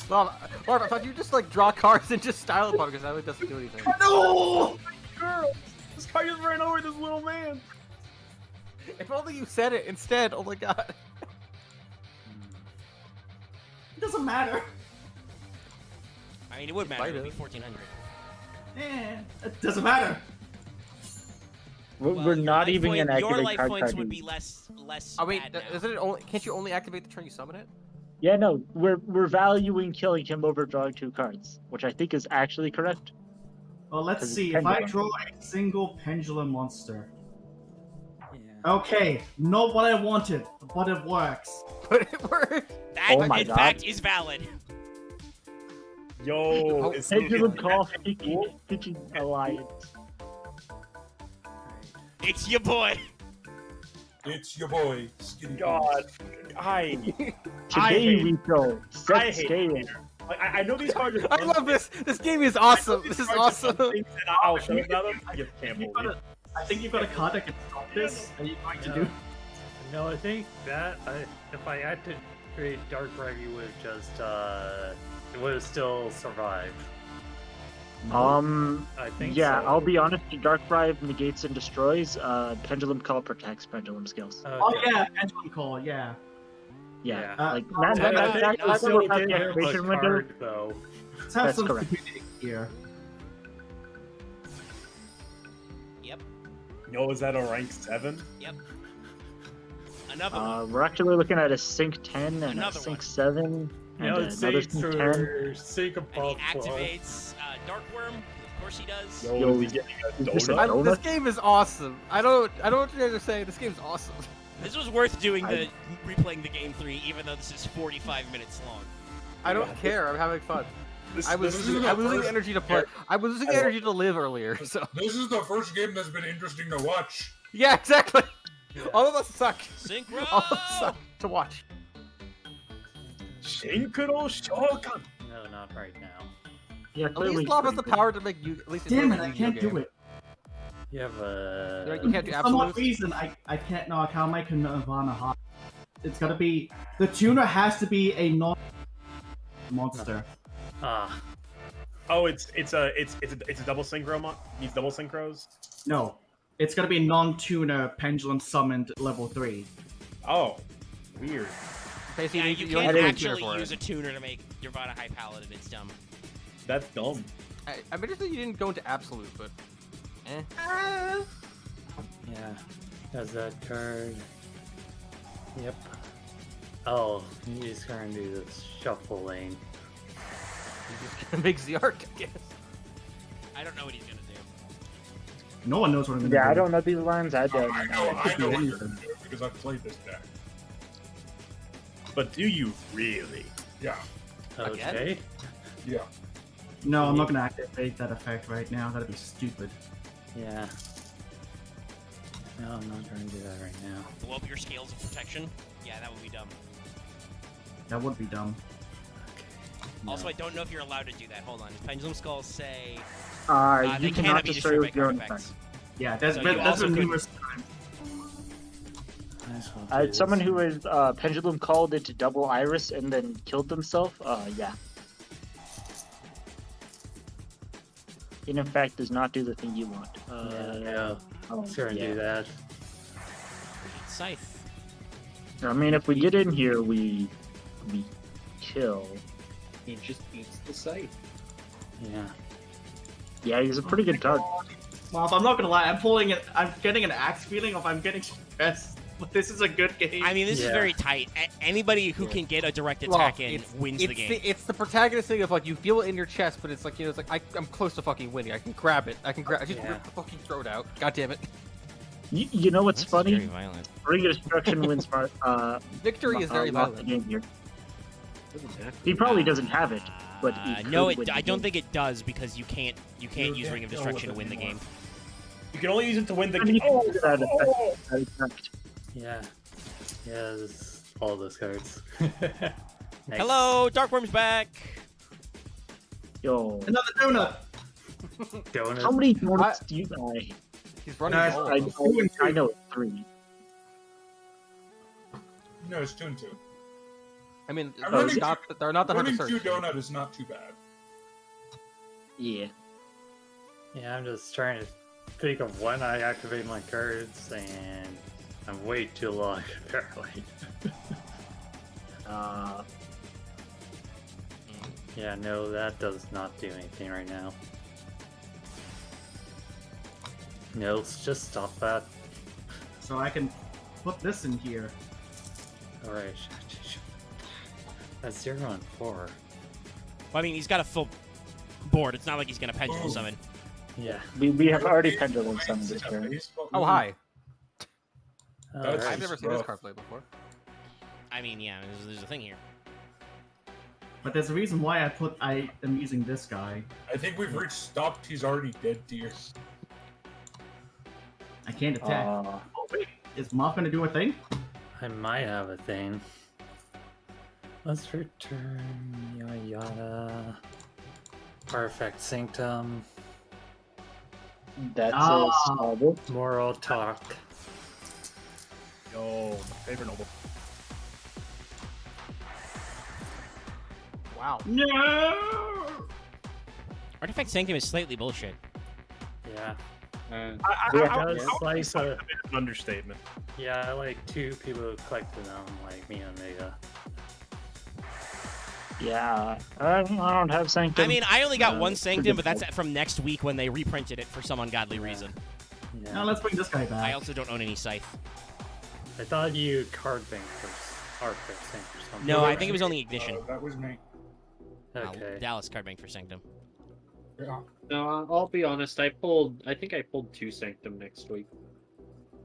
Speaker 4: Well, Marv, I thought you just like draw cards and just style upon it because that way doesn't do anything.
Speaker 6: No!
Speaker 3: Girl! This car just ran over this little man!
Speaker 4: If only you said it instead. Oh my god.
Speaker 6: It doesn't matter.
Speaker 1: I mean, it would matter. It would be
Speaker 4: Might
Speaker 1: 1400.
Speaker 6: It doesn't matter.
Speaker 7: We're
Speaker 1: Well,
Speaker 7: we're
Speaker 1: your
Speaker 7: not
Speaker 1: life
Speaker 7: even
Speaker 1: point-
Speaker 7: gonna
Speaker 1: Your
Speaker 7: activate
Speaker 1: life
Speaker 7: card
Speaker 1: points
Speaker 7: card.
Speaker 1: would be less.
Speaker 4: Oh wait,
Speaker 1: bad now.
Speaker 4: isn't it only? Can't you only activate the turn you summon it?
Speaker 7: Yeah, no, we're valuing killing him over drawing 2 cards, which I think is actually correct.
Speaker 6: Well, let's
Speaker 7: 'Cause it's
Speaker 6: see. If I
Speaker 7: pendulum.
Speaker 6: draw a single pendulum monster.
Speaker 10: Yeah.
Speaker 6: Okay, not what I wanted, but it works.
Speaker 4: But it worked.
Speaker 1: That,
Speaker 7: Oh my
Speaker 1: in
Speaker 7: God.
Speaker 1: fact, is valid.
Speaker 3: Yo, it's
Speaker 7: Pendulum Call Picking Alliance.
Speaker 1: It's your boy.
Speaker 2: It's your boy, Skinny.
Speaker 3: God. I
Speaker 7: Today
Speaker 3: hate-
Speaker 7: we go
Speaker 3: I
Speaker 7: set
Speaker 3: hate
Speaker 7: scale.
Speaker 3: Like, I know these cards are.
Speaker 4: I love this. This game is awesome. This is awesome.
Speaker 3: I'll show you about them. I just can't believe it.
Speaker 6: I think you've got a card that can stop this. Are you going to do?
Speaker 8: No, I think that if I activate Dark Drive, you would just it would have still survived.
Speaker 7: I
Speaker 8: think
Speaker 7: yeah,
Speaker 8: so.
Speaker 7: I'll be honest. Dark Bribe negates and destroys. Pendulum Call protects pendulum skills.
Speaker 6: Oh yeah, pendulum call. Yeah.
Speaker 7: Yeah,
Speaker 6: Uh,
Speaker 7: like
Speaker 6: I
Speaker 7: that
Speaker 8: still
Speaker 7: will have
Speaker 8: did
Speaker 7: the
Speaker 8: have a
Speaker 7: activation window.
Speaker 8: card, though.
Speaker 6: Let's have
Speaker 7: That's
Speaker 6: some
Speaker 7: correct.
Speaker 6: stupidity here.
Speaker 1: Yep.
Speaker 3: Yo, is that a rank 7?
Speaker 1: Yep. Another one.
Speaker 7: We're actually looking at a sync 10 and
Speaker 1: Another
Speaker 7: a sync
Speaker 1: one.
Speaker 7: 7
Speaker 8: You
Speaker 7: and
Speaker 8: know,
Speaker 7: another
Speaker 8: it's
Speaker 7: sync 10.
Speaker 8: for Sync
Speaker 1: And
Speaker 8: above
Speaker 1: he activates Dark Worm. Of course he does.
Speaker 3: Yo,
Speaker 7: Yo,
Speaker 3: is he getting a
Speaker 7: is this a
Speaker 3: donut?
Speaker 4: This game is awesome. I don't know what you guys are saying. This game's awesome.
Speaker 1: This was worth doing replaying the game 3, even though this is 45 minutes long.
Speaker 4: I don't care. I'm having fun. I was
Speaker 2: this is the
Speaker 4: losing
Speaker 2: first-
Speaker 4: energy to play. I was losing energy to live earlier. So
Speaker 2: This is the first game that's been interesting to watch.
Speaker 4: yeah, exactly. All of us suck.
Speaker 1: Synchro.
Speaker 4: All of us suck to watch.
Speaker 3: Shinkuro Shogun.
Speaker 8: No, not right now.
Speaker 7: Yeah,
Speaker 4: At
Speaker 7: clearly.
Speaker 4: least Loth has the power to make you. At least it's
Speaker 6: Damn
Speaker 4: like
Speaker 6: it!
Speaker 4: a
Speaker 6: I
Speaker 4: video
Speaker 6: can't do
Speaker 4: game.
Speaker 6: it.
Speaker 8: You have a.
Speaker 4: You can't do
Speaker 6: For some odd
Speaker 4: absolutes.
Speaker 6: reason, I can't. No, I can't make a Nirvana hot. It's gotta be the tuner has to be a monster.
Speaker 8: Ah,
Speaker 3: Oh, it's a double synchro. Needs double synchros.
Speaker 6: No, it's gotta be a non-tuner pendulum summoned level 3.
Speaker 3: Oh, weird.
Speaker 4: Basically,
Speaker 1: Yeah,
Speaker 4: you
Speaker 1: you
Speaker 4: only
Speaker 1: can't
Speaker 4: need a tuner
Speaker 1: actually
Speaker 4: for
Speaker 1: use
Speaker 4: it.
Speaker 1: a tuner to make Nirvana High Paladin. It's dumb.
Speaker 3: That's dumb.
Speaker 4: I'm interested you didn't go into absolute, but. Eh.
Speaker 8: yeah. Has that card. Yep. Oh, he's gonna do this shuffling.
Speaker 4: Makes the arc, I guess.
Speaker 1: I don't know what he's gonna do.
Speaker 6: No one knows what I'm gonna do.
Speaker 7: Yeah, I don't know these lines. I don't.
Speaker 2: I know what you're gonna do because I've played this deck.
Speaker 3: But do you really?
Speaker 2: Yeah,
Speaker 8: Okay.
Speaker 2: yeah.
Speaker 6: No, I'm not gonna activate that effect right now. That'd be stupid.
Speaker 8: Yeah. No, I'm not gonna do that right now.
Speaker 1: Blow up your scales of protection. Yeah, that would be dumb.
Speaker 6: That would be dumb.
Speaker 1: Also, I don't know if you're allowed to do that. Hold on. Pendulum Skulls say
Speaker 7: You
Speaker 1: they
Speaker 7: cannot
Speaker 1: cannot be
Speaker 7: destroy
Speaker 1: destroyed by
Speaker 7: with your
Speaker 1: card
Speaker 7: own
Speaker 1: effects.
Speaker 7: effect.
Speaker 6: Yeah, that's
Speaker 1: So
Speaker 6: been,
Speaker 1: you
Speaker 6: that's
Speaker 1: also
Speaker 6: been
Speaker 1: could-
Speaker 6: numerous times.
Speaker 7: Someone who was pendulum called into double iris and then killed themselves. Yeah. It in fact does not do the thing you want.
Speaker 8: Yeah.
Speaker 7: Oh,
Speaker 8: It's gonna
Speaker 7: yeah.
Speaker 8: do that.
Speaker 1: Scythe.
Speaker 7: I mean, if we get in here, we kill.
Speaker 10: He just eats the scythe.
Speaker 8: Yeah.
Speaker 7: Yeah, he's a pretty good card.
Speaker 9: Well, if I'm not gonna lie, I'm getting an axe feeling of I'm getting stressed.
Speaker 6: but this is a good game.
Speaker 1: I mean, this is
Speaker 8: Yeah.
Speaker 1: very tight. Anybody who can get a direct
Speaker 4: Well,
Speaker 1: attack in wins the game.
Speaker 4: It's the protagonist thing of like you feel it in your chest, but it's like it's like I'm close to fucking winning. I can grab it. I just
Speaker 8: Yeah.
Speaker 4: rip the fucking throat out. God damn it!
Speaker 5: You know what's
Speaker 1: This is very
Speaker 5: funny?
Speaker 1: violent.
Speaker 5: Ring of Destruction wins
Speaker 4: Victory is very
Speaker 5: Marth the
Speaker 4: violent.
Speaker 5: game here. He probably doesn't have it, but he
Speaker 1: no,
Speaker 5: could win the
Speaker 1: I don't
Speaker 5: game.
Speaker 1: think it does because you can't use Ring of Destruction to win the game.
Speaker 3: You can only use it to win the
Speaker 5: I mean,
Speaker 3: game.
Speaker 5: you can use that effect.
Speaker 8: Yeah. Yeah, this is all those cards. Next.
Speaker 1: Hello, Darkworm's back.
Speaker 5: Yo,
Speaker 6: Another donut.
Speaker 8: Donut.
Speaker 5: how many donuts do you buy?
Speaker 4: He's running
Speaker 6: Nice.
Speaker 4: all
Speaker 5: I,
Speaker 4: of them.
Speaker 5: I know 3.
Speaker 2: No, it's 2 and 2.
Speaker 4: I mean,
Speaker 2: I'm
Speaker 4: they're
Speaker 2: running
Speaker 4: not the hard to
Speaker 2: Running
Speaker 4: search.
Speaker 2: 2 donut is not too bad.
Speaker 5: Yeah.
Speaker 8: Yeah, I'm just trying to think of when I activate my cards, and I'm way too long, apparently. Yeah, no, that does not do anything right now. No, let's just stop that.
Speaker 6: So I can put this in here.
Speaker 8: Alright. That's 0 and 4.
Speaker 1: Well, I mean, he's got a full board. It's not like he's gonna pendulum summon.
Speaker 8: Yeah.
Speaker 5: We have already pendulum summoned this turn.
Speaker 4: Oh hi!
Speaker 2: That's-
Speaker 4: I've never seen this
Speaker 2: rough.
Speaker 4: card play before.
Speaker 1: I mean, yeah, there's a thing here.
Speaker 6: But there's a reason why I am using this guy.
Speaker 2: I think we've reached stopped. He's already dead tier.
Speaker 6: I can't attack.
Speaker 5: Uh,
Speaker 6: Oh wait, is Marth gonna do a thing?
Speaker 8: I might have a thing. Let's return yada yada. Artifact Sanctum.
Speaker 5: that's
Speaker 6: Ah.
Speaker 5: a small.
Speaker 8: Moral talk.
Speaker 3: Yo, my favorite noble.
Speaker 4: Wow.
Speaker 6: No.
Speaker 1: Artifact Sanctum is slightly bullshit.
Speaker 8: Yeah.
Speaker 5: Yeah.
Speaker 8: Does slice
Speaker 3: An
Speaker 8: a,
Speaker 3: understatement.
Speaker 8: yeah, I like 2 people who collected them, like me and Omega.
Speaker 5: Yeah, I don't have Sanctum.
Speaker 1: I mean, I only got
Speaker 5: Uh,
Speaker 1: one Sanctum, but that's
Speaker 5: forget
Speaker 1: from next week when they reprinted it for some ungodly reason.
Speaker 8: Yeah.
Speaker 6: Now let's bring this guy
Speaker 1: I
Speaker 6: back.
Speaker 1: also don't own any Scythe.
Speaker 8: I thought you card bank for Artifact Sanctum or something.
Speaker 1: No, I think it was only Ignition.
Speaker 2: That was me.
Speaker 8: Okay.
Speaker 1: Dallas card bank for Sanctum.
Speaker 2: Yeah.
Speaker 7: No, I'll be honest. I think I pulled 2 Sanctum next week,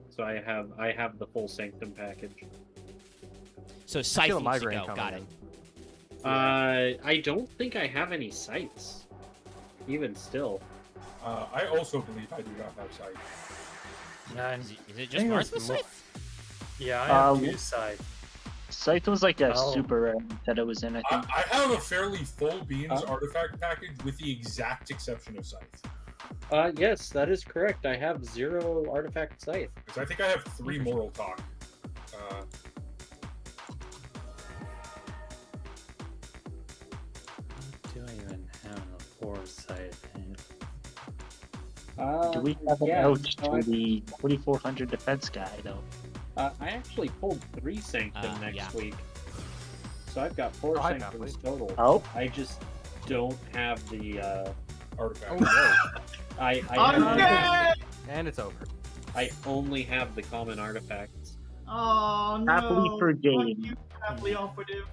Speaker 7: so I have the full Sanctum package.
Speaker 1: So
Speaker 4: I
Speaker 1: Scythe
Speaker 4: feel a
Speaker 1: needs to
Speaker 4: migraine
Speaker 1: go.
Speaker 4: coming
Speaker 1: Got it.
Speaker 4: in.
Speaker 7: I don't think I have any sites, even still.
Speaker 2: I also believe I do not have sight.
Speaker 8: Yeah,
Speaker 1: Is it
Speaker 8: I
Speaker 1: just
Speaker 8: think it
Speaker 1: Marth
Speaker 8: was
Speaker 1: with
Speaker 8: mo-
Speaker 1: Scythe?
Speaker 8: yeah, I have
Speaker 5: Uh,
Speaker 8: 2 sides.
Speaker 5: Scythe was like a
Speaker 8: Oh.
Speaker 5: super rare that it was in, I think.
Speaker 2: I have a fairly full Beans artifact package with the exact exception of Scythe.
Speaker 7: Yes, that is correct. I have 0 artifact scythe.
Speaker 2: Because I think I have 3 Moral Talk.
Speaker 8: Do I even have a 4-side thing?
Speaker 5: Do we have an
Speaker 7: yeah,
Speaker 5: out
Speaker 7: no,
Speaker 5: to the 4400 defense guy, though?
Speaker 7: I actually pulled 3 Sanctum next
Speaker 1: yeah.
Speaker 7: week. So I've got 4
Speaker 4: Oh, hi,
Speaker 7: Sanctums total.
Speaker 5: Oh,
Speaker 7: I just don't have the
Speaker 2: Artifact.
Speaker 7: I
Speaker 6: Okay!
Speaker 4: And it's over.
Speaker 7: I only have the common artifacts.
Speaker 6: Oh no!
Speaker 5: Happily for
Speaker 6: Fuck
Speaker 5: game.
Speaker 6: you, happily operative.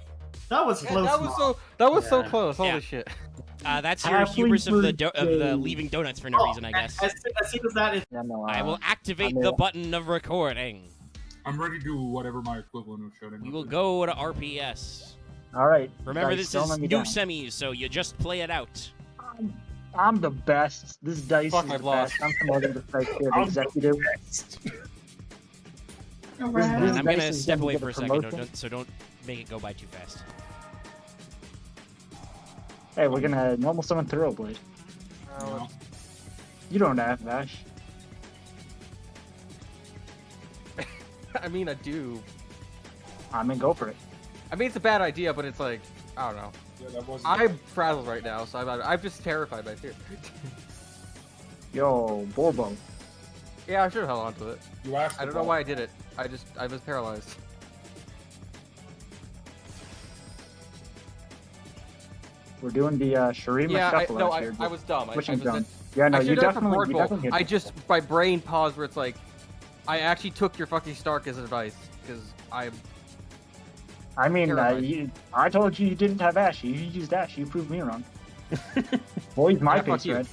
Speaker 6: That was
Speaker 4: Yeah,
Speaker 6: close.
Speaker 4: that was so
Speaker 8: Yeah.
Speaker 4: close. Holy
Speaker 1: Yeah.
Speaker 4: shit.
Speaker 1: That's your
Speaker 5: Happily
Speaker 1: hubris of the
Speaker 5: birthday.
Speaker 1: leaving donuts for no reason, I guess.
Speaker 6: As soon as that is,
Speaker 5: yeah, no,
Speaker 1: I will activate
Speaker 5: I'm
Speaker 1: the
Speaker 5: a-
Speaker 1: button of recording.
Speaker 2: I'm ready to do whatever my equivalent of shutting
Speaker 1: We
Speaker 2: up
Speaker 1: will
Speaker 2: is.
Speaker 1: go to RPS.
Speaker 5: All right.
Speaker 1: Remember,
Speaker 5: guys,
Speaker 1: this
Speaker 5: don't
Speaker 1: is
Speaker 5: let me
Speaker 1: new
Speaker 5: down.
Speaker 1: semis, so you just play it out.
Speaker 5: I'm the best. This dice
Speaker 4: Fuck,
Speaker 5: is
Speaker 4: I've
Speaker 5: the
Speaker 4: lost.
Speaker 5: best. I'm promoting the site here,
Speaker 3: I'm the
Speaker 5: executive.
Speaker 1: And
Speaker 5: This
Speaker 1: I'm
Speaker 5: dice
Speaker 1: gonna
Speaker 5: is
Speaker 1: step
Speaker 5: gonna
Speaker 1: away
Speaker 5: get
Speaker 1: for
Speaker 5: a
Speaker 1: a second,
Speaker 5: promotion.
Speaker 1: so don't make it go by too fast.
Speaker 5: Hey, we're gonna normal summon Thoroughblade.
Speaker 2: No.
Speaker 5: You don't have Vash.
Speaker 4: I mean, I do.
Speaker 5: I mean, go for it.
Speaker 4: I mean, it's a bad idea, but it's like, I don't know.
Speaker 2: Yeah, that wasn't
Speaker 4: I'm frazzled right now, so I'm just terrified by fear.
Speaker 5: Yo, Borbo.
Speaker 4: Yeah, I should have held on to it.
Speaker 2: You asked
Speaker 4: I don't know why I did it. I was paralyzed.
Speaker 5: We're doing the Shurima
Speaker 4: Yeah,
Speaker 5: shuffle
Speaker 4: no,
Speaker 5: out here.
Speaker 4: I was dumb.
Speaker 5: Which
Speaker 4: I
Speaker 5: is
Speaker 4: was
Speaker 5: dumb. Yeah, no,
Speaker 4: I
Speaker 5: you
Speaker 4: should have done
Speaker 5: definitely,
Speaker 4: for
Speaker 5: you
Speaker 4: board
Speaker 5: definitely
Speaker 4: bowl.
Speaker 5: hit
Speaker 4: I
Speaker 5: the
Speaker 4: just, my brain paused where it's like, I actually took your fucking Stark as advice because I
Speaker 11: mean, I told you didn't have Ash. You used Ash. You proved me wrong. Boy's my
Speaker 4: Yeah, fuck
Speaker 11: face
Speaker 4: you.
Speaker 11: red.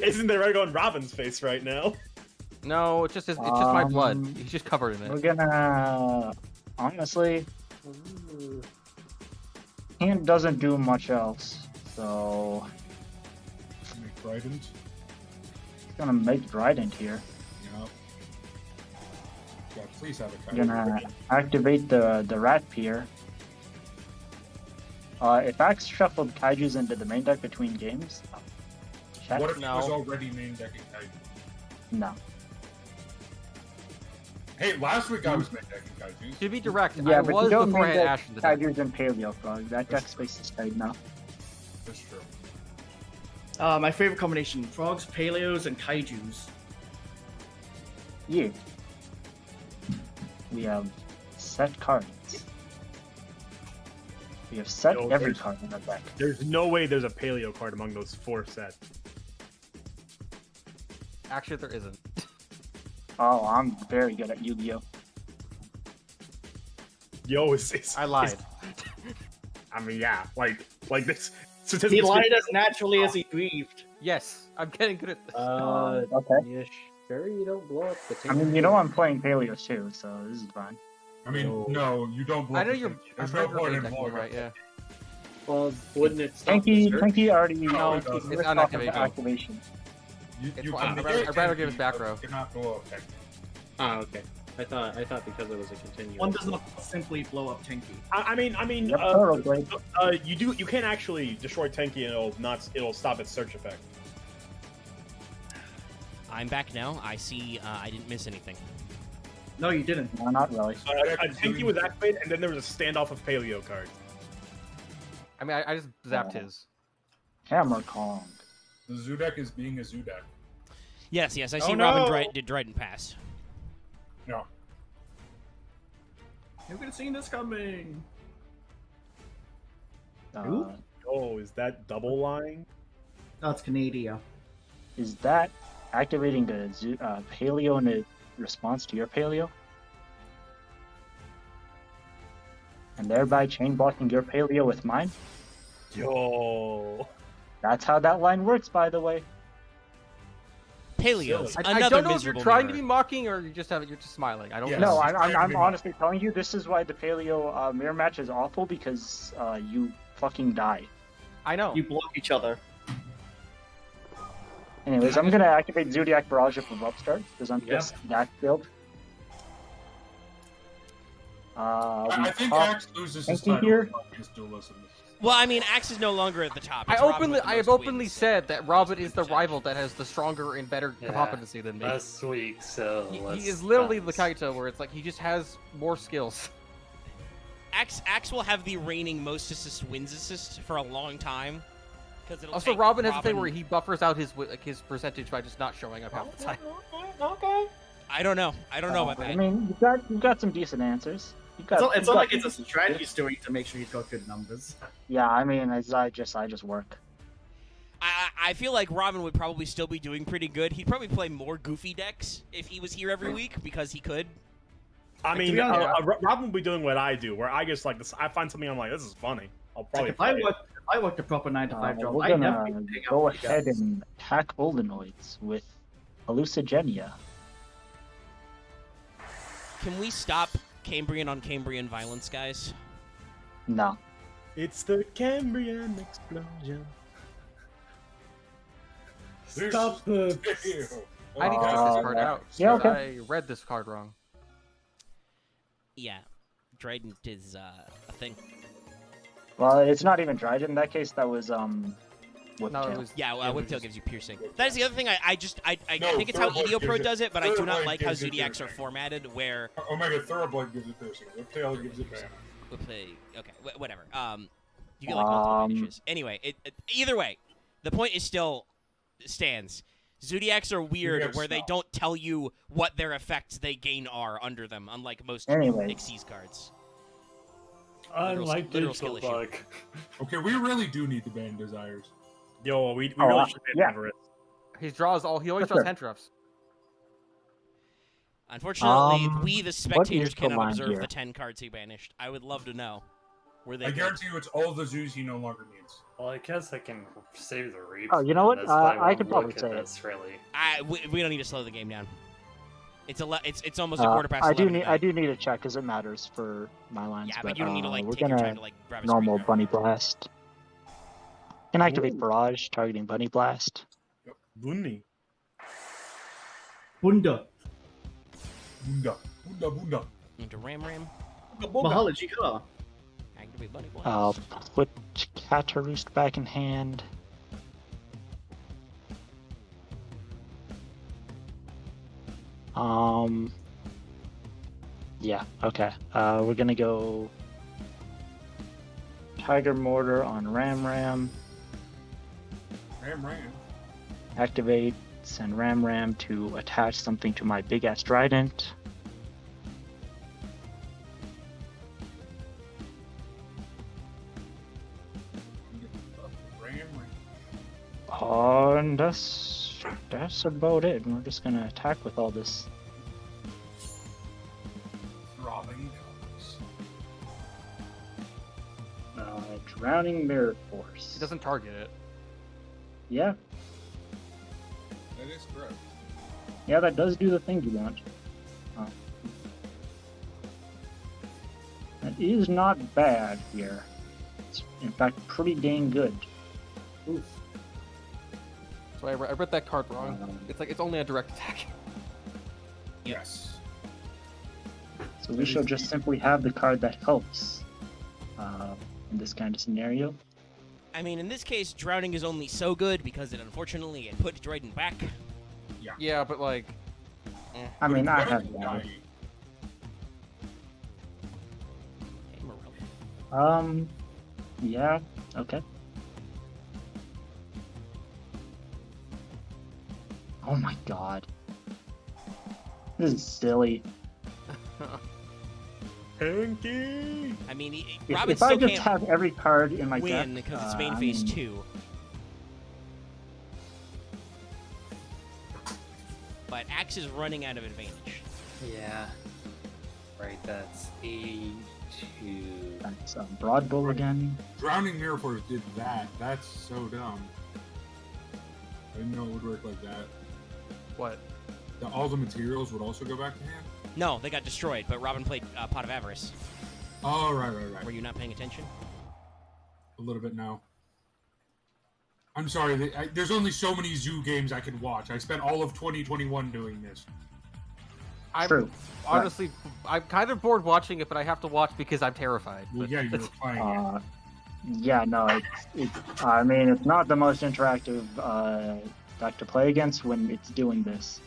Speaker 3: Isn't there right on Robin's face right now?
Speaker 4: No, it's just my blood. He's just covered in it.
Speaker 11: We're gonna honestly. Hand doesn't do much else, so
Speaker 2: Make Trident.
Speaker 11: gonna make Trident here.
Speaker 2: Yeah. God, please have a
Speaker 11: We're gonna activate the Rat Pier. If Axe shuffled Kaiju's into the main deck between games, check.
Speaker 2: What if
Speaker 4: No.
Speaker 2: he was already main decking Kaiju?
Speaker 11: No.
Speaker 2: Hey, last week I was main decking Kaiju.
Speaker 4: To be direct,
Speaker 11: Yeah,
Speaker 4: I
Speaker 11: but
Speaker 4: was
Speaker 11: you don't
Speaker 4: before I
Speaker 11: main
Speaker 4: had
Speaker 11: deck
Speaker 4: Ash in the deck.
Speaker 11: Kaiju's and Paleo Frog. That deck space is tight now.
Speaker 2: That's true.
Speaker 9: My favorite combination: frogs, paleos, and kaijus.
Speaker 11: Yeah. We have set cards. We have set
Speaker 3: No,
Speaker 11: every
Speaker 3: there's-
Speaker 11: card in the deck.
Speaker 3: There's no way there's a Paleo card among those 4 sets.
Speaker 4: Actually, there isn't.
Speaker 11: Oh, I'm very good at Yu-Gi-Oh!
Speaker 3: Yo, it's
Speaker 4: I lied.
Speaker 3: I mean, yeah, like this.
Speaker 9: He lied as naturally as he breathed.
Speaker 4: Yes, I'm getting good at this.
Speaker 11: Okay.
Speaker 10: Yeah, sure you don't blow up the
Speaker 11: I mean, you know I'm playing Paleo too, so this is fine.
Speaker 2: I mean, no, you don't blow
Speaker 4: I know
Speaker 2: the
Speaker 4: you're.
Speaker 2: thing.
Speaker 4: I've
Speaker 2: There's no
Speaker 4: read your
Speaker 2: point
Speaker 4: main
Speaker 2: in
Speaker 4: deck,
Speaker 2: blowing
Speaker 4: right?
Speaker 2: it.
Speaker 4: Yeah.
Speaker 10: Well, wouldn't it stop the search?
Speaker 11: Tanky already
Speaker 2: No, it
Speaker 11: he's
Speaker 2: doesn't.
Speaker 11: ripped
Speaker 4: It's
Speaker 11: off of
Speaker 4: unactivated.
Speaker 11: activation.
Speaker 2: You
Speaker 4: It's
Speaker 2: can
Speaker 4: fine. I'd
Speaker 2: negate
Speaker 4: rather- I'd rather give
Speaker 2: Tenki,
Speaker 4: us back
Speaker 2: but
Speaker 4: row.
Speaker 2: you cannot blow up Tenki.
Speaker 10: Ah, okay. I thought because it was a continuous.
Speaker 9: One does not simply blow up Tenki.
Speaker 3: I mean,
Speaker 11: Yep, Turtle Blade.
Speaker 3: you can't actually destroy Tenki and it'll stop its search effect.
Speaker 1: I'm back now. I see. I didn't miss anything.
Speaker 9: No, you didn't.
Speaker 11: No, not really.
Speaker 3: Tenki was activated, and then there was a standoff of Paleo cards.
Speaker 4: I mean, I just zapped his.
Speaker 11: Hammer Kong.
Speaker 2: The zoo deck is being a zoo deck.
Speaker 1: Yes, yes. I
Speaker 9: Oh,
Speaker 1: see.
Speaker 9: no.
Speaker 1: Robin did Dryden pass.
Speaker 2: No.
Speaker 6: Who could have seen this coming?
Speaker 3: Oh, is that double line?
Speaker 6: That's Canada.
Speaker 11: Is that activating the Paleo in response to your Paleo? And thereby chain blocking your Paleo with mine?
Speaker 3: Yo.
Speaker 11: That's how that line works, by the way.
Speaker 1: Paleo.
Speaker 4: I
Speaker 1: Another
Speaker 4: don't know if you're
Speaker 1: miserable
Speaker 4: trying to
Speaker 1: mirror.
Speaker 4: be mocking or you're just smiling. I don't
Speaker 2: Yes.
Speaker 4: know.
Speaker 11: No,
Speaker 2: Yes.
Speaker 11: I'm honestly telling you, this is why the Paleo mirror match is awful, because you fucking die.
Speaker 4: I know.
Speaker 9: You block each other.
Speaker 11: Anyways, I'm gonna activate Zodiac Barrage from Upstart, because I'm just that build.
Speaker 2: I think
Speaker 11: pop
Speaker 2: Axe loses his
Speaker 11: Tenki
Speaker 2: title
Speaker 11: here.
Speaker 2: against Dualism.
Speaker 1: Well, I mean, Axe is no longer at the top.
Speaker 4: I
Speaker 1: It's Robin with the
Speaker 4: have
Speaker 1: most
Speaker 4: openly
Speaker 1: wins.
Speaker 4: said that Robin is the rival that has the stronger and better
Speaker 8: Yeah.
Speaker 4: competency than me.
Speaker 8: Last week, so
Speaker 4: He is literally the Kaito, where it's like he just has more skills.
Speaker 1: Axe will have the reigning most assist wins assist for a long time. It'll
Speaker 4: Also,
Speaker 1: take
Speaker 4: Robin has a thing where he buffers out his percentage by just not showing up half the time.
Speaker 1: I don't know. I don't know about
Speaker 11: I
Speaker 1: that.
Speaker 11: mean, you've got some decent answers.
Speaker 6: It's not like it's a strategy he's doing to make sure he's got good numbers.
Speaker 11: Yeah, I mean, I just work.
Speaker 1: I feel like Robin would probably still be doing pretty good. He'd probably play more goofy decks if he was here every week because he could.
Speaker 3: I mean,
Speaker 6: be honest-
Speaker 3: Robin will be doing what I do, where I just like this. I find something I'm like, this is funny. I'll probably.
Speaker 6: Like if I worked a proper 9 to 5 job,
Speaker 11: We're
Speaker 6: I
Speaker 11: gonna
Speaker 6: definitely would take
Speaker 11: go
Speaker 6: out you
Speaker 11: ahead
Speaker 6: guys.
Speaker 11: and attack Oldenoids with Hallucigenia.
Speaker 1: Can we stop Cambrian on Cambrian violence, guys?
Speaker 11: No.
Speaker 3: It's the Cambrian explosion.
Speaker 8: Stop the.
Speaker 4: I need to check this card out.
Speaker 11: yeah,
Speaker 4: but
Speaker 11: okay.
Speaker 4: I read this card wrong.
Speaker 1: Yeah, Trident is a thing.
Speaker 11: Well, it's not even Dryden. In that case, that was Whiptail.
Speaker 4: No, it was.
Speaker 1: Yeah, Whiptail gives you piercing. That is the other thing. I
Speaker 2: No,
Speaker 1: think it's how
Speaker 2: Thoroughblade
Speaker 1: EDO Pro
Speaker 2: gives it-
Speaker 1: does it, but I do not
Speaker 2: Thoroughblade
Speaker 1: like how
Speaker 2: gives it
Speaker 1: Zodiacs are
Speaker 2: piercing.
Speaker 1: formatted. Where
Speaker 2: Omega Thoroughblade gives it piercing. Whiptail gives it mana.
Speaker 1: okay, whatever. You get like multiple finishes. Anyway, either way, the point is still stands. Zodiacs are weird,
Speaker 2: Zodiacs
Speaker 1: where they
Speaker 2: stop.
Speaker 1: don't tell you what their effects they gain are under them, unlike most
Speaker 11: Anyways.
Speaker 1: Xyz cards.
Speaker 8: Unlike
Speaker 1: literal skill
Speaker 8: digital
Speaker 1: issue.
Speaker 8: bug.
Speaker 2: Okay, we really do need to ban Desires.
Speaker 3: Yo, we
Speaker 11: Oh,
Speaker 3: really should
Speaker 11: yeah.
Speaker 3: ban Everett.
Speaker 4: He draws all. He always
Speaker 11: For
Speaker 4: draws
Speaker 11: sure.
Speaker 4: hand drops.
Speaker 1: Unfortunately, we, the
Speaker 5: what
Speaker 1: spectators,
Speaker 5: is the
Speaker 1: cannot
Speaker 5: line
Speaker 1: observe
Speaker 5: here?
Speaker 1: the 10 cards he banished. I would love to know. Were they
Speaker 2: I
Speaker 1: good?
Speaker 2: guarantee you, it's all the zoos he no longer needs.
Speaker 8: Well, I guess I can save the reaps.
Speaker 5: Oh, you know
Speaker 8: man.
Speaker 5: what?
Speaker 8: That's why
Speaker 5: I could
Speaker 8: won't
Speaker 5: probably
Speaker 8: look at
Speaker 5: say it.
Speaker 8: this, really.
Speaker 1: We don't need to slow the game down. It's almost a quarter past 11 at
Speaker 5: I
Speaker 1: night.
Speaker 5: do need to check because it matters for my lines.
Speaker 1: Yeah, but you don't need to
Speaker 5: we're
Speaker 1: take your
Speaker 5: gonna
Speaker 1: time to grab a
Speaker 5: normal
Speaker 1: screen grab.
Speaker 5: bunny blast. Can activate barrage targeting bunny blast.
Speaker 3: Bunny.
Speaker 6: Bunda.
Speaker 2: Bunda. Bunda bunda.
Speaker 1: Into Ram.
Speaker 6: Mahala Jikara.
Speaker 1: Activate Bunny Blast.
Speaker 5: I'll put Cataroost back in hand. Yeah, okay. We're gonna go Tiger Mortar on Ram.
Speaker 2: Ram.
Speaker 5: Activate, send Ram to attach something to my big ass trident. And that's about it. We're just gonna attack with all this.
Speaker 2: Throbbing dogs.
Speaker 5: Drowning Mirror Force.
Speaker 4: It doesn't target it.
Speaker 5: Yeah,
Speaker 2: That is correct.
Speaker 5: yeah, that does do the thing you want. That is not bad here. It's in fact pretty dang good. Oof.
Speaker 4: So I read that card wrong. It's only a direct attack.
Speaker 2: Yes.
Speaker 5: So we shall just simply have the card that helps in this kind of scenario.
Speaker 1: I mean, in this case, Drowning is only so good because it unfortunately it put Dryden back.
Speaker 4: Yeah, but
Speaker 5: I mean, I have that.
Speaker 1: Hey, Morel.
Speaker 5: Yeah, okay. Oh my god. This is silly.
Speaker 3: Hanky!
Speaker 1: I mean,
Speaker 5: If
Speaker 1: Robin
Speaker 5: I
Speaker 1: still
Speaker 5: just
Speaker 1: can't
Speaker 5: have every card in my
Speaker 1: win
Speaker 5: deck,
Speaker 1: because it's main
Speaker 5: I
Speaker 1: phase
Speaker 5: mean,
Speaker 1: 2. But Axe is running out of advantage.
Speaker 10: Yeah. Right, that's A2.
Speaker 5: That's Broad Bull again.
Speaker 2: Drowning Mirror Force did that. That's so dumb. I didn't know it would work like that.
Speaker 4: what?
Speaker 2: That all the materials would also go back to hand?
Speaker 1: No, they got destroyed, but Robin played Pot of Avarice.
Speaker 2: Oh, right.
Speaker 1: Were you not paying attention?
Speaker 2: A little bit now. I'm sorry, there's only so many zoo games I can watch. I spent all of 2021 doing this.
Speaker 5: True.
Speaker 4: Honestly, I'm kind of bored watching it, but I have to watch because I'm terrified.
Speaker 2: Well,
Speaker 4: But
Speaker 2: yeah, you're playing it.
Speaker 5: Yeah, no, I mean, it's not the most interactive deck to play against when it's doing this.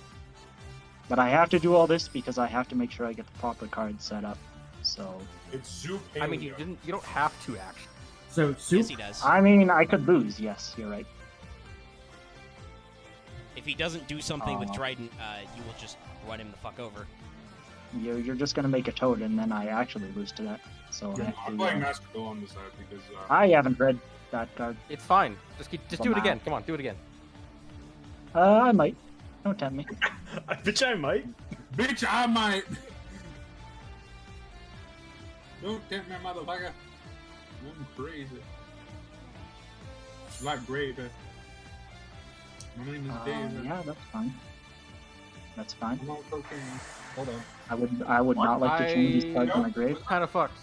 Speaker 5: But I have to do all this because I have to make sure I get the proper cards set up. So.
Speaker 2: It's zoo
Speaker 4: I mean, you don't have to actually.
Speaker 6: So, Soup.
Speaker 1: Yes, he does.
Speaker 5: I mean, I could lose. Yes, you're right.
Speaker 1: If he doesn't do something with Dryden, you will just run him the fuck over.
Speaker 5: You're just gonna make a toad, and then I actually lose to that. So I have
Speaker 2: I'm
Speaker 5: to,
Speaker 2: playing Master Bill on this side because
Speaker 5: I haven't read that card.
Speaker 4: It's fine. Just do it
Speaker 5: Come
Speaker 4: again.
Speaker 5: on.
Speaker 4: Come on, do it again.
Speaker 5: I might. Don't tempt me.
Speaker 3: I bet I might.
Speaker 2: bitch, I might. Don't tempt me, motherfucker. I'm crazy. Like gravy. My name is David.
Speaker 5: Yeah, that's fine. That's fine.
Speaker 2: I'm on cocaine. Hold on.
Speaker 5: I would not like to change these cards in my grave.
Speaker 4: Kind of fucked.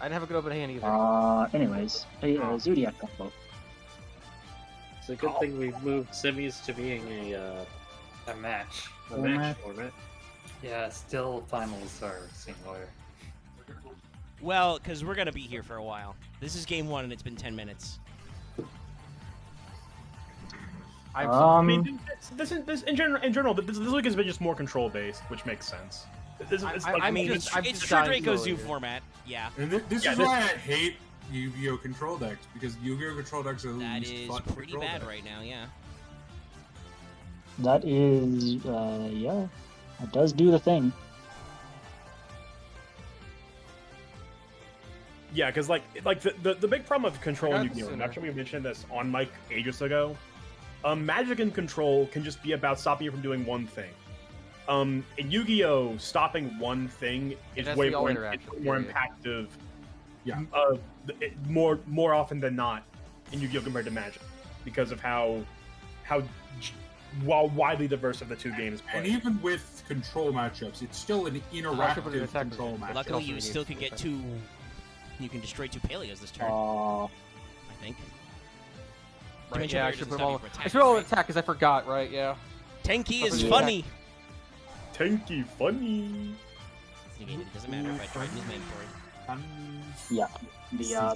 Speaker 4: I didn't have a good open hand either.
Speaker 5: Anyways, hey, Zodiac combo.
Speaker 7: It's a good thing we've moved semis to being a
Speaker 8: match.
Speaker 7: match format.
Speaker 8: Yeah, still finals are singular.
Speaker 1: Well, because we're going to be here for a while. This is game 1, and it's been 10 minutes.
Speaker 3: I mean, this in general, this week has been just more control based, which makes sense.
Speaker 1: I mean, it's True Draco Zoo format, yeah.
Speaker 2: And this is why I hate Yu-Gi-Oh! Control decks, because Yu-Gi-Oh! Control decks are the
Speaker 1: That
Speaker 2: least
Speaker 1: is
Speaker 2: fun
Speaker 1: pretty
Speaker 2: control
Speaker 1: bad
Speaker 2: deck.
Speaker 1: right now, yeah.
Speaker 5: That is, yeah, it does do the thing.
Speaker 3: Yeah, because like the big problem with control in
Speaker 4: got
Speaker 3: Yu-Gi-Oh!
Speaker 4: sooner.
Speaker 3: Actually, we mentioned this on mic ages ago. Magic and control can just be about stopping you from doing one thing. in Yu-Gi-Oh, stopping one thing is
Speaker 4: has
Speaker 3: way
Speaker 4: to be all
Speaker 3: more,
Speaker 4: interaction,
Speaker 3: more
Speaker 4: period.
Speaker 3: impactful.
Speaker 2: Yeah.
Speaker 3: More often than not in Yu-Gi-Oh compared to Magic, because of how widely diverse of the two games play.
Speaker 2: And even with control matchups, it's still an interactive control matchup.
Speaker 1: Luckily, you still can get two. You can destroy 2 Paleos this turn. I think.
Speaker 4: Right,
Speaker 1: Dimension
Speaker 4: yeah, I
Speaker 1: Barrier
Speaker 4: should
Speaker 1: doesn't
Speaker 4: put all.
Speaker 1: stop you for
Speaker 4: I should put all
Speaker 1: attacking,
Speaker 4: attack because I forgot. Right? Yeah.
Speaker 1: Tenki is
Speaker 4: Yeah.
Speaker 1: funny.
Speaker 3: Tanky funny.
Speaker 1: Negated, it doesn't matter if I tried his mandatory.
Speaker 5: Yeah.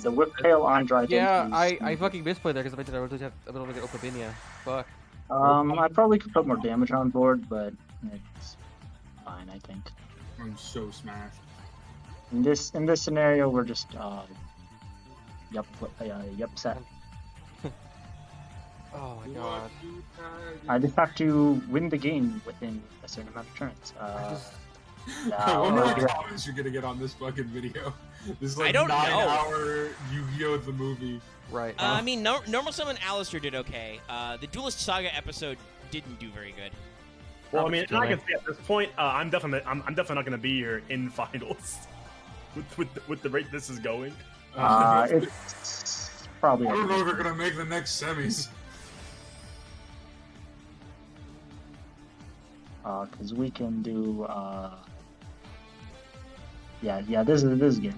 Speaker 5: The whip tail on Dryden.
Speaker 4: Yeah,
Speaker 5: is-
Speaker 4: I fucking misplayed there because if I did, I would have been able to get Okabinia. Fuck.
Speaker 5: I probably could put more damage on board, but it's fine, I think.
Speaker 2: I'm so smashed.
Speaker 5: In this scenario, we're just yep set.
Speaker 4: Oh my god.
Speaker 5: I just have to win the game within a certain amount of turns.
Speaker 2: I wonder what
Speaker 5: yeah.
Speaker 2: comments you're gonna get on this fucking video. This is
Speaker 1: I
Speaker 2: like
Speaker 1: don't know.
Speaker 2: 9-hour Yu-Gi-Oh! The movie.
Speaker 4: Right.
Speaker 1: I mean, Normal Summon Alistair did okay. The Duelist Saga episode didn't do very good.
Speaker 3: Well, I mean, I can say at this point, I'm definitely not going to be here in finals with the rate this is going.
Speaker 5: It's probably.
Speaker 2: I don't know if they're gonna make the next semis.
Speaker 5: Because we can do. Yeah. This is good.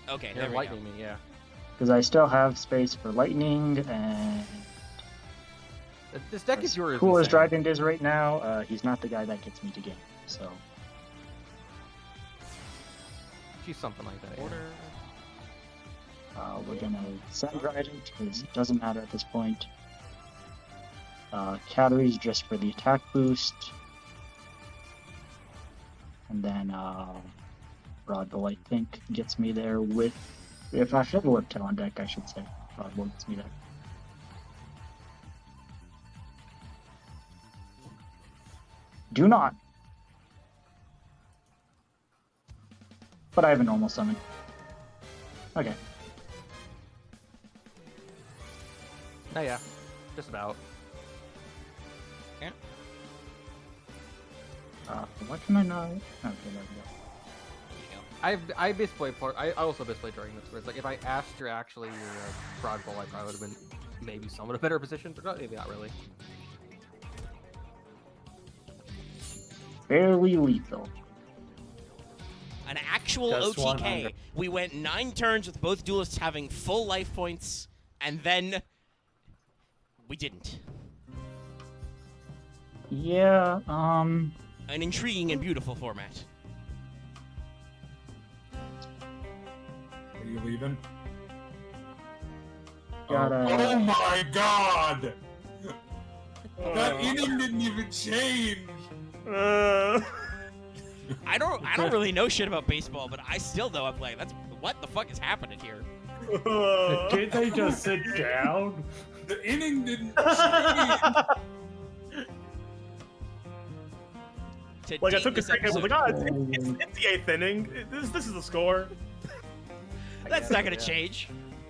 Speaker 1: Okay,
Speaker 4: You're
Speaker 1: there we
Speaker 4: lightning
Speaker 1: go.
Speaker 4: me, yeah.
Speaker 5: Because I still have space for lightning, and
Speaker 4: This deck is yours.
Speaker 5: cool as
Speaker 4: insane.
Speaker 5: Dryden is right now, he's not the guy that gets me to game. So.
Speaker 4: She's something like that.
Speaker 1: Order.
Speaker 5: We're gonna send Dryden because it doesn't matter at this point. Calories just for the attack boost. And then Broadbow, I think, gets me there with... If I have a Whip Tail on deck, I should say. Broadbow gets me there. Do not! But I have a normal summon. Okay.
Speaker 4: Oh yeah, just about.
Speaker 1: Yeah.
Speaker 5: Why can I not? Okay, there we go.
Speaker 4: I misplayed part. I also misplayed during this. Where it's like if I asked your Broad Bowl, I probably would have been maybe somewhat a better position, but maybe not really.
Speaker 5: Fairly lethal.
Speaker 1: An actual
Speaker 8: Just
Speaker 1: OTK.
Speaker 8: 100.
Speaker 1: We went 9 turns with both duelists having full life points, and then we didn't.
Speaker 5: Yeah,
Speaker 1: An intriguing and beautiful format.
Speaker 2: Are you leaving?
Speaker 5: Gotta...
Speaker 2: Oh my god! That inning didn't even change!
Speaker 1: I don't really know shit about baseball, but I still know I'm like, what the fuck is happening here?
Speaker 8: Did they just sit down?
Speaker 2: The inning didn't change!
Speaker 3: Like, I
Speaker 1: date
Speaker 3: took a
Speaker 1: this
Speaker 3: second, I was like,
Speaker 1: episode-
Speaker 3: oh, it's the 8th inning. This is the score.
Speaker 1: That's not gonna change.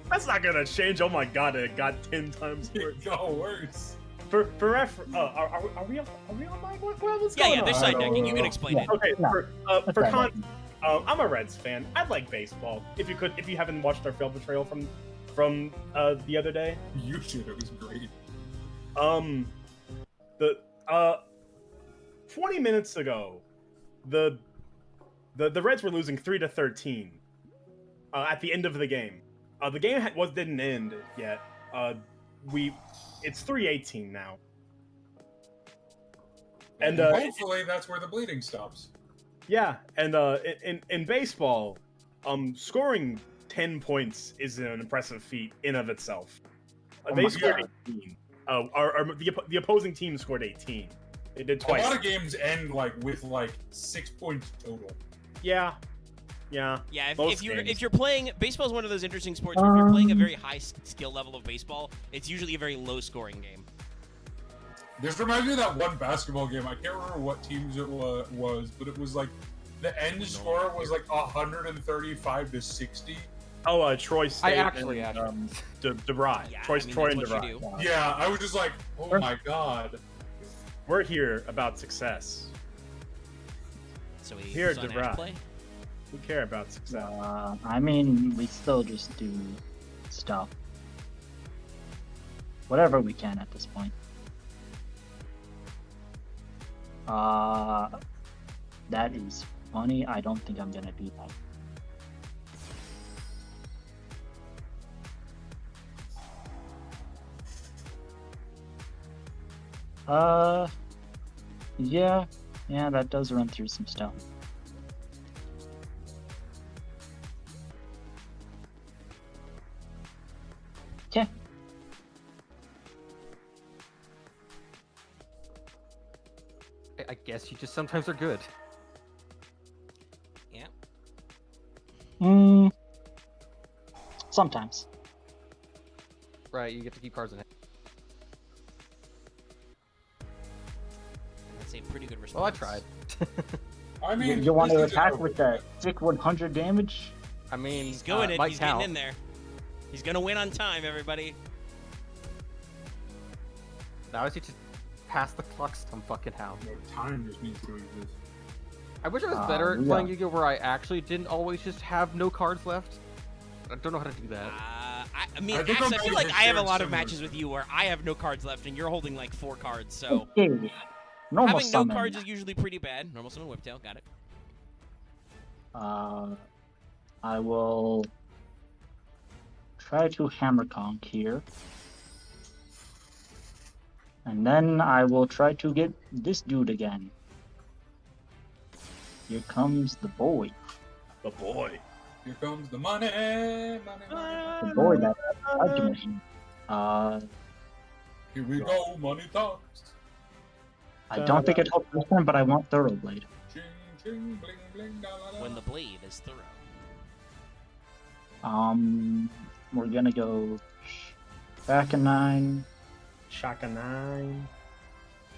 Speaker 3: That's not gonna change. Oh my god, it got 10 times worse.
Speaker 2: It got worse.
Speaker 3: For ref, are we on mic? What's
Speaker 1: Yeah,
Speaker 3: going
Speaker 1: yeah,
Speaker 3: on?
Speaker 1: there's side decking. You can explain it.
Speaker 3: Okay,
Speaker 5: Yeah.
Speaker 3: for
Speaker 5: right.
Speaker 3: con, I'm a Reds fan. I like baseball. If you haven't watched our film betrayal from the other day,
Speaker 2: You should. It was great.
Speaker 3: the 20 minutes ago, the Reds were losing 3-13 at the end of the game. The game didn't end yet. It's 3-18 now. And
Speaker 2: hopefully that's where the bleeding stops.
Speaker 3: yeah, and in baseball, scoring 10 points is an impressive feat in of itself. They
Speaker 5: my
Speaker 3: scored
Speaker 5: God.
Speaker 3: 18. The opposing team scored 18. They did twice.
Speaker 2: A lot of games end with 6 points total.
Speaker 3: Yeah.
Speaker 1: Yeah,
Speaker 3: Most
Speaker 1: if
Speaker 3: games.
Speaker 1: you're playing baseball is one of those interesting sports. Where if you're playing a very high skill level of baseball, it's usually a very low scoring game.
Speaker 2: This reminds me of that one basketball game. I can't remember what teams it was, but it was the end score was 135-60.
Speaker 3: Oh, Troy State.
Speaker 4: I actually
Speaker 3: and, DeVry.
Speaker 1: Yeah,
Speaker 3: Troy
Speaker 1: I mean,
Speaker 3: and
Speaker 1: that's what
Speaker 3: DeVry.
Speaker 1: you do.
Speaker 2: Yeah, I was just like, oh my god.
Speaker 3: We're here about success.
Speaker 1: So we
Speaker 3: Here,
Speaker 1: focus on
Speaker 3: Debra.
Speaker 1: act play.
Speaker 3: We care about success.
Speaker 5: I mean, we still just do stuff. Whatever we can at this point. That is funny. I don't think I'm gonna do that. Yeah, that does run through some stuff. Okay.
Speaker 4: I guess you just sometimes are good.
Speaker 1: Yeah.
Speaker 5: Sometimes.
Speaker 4: Right, you get to keep cards in hand.
Speaker 1: That's a pretty good response.
Speaker 4: Well, I tried.
Speaker 2: I mean,
Speaker 5: You want to
Speaker 2: this is
Speaker 5: attack
Speaker 2: over.
Speaker 5: with the sick 100 damage?
Speaker 4: I mean,
Speaker 1: He's doing it.
Speaker 4: might
Speaker 1: He's
Speaker 4: count.
Speaker 1: getting in there. He's gonna win on time, everybody.
Speaker 4: Now I see to pass the clock some fucking how.
Speaker 2: No, time just needs to exist.
Speaker 4: I wish I was better at
Speaker 5: yeah.
Speaker 4: playing Yu-Gi-Oh! Where I actually didn't always just have no cards left. I don't know how to do that.
Speaker 1: I mean,
Speaker 2: I think
Speaker 1: Axe,
Speaker 2: I'm
Speaker 1: I feel
Speaker 2: pretty
Speaker 1: like I have a
Speaker 2: sure
Speaker 1: lot of
Speaker 2: similar.
Speaker 1: matches with you where I have no cards left and you're holding like 4 cards. So
Speaker 5: Okay. Normal
Speaker 1: having no
Speaker 5: summon.
Speaker 1: cards is usually pretty bad. Normal summon Whiptail, got it.
Speaker 5: I will try to hammer conk here. And then I will try to get this dude again. Here comes the boy.
Speaker 3: The boy.
Speaker 2: Here comes the money, money, money.
Speaker 5: The boy that argument.
Speaker 2: Here we go, money talks.
Speaker 5: I don't think it helps this time, but I want Thoroughblade.
Speaker 2: Ching, ching, bling, bling, da, la, la.
Speaker 1: When the blade is thorough.
Speaker 5: We're gonna go back a 9,
Speaker 3: Shaka 9.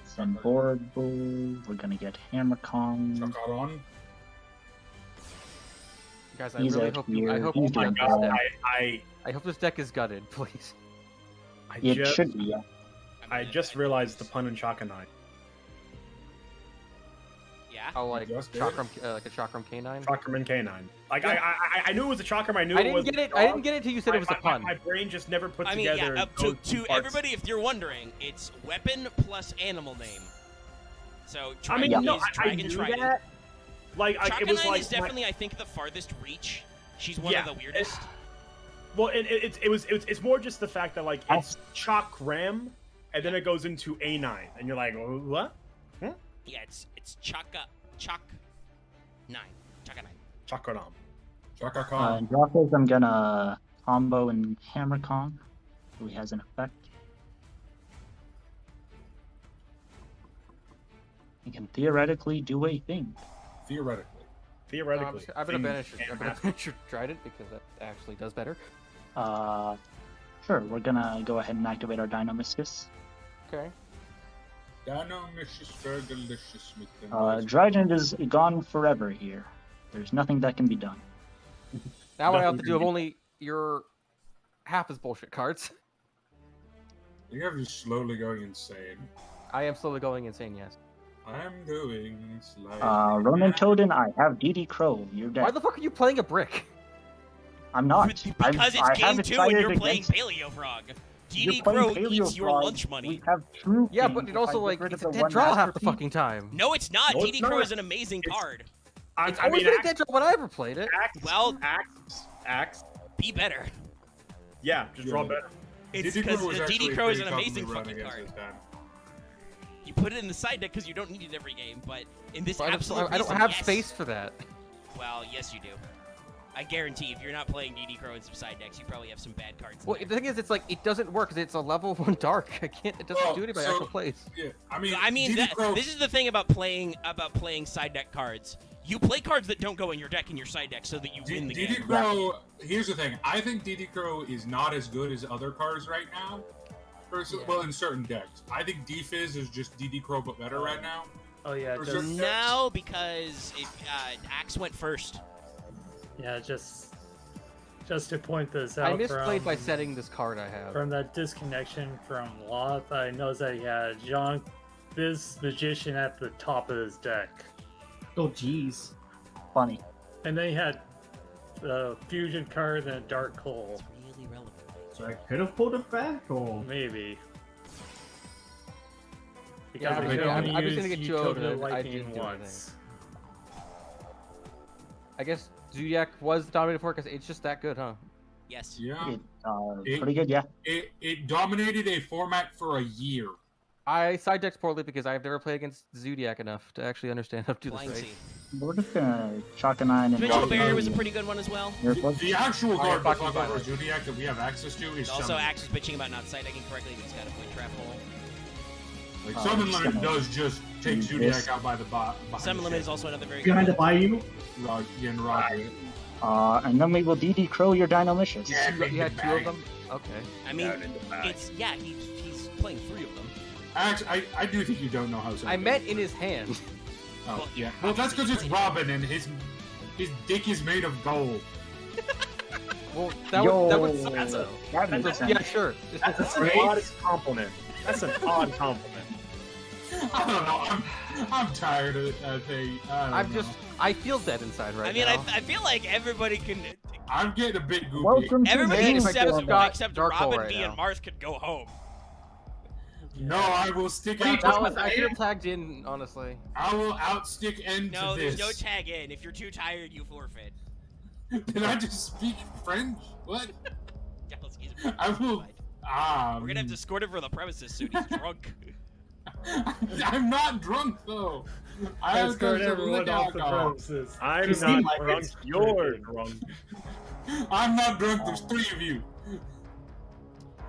Speaker 5: some board bull. We're gonna get hammer Kong.
Speaker 2: Chakaron.
Speaker 4: Guys, I
Speaker 5: He's
Speaker 4: really
Speaker 5: out
Speaker 4: hope
Speaker 5: here.
Speaker 4: I hope
Speaker 5: He's
Speaker 4: this
Speaker 5: doing
Speaker 4: deck is
Speaker 5: bad.
Speaker 4: dead. I hope this deck is gutted, please.
Speaker 5: It
Speaker 3: just,
Speaker 5: should be, yeah.
Speaker 3: I just realized the pun in Shaka 9.
Speaker 1: Yeah.
Speaker 4: Oh, like
Speaker 2: just did?
Speaker 4: Chakram, like a Chakram K9.
Speaker 3: Chakraman K9. Like I knew it was a Chakram. I knew
Speaker 4: I
Speaker 3: it was.
Speaker 4: didn't get it.
Speaker 3: a
Speaker 4: I
Speaker 3: dog.
Speaker 4: didn't get it till you said it was a pun.
Speaker 3: My brain just never put
Speaker 1: I mean,
Speaker 3: together.
Speaker 1: yeah.
Speaker 3: those
Speaker 1: To
Speaker 3: two parts.
Speaker 1: everybody, if you're wondering, it's weapon plus animal name. So
Speaker 3: I
Speaker 1: Dragon
Speaker 3: mean, no,
Speaker 1: is
Speaker 3: I
Speaker 1: Dragon
Speaker 3: knew
Speaker 1: Trident.
Speaker 3: that. Like, it was
Speaker 1: Chakanine
Speaker 3: like
Speaker 1: is definitely, I think, the farthest reach. She's one
Speaker 3: Yeah,
Speaker 1: of the weirdest.
Speaker 3: Well, it's more just the fact that like it's Chakram, and then it goes into A9, and you're like, oh, what?
Speaker 1: Yeah, it's Chak 9.
Speaker 3: Chakaram.
Speaker 2: Chaka Khan.
Speaker 5: In draw phase, I'm gonna combo and hammer Kong, so he has an effect. He can theoretically do a thing.
Speaker 2: Theoretically.
Speaker 3: Theoretically.
Speaker 4: I'm gonna
Speaker 3: things
Speaker 4: banish.
Speaker 3: can't
Speaker 4: I'm gonna
Speaker 3: happen.
Speaker 4: banish your Trident because that actually does better.
Speaker 5: Sure, we're gonna go ahead and activate our Dynamiscus.
Speaker 4: Okay.
Speaker 2: Dynamicious, very delicious. With them
Speaker 5: Dryden is gone forever here. There's nothing that can be done.
Speaker 4: Now I have
Speaker 3: Nothing
Speaker 4: to do of
Speaker 3: can be-
Speaker 4: only your half as bullshit cards.
Speaker 2: You have you slowly going insane.
Speaker 4: I am slowly going insane. Yes.
Speaker 2: I'm going slowly.
Speaker 5: Ronan Toden, I have DD Crow. You're dead.
Speaker 4: Why the fuck are you playing a brick?
Speaker 5: I'm not.
Speaker 1: Because
Speaker 5: I
Speaker 1: it's
Speaker 5: have
Speaker 1: game 2 and
Speaker 5: decided
Speaker 1: you're playing
Speaker 5: against-
Speaker 1: Paleo Frog.
Speaker 5: You're
Speaker 1: DD
Speaker 5: playing
Speaker 1: Crow eats your
Speaker 5: Paleofrog.
Speaker 1: lunch money.
Speaker 5: We have true.
Speaker 4: Yeah,
Speaker 5: King.
Speaker 4: but it
Speaker 5: If I
Speaker 4: also
Speaker 5: get
Speaker 4: like
Speaker 5: rid
Speaker 4: it's
Speaker 5: of
Speaker 4: a
Speaker 5: the
Speaker 4: dead
Speaker 5: one
Speaker 4: draw half the
Speaker 5: masterpiece-
Speaker 4: fucking time.
Speaker 1: No, it's not.
Speaker 3: No, it's
Speaker 1: DD Crow
Speaker 3: not.
Speaker 1: is an amazing card.
Speaker 3: I
Speaker 4: It's always been a dead draw when I ever played it.
Speaker 1: Well-
Speaker 3: Axe.
Speaker 1: Be better.
Speaker 3: Yeah, just draw
Speaker 2: Yeah.
Speaker 3: better.
Speaker 1: It's
Speaker 2: DD Crow
Speaker 1: because
Speaker 2: was
Speaker 1: DD
Speaker 2: actually
Speaker 1: Crow is
Speaker 2: pretty
Speaker 1: an amazing
Speaker 2: commonly run
Speaker 1: fucking
Speaker 2: against
Speaker 1: card.
Speaker 2: this deck.
Speaker 1: You put it in the side deck because you don't need it every game, but in this
Speaker 4: I
Speaker 1: absolute
Speaker 4: don't
Speaker 1: reason,
Speaker 4: have
Speaker 1: yes.
Speaker 4: space for that.
Speaker 1: Well, yes, you do. I guarantee if you're not playing DD Crow in some side decks, you probably have some bad cards.
Speaker 4: Well, the thing is, it's like it doesn't work because it's a level 1 dark. I can't. It doesn't
Speaker 2: Well,
Speaker 4: do anything by
Speaker 2: so-
Speaker 4: actual plays.
Speaker 2: Yeah, I mean,
Speaker 1: I mean,
Speaker 2: DD Crow,
Speaker 1: this is the thing about playing side deck cards. You play cards that don't go in your deck in your side deck so that you win the
Speaker 2: DD
Speaker 1: game.
Speaker 2: Crow. Here's the thing. I think DD Crow is not as good as other cards right now. Well, in certain decks, I think D-Fizz is just DD Crow but better right now.
Speaker 8: Oh yeah,
Speaker 2: For
Speaker 8: just
Speaker 2: certain decks.
Speaker 1: No, because Axe went first.
Speaker 8: yeah, just to point this
Speaker 4: I
Speaker 8: out.
Speaker 4: misplayed
Speaker 8: from,
Speaker 4: by setting this card I have.
Speaker 8: from that disconnection from Loth. I noticed that he had Jean this magician at the top of his deck.
Speaker 6: Oh, jeez.
Speaker 5: Funny.
Speaker 8: And then he had a fusion card and a dark hole.
Speaker 1: It's really relevant.
Speaker 6: So I could have pulled it back, or
Speaker 8: Maybe. Because
Speaker 4: Yeah,
Speaker 8: I
Speaker 4: but
Speaker 8: could
Speaker 4: yeah,
Speaker 8: only
Speaker 4: I'm just
Speaker 8: use
Speaker 4: gonna get you
Speaker 8: Utopia
Speaker 4: over it. I
Speaker 8: Lightning
Speaker 4: didn't do
Speaker 8: once.
Speaker 4: I guess Zodiac was dominated for because it's just that good, huh?
Speaker 1: Yes.
Speaker 2: Yeah.
Speaker 5: It, pretty good, yeah.
Speaker 2: It dominated a format for a year.
Speaker 4: I side decked poorly because I've never played against Zodiac enough to actually understand how to do this
Speaker 1: Flying
Speaker 4: right.
Speaker 1: Sea.
Speaker 5: We're just gonna chalk a 9 and
Speaker 1: Dimensional
Speaker 5: drop
Speaker 1: Barrier
Speaker 5: a-
Speaker 1: was a pretty good one as well.
Speaker 2: The actual card
Speaker 4: fuck
Speaker 2: we're
Speaker 4: you,
Speaker 2: talking about
Speaker 4: by
Speaker 2: for Zodiac that we have access to is
Speaker 1: Also,
Speaker 2: Summon.
Speaker 1: Axe is bitching about not side decking correctly, but he's got a point trap hole.
Speaker 2: Like,
Speaker 5: I'm
Speaker 2: Summon
Speaker 5: just
Speaker 2: Limit
Speaker 5: gonna
Speaker 2: does just take
Speaker 5: use
Speaker 2: Zodiac
Speaker 5: this.
Speaker 2: out by the bot.
Speaker 1: Summon Limit is also another very good
Speaker 6: behind the
Speaker 1: one.
Speaker 6: bayou.
Speaker 2: Roger.
Speaker 5: and then we will DD Crow your Dynamicious.
Speaker 2: Yeah.
Speaker 4: You had two of them? Okay.
Speaker 1: I mean, it's, yeah, he's playing 3 of them.
Speaker 2: Actually, I do think you don't know how.
Speaker 4: I meant in his hand.
Speaker 2: Oh, yeah. Well, that's because it's Robin and his dick is made of gold.
Speaker 4: Well, that would
Speaker 5: Yo,
Speaker 4: suck.
Speaker 5: that makes sense.
Speaker 4: Yeah, sure.
Speaker 3: That's an odd compliment. That's an odd compliment.
Speaker 2: I don't know. I'm tired of that thing.
Speaker 4: I feel dead inside right
Speaker 1: I mean,
Speaker 4: now.
Speaker 1: I feel like everybody can.
Speaker 2: I'm getting a bit goopy.
Speaker 5: Welcome to
Speaker 1: Everybody
Speaker 5: Maine.
Speaker 1: except,
Speaker 4: got
Speaker 1: except
Speaker 4: Dark Hole
Speaker 1: Robin,
Speaker 4: right
Speaker 1: V, and
Speaker 4: now.
Speaker 1: Marth could go home.
Speaker 2: No, I will stick out.
Speaker 4: Dallas, I feel tagged in, honestly.
Speaker 2: I will outstick end
Speaker 1: No,
Speaker 2: to
Speaker 1: there's
Speaker 2: this.
Speaker 1: no tag in. If you're too tired, you forfeit.
Speaker 2: Did I just speak French? What?
Speaker 1: Dallas, he's
Speaker 2: I will.
Speaker 1: We're gonna have to escort him from the premises soon. He's drunk.
Speaker 2: I'm not drunk though. I have
Speaker 8: Escort
Speaker 2: some
Speaker 8: everyone
Speaker 2: liquor
Speaker 8: off the
Speaker 2: alcohol.
Speaker 8: premises.
Speaker 3: I'm
Speaker 6: You seem
Speaker 3: not
Speaker 6: like
Speaker 3: drunk.
Speaker 6: it's
Speaker 3: You're drunk.
Speaker 2: I'm not drunk. There's 3 of you.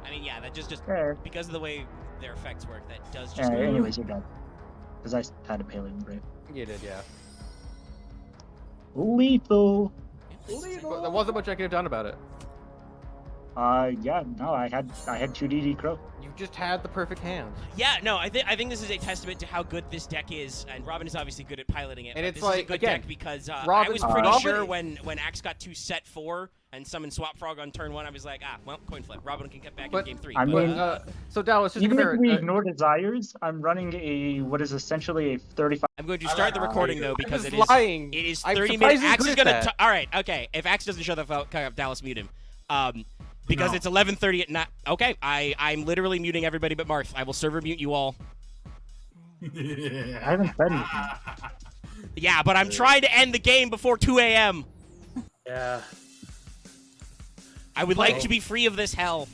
Speaker 1: I mean, yeah, that just
Speaker 5: Yeah,
Speaker 1: because of the way their effects work, that does just.
Speaker 5: anyways, you're done. Because I had a Paleo Brave.
Speaker 4: You did, yeah.
Speaker 5: Lethal.
Speaker 4: But there wasn't much I could have done about it.
Speaker 5: Yeah, no, I had 2 DD Crow.
Speaker 4: You just had the perfect hand.
Speaker 1: Yeah, no, I think this is a testament to how good this deck is, and Robin is obviously good at piloting it.
Speaker 4: And
Speaker 1: but
Speaker 4: it's
Speaker 1: this is a
Speaker 4: like,
Speaker 1: good
Speaker 4: again,
Speaker 1: deck because I
Speaker 4: Robin-
Speaker 1: was pretty
Speaker 4: Robin-
Speaker 1: sure when Axe got to set 4 and summoned Swap Frog on turn 1, I was like, well, coin flip. Robin can get back
Speaker 4: But-
Speaker 1: in game 3.
Speaker 5: I
Speaker 1: but,
Speaker 5: mean,
Speaker 4: So Dallas, just to
Speaker 5: Even
Speaker 4: compare
Speaker 5: if we
Speaker 4: it,
Speaker 5: ignore desires, I'm running what is essentially a 35.
Speaker 1: I'm going to start the recording though because it
Speaker 4: was
Speaker 1: is
Speaker 4: lying.
Speaker 1: it is
Speaker 4: I'm
Speaker 1: 30 minutes.
Speaker 4: surprisingly
Speaker 1: Axe is
Speaker 4: good at
Speaker 1: gonna.
Speaker 4: that.
Speaker 1: All right, okay. If Axe doesn't shut the fuck up, Dallas mute him. Because
Speaker 2: No.
Speaker 1: it's 11:30 at night. Okay, I'm literally muting everybody but Marth. I will server mute you all.
Speaker 5: I haven't said anything.
Speaker 1: Yeah, but I'm trying to end the game before 2 a.m.
Speaker 8: Yeah.
Speaker 1: I would like to be free of this hell.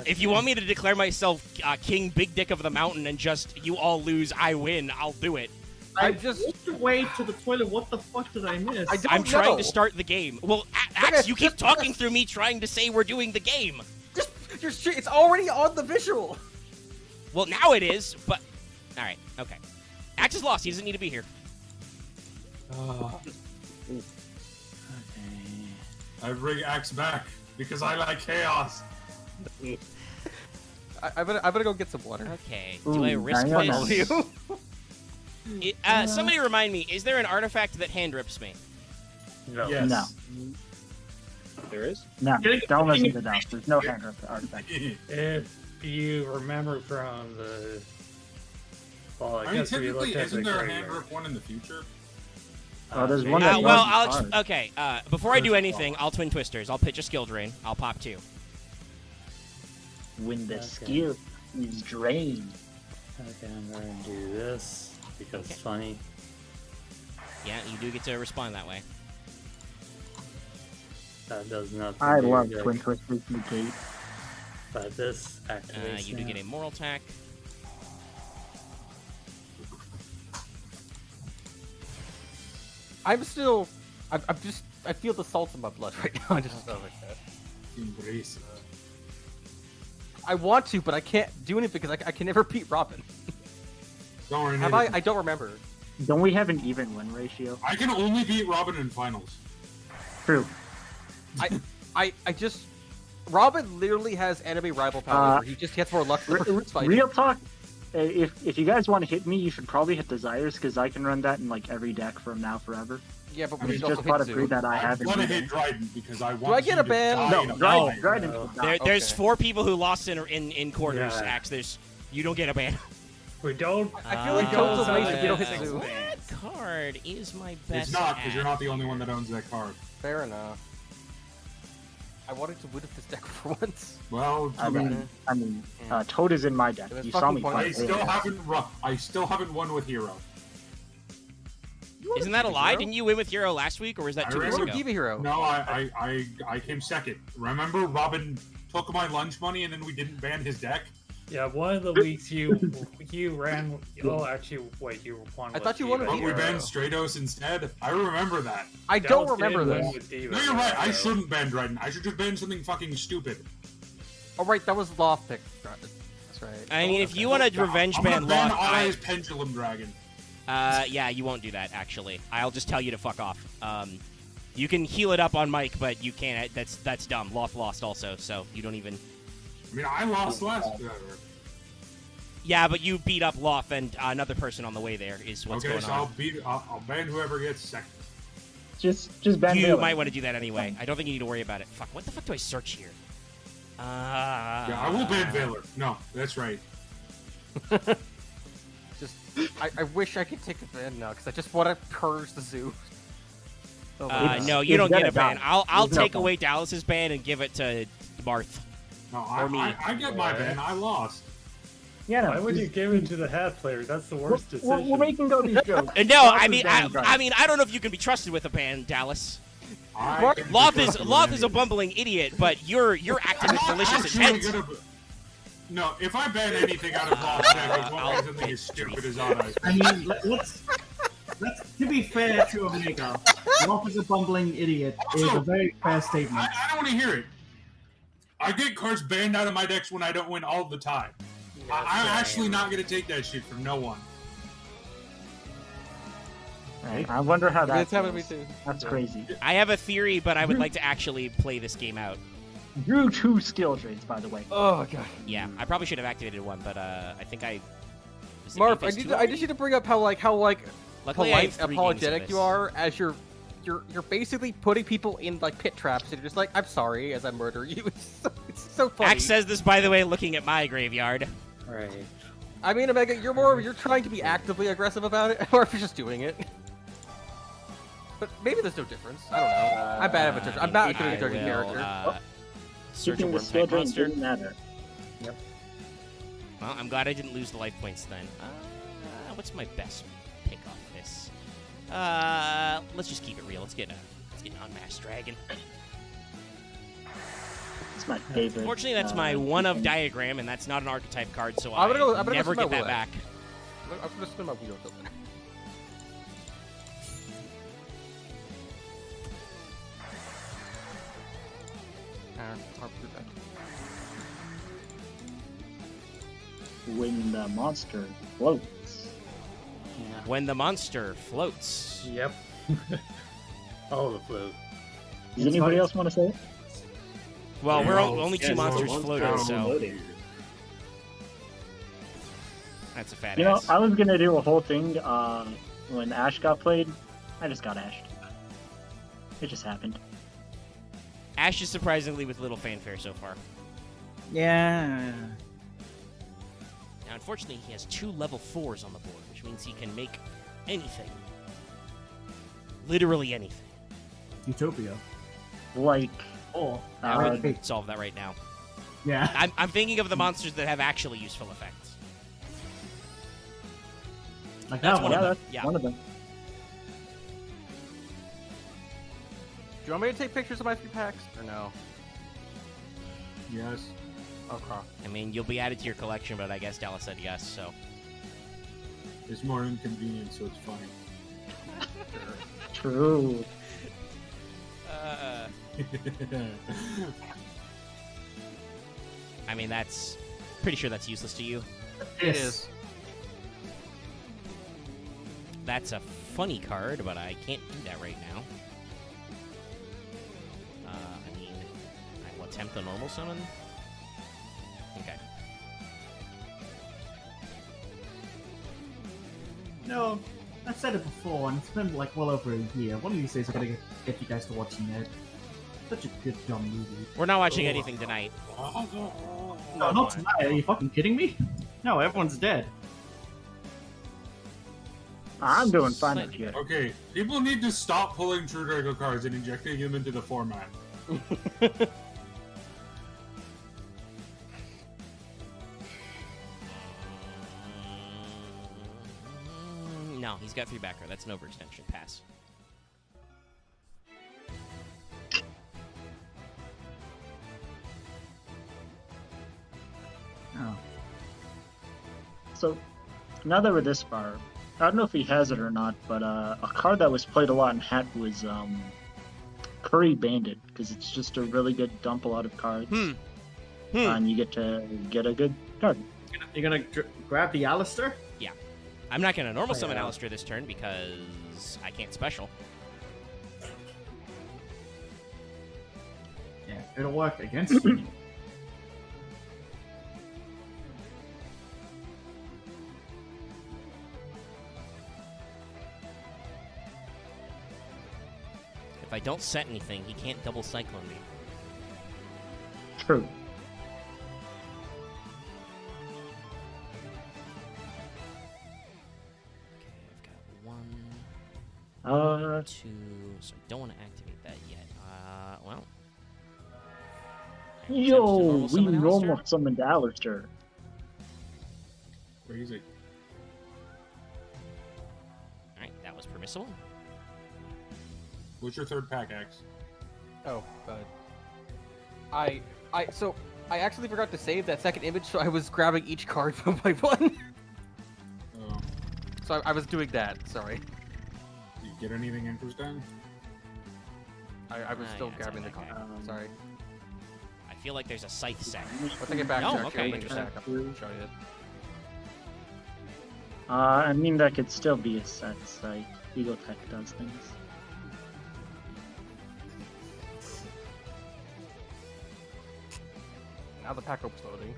Speaker 1: If you want me to declare myself King Big Dick of the Mountain and just you all lose, I win, I'll do it.
Speaker 4: I just
Speaker 6: walked away to the toilet. What the fuck did I miss?
Speaker 4: I don't
Speaker 1: I'm trying
Speaker 4: know.
Speaker 1: to start the game. Well, Axe, you keep talking through me trying to say we're doing the game.
Speaker 4: it's already on the visual.
Speaker 1: Well, now it is, but... Alright, okay. Axe is lost. He doesn't need to be here.
Speaker 2: I bring Axe back because I like chaos.
Speaker 4: I better go get some water.
Speaker 1: Okay.
Speaker 5: Ooh,
Speaker 1: Do I risk
Speaker 5: hang on.
Speaker 1: this? Somebody remind me, is there an artifact that hand rips me?
Speaker 8: No.
Speaker 2: Yes.
Speaker 5: No.
Speaker 10: There is?
Speaker 5: No,
Speaker 6: Getting-
Speaker 5: don't listen to that. There's no hand artifact.
Speaker 8: If you remember from the... Well, I
Speaker 2: I mean,
Speaker 8: guess we
Speaker 2: technically,
Speaker 8: looked at
Speaker 2: isn't
Speaker 8: the
Speaker 2: there a hand
Speaker 8: graveyard.
Speaker 2: rip one in the future?
Speaker 5: Oh, there's one
Speaker 8: maybe.
Speaker 5: that
Speaker 1: Well,
Speaker 5: runs
Speaker 1: I'll...
Speaker 5: hard.
Speaker 1: Okay, before I do anything, I'll Twin Twisters. I'll pitch a skill drain. I'll pop 2.
Speaker 5: When the
Speaker 8: Okay.
Speaker 5: skill is drained.
Speaker 8: Okay, I'm going to do this because it's funny.
Speaker 1: Yeah, you do get to respond that way.
Speaker 8: That does nothing.
Speaker 5: I
Speaker 8: to
Speaker 5: love
Speaker 8: your
Speaker 5: Twin
Speaker 8: deck,
Speaker 5: Twisters negate.
Speaker 8: But this activates
Speaker 1: You do
Speaker 8: now.
Speaker 1: get a Moral Attack.
Speaker 4: I'm still. I'm just. I feel the salt in my blood right now. I just.
Speaker 2: Embrace it.
Speaker 4: I want to, but I can't do anything because I can never beat Robin.
Speaker 2: Don't worry,
Speaker 4: Have
Speaker 2: Nathan.
Speaker 4: I don't remember.
Speaker 5: Don't we have an even win ratio?
Speaker 2: I can only beat Robin in finals.
Speaker 5: True.
Speaker 4: I just. Robin literally has enemy rival power. Where he just gets more luck for the first fight.
Speaker 5: Real talk. If you guys want to hit me, you should probably hit desires because I can run that in like every deck from now forever.
Speaker 4: Yeah, but
Speaker 2: I
Speaker 4: we
Speaker 2: mean,
Speaker 4: should
Speaker 5: Just
Speaker 4: also
Speaker 5: part
Speaker 4: hit
Speaker 5: of three
Speaker 4: Zoo.
Speaker 5: that I
Speaker 2: I
Speaker 5: haven't.
Speaker 2: want to
Speaker 5: beaten.
Speaker 2: hit Dryden because I want
Speaker 4: I get
Speaker 2: you
Speaker 4: a
Speaker 2: to
Speaker 4: ban?
Speaker 2: die
Speaker 5: No,
Speaker 2: in a
Speaker 5: Dryden.
Speaker 2: fight.
Speaker 5: Dryden.
Speaker 8: no.
Speaker 5: will die.
Speaker 1: There's
Speaker 4: Okay.
Speaker 1: 4 people who lost in corners,
Speaker 8: Yeah.
Speaker 1: Axe. You don't get a ban.
Speaker 8: We don't.
Speaker 4: I feel like
Speaker 8: Uh,
Speaker 4: Toad's a waste
Speaker 8: uh,
Speaker 4: if you don't hit Zoo.
Speaker 1: That card is my best.
Speaker 2: It's not, because you're
Speaker 1: ad.
Speaker 2: not the only one that owns that card.
Speaker 4: Fair enough. I wanted to win with this deck for once.
Speaker 2: Well,
Speaker 5: I
Speaker 2: too bad.
Speaker 5: mean, Toad is in my deck.
Speaker 4: It was
Speaker 5: You saw me
Speaker 4: fucking
Speaker 5: play.
Speaker 2: I still haven't I still haven't won with Hero.
Speaker 1: Isn't that a lie? Didn't you win with Hero last week, or was that
Speaker 2: I
Speaker 1: 2 weeks
Speaker 2: remember
Speaker 1: ago?
Speaker 4: Diva Hero.
Speaker 2: No, I came second. Remember, Robin took my lunch money and then we didn't ban his deck.
Speaker 8: Yeah, one of the weeks you ran. Oh, actually, wait, you won.
Speaker 4: I
Speaker 8: with
Speaker 4: thought you won
Speaker 8: Diva
Speaker 4: with
Speaker 2: But we
Speaker 8: Hero.
Speaker 2: banned Stratos instead. I remember that.
Speaker 4: I
Speaker 8: That
Speaker 4: don't
Speaker 8: was
Speaker 4: remember
Speaker 8: Diva
Speaker 4: this.
Speaker 8: with Diva
Speaker 2: No, you're right. I
Speaker 8: Hero.
Speaker 2: shouldn't ban Dryden. I should just ban something fucking stupid.
Speaker 4: Oh right, that was Loth pick. That's right.
Speaker 1: I mean, if you want to revenge
Speaker 2: I'm
Speaker 1: ban
Speaker 2: gonna ban
Speaker 1: Loth,
Speaker 2: Eyes Pendulum Dragon.
Speaker 1: yeah, you won't do that. Actually, I'll just tell you to fuck off. You can heal it up on Mike, but you can't. That's dumb. Loth lost also, so you don't even.
Speaker 2: I mean, I lost last.
Speaker 1: Yeah, but you beat up Loth and another person on the way there is what's
Speaker 2: Okay,
Speaker 1: going
Speaker 2: so
Speaker 1: on.
Speaker 2: I'll ban whoever gets second.
Speaker 5: Just ban
Speaker 1: You
Speaker 5: Baylor.
Speaker 1: might want to do that anyway. I don't think you need to worry about it. Fuck, what the fuck do I search here?
Speaker 2: Yeah, I will ban Valor. No, that's right.
Speaker 4: Just, I wish I could take a ban now because I just want to purge the Zoo. Oh my God.
Speaker 1: No, you
Speaker 5: It's
Speaker 1: don't get
Speaker 5: gonna
Speaker 1: a ban.
Speaker 5: die.
Speaker 1: I'll
Speaker 5: There's no
Speaker 1: take
Speaker 5: point.
Speaker 1: away Dallas's ban and give it to Marth.
Speaker 2: No,
Speaker 1: Or me.
Speaker 2: I get my ban. I lost.
Speaker 5: Yeah,
Speaker 8: Why
Speaker 5: no,
Speaker 8: would you give it to the hat player? That's the worst decision.
Speaker 5: we're making all these jokes.
Speaker 1: No,
Speaker 5: Loth
Speaker 1: I
Speaker 5: is
Speaker 1: mean,
Speaker 5: banning Dryden.
Speaker 1: I mean, I don't know if you can be trusted with a ban, Dallas.
Speaker 2: I
Speaker 1: Loth is a bumbling idiot, but you're acting with malicious intent.
Speaker 2: No, if I ban anything out of Lost deck, it won't
Speaker 1: I'll
Speaker 2: be something as stupid as Eyes.
Speaker 6: I mean, let's to be fair to Omega, Loth is a bumbling idiot is a very fair statement.
Speaker 2: I don't want to hear it. I get cards banned out of my decks when I don't win all the time. I'm actually not going to take that shit from no one.
Speaker 5: Right, I wonder how that
Speaker 4: It's happened to me
Speaker 5: feels.
Speaker 4: too.
Speaker 5: That's crazy.
Speaker 1: I have a theory, but I would like to actually play this game out.
Speaker 5: Drew 2 skill trades, by the way.
Speaker 4: Oh god.
Speaker 1: Yeah, I probably should have activated one, but I think I. was it
Speaker 4: Marth,
Speaker 1: phase two
Speaker 4: I
Speaker 1: already?
Speaker 4: just need to bring up how
Speaker 1: Luckily, I have
Speaker 4: polite,
Speaker 1: 3 games of
Speaker 4: apologetic
Speaker 1: this.
Speaker 4: you are as you're basically putting people in like pit traps and you're just like, I'm sorry as I murder you. It's so funny.
Speaker 1: Axe says this, by the way, looking at my graveyard.
Speaker 10: Right.
Speaker 4: I mean, Omega, you're trying to be actively aggressive about it, or if you're just doing it. But maybe there's no difference. I don't know. I'm bad at judging. I'm not good at judging character.
Speaker 1: Search a
Speaker 5: Keeping the
Speaker 1: worm
Speaker 5: skill
Speaker 1: type
Speaker 5: drain
Speaker 1: monster.
Speaker 5: didn't matter.
Speaker 1: Well, I'm glad I didn't lose the life points then. What's my best pick off this? Let's just keep it real. Let's get an unmasked dragon.
Speaker 5: It's my favorite.
Speaker 1: Fortunately, that's my one of diagram, and that's not an archetype card, so
Speaker 4: I'm gonna
Speaker 1: I
Speaker 4: go
Speaker 1: never
Speaker 4: spin
Speaker 1: get
Speaker 4: my
Speaker 1: that
Speaker 4: wheel.
Speaker 1: back.
Speaker 4: I'm gonna spin my wheel filter.
Speaker 5: When the monster floats.
Speaker 1: When the monster floats.
Speaker 8: Yep. All the float.
Speaker 5: Does anybody else want to say it?
Speaker 1: Well, we're
Speaker 2: Yeah,
Speaker 1: only
Speaker 10: Yeah,
Speaker 1: two
Speaker 10: so
Speaker 1: monsters
Speaker 10: monster
Speaker 1: floated, so
Speaker 10: floating.
Speaker 1: that's a fat
Speaker 5: You know,
Speaker 1: ass.
Speaker 5: I was gonna do a whole thing when Ash got played. I just got ashed. It just happened.
Speaker 1: Ash is surprisingly with little fanfare so far.
Speaker 9: Yeah.
Speaker 1: Now, unfortunately, he has 2 level 4s on the board, which means he can make anything. Literally anything.
Speaker 6: Utopia.
Speaker 5: Like,
Speaker 6: Oh.
Speaker 1: I would solve that right now.
Speaker 6: Yeah.
Speaker 1: I'm thinking of the monsters that have actually useful effects.
Speaker 6: Like
Speaker 1: That's
Speaker 6: that
Speaker 1: one
Speaker 6: one.
Speaker 1: of
Speaker 5: yeah,
Speaker 1: them.
Speaker 5: that's
Speaker 1: Yeah.
Speaker 5: one of them.
Speaker 4: Do you want me to take pictures of my 3 packs or no?
Speaker 2: Yes.
Speaker 4: Okay.
Speaker 1: I mean, you'll be added to your collection, but I guess Dallas said yes, so.
Speaker 2: It's more inconvenient, so it's funny.
Speaker 5: True.
Speaker 1: I mean, that's pretty sure that's useless to you.
Speaker 4: It is.
Speaker 1: That's a funny card, but I can't do that right now. I mean, I will attempt the normal summon. Okay.
Speaker 6: No, I've said it before, and it's been like well over a year. One of these days, I'm gonna get you guys to watch Ned. Such a good dumb movie.
Speaker 1: We're not watching anything tonight.
Speaker 6: No, not tonight. Are you fucking kidding me? No, everyone's dead.
Speaker 5: I'm doing fine up here.
Speaker 2: Okay, people need to stop pulling True Drago cards and injecting them into the format.
Speaker 1: No, he's got 3 back row. That's an overextension. Pass.
Speaker 6: Oh.
Speaker 5: So, now that we're this far, I don't know if he has it or not, but a card that was played a lot in Hat was Curry Bandit, because it's just a really good dump a lot of cards, and you get to get a good card.
Speaker 9: You're gonna grab the Alistair?
Speaker 1: Yeah. I'm not going to normal summon Alistair this turn because I can't special.
Speaker 6: Yeah, it'll work against you.
Speaker 1: If I don't set anything, he can't double cyclone me.
Speaker 5: True.
Speaker 1: Okay, I've got 1, 2, so I don't want to activate that yet. Well. I will attempt to
Speaker 5: Yo,
Speaker 1: normal
Speaker 5: we
Speaker 1: summon
Speaker 5: normal
Speaker 1: Alistair.
Speaker 5: summoned Alistair.
Speaker 2: Crazy.
Speaker 1: Alright, that was permissible.
Speaker 2: What's your third pack, X?
Speaker 4: Oh, so I actually forgot to save that second image, so I was grabbing each card one by one.
Speaker 2: Oh.
Speaker 4: So I was doing that. Sorry,
Speaker 2: Did you get anything interesting?
Speaker 4: I was still
Speaker 1: yeah, it's
Speaker 4: grabbing the
Speaker 1: okay.
Speaker 4: card. Sorry.
Speaker 1: I feel like there's a scythe set.
Speaker 4: Once I get back
Speaker 1: No,
Speaker 4: to
Speaker 1: okay.
Speaker 4: I'll show you it.
Speaker 5: I mean, that could still be a set, like, Eagle Tech does things.
Speaker 4: Now the pack opens loading.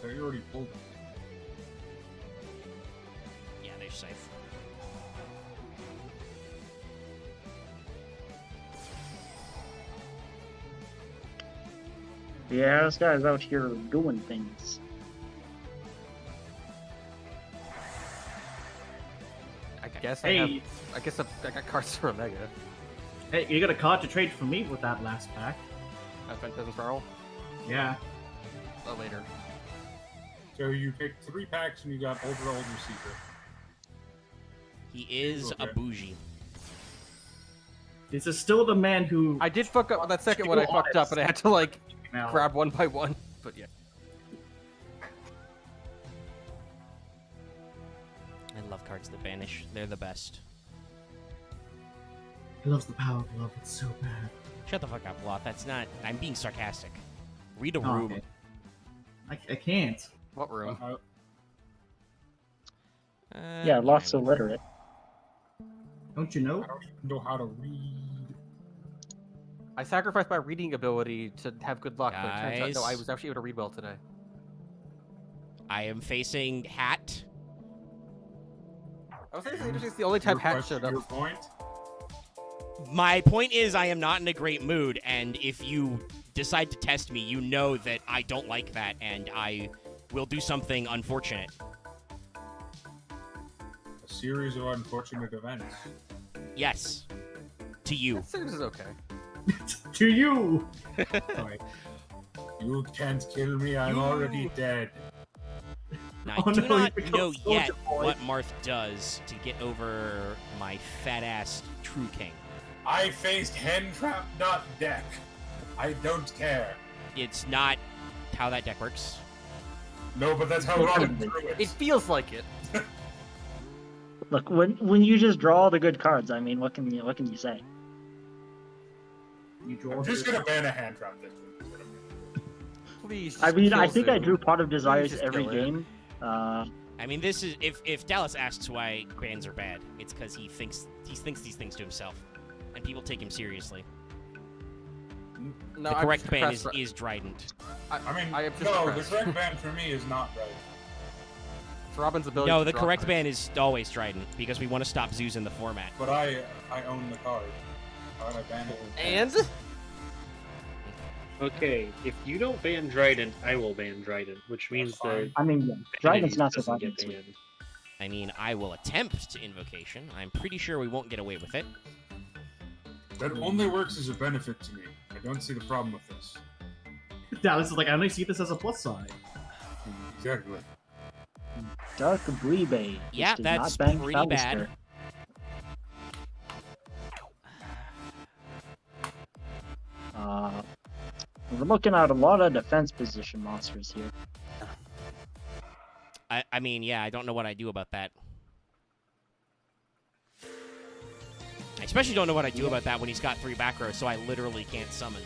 Speaker 2: So you already pulled it.
Speaker 1: Yeah, there's scythe.
Speaker 5: Yeah, this guy's out here doing things.
Speaker 4: I guess
Speaker 9: Hey.
Speaker 4: I got cards for Omega.
Speaker 6: Hey, you got a card to trade for me with that last pack.
Speaker 4: Phantasm Spiral.
Speaker 6: Yeah.
Speaker 4: Later.
Speaker 2: So you picked 3 packs and you got Ultra Old Receiver.
Speaker 1: He is a
Speaker 2: Okay.
Speaker 1: bougie.
Speaker 6: This is still the man who.
Speaker 4: I did fuck up on that second one. I fucked up, and I had to like
Speaker 6: Now,
Speaker 4: grab one by one. But yeah.
Speaker 1: I love cards that banish. They're the best.
Speaker 6: He loves the power of love. It's so bad.
Speaker 1: Shut the fuck up, Loth. That's not... I'm being sarcastic. Read a
Speaker 6: Oh,
Speaker 1: room.
Speaker 6: okay. I can't.
Speaker 4: What room?
Speaker 5: Yeah, lots illiterate.
Speaker 6: Don't you know?
Speaker 2: I don't even know how to read.
Speaker 4: I sacrificed my reading ability to have good luck, but it turns out no, I
Speaker 1: Guys.
Speaker 4: was actually able to read well today.
Speaker 1: I am facing Hat.
Speaker 4: I was saying it's interesting. It's the only time
Speaker 2: Your
Speaker 4: Hat
Speaker 2: question,
Speaker 4: showed up.
Speaker 2: Your point?
Speaker 1: My point is I am not in a great mood, and if you decide to test me, you know that I don't like that, and I will do something unfortunate.
Speaker 2: A series of unfortunate events.
Speaker 1: Yes. To you.
Speaker 4: That series is okay.
Speaker 6: To you.
Speaker 2: Like, you can't kill me, I'm
Speaker 1: You-
Speaker 2: already dead.
Speaker 1: Now,
Speaker 6: Oh,
Speaker 1: I do
Speaker 6: no,
Speaker 1: not
Speaker 6: you become
Speaker 1: know
Speaker 6: Soldier
Speaker 1: yet
Speaker 6: Boy.
Speaker 1: what Marth does to get over my fat-ass True King.
Speaker 2: I faced hand trap, not deck. I don't care.
Speaker 1: It's not how that deck works.
Speaker 2: No, but that's how Robin drew it.
Speaker 4: It feels like it.
Speaker 5: Look, when you just draw all the good cards, I mean, what can you say?
Speaker 6: You draw.
Speaker 2: I'm just gonna ban a hand trap this one.
Speaker 4: Please.
Speaker 5: I mean, I
Speaker 4: kill
Speaker 5: think I
Speaker 4: Zoom.
Speaker 5: drew Pot of Desires
Speaker 4: just
Speaker 5: every
Speaker 4: kill it.
Speaker 5: game.
Speaker 1: I mean, this is if Dallas asks why bans are bad, it's because he thinks these things to himself, and people take him seriously.
Speaker 4: No,
Speaker 1: The
Speaker 4: I'm
Speaker 1: correct
Speaker 4: just
Speaker 1: ban
Speaker 4: depressed.
Speaker 1: is Trident.
Speaker 2: I mean,
Speaker 4: I am just
Speaker 2: no, the
Speaker 4: depressed.
Speaker 2: correct ban for me is not right.
Speaker 4: It's Robin's ability.
Speaker 1: No,
Speaker 4: to
Speaker 1: the
Speaker 4: draw
Speaker 1: correct
Speaker 4: cards.
Speaker 1: ban is always Trident because we want to stop Zeus in the format.
Speaker 2: But I own the card. Why would I ban it?
Speaker 4: And
Speaker 7: Okay, if you don't ban Dryden, I will ban Dryden, which means that
Speaker 5: I mean, yeah, Dragon's
Speaker 7: Vanities
Speaker 5: not
Speaker 7: doesn't
Speaker 5: surviving
Speaker 7: get
Speaker 5: this week.
Speaker 7: banned.
Speaker 1: I mean, I will attempt to Invocation. I'm pretty sure we won't get away with it.
Speaker 2: That only works as a benefit to me. I don't see the problem with this.
Speaker 6: Dallas is like, I only see this as a plus side.
Speaker 2: Exactly.
Speaker 5: Dark Brebe.
Speaker 1: Yeah,
Speaker 5: does
Speaker 1: that's
Speaker 5: not bang
Speaker 1: pretty bad.
Speaker 5: Ballister. We're looking at a lot of defense position monsters here.
Speaker 1: I mean, yeah, I don't know what I do about that. I especially don't know what I do about that when he's got 3 back rows, so I literally can't summon.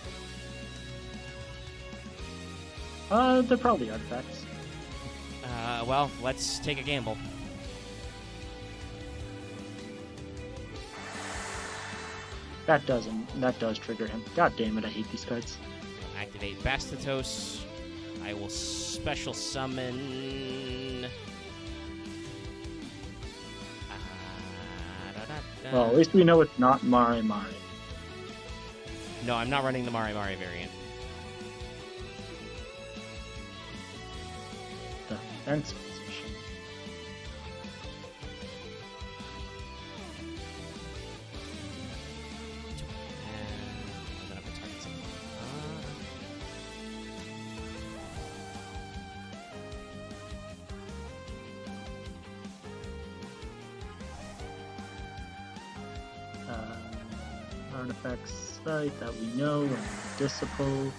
Speaker 5: They're probably artifacts.
Speaker 1: Well, let's take a gamble.
Speaker 5: That does trigger him. God damn it, I hate these cards.
Speaker 1: Activate Bastatos. I will special summon.
Speaker 5: Well, at least we know it's not Mari Mari.
Speaker 1: No, I'm not running the Mari Mari variant.
Speaker 5: Defense position. Artifacts site that we know and Disciple.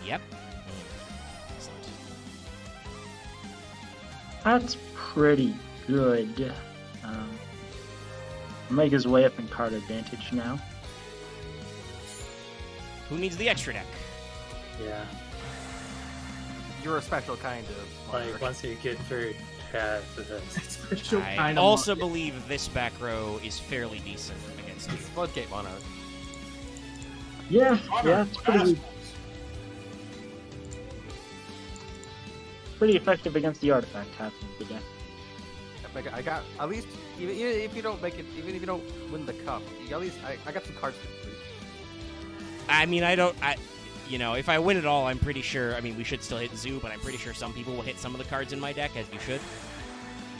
Speaker 1: Yep.
Speaker 5: That's pretty good. Make his way up in card advantage now.
Speaker 1: Who needs the extra deck?
Speaker 8: Yeah.
Speaker 4: You're a special kind of
Speaker 8: Like,
Speaker 4: monarch.
Speaker 8: once you get through half of it.
Speaker 6: Special
Speaker 1: I
Speaker 6: kind of
Speaker 1: also
Speaker 6: monster.
Speaker 1: believe this back row is fairly decent against you.
Speaker 4: It's Floodgate Monarch.
Speaker 5: Yeah,
Speaker 2: Honor,
Speaker 5: yeah, it's pretty
Speaker 2: assholes.
Speaker 5: pretty effective against the artifact half of the deck.
Speaker 4: I got at least even if you don't make it, even if you don't win the cup, you at least I got some cards to complete.
Speaker 1: I mean, you know, if I win it all, I'm pretty sure. I mean, we should still hit Zoo, but I'm pretty sure some people will hit some of the cards in my deck, as you should.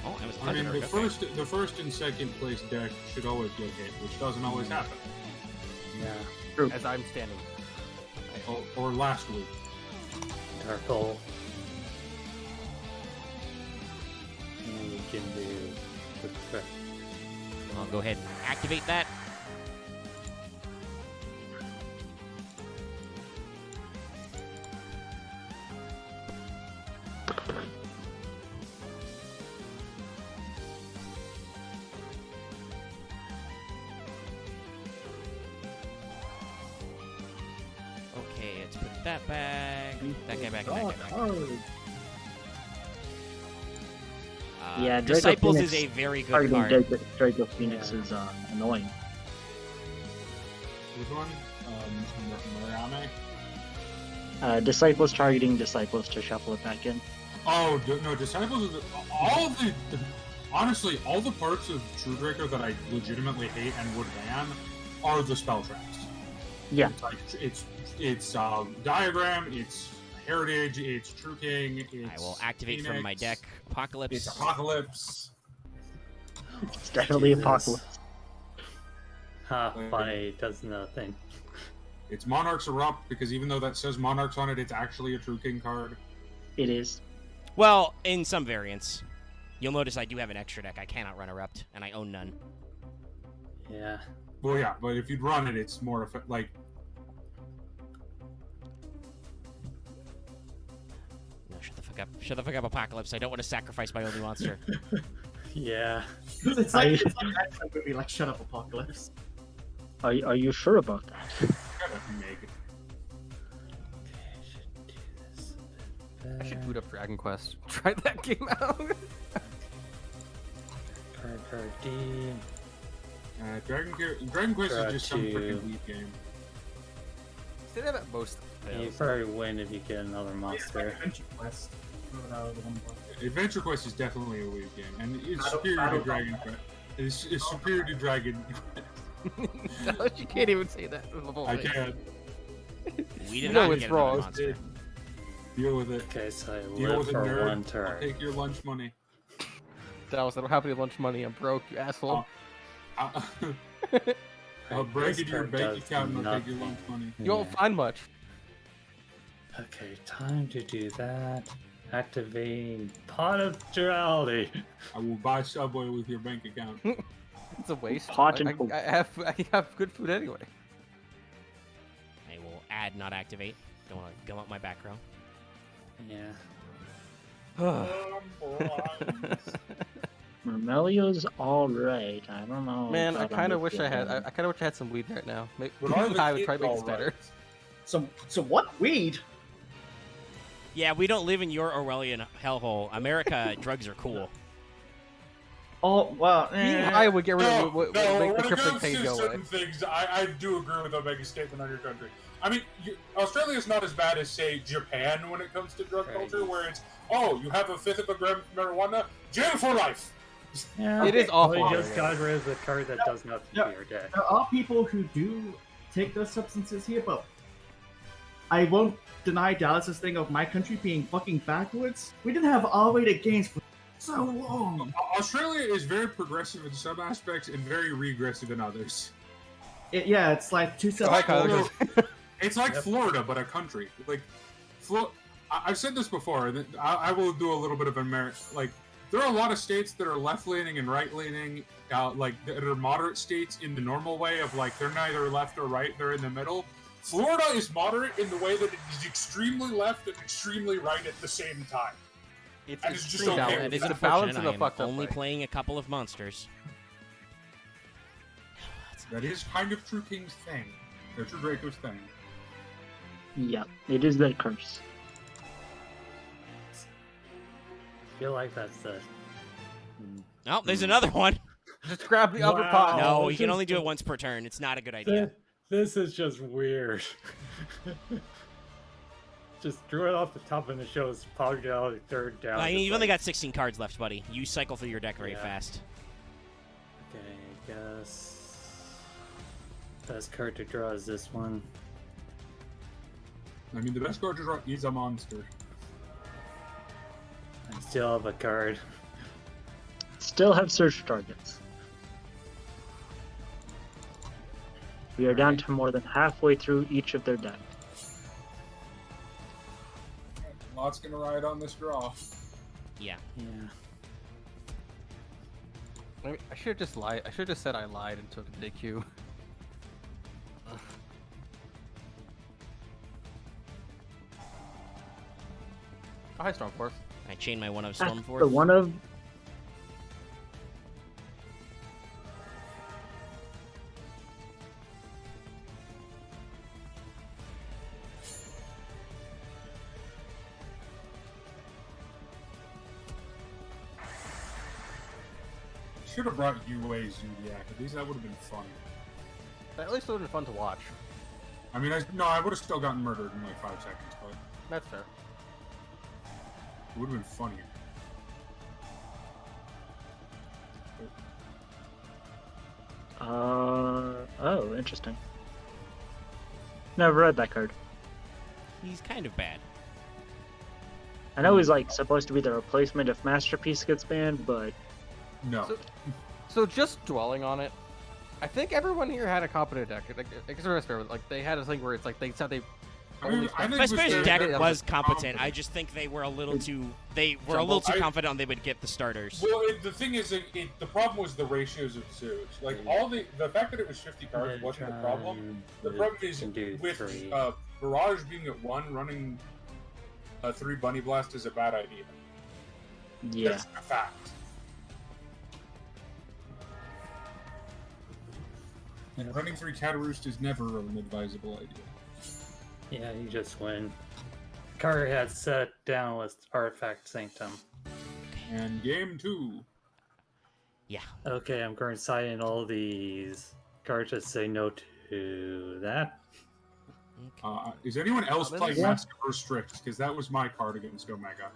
Speaker 1: Oh, I was
Speaker 2: I mean,
Speaker 1: legendary.
Speaker 2: the first and second place deck should always get hit, which doesn't always happen.
Speaker 8: Yeah.
Speaker 4: As I'm standing.
Speaker 2: Or last week.
Speaker 8: Dark Hole. And you can do the correct.
Speaker 1: I'll go ahead and activate that. Okay, let's put that back. That guy back, and that guy back.
Speaker 5: Yeah, Draco
Speaker 1: Disciples
Speaker 5: Phoenix
Speaker 1: is a very good
Speaker 5: targeting
Speaker 1: card.
Speaker 5: Draco Phoenix is annoying.
Speaker 2: Which one? Mariame?
Speaker 5: Disciples targeting Disciples to shuffle it back in.
Speaker 2: Oh, no, Disciples is all of the... Honestly, all the parts of True Draco that I legitimately hate and would ban are the spell traps.
Speaker 5: Yeah.
Speaker 2: It's like, it's Diagram, it's Heritage, it's True King, it's
Speaker 1: I will activate
Speaker 2: Phoenix,
Speaker 1: from my deck Apocalypse.
Speaker 2: It's Apocalypse.
Speaker 5: It's definitely
Speaker 8: Jesus.
Speaker 5: Apocalypse.
Speaker 8: Ha, funny, does nothing.
Speaker 2: It's Monarchs Erupt, because even though that says Monarchs on it, it's actually a True King card.
Speaker 5: It is.
Speaker 1: Well, in some variants. You'll notice I do have an extra deck. I cannot run Erupt, and I own none.
Speaker 8: Yeah.
Speaker 2: Well, yeah, but if you'd run it, it's more like...
Speaker 1: No, shut the fuck up. Shut the fuck up, Apocalypse. I don't want to sacrifice my only monster.
Speaker 8: Yeah.
Speaker 6: It's like an action movie, like Shut Up Apocalypse.
Speaker 5: Are you sure about that?
Speaker 2: Gotta make it.
Speaker 4: I should boot up Dragon Quest. Try that game out.
Speaker 8: Card D.
Speaker 2: Dragon Quest is just some
Speaker 8: Got you.
Speaker 2: freaking weak game.
Speaker 4: Say that about most
Speaker 8: You
Speaker 4: fails.
Speaker 8: probably win if you get another monster.
Speaker 6: Adventure Quest. Throw it out of the one book.
Speaker 2: Adventure Quest is definitely a weak game, and it's
Speaker 6: Battle-
Speaker 2: superior to
Speaker 6: Battle-
Speaker 2: Dragon Quest. is superior to Dragon.
Speaker 4: You can't even say that.
Speaker 2: I can't.
Speaker 1: We
Speaker 4: You
Speaker 1: did
Speaker 4: know
Speaker 1: not
Speaker 4: it's
Speaker 1: get
Speaker 4: wrong.
Speaker 1: another monster.
Speaker 2: Deal with it.
Speaker 8: Okay, so I
Speaker 2: Deal
Speaker 8: live
Speaker 2: with it,
Speaker 8: for
Speaker 2: nerd.
Speaker 8: one
Speaker 2: I'll
Speaker 8: turn.
Speaker 2: take your lunch money.
Speaker 4: Dallas, I don't have any lunch money. I'm broke, you asshole.
Speaker 2: I'll break
Speaker 8: This
Speaker 2: into your
Speaker 8: turn
Speaker 2: bank
Speaker 8: does
Speaker 2: account and I'll take your
Speaker 8: nothing.
Speaker 2: lunch money.
Speaker 4: You won't find much.
Speaker 8: Okay, time to do that. Activating Pot of Duality.
Speaker 2: I will buy Subway with your bank account.
Speaker 4: It's a waste.
Speaker 5: Hot and cold.
Speaker 4: I have good food anyway.
Speaker 1: I will add, not activate. Don't want to gum up my back row.
Speaker 8: Yeah.
Speaker 5: Mermelio's alright. I don't know.
Speaker 4: Man, I
Speaker 5: about
Speaker 4: kind of
Speaker 5: on
Speaker 4: wish
Speaker 5: this
Speaker 4: I had.
Speaker 5: one.
Speaker 4: I kind of wish I had some weed right now. Maybe
Speaker 2: But are the
Speaker 4: I would
Speaker 2: kids
Speaker 4: probably make this
Speaker 2: all
Speaker 4: better.
Speaker 2: right?
Speaker 9: So what? Weed?
Speaker 1: Yeah, we don't live in your Orwellian hellhole. America, drugs are cool.
Speaker 9: Oh, well.
Speaker 4: I would get rid
Speaker 2: No,
Speaker 4: of make
Speaker 2: when
Speaker 4: the
Speaker 2: it
Speaker 4: crippling
Speaker 2: comes
Speaker 4: pain
Speaker 2: to
Speaker 4: go away.
Speaker 2: certain things, I do agree with that making statement on your country. I mean, Australia's not as bad as, say, Japan when it comes to drug
Speaker 8: Right.
Speaker 2: culture, where it's, oh, you have a fifth of a gram of marijuana, jail for life.
Speaker 8: Yeah.
Speaker 4: It is awful.
Speaker 8: We just got rid of the card that does nothing
Speaker 6: Yeah.
Speaker 8: to your deck.
Speaker 6: There are people who do take those substances here, but I won't deny Dallas's thing of my country being fucking backwards. We didn't have R-rated games for so long.
Speaker 2: Australia is very progressive in some aspects and very regressive in others.
Speaker 6: Yeah, it's like two
Speaker 4: Hi,
Speaker 6: separate.
Speaker 4: Kyle.
Speaker 2: It's like
Speaker 8: Yep.
Speaker 2: Florida, but a country. Like, I've said this before. That I will do a little bit of like, there are a lot of states that are left-leaning and right-leaning, like that are moderate states in the normal way of like they're neither left or right; they're in the middle. Florida is moderate in the way that it is extremely left and extremely right at the same time.
Speaker 4: It's
Speaker 2: And it's just
Speaker 4: extreme
Speaker 2: okay.
Speaker 4: balance.
Speaker 1: That is
Speaker 4: It's a balance
Speaker 1: unfortunate.
Speaker 4: in
Speaker 1: I
Speaker 4: the
Speaker 1: am
Speaker 4: fucked up
Speaker 1: only
Speaker 4: way.
Speaker 1: playing a couple of monsters.
Speaker 2: That is kind of True King's thing. Or True Draco's thing.
Speaker 5: Yeah, it is that curse.
Speaker 8: I feel like that's the.
Speaker 1: Oh, there's another one.
Speaker 4: Just grab the upper
Speaker 8: Wow.
Speaker 4: pot.
Speaker 1: No,
Speaker 8: Oh,
Speaker 1: you can
Speaker 8: just
Speaker 1: only do
Speaker 8: the-
Speaker 1: it once per turn. It's not a good idea.
Speaker 8: This is just weird. Just drew it off the top and it shows Pot of Duality third down.
Speaker 1: I mean,
Speaker 8: just
Speaker 1: you've only
Speaker 8: like-
Speaker 1: got 16 cards left, buddy. You cycle through your deck very
Speaker 8: Yeah.
Speaker 1: fast.
Speaker 8: Okay, I guess. Best card to draw is this one.
Speaker 2: I mean, the best card to draw is a monster.
Speaker 8: I still have a card.
Speaker 5: Still have search targets. We are down to more than halfway through each of their decks.
Speaker 2: Lot's gonna ride on this draw.
Speaker 1: Yeah.
Speaker 8: Yeah.
Speaker 4: I should have just lied. I should have just said I lied and took a DQ. Oh, hi, Stormforce.
Speaker 1: I chain my one of
Speaker 5: That's
Speaker 1: Stormforce.
Speaker 5: the one of.
Speaker 2: Should have brought UA Zodiac. At least that would have been fun.
Speaker 4: At least it would have been fun to watch.
Speaker 2: I mean, I would have still gotten murdered in like 5 seconds, but
Speaker 4: That's fair.
Speaker 2: it would have been funnier.
Speaker 5: Oh, interesting. Never read that card.
Speaker 1: He's kind of bad.
Speaker 5: I know he's like supposed to be the replacement if Masterpiece gets banned, but
Speaker 2: No.
Speaker 4: So just dwelling on it, I think everyone here had a competent deck. Except for Vespairr, like they had a thing where it's like they said they.
Speaker 2: I mean, I think
Speaker 1: Vespair's
Speaker 2: Vespair's
Speaker 1: deck
Speaker 2: deck
Speaker 1: was
Speaker 2: was
Speaker 1: competent. I just think they were a little too. They were a little too confident they would get the starters.
Speaker 2: Well, the thing is, the problem was the ratios of suits. Like all the fact that it was 50 cards wasn't the problem. The problem is with Barrage being at 1, running a 3 Bunny Blast is a bad idea.
Speaker 5: yeah.
Speaker 2: That's a fact. And running 3 Cataroost is never an advisable idea.
Speaker 8: Yeah, you just win. Card had set down with Artifact Sanctum.
Speaker 2: And game 2.
Speaker 1: Yeah.
Speaker 8: Okay, I'm going to sign in all these cards that say no to that.
Speaker 2: Is anyone else
Speaker 4: then
Speaker 2: playing
Speaker 5: yeah.
Speaker 2: Master Verse Strict? Because that was my card against Omega.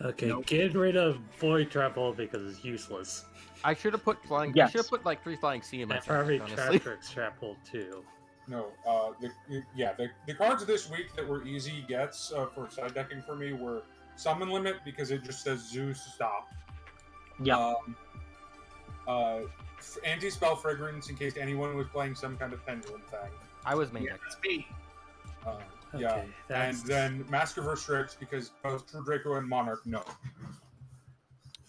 Speaker 8: Okay,
Speaker 6: Nope.
Speaker 8: get rid of Void Travel because it's useless.
Speaker 4: I should have put flying. I
Speaker 5: Yes.
Speaker 4: should have put like 3 flying sea in my
Speaker 8: And probably
Speaker 4: deck, honestly.
Speaker 8: Traptrix Trapple too.
Speaker 2: No, the cards this week that were easy gets for side decking for me were Summon Limit because it just says Zeus stop.
Speaker 5: Yeah.
Speaker 2: Anti-spell Fragrance in case anyone was playing some kind of pendulum thing.
Speaker 4: I was main
Speaker 6: Yeah,
Speaker 4: deck.
Speaker 6: that's me.
Speaker 2: Yeah,
Speaker 8: Okay,
Speaker 2: and then Mask of Restricts because both True Draco and Monarch no.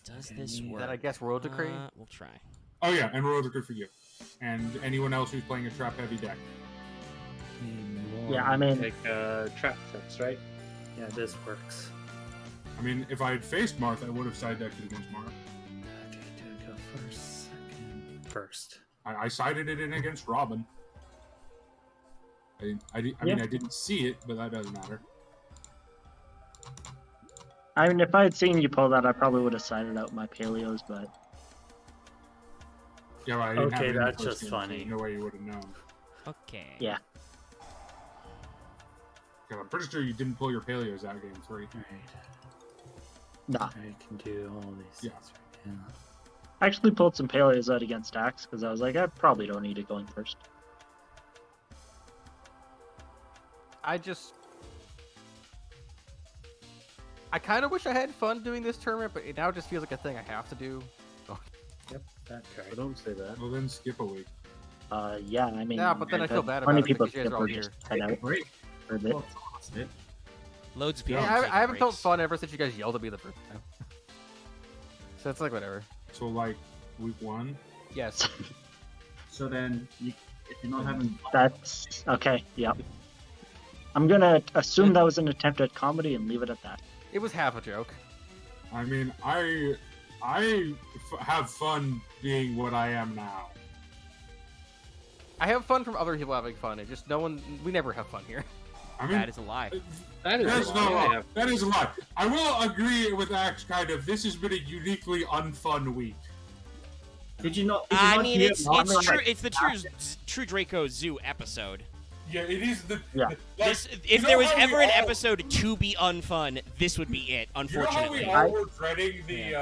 Speaker 1: Does this work?
Speaker 4: Then I guess Royal Decree.
Speaker 1: We'll try.
Speaker 2: Oh yeah, and Royal Decree for you. And anyone else who's playing a trap-heavy deck.
Speaker 5: Yeah, I mean,
Speaker 10: Like trap sets, right?
Speaker 8: Yeah, this works.
Speaker 2: I mean, if I had faced Marth, I would have side decked it against Marth.
Speaker 8: Okay, do I go first? Second. First.
Speaker 2: I sided it in against Robin. I mean, I didn't see it, but that doesn't matter.
Speaker 5: I mean, if I had seen you pull that, I probably would have sided out my Paleos, but
Speaker 2: Yeah, right, I didn't have
Speaker 8: Okay,
Speaker 2: it in the
Speaker 8: that's
Speaker 2: first
Speaker 8: just
Speaker 2: game, so
Speaker 8: funny.
Speaker 2: there's no way you would have known.
Speaker 1: Okay.
Speaker 5: yeah.
Speaker 2: 'Cause I'm pretty sure you didn't pull your Paleos out game 3.
Speaker 8: Alright.
Speaker 5: Nah.
Speaker 8: I can do all these
Speaker 2: Yeah.
Speaker 8: things right now.
Speaker 5: I actually pulled some Paleos out against Axe because I was like, I probably don't need it going first.
Speaker 4: I kind of wish I had fun doing this tournament, but it now just feels like a thing I have to do.
Speaker 8: Yep, that
Speaker 10: But
Speaker 8: card.
Speaker 10: don't say that.
Speaker 2: Well, then skip a week.
Speaker 5: Yeah, I mean,
Speaker 4: Yeah, but then I feel bad about
Speaker 5: plenty
Speaker 4: it
Speaker 5: of people
Speaker 4: because you guys
Speaker 5: skip
Speaker 4: are all
Speaker 5: or
Speaker 4: here.
Speaker 5: just head out
Speaker 6: Great.
Speaker 5: for a bit.
Speaker 6: Well, that's it.
Speaker 1: Loads of
Speaker 2: Yeah,
Speaker 1: people.
Speaker 4: Yeah,
Speaker 1: taking
Speaker 4: I haven't felt
Speaker 1: breaks.
Speaker 4: fun ever since you guys yelled at me the first time. So it's like whatever.
Speaker 2: So, like, week 1?
Speaker 4: Yes.
Speaker 6: So then, if you're not having fun,
Speaker 5: That's okay. Yeah. I'm gonna assume that was an attempt at comedy and leave it at that.
Speaker 4: It was half a joke.
Speaker 2: I mean, I have fun being what I am now.
Speaker 4: I have fun from other people having fun. It just no one. We never have fun here.
Speaker 2: I mean,
Speaker 1: That is a lie.
Speaker 10: That is
Speaker 2: that's
Speaker 10: a
Speaker 2: not a
Speaker 10: lie.
Speaker 2: lie. That is a lie. I will agree with Axe, kind of. This has been a uniquely unfun week.
Speaker 6: did you not?
Speaker 1: I mean,
Speaker 6: hear
Speaker 1: it's
Speaker 6: Marth
Speaker 1: true.
Speaker 6: like,
Speaker 1: It's the True Draco Zoo episode.
Speaker 2: Yeah, it is the.
Speaker 5: Yeah.
Speaker 2: Like,
Speaker 1: This,
Speaker 2: you
Speaker 1: if
Speaker 2: know
Speaker 1: there was
Speaker 2: how we
Speaker 1: ever an
Speaker 2: all-
Speaker 1: episode to be unfun, this would be it.
Speaker 2: You know how we
Speaker 1: Unfortunately.
Speaker 2: all were dreading the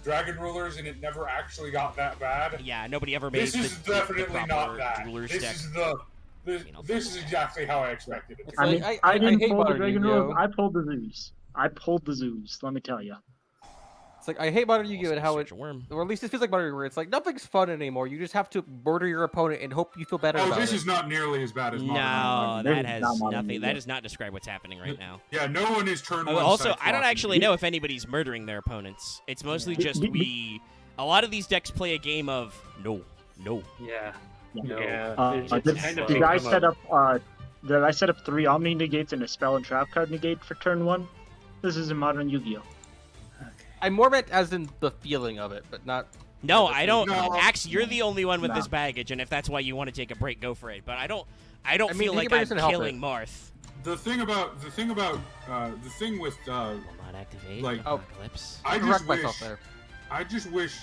Speaker 2: Dragon Rulers, and it never actually got that bad.
Speaker 1: Yeah, nobody ever made
Speaker 2: This is
Speaker 1: the
Speaker 2: definitely
Speaker 1: proper
Speaker 2: not that.
Speaker 1: ruler's
Speaker 2: This
Speaker 1: deck.
Speaker 2: is the. This,
Speaker 1: You know,
Speaker 2: this is exactly how I expected it. to
Speaker 5: I
Speaker 2: be.
Speaker 5: mean,
Speaker 4: like,
Speaker 5: I
Speaker 4: I
Speaker 5: didn't
Speaker 4: hate
Speaker 5: pull the
Speaker 4: modern
Speaker 5: Dragon
Speaker 4: Yu-Gi-Oh!
Speaker 5: Rules. I pulled the Zoos. I pulled the Zoos. Let me tell you.
Speaker 4: It's like I hate modern Yu-Gi-Oh! And how
Speaker 1: Search
Speaker 4: it,
Speaker 1: a worm.
Speaker 4: or at least it feels like modern where it's like nothing's fun anymore. You just have to murder your opponent and hope you feel better
Speaker 2: Oh,
Speaker 4: about
Speaker 2: this
Speaker 4: it.
Speaker 2: is not nearly as bad as Modern
Speaker 1: No,
Speaker 2: Yu-Gi-Oh!
Speaker 5: This
Speaker 1: that
Speaker 5: is
Speaker 1: has
Speaker 5: not modern
Speaker 1: nothing.
Speaker 5: Yu-Gi-Oh!
Speaker 1: That does not describe what's happening right now.
Speaker 2: Yeah, no one is turn one.
Speaker 1: Also,
Speaker 2: side
Speaker 1: I don't
Speaker 2: flocking.
Speaker 1: actually know if anybody's murdering their opponents. It's mostly just we. A lot of these decks play a game of no.
Speaker 8: Yeah.
Speaker 5: Yeah.
Speaker 8: No.
Speaker 10: Yeah, it's
Speaker 5: Did,
Speaker 10: kind of
Speaker 5: did I
Speaker 10: become
Speaker 5: set
Speaker 10: a-
Speaker 5: up? Did I set up 3 Omni negates and a spell and trap card negate for turn 1? This is a modern Yu-Gi-Oh.
Speaker 4: I more meant as in the feeling of it, but not.
Speaker 1: No, I don't.
Speaker 2: No.
Speaker 1: Axe, you're the only one with
Speaker 5: No.
Speaker 1: this baggage, and if that's why you want to take a break, go for it. But I don't
Speaker 4: I mean,
Speaker 1: feel
Speaker 4: he
Speaker 1: like
Speaker 4: can bring
Speaker 1: I'm
Speaker 4: us in to help
Speaker 1: killing
Speaker 4: it.
Speaker 1: Marth.
Speaker 2: The thing with
Speaker 1: Will not activate.
Speaker 2: Like-
Speaker 4: Oh.
Speaker 1: Apocalypse.
Speaker 2: I
Speaker 4: Correct
Speaker 2: just wish
Speaker 4: myself there.
Speaker 2: I just wish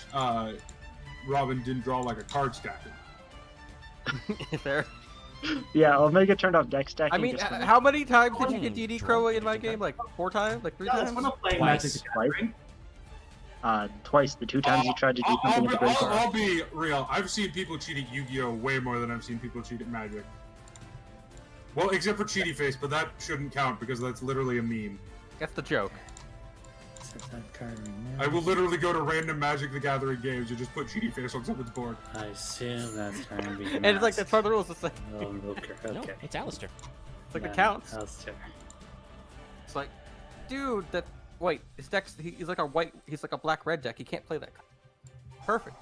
Speaker 2: Robin didn't draw like a card stacker.
Speaker 4: Fair.
Speaker 5: Yeah, Omega turned off deck stacking.
Speaker 4: I mean,
Speaker 5: just for-
Speaker 4: how many times did you get
Speaker 1: Oh,
Speaker 4: DD
Speaker 1: draw.
Speaker 4: Crow in my game? Like 4 times? Like 3
Speaker 6: Guys,
Speaker 4: times?
Speaker 6: we're not playing
Speaker 1: Twice.
Speaker 6: Magic the Gathering.
Speaker 5: Twice. The 2 times you tried to do something with the graveyard.
Speaker 2: I'll be real. I've seen people cheat at Yu-Gi-Oh way more than I've seen people cheat at Magic. Well, except for Cheaty Face, but that shouldn't count because that's literally a meme.
Speaker 4: That's the joke.
Speaker 8: Set that card right now.
Speaker 2: I will literally go to random Magic the Gathering games and just put Cheaty Face on someone's board.
Speaker 8: I assume that's going to be.
Speaker 4: And it's like, that's part of the rules. It's like,
Speaker 8: Oh, okay.
Speaker 1: No,
Speaker 8: Okay.
Speaker 1: it's Alistair.
Speaker 4: it's like it counts.
Speaker 8: Alistair.
Speaker 4: It's like, dude, that. Wait, his deck's. He's like a white. He's like a black-red deck. He can't play that card. Perfect.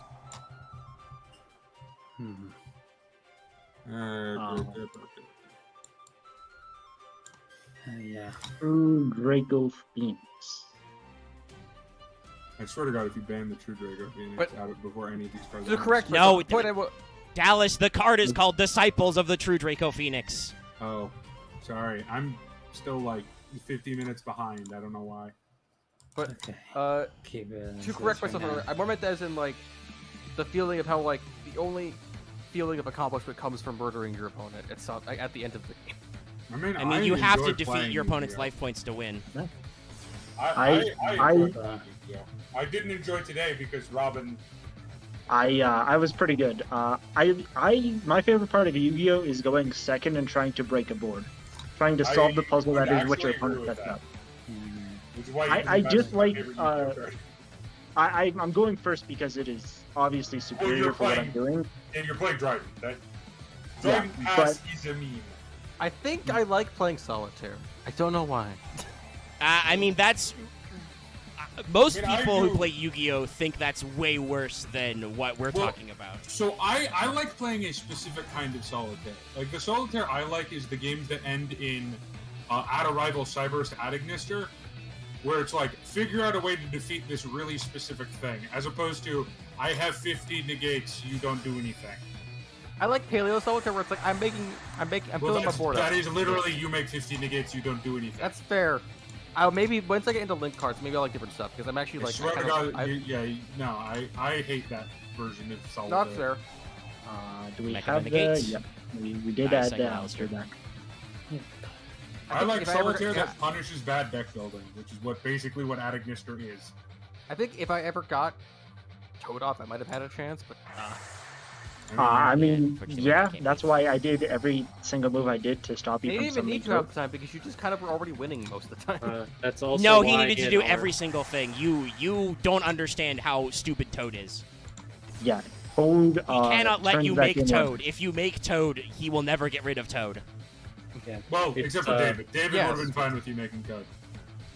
Speaker 8: Yeah.
Speaker 5: True Draco Phoenix.
Speaker 2: I swear to God, if you ban the True Draco Phoenix
Speaker 4: But-
Speaker 2: out of before any of these cards,
Speaker 4: To correct
Speaker 1: No,
Speaker 4: myself, the point I wa-
Speaker 1: Dallas, the card is called Disciples of the True Draco Phoenix.
Speaker 2: Oh, sorry. I'm still like 50 minutes behind. I don't know why.
Speaker 4: But
Speaker 8: Okay. Keep it.
Speaker 4: to correct myself, I more meant as in like the feeling of how like the only feeling of accomplishment comes from murdering your opponent at the end of the game.
Speaker 1: I mean, you have to
Speaker 2: enjoy
Speaker 1: defeat
Speaker 2: playing
Speaker 1: your opponent's
Speaker 2: Yu-Gi-Oh.
Speaker 1: life points to win.
Speaker 2: I enjoyed playing Yu-Gi-Oh. I didn't enjoy today because Robin.
Speaker 5: I was pretty good. My favorite part of Yu-Gi-Oh is going second and trying to break a board, trying to solve the puzzle
Speaker 2: would
Speaker 5: that is what your
Speaker 2: actually
Speaker 5: opponent
Speaker 2: agree with
Speaker 5: sets
Speaker 2: that.
Speaker 5: up.
Speaker 2: Which is why you
Speaker 5: I
Speaker 2: can
Speaker 5: just
Speaker 2: imagine my
Speaker 5: like,
Speaker 2: favorite Yu-Gi-Oh card.
Speaker 5: I'm going first because it is obviously superior for what I'm doing.
Speaker 2: And you're playing Dryden. That
Speaker 5: Yeah,
Speaker 2: Dryden Pass is a meme.
Speaker 4: I think I like playing solitaire. I don't know why.
Speaker 1: I mean, that's most
Speaker 2: I mean, I
Speaker 1: people who
Speaker 2: do-
Speaker 1: play Yu-Gi-Oh think that's way worse than what we're
Speaker 2: Well,
Speaker 1: talking about.
Speaker 2: So I like playing a specific kind of solitaire. Like the solitaire I like is the games that end in Add a Rival Cyberse Add Ignister, where it's like figure out a way to defeat this really specific thing, as opposed to I have 50 negates, you don't do anything.
Speaker 4: I like paleo solitaire where it's like I'm filling my board up.
Speaker 2: That is literally you make 50 negates, you don't do anything.
Speaker 4: That's fair. Maybe once I get into link cards, maybe I like different stuff because I'm actually
Speaker 2: I
Speaker 4: like.
Speaker 2: swear to
Speaker 4: I
Speaker 2: God,
Speaker 4: kind of-
Speaker 2: I hate that version of solitaire.
Speaker 4: Not fair.
Speaker 5: Do we
Speaker 1: Mech
Speaker 5: have
Speaker 1: of the
Speaker 5: the?
Speaker 1: Gates.
Speaker 5: Yep, we did
Speaker 1: Nice,
Speaker 5: add
Speaker 1: second
Speaker 5: that.
Speaker 1: Alistair.
Speaker 5: Back.
Speaker 2: I
Speaker 4: think
Speaker 2: like
Speaker 4: if I ever-
Speaker 2: solitaire
Speaker 4: yeah.
Speaker 2: that punishes bad deck building, which is basically what Add Ignister is.
Speaker 4: I think if I ever got Toad off, I might have had a chance, but
Speaker 5: I mean,
Speaker 1: unfortunately,
Speaker 5: yeah,
Speaker 1: we can't
Speaker 5: that's why I did every single move I did to stop you
Speaker 4: they
Speaker 5: from
Speaker 4: didn't even
Speaker 5: summoning
Speaker 4: need to have
Speaker 5: Toad.
Speaker 4: the time because you just kind of were already winning most of the time.
Speaker 7: That's also
Speaker 1: No, he
Speaker 7: why
Speaker 1: needed to
Speaker 7: in
Speaker 1: do
Speaker 7: our-
Speaker 1: every single thing. You don't understand how stupid Toad is.
Speaker 5: Yeah, Toad.
Speaker 1: He cannot let
Speaker 5: turns
Speaker 1: you
Speaker 5: back
Speaker 1: make
Speaker 5: in
Speaker 1: Toad. If you make Toad, he will never get rid of Toad.
Speaker 7: Yeah.
Speaker 2: Well,
Speaker 7: It's,
Speaker 2: except for David. David
Speaker 4: yes.
Speaker 2: would have been fine with you making Toad.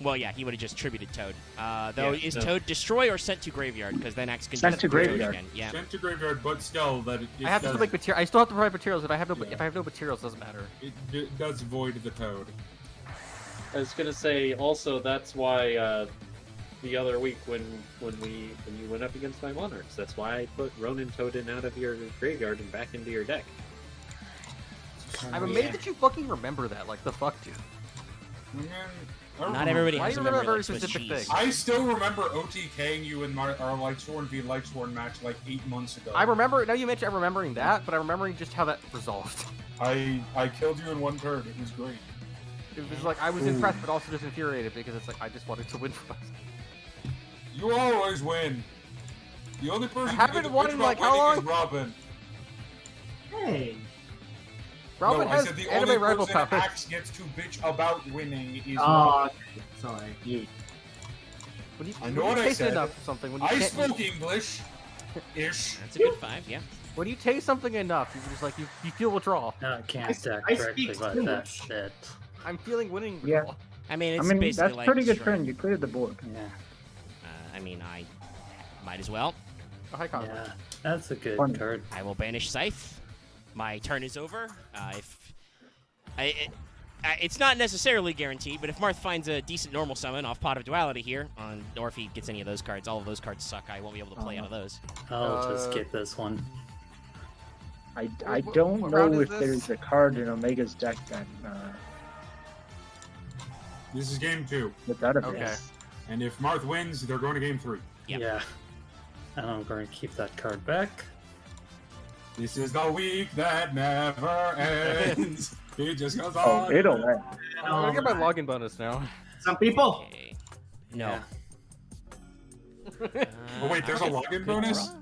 Speaker 1: Well, yeah, he would have just tributed Toad. Though,
Speaker 7: Yeah,
Speaker 1: is
Speaker 7: no.
Speaker 1: Toad destroy or sent to graveyard? Because then X can
Speaker 5: Sent
Speaker 1: just
Speaker 5: to
Speaker 1: destroy
Speaker 5: graveyard.
Speaker 1: again. Yeah.
Speaker 2: Sent to graveyard, but still, that it
Speaker 4: I have to
Speaker 2: does,
Speaker 4: still make material. I still have to provide materials. If I have no,
Speaker 2: Yeah.
Speaker 4: if I have no materials, it doesn't matter.
Speaker 2: it does void the Toad.
Speaker 7: I was gonna say also that's why the other week when you went up against my Monarchs, that's why I put Ronin Toadin out of your graveyard and back into your deck.
Speaker 4: I'm amazed that you fucking remember that. Like the fuck, dude.
Speaker 1: Not everybody
Speaker 4: Why
Speaker 1: has
Speaker 4: do
Speaker 1: a
Speaker 4: you remember
Speaker 1: memory
Speaker 4: a very
Speaker 1: like Swiss
Speaker 4: specific
Speaker 1: cheese.
Speaker 4: thing?
Speaker 2: I still remember OTKing you in our Lightsworn v Lightsworn match like 8 months ago.
Speaker 4: I remember. Now you mentioned I'm remembering that, but I'm remembering just how that resolved.
Speaker 2: I killed you in one turn. It was great.
Speaker 4: It was like I was impressed, but also just infuriated because it's like I just wanted to win for us.
Speaker 2: You always win. The only person
Speaker 4: haven't
Speaker 2: who gets
Speaker 4: won
Speaker 2: bitch
Speaker 4: in,
Speaker 2: about
Speaker 4: like, how
Speaker 2: winning
Speaker 4: long?
Speaker 2: is Robin.
Speaker 6: Hey.
Speaker 4: Robin
Speaker 2: no, I
Speaker 4: has
Speaker 2: said the
Speaker 4: anime
Speaker 2: only
Speaker 4: rival
Speaker 2: person
Speaker 4: power.
Speaker 2: Axe gets to bitch about winning is
Speaker 6: Oh,
Speaker 2: Robin.
Speaker 6: sorry.
Speaker 4: When you,
Speaker 2: I
Speaker 4: when
Speaker 2: know
Speaker 4: you
Speaker 2: what I
Speaker 4: taste
Speaker 2: said.
Speaker 4: enough of something, when you
Speaker 2: I
Speaker 4: can't-
Speaker 2: spoke English. Ish.
Speaker 1: That's a good 5, yeah.
Speaker 4: when you taste something enough, you just like you feel withdrawal.
Speaker 8: No, I can't
Speaker 6: I
Speaker 8: stack
Speaker 6: speak
Speaker 8: correctly, but
Speaker 6: English.
Speaker 8: that's it.
Speaker 4: I'm feeling winning
Speaker 5: Yeah.
Speaker 4: withdrawal.
Speaker 1: I mean, it's
Speaker 5: I mean,
Speaker 1: basically
Speaker 5: that's
Speaker 1: like
Speaker 5: pretty good
Speaker 1: destroying-
Speaker 5: turn. You cleared the board.
Speaker 8: Yeah,
Speaker 1: I mean, I might as well.
Speaker 4: Oh, hi, Connor.
Speaker 8: yeah, that's a good
Speaker 5: Fun.
Speaker 8: card.
Speaker 1: I will banish Scythe. My turn is over. It's not necessarily guaranteed, but if Marth finds a decent normal summon off Pot of Duality here, or if he gets any of those cards, all of those cards suck. I won't be able to play out of those.
Speaker 8: I'll just get this one.
Speaker 5: I
Speaker 4: What
Speaker 5: don't
Speaker 4: round
Speaker 5: know
Speaker 4: is
Speaker 5: if
Speaker 4: this?
Speaker 5: there's a card in Omega's deck that
Speaker 2: This is game 2.
Speaker 5: gets out of
Speaker 4: Okay.
Speaker 5: this.
Speaker 2: And if Marth wins, they're going to game 3.
Speaker 1: Yep.
Speaker 8: Yeah, and I'm going to keep that card back.
Speaker 2: This is the week that never ends. It just goes
Speaker 5: Oh,
Speaker 2: on.
Speaker 5: it'll end.
Speaker 4: I'm gonna get my login bonus now.
Speaker 6: Some people.
Speaker 1: Okay. No.
Speaker 2: Oh, wait, there's a
Speaker 1: I'll
Speaker 2: login
Speaker 1: get
Speaker 2: bonus?
Speaker 1: draw.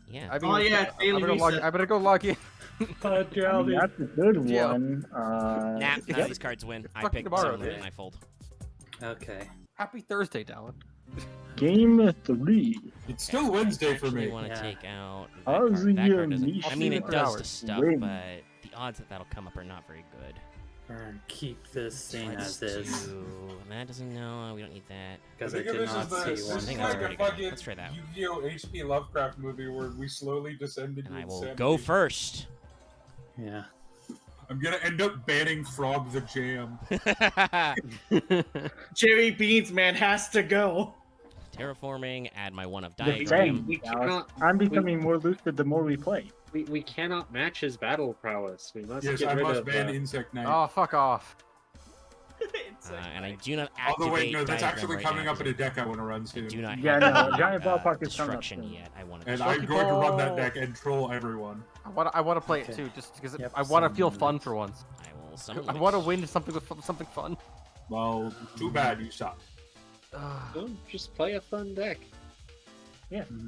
Speaker 1: Yeah.
Speaker 4: I mean,
Speaker 6: Oh, yeah,
Speaker 4: I
Speaker 6: daily
Speaker 4: better,
Speaker 6: reset.
Speaker 4: I better go log in.
Speaker 8: But
Speaker 5: I mean, that's a good
Speaker 4: Yeah.
Speaker 5: one.
Speaker 1: Nah, none
Speaker 4: yeah.
Speaker 1: of these cards win. I
Speaker 4: Fucking
Speaker 1: pick
Speaker 4: tomorrow,
Speaker 1: some
Speaker 4: dude.
Speaker 1: and I fold.
Speaker 8: okay.
Speaker 4: Happy Thursday, Dallin.
Speaker 5: Game 3.
Speaker 2: It's still Wednesday for
Speaker 1: I
Speaker 2: me.
Speaker 1: want to
Speaker 8: Yeah.
Speaker 1: take out that
Speaker 5: How's
Speaker 1: card.
Speaker 5: the,
Speaker 1: That card doesn't.
Speaker 5: niche
Speaker 1: I mean, it
Speaker 4: for
Speaker 1: does the
Speaker 4: hours?
Speaker 1: stuff,
Speaker 5: Win.
Speaker 1: but the odds that that'll come up are not very good.
Speaker 8: And keep this thing
Speaker 1: Let's
Speaker 8: as is.
Speaker 1: do- That doesn't know. We don't need that.
Speaker 8: Because I
Speaker 2: think of
Speaker 8: did
Speaker 2: this
Speaker 8: not
Speaker 2: as the-
Speaker 8: see
Speaker 2: this
Speaker 8: one.
Speaker 2: is
Speaker 1: think
Speaker 2: like
Speaker 1: that's
Speaker 2: a
Speaker 1: already good.
Speaker 2: fucking
Speaker 1: Let's try that.
Speaker 2: Yu-Gi-Oh! H.P. Lovecraft movie where we slowly descend into
Speaker 1: And I will
Speaker 2: insanity.
Speaker 1: go first.
Speaker 8: Yeah.
Speaker 2: I'm gonna end up banning Frog the Jam.
Speaker 9: Jerry Beans man has to go.
Speaker 1: Terraforming, add my 1 of
Speaker 5: The
Speaker 1: diagram.
Speaker 5: same.
Speaker 7: We
Speaker 5: Alex.
Speaker 7: cannot.
Speaker 5: I'm becoming more lucid the more we play.
Speaker 7: We cannot match his battle prowess. We must
Speaker 2: Yes,
Speaker 7: get
Speaker 2: I
Speaker 7: rid
Speaker 2: must
Speaker 7: of.
Speaker 2: ban Insect Knight.
Speaker 4: Oh, fuck off.
Speaker 1: And I do not activate
Speaker 2: Although wait, no, that's
Speaker 1: diagram
Speaker 2: actually
Speaker 1: right
Speaker 2: coming
Speaker 1: now
Speaker 2: up in a deck I want to run
Speaker 1: I
Speaker 2: soon.
Speaker 1: do not
Speaker 5: Yeah,
Speaker 1: have
Speaker 5: no, Giant Ballpark is coming up
Speaker 1: destruction
Speaker 5: soon.
Speaker 1: yet. I want to
Speaker 2: And
Speaker 1: destroy.
Speaker 2: I'm going to run that
Speaker 4: Pokeball.
Speaker 2: deck and troll everyone.
Speaker 4: I want to play it
Speaker 8: Okay.
Speaker 4: too, just because
Speaker 8: Yep,
Speaker 4: I want to feel
Speaker 8: some-
Speaker 4: fun for once.
Speaker 1: I will Will someone
Speaker 4: I
Speaker 1: like-
Speaker 4: want to win something with something fun.
Speaker 2: Well, too bad you suck.
Speaker 7: Well, just play a fun deck.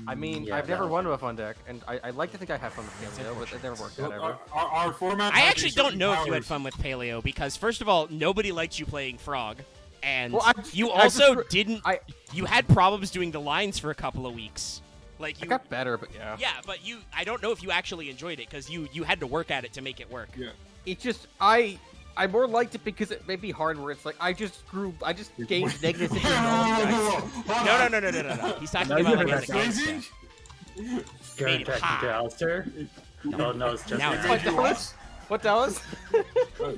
Speaker 4: I mean,
Speaker 8: Yeah,
Speaker 4: I've never
Speaker 8: no.
Speaker 4: won with a fun deck, and I like to think I have fun with Paleo, but it never worked out ever.
Speaker 2: Our format.
Speaker 1: I
Speaker 2: has
Speaker 1: actually
Speaker 2: a
Speaker 1: don't
Speaker 2: certain
Speaker 1: know if you had
Speaker 2: powers.
Speaker 1: fun with Paleo because first of all, nobody liked you playing Frog, and
Speaker 4: Well,
Speaker 1: you
Speaker 4: I
Speaker 1: also
Speaker 4: just-
Speaker 1: didn't.
Speaker 4: I-
Speaker 1: You had problems doing the lines for a couple of weeks. Like
Speaker 4: I
Speaker 1: you,
Speaker 4: got better, but yeah.
Speaker 1: yeah, but I don't know if you actually enjoyed it because you had to work at it to make it work.
Speaker 2: Yeah.
Speaker 4: It just I more liked it because it made me hard. Where it's like I just gained negative sympathy with all of you guys.
Speaker 1: No. He's talking
Speaker 8: No,
Speaker 1: about
Speaker 8: you're
Speaker 1: like
Speaker 8: not
Speaker 1: as a game
Speaker 2: crazy.
Speaker 1: stuff.
Speaker 8: You're
Speaker 1: Made it
Speaker 8: attacking
Speaker 1: hot.
Speaker 8: to Alistair? Oh no, it's just
Speaker 1: Now
Speaker 8: an
Speaker 1: it's
Speaker 4: What
Speaker 2: Made you
Speaker 4: Dallas? What Dallas?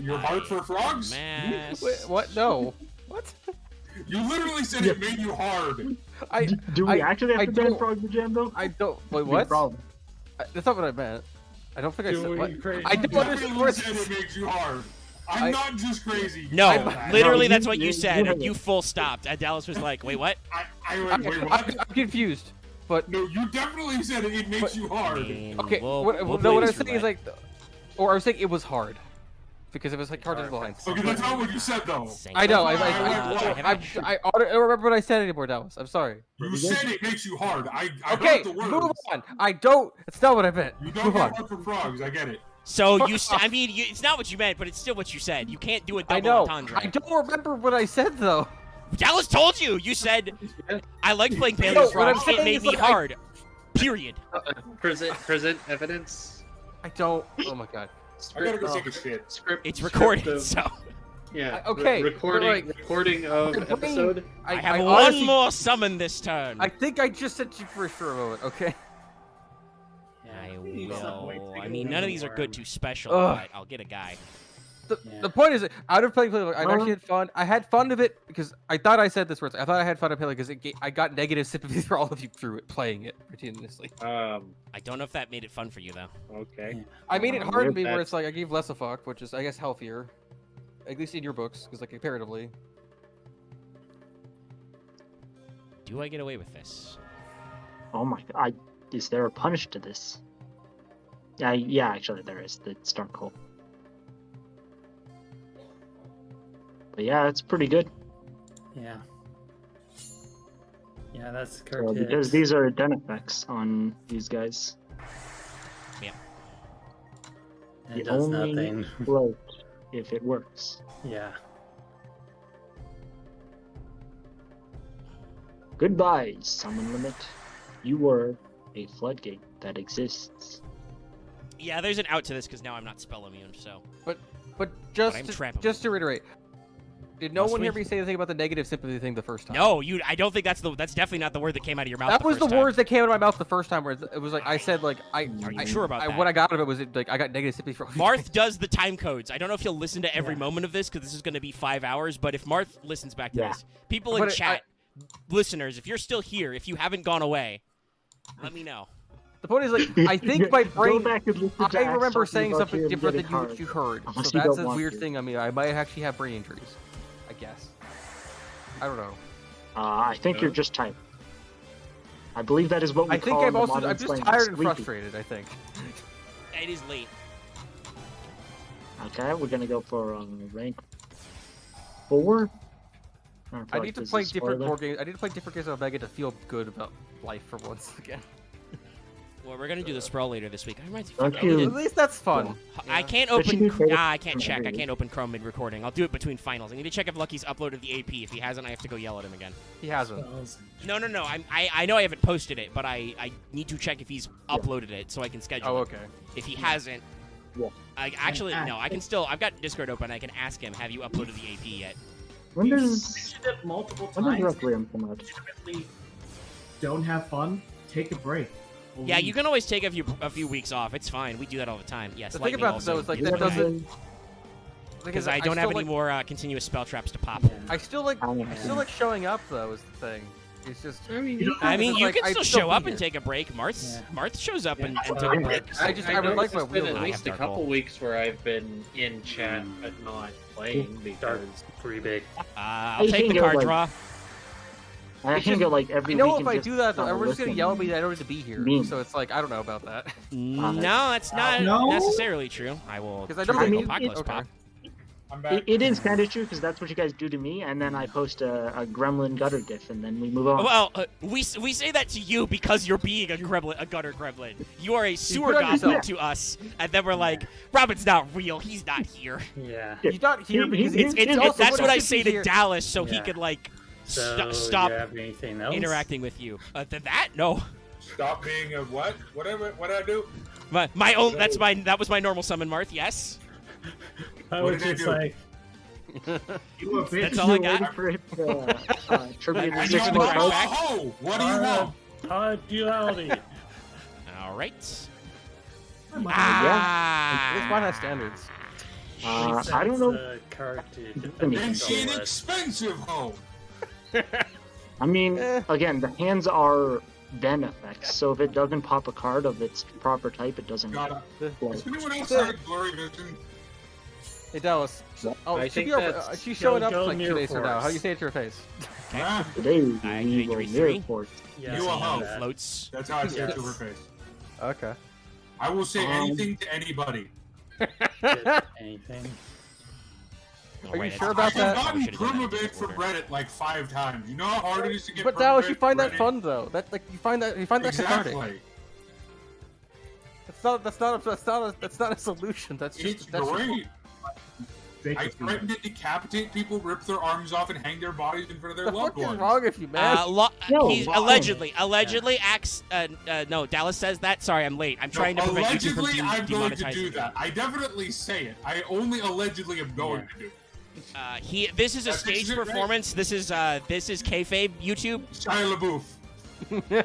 Speaker 2: You're hard for frogs?
Speaker 1: Mass.
Speaker 4: Wait, what? No. What?
Speaker 2: You literally said it made you hard.
Speaker 4: I
Speaker 5: Do we
Speaker 4: I-
Speaker 5: actually
Speaker 4: I
Speaker 5: have to ban
Speaker 4: don't-
Speaker 5: Frog the Jam though?
Speaker 4: I don't. Wait,
Speaker 5: Big
Speaker 4: what?
Speaker 5: problem.
Speaker 4: That's not what I meant. I don't think I said what.
Speaker 8: crazy.
Speaker 4: I
Speaker 2: You
Speaker 4: don't
Speaker 2: definitely
Speaker 4: understand.
Speaker 2: said it makes you hard. I'm
Speaker 4: I-
Speaker 2: not just crazy.
Speaker 1: No,
Speaker 2: I-
Speaker 1: literally,
Speaker 5: No,
Speaker 1: that's what you
Speaker 5: you
Speaker 1: said,
Speaker 5: heard
Speaker 1: and you
Speaker 5: it.
Speaker 1: full stopped. And Dallas was like, "Wait, what?"
Speaker 2: I went, wait, what?
Speaker 4: I'm confused. But
Speaker 2: No, you definitely said it makes you hard.
Speaker 4: okay,
Speaker 1: We'll
Speaker 4: what
Speaker 1: play
Speaker 4: I was
Speaker 1: this
Speaker 4: saying is
Speaker 1: roulette.
Speaker 4: like, or I was saying it was hard because it was like hard to line.
Speaker 2: Okay, that's not what you said though.
Speaker 4: I know.
Speaker 2: I
Speaker 4: don't remember what I said anymore, Dallas. I'm sorry.
Speaker 2: You said it makes you hard. I
Speaker 4: Okay,
Speaker 2: heard the words.
Speaker 4: move on. I don't. That's not what I meant.
Speaker 2: You don't
Speaker 4: Move
Speaker 2: get
Speaker 4: on.
Speaker 2: hard for frogs. I get it.
Speaker 1: So I mean, it's not what you meant, but it's still what you said. You can't do a double
Speaker 4: I know.
Speaker 1: entendre.
Speaker 4: I don't remember what I said though.
Speaker 1: Dallas told you. You said I liked playing
Speaker 4: No,
Speaker 1: Paleo
Speaker 4: what I'm
Speaker 1: Frogs. It
Speaker 4: saying
Speaker 1: made
Speaker 4: is,
Speaker 1: me
Speaker 4: like,
Speaker 1: hard. Period.
Speaker 7: Present evidence.
Speaker 4: I don't. Oh my god.
Speaker 2: I gotta go take a shit.
Speaker 7: Script.
Speaker 1: It's
Speaker 7: script
Speaker 1: recorded,
Speaker 7: of-
Speaker 1: so
Speaker 7: Yeah.
Speaker 4: Okay, but,
Speaker 7: Recording.
Speaker 4: like,
Speaker 7: recording of
Speaker 4: my brain-
Speaker 7: episode.
Speaker 1: I have
Speaker 4: honestly-
Speaker 1: one more summon this turn.
Speaker 4: I think I just said you for a moment. Okay.
Speaker 1: I will. I mean, none of these are good to special,
Speaker 4: Ugh.
Speaker 1: but I'll get a guy.
Speaker 4: The point is, out of playing Paleo, I've actually had fun. I had fun of it because I thought I said this words. I thought I had fun of Paleo because I got negative sympathy for all of you through it, playing it continuously.
Speaker 1: I don't know if that made it fun for you though.
Speaker 7: Okay.
Speaker 4: I made it hard to me where
Speaker 7: That-
Speaker 4: it's like I gave less a fuck, which is I guess healthier, at least in your books, because like comparatively.
Speaker 1: Do I get away with this?
Speaker 5: Oh my god! Is there a punish to this? Yeah, actually there is. The Storm Cold. But yeah, it's pretty good.
Speaker 8: Yeah. Yeah, that's
Speaker 5: Well,
Speaker 8: correct.
Speaker 5: because these are den effects on these guys.
Speaker 8: It
Speaker 5: The
Speaker 8: does
Speaker 5: only
Speaker 8: nothing.
Speaker 5: float if it works.
Speaker 8: Yeah.
Speaker 5: Goodbye, summon limit. You were a floodgate that exists.
Speaker 1: Yeah, there's an out to this because now I'm not spell immune. So
Speaker 4: But
Speaker 1: I'm
Speaker 4: just
Speaker 1: trappable.
Speaker 4: to reiterate, did no
Speaker 1: Must
Speaker 4: one
Speaker 1: we?
Speaker 4: hear me say anything about the negative sympathy thing the first time?
Speaker 1: no, I don't think that's definitely not the word that came out of your mouth.
Speaker 4: That was the
Speaker 1: first time.
Speaker 4: words that came out of my mouth the first time. Where it was like I said, like
Speaker 1: Are you sure about that?
Speaker 4: What I got out of it was like I got negative sympathy for.
Speaker 1: Marth does the time codes. I don't know if he'll listen to every moment of this because this is going to be 5 hours. But if Marth listens back to
Speaker 5: Yeah.
Speaker 1: this, people in
Speaker 4: But
Speaker 1: chat, listeners, if you're still here, if you haven't gone away, let me know.
Speaker 4: The point is, like, I think my
Speaker 5: Go
Speaker 4: brain.
Speaker 5: back and listen to
Speaker 4: I
Speaker 5: Axe
Speaker 4: remember
Speaker 5: talking
Speaker 4: saying
Speaker 5: about
Speaker 4: something
Speaker 5: him
Speaker 4: different than
Speaker 5: getting hard.
Speaker 4: you heard.
Speaker 5: Unless
Speaker 4: So
Speaker 5: you
Speaker 4: that's
Speaker 5: don't
Speaker 4: a
Speaker 5: want
Speaker 4: weird
Speaker 5: to.
Speaker 4: thing. I mean, I might actually have brain injuries. I guess. I don't know.
Speaker 5: I think you're just tired. I believe that is what we
Speaker 4: I think
Speaker 5: call
Speaker 4: I'm
Speaker 5: the
Speaker 4: also.
Speaker 5: modern
Speaker 4: I'm just
Speaker 5: slang,
Speaker 4: tired and
Speaker 5: sleepy.
Speaker 4: frustrated. I think.
Speaker 1: It is late.
Speaker 5: Okay, we're gonna go for rank 4.
Speaker 4: I need to play different board games. I need to play different games of Omega to feel good about life for once again.
Speaker 1: Well, we're gonna do the sprawl later this week. I reminds me.
Speaker 5: Don't
Speaker 1: fuck, I
Speaker 5: you-
Speaker 1: need
Speaker 4: At least that's fun.
Speaker 1: I can't
Speaker 5: But you
Speaker 1: open.
Speaker 5: need to-
Speaker 1: I can't check. I can't open Chrome mid-recording. I'll do it between finals. I need to check if Lucky's uploaded the AP. If he hasn't, I have to go yell at him again.
Speaker 4: He hasn't.
Speaker 1: No. I know I haven't posted it, but I need to check if he's uploaded it so I can schedule.
Speaker 4: Oh,
Speaker 1: it.
Speaker 4: okay.
Speaker 1: If he hasn't,
Speaker 5: Yeah.
Speaker 1: I actually no. I can still. I've got Discord open. I can ask him. Have you uploaded the AP yet?
Speaker 5: When
Speaker 6: You've
Speaker 5: does
Speaker 6: mentioned it multiple
Speaker 5: when does
Speaker 6: times.
Speaker 5: Requiem come out?
Speaker 6: Legitimately don't have fun. Take a break.
Speaker 1: Yeah, you can always take a few weeks off. It's fine. We do that all the time. Yes.
Speaker 4: The thing
Speaker 1: Lightning
Speaker 4: about
Speaker 1: also.
Speaker 4: those, like,
Speaker 5: You
Speaker 4: that
Speaker 5: ever
Speaker 4: doesn't.
Speaker 1: because I don't have
Speaker 4: still
Speaker 1: any
Speaker 4: like,
Speaker 1: more continuous spell traps to pop.
Speaker 4: I still like.
Speaker 5: I
Speaker 4: I still like showing up though. Is the thing. It's just.
Speaker 1: I mean,
Speaker 4: It's
Speaker 1: you
Speaker 4: like,
Speaker 1: can
Speaker 4: I'd
Speaker 1: still
Speaker 4: still
Speaker 1: show
Speaker 4: be
Speaker 1: up
Speaker 4: here.
Speaker 1: and take a break. Marth shows up and
Speaker 7: Yeah.
Speaker 1: take a break.
Speaker 4: I would like my
Speaker 7: It's been
Speaker 4: wheel
Speaker 7: at
Speaker 4: though.
Speaker 7: least a
Speaker 1: Dark
Speaker 7: couple
Speaker 1: Hole.
Speaker 7: weeks where I've been in chat but not playing
Speaker 8: Dark,
Speaker 7: because
Speaker 8: pretty big.
Speaker 1: I'll
Speaker 5: You
Speaker 1: take
Speaker 5: can
Speaker 1: the
Speaker 5: go,
Speaker 1: card
Speaker 5: like,
Speaker 1: draw.
Speaker 5: I
Speaker 4: It's
Speaker 5: can
Speaker 4: just-
Speaker 5: go like every
Speaker 4: I know
Speaker 5: week
Speaker 4: if
Speaker 5: and
Speaker 4: I
Speaker 5: just
Speaker 4: do that, though, everyone's just gonna
Speaker 5: listen.
Speaker 4: yell at me that I don't need to be here.
Speaker 5: Mean.
Speaker 4: So it's like I don't know about that.
Speaker 1: No, that's not
Speaker 6: No?
Speaker 1: necessarily true. I will.
Speaker 4: Because I
Speaker 1: turn
Speaker 4: don't
Speaker 1: the
Speaker 5: think-
Speaker 1: apocalypse
Speaker 4: okay.
Speaker 1: pop.
Speaker 2: I'm back.
Speaker 5: It is kind of true because that's what you guys do to me, and then I post a gremlin gutter gif, and then we move on.
Speaker 1: Well, we say that to you because you're being a gutter gremlin. You are a sewer
Speaker 4: put on
Speaker 1: goblin
Speaker 5: yourself.
Speaker 1: to us, and then we're like, Robin's not real. He's not here.
Speaker 8: Yeah.
Speaker 4: He's not here because
Speaker 1: It's
Speaker 4: also
Speaker 1: that's what I
Speaker 4: should
Speaker 1: say
Speaker 4: be
Speaker 1: to
Speaker 4: here.
Speaker 1: Dallas, so he
Speaker 8: Yeah.
Speaker 1: could like
Speaker 8: So,
Speaker 1: stop
Speaker 8: you have anything else?
Speaker 1: interacting with you. That no.
Speaker 2: Stop being a what? Whatever. What I do?
Speaker 1: My own. That was my normal summon, Marth. Yes.
Speaker 8: I
Speaker 2: What
Speaker 8: was
Speaker 2: did I
Speaker 8: just
Speaker 2: do?
Speaker 8: like,
Speaker 6: You were a bitch.
Speaker 1: That's all I
Speaker 5: You're waiting
Speaker 1: got.
Speaker 5: for it to tribute
Speaker 1: I
Speaker 5: the
Speaker 1: just
Speaker 5: six
Speaker 1: wanna
Speaker 5: more
Speaker 1: crack
Speaker 5: votes.
Speaker 1: back.
Speaker 2: Oh, what do you want?
Speaker 8: duality.
Speaker 1: All right.
Speaker 4: This
Speaker 1: Ah.
Speaker 4: one has standards.
Speaker 5: I don't know.
Speaker 8: Card to
Speaker 5: Then
Speaker 2: Then
Speaker 8: defend
Speaker 2: she an
Speaker 8: the list.
Speaker 2: expensive hoe.
Speaker 5: I mean,
Speaker 4: Eh.
Speaker 5: again, the hands are Ben effects, so if it doesn't pop a card of its proper type, it doesn't.
Speaker 2: God,
Speaker 5: Well,
Speaker 2: has anyone else heard Blurry Vision?
Speaker 4: Hey Dallas. Oh,
Speaker 10: I
Speaker 4: she's
Speaker 10: think
Speaker 4: over,
Speaker 10: that's
Speaker 4: she's showing up
Speaker 8: Go
Speaker 4: like 2
Speaker 8: Mirror
Speaker 4: days from now.
Speaker 8: Force.
Speaker 4: How do you say it to your face?
Speaker 2: Ah,
Speaker 5: Today
Speaker 1: I
Speaker 5: we
Speaker 1: need
Speaker 5: will
Speaker 1: three.
Speaker 5: mirror force.
Speaker 8: Yeah,
Speaker 2: You a hoe.
Speaker 8: that.
Speaker 1: Floats.
Speaker 2: that's how I say it to
Speaker 8: Yes.
Speaker 2: her face.
Speaker 4: Okay.
Speaker 2: I will say anything to anybody.
Speaker 8: Anything.
Speaker 1: All
Speaker 4: Are you
Speaker 1: right,
Speaker 4: sure
Speaker 1: that's-
Speaker 4: about
Speaker 2: I've
Speaker 4: that?
Speaker 2: gotten
Speaker 1: Should've done that in
Speaker 2: permabit from
Speaker 1: order.
Speaker 2: Reddit like 5 times. You know how hard it is to get
Speaker 4: But Dallas,
Speaker 2: permabit
Speaker 4: you find
Speaker 2: from
Speaker 4: that
Speaker 2: Reddit?
Speaker 4: fun though. That like you find that cathartic.
Speaker 2: Exactly.
Speaker 4: That's not a solution. That's
Speaker 2: It's
Speaker 4: just that's
Speaker 2: great.
Speaker 6: Bitch
Speaker 2: I
Speaker 6: is good.
Speaker 2: threatened to decapitate people, rip their arms off, and hang their bodies in front of their
Speaker 4: the
Speaker 2: loved
Speaker 4: fuck is
Speaker 2: ones.
Speaker 4: wrong with you, man?
Speaker 5: No,
Speaker 1: He's
Speaker 5: why?
Speaker 1: allegedly acts. No, Dallas says that. Sorry, I'm late. I'm trying to prevent YouTube from
Speaker 2: Allegedly, I'm going to
Speaker 1: demonetizing
Speaker 2: do
Speaker 1: me.
Speaker 2: that. I definitely say it. I only allegedly am going to do it.
Speaker 1: This is a
Speaker 2: That's
Speaker 1: stage
Speaker 2: it, right?
Speaker 1: performance. This is kayfabe YouTube.
Speaker 2: Shia LaBeouf.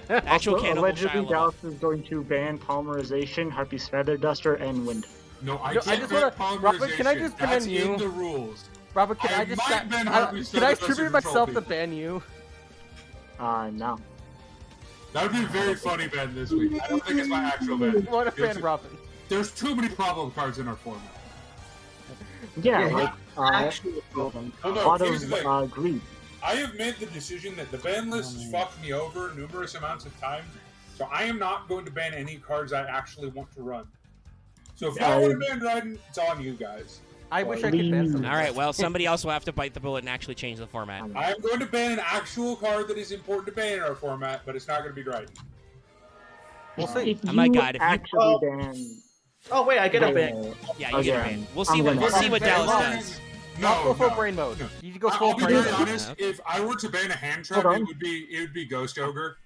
Speaker 1: Actual
Speaker 5: Also,
Speaker 1: cannibal
Speaker 5: allegedly,
Speaker 1: Shia LaBeouf.
Speaker 5: Dallas is going to ban polymerization, Harpy's feather duster, and wind.
Speaker 2: No, I
Speaker 4: No, I
Speaker 2: can't
Speaker 4: just
Speaker 2: ban
Speaker 4: wanna- Robert, can I
Speaker 2: polymerization.
Speaker 4: just
Speaker 2: That's
Speaker 4: commend you?
Speaker 2: in the rules.
Speaker 4: Robert, can
Speaker 2: I
Speaker 4: I just
Speaker 2: might ban
Speaker 4: can
Speaker 2: Harpy's
Speaker 4: I
Speaker 2: feather duster
Speaker 4: attribute
Speaker 2: control
Speaker 4: myself to
Speaker 2: people.
Speaker 4: ban you?
Speaker 5: No.
Speaker 2: That would be a very funny ban this week. I don't think it's my actual ban.
Speaker 4: What a fan,
Speaker 2: There's-
Speaker 4: Robin.
Speaker 2: There's too many problem cards in our format.
Speaker 5: Yeah,
Speaker 6: Yeah,
Speaker 5: like,
Speaker 6: Actual problem.
Speaker 2: Well,
Speaker 5: a
Speaker 2: no,
Speaker 5: lot
Speaker 2: here's
Speaker 5: of
Speaker 2: the thing.
Speaker 5: greed.
Speaker 2: I have made the decision that the ban list has fucked me over numerous amounts of times, so I am not going to ban any cards I actually want to run. So if y'all want to ban Dryden, it's on you guys.
Speaker 4: I wish I could ban something.
Speaker 1: All right, well, somebody else will have to bite the bullet and actually change the format.
Speaker 2: I am going to ban an actual card that is important to ban in our format, but it's not going to be Dryden.
Speaker 4: We'll see.
Speaker 5: If
Speaker 1: Oh my
Speaker 5: you
Speaker 1: God, if you-
Speaker 5: actually ban...
Speaker 9: Oh wait, I get a ban.
Speaker 1: Yeah, you get a
Speaker 5: Okay.
Speaker 1: ban. We'll see
Speaker 5: I'm
Speaker 1: what
Speaker 5: gonna-
Speaker 1: we'll see what
Speaker 2: Ban
Speaker 1: Dallas
Speaker 2: Dryden-
Speaker 1: does.
Speaker 4: Not go
Speaker 2: No,
Speaker 4: full
Speaker 2: no.
Speaker 4: brain mode.
Speaker 2: No.
Speaker 4: You go
Speaker 2: I'll
Speaker 4: full
Speaker 2: be
Speaker 4: brain
Speaker 2: very
Speaker 4: mode.
Speaker 2: honest. If I were to ban a hand trap,
Speaker 5: Hold on.
Speaker 2: it would be Ghost Ogre.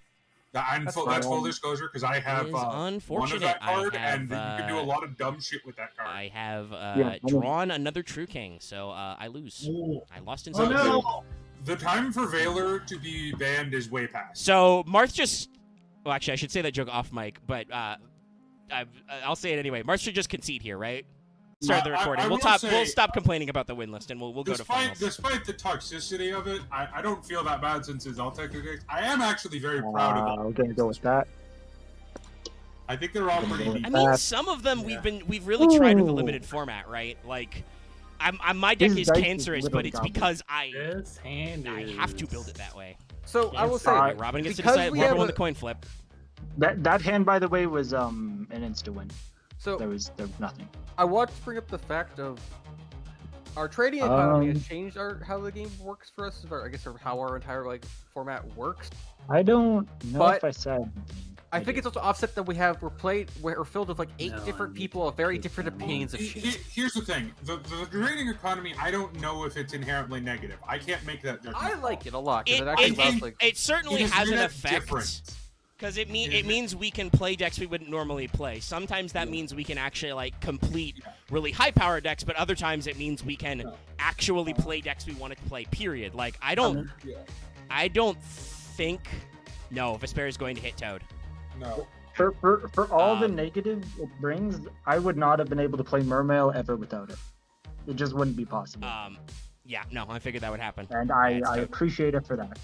Speaker 2: That's
Speaker 5: fine.
Speaker 2: full disclosure because I have
Speaker 1: Is
Speaker 2: one of
Speaker 1: unfortunate.
Speaker 2: that card,
Speaker 1: I have,
Speaker 2: and you can do a lot of dumb shit with that card.
Speaker 1: I have
Speaker 5: I know.
Speaker 1: drawn another True King, so I lose.
Speaker 6: Ooh.
Speaker 1: I lost in
Speaker 6: Oh
Speaker 1: seven.
Speaker 6: no!
Speaker 2: The time for Valor to be banned is way past.
Speaker 1: So Marth just. Well, actually, I should say that joke off mic, but I'll say it anyway. Marth should just concede here, right? Start the
Speaker 2: I
Speaker 1: recording.
Speaker 2: will
Speaker 1: We'll
Speaker 2: say-
Speaker 1: stop complaining about the win list, and we'll go to finals.
Speaker 2: Despite the toxicity of it, I don't feel that bad since it's all technical. I am actually very proud of it.
Speaker 5: We're gonna go with that.
Speaker 2: I think they're all pretty neat.
Speaker 1: I mean, some of them we've really tried with the limited format, right? Like, my deck
Speaker 5: His
Speaker 1: is
Speaker 5: dice is
Speaker 1: cancerous, but
Speaker 5: literally
Speaker 1: it's
Speaker 5: gobbled.
Speaker 1: because I
Speaker 8: This hand is...
Speaker 1: have to build it that way.
Speaker 4: So I will say,
Speaker 5: Yes,
Speaker 1: Okay, Robin gets to
Speaker 4: because
Speaker 1: decide.
Speaker 4: we
Speaker 1: Whoever
Speaker 4: have
Speaker 1: won
Speaker 4: a-
Speaker 1: the coin flip.
Speaker 5: That hand, by the way, was an insta win.
Speaker 4: so
Speaker 5: There was nothing.
Speaker 4: I want to bring up the fact of our trading economy
Speaker 5: Um,
Speaker 4: has changed how the game works for us, or I guess or how our entire format works.
Speaker 5: I don't know
Speaker 4: But
Speaker 5: if I said.
Speaker 4: I think it's also offset that we're filled with like 8
Speaker 8: No,
Speaker 4: different
Speaker 8: I
Speaker 4: people of very different opinions of shit.
Speaker 2: Here's the thing: the trading economy. I don't know if it's inherently negative. I can't make that judgment.
Speaker 4: I like it a lot because
Speaker 1: It,
Speaker 4: it actually
Speaker 1: it,
Speaker 4: allows
Speaker 1: it,
Speaker 4: like
Speaker 1: it certainly
Speaker 2: It is
Speaker 1: has an
Speaker 2: net
Speaker 1: effect.
Speaker 2: different.
Speaker 1: Because it means we can play decks we wouldn't normally play. Sometimes that means we can actually like complete really high power decks, but other times it means we can actually play decks we want to play. Period. Like I don't think no Vespairr is going to hit Toad.
Speaker 2: No.
Speaker 5: For all the
Speaker 1: Um,
Speaker 5: negative it brings, I would not have been able to play Mermail ever without it. It just wouldn't be possible.
Speaker 1: Yeah, no, I figured that would happen.
Speaker 5: And
Speaker 1: That's
Speaker 5: I
Speaker 1: tough.
Speaker 5: appreciate it for that.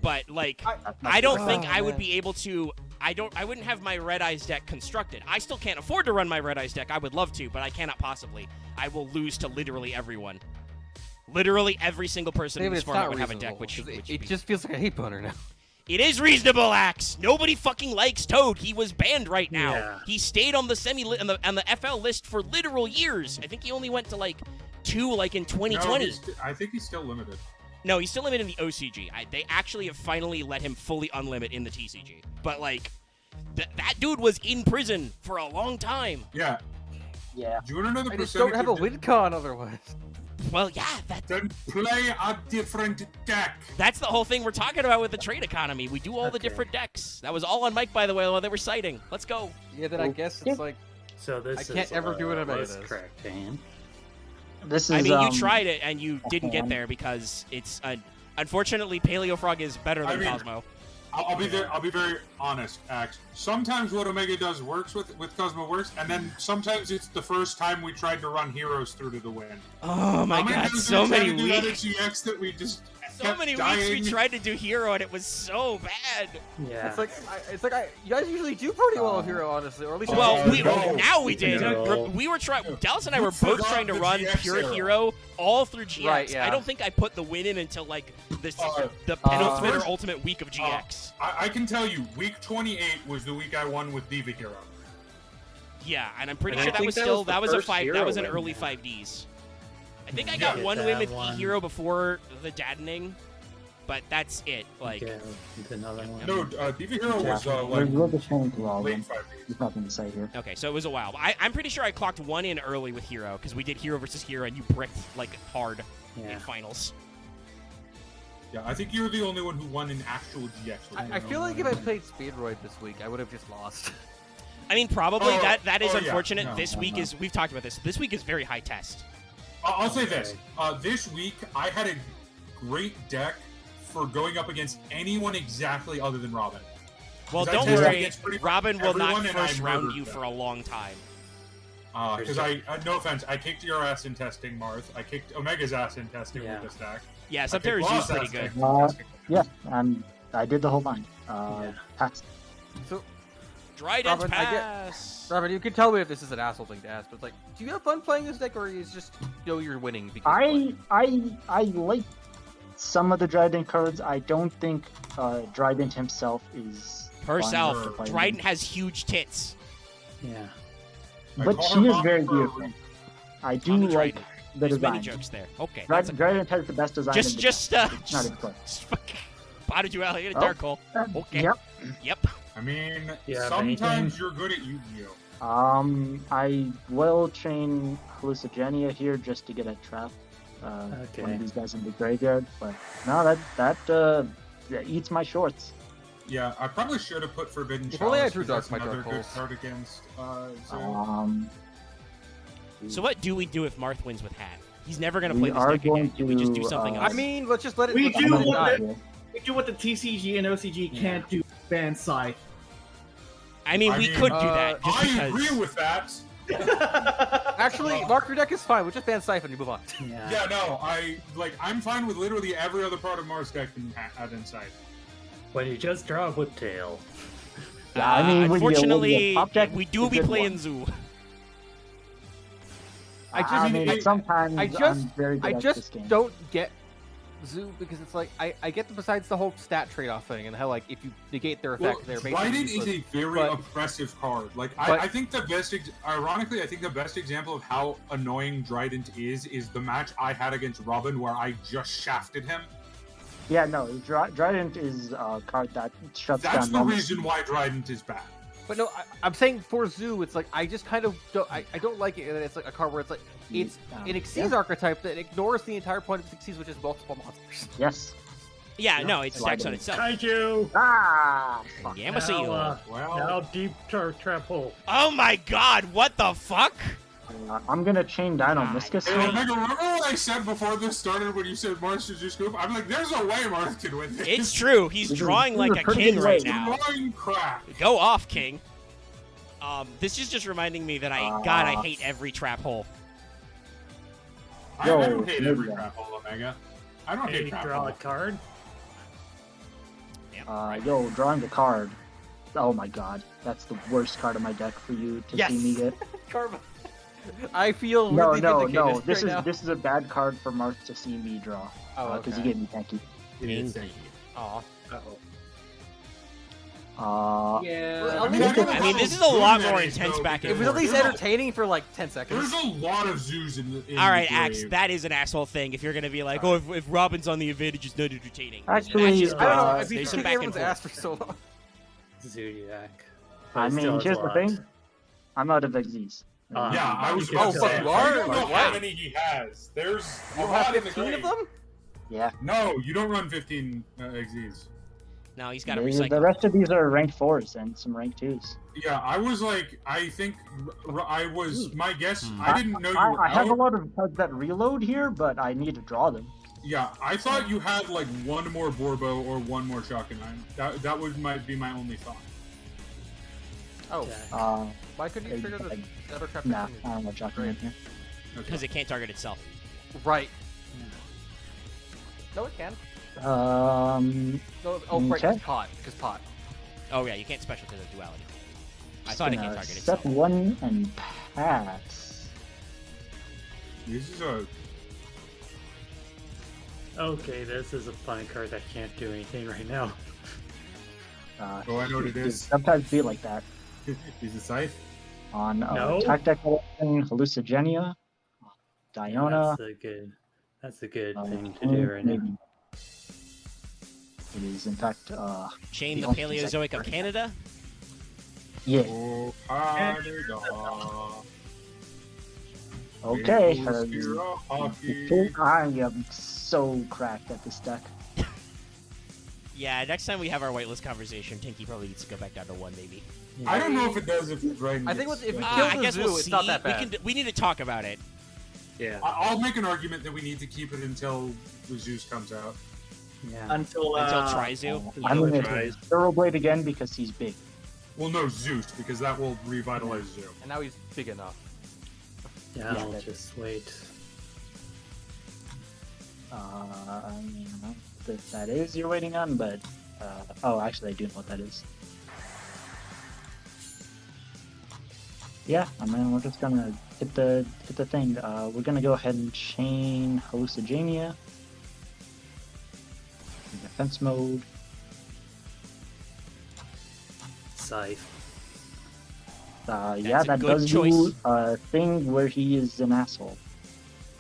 Speaker 1: But like
Speaker 5: That's my
Speaker 1: I don't
Speaker 5: feeling.
Speaker 1: think I would be able to. I wouldn't have my Red Eyes deck constructed. I still can't afford to run my Red Eyes deck. I would love to, but I cannot possibly. I will lose to literally everyone. Literally every single person in
Speaker 4: maybe
Speaker 1: this
Speaker 4: it's
Speaker 1: format
Speaker 4: not
Speaker 1: would have a
Speaker 4: reasonable.
Speaker 1: deck, which
Speaker 4: 'cause
Speaker 1: which
Speaker 4: it
Speaker 1: be-
Speaker 4: just feels like a hate boner now.
Speaker 1: It is reasonable, Axe. Nobody fucking likes Toad. He was banned right now.
Speaker 8: Yeah.
Speaker 1: He stayed on the on the FL list for literal years. I think he only went to like 2 like in
Speaker 2: No,
Speaker 1: 2020.
Speaker 2: I think he's still limited.
Speaker 1: No, he's still limited in the OCG. They actually have finally let him fully unlimit in the TCG. But, like, that dude was in prison for a long time.
Speaker 2: Yeah.
Speaker 5: Yeah.
Speaker 2: Do you want to know the
Speaker 4: I just
Speaker 2: percentage?
Speaker 4: don't have a win con otherwise.
Speaker 1: Well, yeah,
Speaker 2: Then play a different deck.
Speaker 1: that's the whole thing we're talking about with the trade economy. We do all the
Speaker 4: Okay.
Speaker 1: different decks. That was all on Mike, by the way, while they were citing. Let's go.
Speaker 4: Yeah, then I guess it's like
Speaker 8: So this
Speaker 4: I can't
Speaker 8: is,
Speaker 4: ever do what I'm
Speaker 8: less
Speaker 4: at this.
Speaker 8: correct, Dan.
Speaker 5: This is.
Speaker 1: I mean, you tried it and you didn't get
Speaker 5: um,
Speaker 1: there because it's unfortunately Paleo Frog is better than
Speaker 2: I mean-
Speaker 1: Cosmo.
Speaker 2: I'll be there. I'll be very honest, Axe. Sometimes what Omega does works with Cosmo works, and then sometimes it's the first time we tried to run heroes through to the win.
Speaker 1: Oh my
Speaker 2: How many
Speaker 1: god,
Speaker 2: times
Speaker 1: so
Speaker 2: did we try
Speaker 1: many
Speaker 2: to do that at
Speaker 1: weeks.
Speaker 2: GX that we just
Speaker 1: So
Speaker 2: kept
Speaker 1: many
Speaker 2: dying?
Speaker 1: weeks we tried to do Hero and it was so bad.
Speaker 8: Yeah.
Speaker 4: it's like you guys usually do pretty well with Hero, honestly, or at least
Speaker 1: Well,
Speaker 2: no.
Speaker 1: now we did.
Speaker 8: No.
Speaker 1: We were trying. Dallas and I
Speaker 2: You
Speaker 1: were both
Speaker 2: forgot
Speaker 1: trying to
Speaker 2: the
Speaker 1: run
Speaker 2: GX
Speaker 1: pure
Speaker 2: era.
Speaker 1: Hero all through GX.
Speaker 4: Right, yeah.
Speaker 1: I don't think I put the win in until like the
Speaker 2: Uh,
Speaker 1: penultimate or
Speaker 2: first-
Speaker 1: ultimate week of GX.
Speaker 2: I can tell you, week 28 was the week I won with Diva Hero.
Speaker 1: Yeah, and I'm pretty
Speaker 7: And I
Speaker 1: sure that
Speaker 7: think
Speaker 1: was
Speaker 7: that
Speaker 1: still
Speaker 7: was the
Speaker 1: that was a
Speaker 7: first
Speaker 1: five. That
Speaker 7: Hero
Speaker 1: was an
Speaker 7: win.
Speaker 1: early 5Ds. I think I
Speaker 2: Yeah.
Speaker 1: got
Speaker 8: Get
Speaker 1: one
Speaker 8: that
Speaker 1: win with
Speaker 8: one.
Speaker 1: E-Hero before the Daddening, but that's it. Like,
Speaker 8: Yeah, another one.
Speaker 2: No, Diva Hero was
Speaker 5: We'll just change to all of
Speaker 2: late
Speaker 5: them.
Speaker 2: 5Ds.
Speaker 5: There's nothing to say here.
Speaker 1: okay, so it was a while. But I'm pretty sure I clocked one in early with Hero because we did Hero versus Hero and you bricked like hard in
Speaker 8: Yeah.
Speaker 1: finals.
Speaker 2: Yeah, I think you were the only one who won in actual GX.
Speaker 4: I feel like if I played Speedroid this week, I would have just lost.
Speaker 1: I mean, probably
Speaker 2: Oh,
Speaker 1: that is
Speaker 2: oh, yeah.
Speaker 1: unfortunate.
Speaker 2: No,
Speaker 1: this
Speaker 2: no,
Speaker 1: week
Speaker 2: no.
Speaker 1: is we've talked about this. This week is very high test.
Speaker 2: I'll say this. This week, I had a great deck for going up against anyone exactly other than Robin.
Speaker 1: Well,
Speaker 2: 'Cause I
Speaker 1: don't
Speaker 2: tested
Speaker 1: worry,
Speaker 2: against pretty much
Speaker 1: Robin will not
Speaker 2: everyone, and I
Speaker 1: first round
Speaker 2: murdered
Speaker 1: you
Speaker 2: them.
Speaker 1: for a long time.
Speaker 2: Because no offense, I kicked your ass in testing, Marth. I kicked Omega's ass in testing
Speaker 8: Yeah.
Speaker 2: with the stack.
Speaker 1: Yeah,
Speaker 2: I
Speaker 1: Subterra
Speaker 2: kicked
Speaker 1: is
Speaker 2: Loth's
Speaker 1: pretty
Speaker 2: ass
Speaker 1: good.
Speaker 2: in testing.
Speaker 5: Yeah, and I did the whole line. Pass.
Speaker 4: So,
Speaker 1: Dryden's
Speaker 4: Robin, I get-
Speaker 1: pass.
Speaker 4: Robin, you can tell me if this is an asshole thing to ask, but it's like, do you have fun playing this deck, or is just you're winning? Because
Speaker 5: I like some of the Dryden cards. I don't think Dryden himself is
Speaker 1: Herself,
Speaker 5: fun to play
Speaker 1: Dryden
Speaker 5: with.
Speaker 1: has huge tits.
Speaker 8: Yeah.
Speaker 2: I
Speaker 5: But
Speaker 2: call
Speaker 5: she
Speaker 2: her
Speaker 5: is
Speaker 2: Mom
Speaker 5: very
Speaker 2: for a
Speaker 5: beautiful. I do
Speaker 1: Mommy
Speaker 5: like
Speaker 1: Dryden.
Speaker 5: the
Speaker 1: There's many
Speaker 5: design.
Speaker 1: jokes there. Okay, that's
Speaker 5: Dryden has the best design. in the
Speaker 1: just
Speaker 5: deck. It's not even close.
Speaker 1: Spotted you out. You got a
Speaker 5: Oh.
Speaker 1: dark hole. Okay.
Speaker 5: Yep.
Speaker 1: Yep.
Speaker 2: I mean,
Speaker 8: Yeah,
Speaker 2: sometimes
Speaker 8: anything?
Speaker 2: you're good at Yu-Gi-Oh!
Speaker 5: I will chain Hallucigenia here just to get a trap. One
Speaker 8: Okay.
Speaker 5: of these guys in the graveyard, but no, that eats my shorts.
Speaker 2: Yeah, I probably should have put Forbidden
Speaker 4: If only I
Speaker 2: Chalice,
Speaker 4: drew
Speaker 2: 'cause
Speaker 4: Dark
Speaker 2: that's
Speaker 4: by
Speaker 2: another
Speaker 4: Dark
Speaker 2: good
Speaker 4: Holes.
Speaker 2: card against Zoe.
Speaker 1: So what do we do if Marth wins with Hat? He's never gonna
Speaker 5: We
Speaker 1: play this
Speaker 5: are
Speaker 1: deck again.
Speaker 5: going
Speaker 1: Do we just do
Speaker 5: to,
Speaker 1: something
Speaker 5: uh,
Speaker 1: else?
Speaker 4: I mean, let's just let it.
Speaker 9: We
Speaker 4: let's
Speaker 9: do
Speaker 4: let it
Speaker 9: what
Speaker 4: die.
Speaker 9: the- We do what the TCG and OCG can't do. Ban Scythe.
Speaker 1: I mean,
Speaker 2: I
Speaker 1: we
Speaker 2: mean,
Speaker 1: could do that. Just
Speaker 2: I
Speaker 1: because.
Speaker 2: agree with that.
Speaker 4: Actually, mark your deck is fine. We'll just ban Siphon and move on.
Speaker 8: Yeah.
Speaker 2: Yeah, no, I'm fine with literally every other part of Mars deck can add inside.
Speaker 8: When you just draw a Whiptail.
Speaker 5: Yeah, I mean, with your
Speaker 1: unfortunately,
Speaker 5: top deck,
Speaker 1: we do
Speaker 5: it's a
Speaker 1: be
Speaker 5: good
Speaker 1: playing
Speaker 5: one.
Speaker 1: Zoo.
Speaker 4: I
Speaker 5: mean, sometimes
Speaker 4: I just,
Speaker 5: I'm very good
Speaker 4: I
Speaker 5: at this
Speaker 4: just
Speaker 5: game.
Speaker 4: don't get Zoo because it's like I get the besides the whole stat trade-off thing and how like if you negate their effect, they're
Speaker 2: Dryden
Speaker 4: basically
Speaker 2: is a very
Speaker 4: but-
Speaker 2: oppressive card. Like,
Speaker 4: but-
Speaker 2: I think the best, ironically, I think the best example of how annoying Dryden is the match I had against Robin where I just shafted him.
Speaker 5: Yeah, no, Dryden is a card that shuts
Speaker 2: That's
Speaker 5: down
Speaker 2: the
Speaker 5: moments.
Speaker 2: reason why Dryden is bad.
Speaker 4: But no, I'm saying for Zoo, it's like I just kind of don't. I don't like it. And it's like a card where it's like it's an Xyz archetype that ignores the entire point of Xyz, which is multiple monsters.
Speaker 5: Yes.
Speaker 1: Yeah, no, it stacks on itself.
Speaker 8: Kaiju!
Speaker 5: Ah! Fuck.
Speaker 1: Yeah, I'm gonna see you.
Speaker 8: Now deep trap hole.
Speaker 1: Oh my god, what the fuck?
Speaker 5: I'm gonna chain Dino Miscus.
Speaker 2: Hey, Omega, remember what I said before this started when you said Mars should just scoop? I'm like, there's a way Mars can win this.
Speaker 1: It's true. He's drawing
Speaker 5: this
Speaker 1: like
Speaker 5: is a
Speaker 1: a
Speaker 5: pretty
Speaker 1: king
Speaker 5: good
Speaker 1: right
Speaker 5: way.
Speaker 1: now.
Speaker 2: Drawing crap.
Speaker 1: Go off, king. This is just reminding me that God, I hate every trap hole.
Speaker 2: I don't hate every crap hole, Omega. I don't hate crap
Speaker 8: draw
Speaker 2: hole.
Speaker 8: a card.
Speaker 5: Yo, drawing a card. Oh my god, that's the worst card of my deck for you to
Speaker 4: Yes.
Speaker 5: see me get.
Speaker 4: Karma. I feel
Speaker 5: No,
Speaker 4: really
Speaker 5: no,
Speaker 4: vindicated
Speaker 5: no. This
Speaker 4: right
Speaker 5: is
Speaker 4: now.
Speaker 5: this is a bad card for Marth to see me draw.
Speaker 4: Oh,
Speaker 5: Because
Speaker 4: okay.
Speaker 5: he gave me thank you.
Speaker 4: Aw.
Speaker 7: Uh-oh. Yeah.
Speaker 4: I mean,
Speaker 1: this is a lot more intense back and
Speaker 4: It was at
Speaker 1: forth.
Speaker 4: least entertaining for like 10 seconds.
Speaker 2: There's a lot of zoos in the.
Speaker 1: All right,
Speaker 2: the
Speaker 1: Axe,
Speaker 2: grave.
Speaker 1: that is an asshole thing. If you're gonna be like, oh, if Robin's on the advantage, it's not entertaining.
Speaker 5: Actually,
Speaker 1: That's just
Speaker 5: I
Speaker 4: I don't know.
Speaker 1: gross.
Speaker 4: I've been
Speaker 1: There's some
Speaker 4: kicking
Speaker 1: back and
Speaker 4: everyone's ass
Speaker 1: forth.
Speaker 4: for so long.
Speaker 8: Zodiac.
Speaker 5: I mean, here's the thing. I'm out of Xyz.
Speaker 2: Yeah, I was
Speaker 8: Oh,
Speaker 2: about to
Speaker 4: fuck,
Speaker 2: say.
Speaker 4: you
Speaker 2: I
Speaker 4: are?
Speaker 2: don't know
Speaker 4: Wow.
Speaker 2: how many he has. There's
Speaker 4: You
Speaker 2: a
Speaker 4: don't have
Speaker 2: lot in the
Speaker 4: 15 of
Speaker 2: grave.
Speaker 4: them?
Speaker 5: Yeah.
Speaker 2: No, you don't run 15 XZs.
Speaker 1: No, he's got to
Speaker 5: The
Speaker 1: recycle.
Speaker 5: rest of these are rank 4s and some rank 2s.
Speaker 2: Yeah, I was like, I think I was. My guess,
Speaker 1: Hmm.
Speaker 2: I didn't know you were
Speaker 5: I have a
Speaker 2: out.
Speaker 5: lot of cards that reload here, but I need to draw them.
Speaker 2: Yeah, I thought you had like one more Borbo or one more Shotgun. That might be my only thought.
Speaker 4: Oh, why couldn't you trigger the Never Trap?
Speaker 5: Nah, I don't know Shotgun in here.
Speaker 1: Because it can't target itself.
Speaker 4: Right. No, it can.
Speaker 5: Um,
Speaker 4: No, oh, right,
Speaker 5: okay.
Speaker 4: because pot. Because pot.
Speaker 1: Oh yeah, you can't special because of duality. I thought it can't target
Speaker 5: Step
Speaker 1: itself.
Speaker 5: 1 and pass.
Speaker 2: This is a.
Speaker 8: Okay, this is a fun card that can't do anything right now.
Speaker 2: Oh, I know what it is.
Speaker 5: Sometimes be like that.
Speaker 2: Is it Scythe?
Speaker 5: On
Speaker 8: No.
Speaker 5: Attack Declaration, Hallucigenia, Diona.
Speaker 8: That's a good
Speaker 5: um,
Speaker 8: thing to do right now.
Speaker 5: maybe. It is, in fact,
Speaker 1: Chain
Speaker 5: the
Speaker 1: the
Speaker 5: only
Speaker 1: Paleozoic of
Speaker 5: second
Speaker 1: Canada.
Speaker 5: yeah.
Speaker 2: Oh, Canada.
Speaker 5: Okay.
Speaker 2: Maple Syrup hockey.
Speaker 5: I am so cracked at this deck.
Speaker 1: Yeah, next time we have our whitelist conversation, Tinky probably needs to go back down to 1, maybe.
Speaker 2: I don't know if it does if the dragon.
Speaker 4: I think
Speaker 2: gets-
Speaker 4: if you
Speaker 1: I
Speaker 4: kill the
Speaker 1: guess
Speaker 4: zoo,
Speaker 1: we'll
Speaker 4: it's
Speaker 1: see.
Speaker 4: not that bad.
Speaker 1: We need to talk about it.
Speaker 7: Yeah.
Speaker 2: I'll make an argument that we need to keep it until the Zeus comes out.
Speaker 8: Yeah.
Speaker 9: Until
Speaker 1: Trizu.
Speaker 5: I'm gonna
Speaker 7: tries.
Speaker 5: Thoroughblade again because he's big.
Speaker 2: Well, no, Zeus, because that will revitalize Zeus.
Speaker 4: And now he's big enough.
Speaker 8: Yeah,
Speaker 5: Yeah,
Speaker 8: I'll
Speaker 5: that-
Speaker 8: just wait.
Speaker 5: I mean, I don't know if that is you're waiting on, but oh, actually, I do know what that is. Yeah, I mean, we're just gonna hit the thing. We're gonna go ahead and chain Hallucigenia. In defense mode.
Speaker 8: Scythe.
Speaker 5: Yeah,
Speaker 1: a
Speaker 5: that
Speaker 1: good
Speaker 5: does
Speaker 1: choice.
Speaker 5: do a thing where he is an asshole.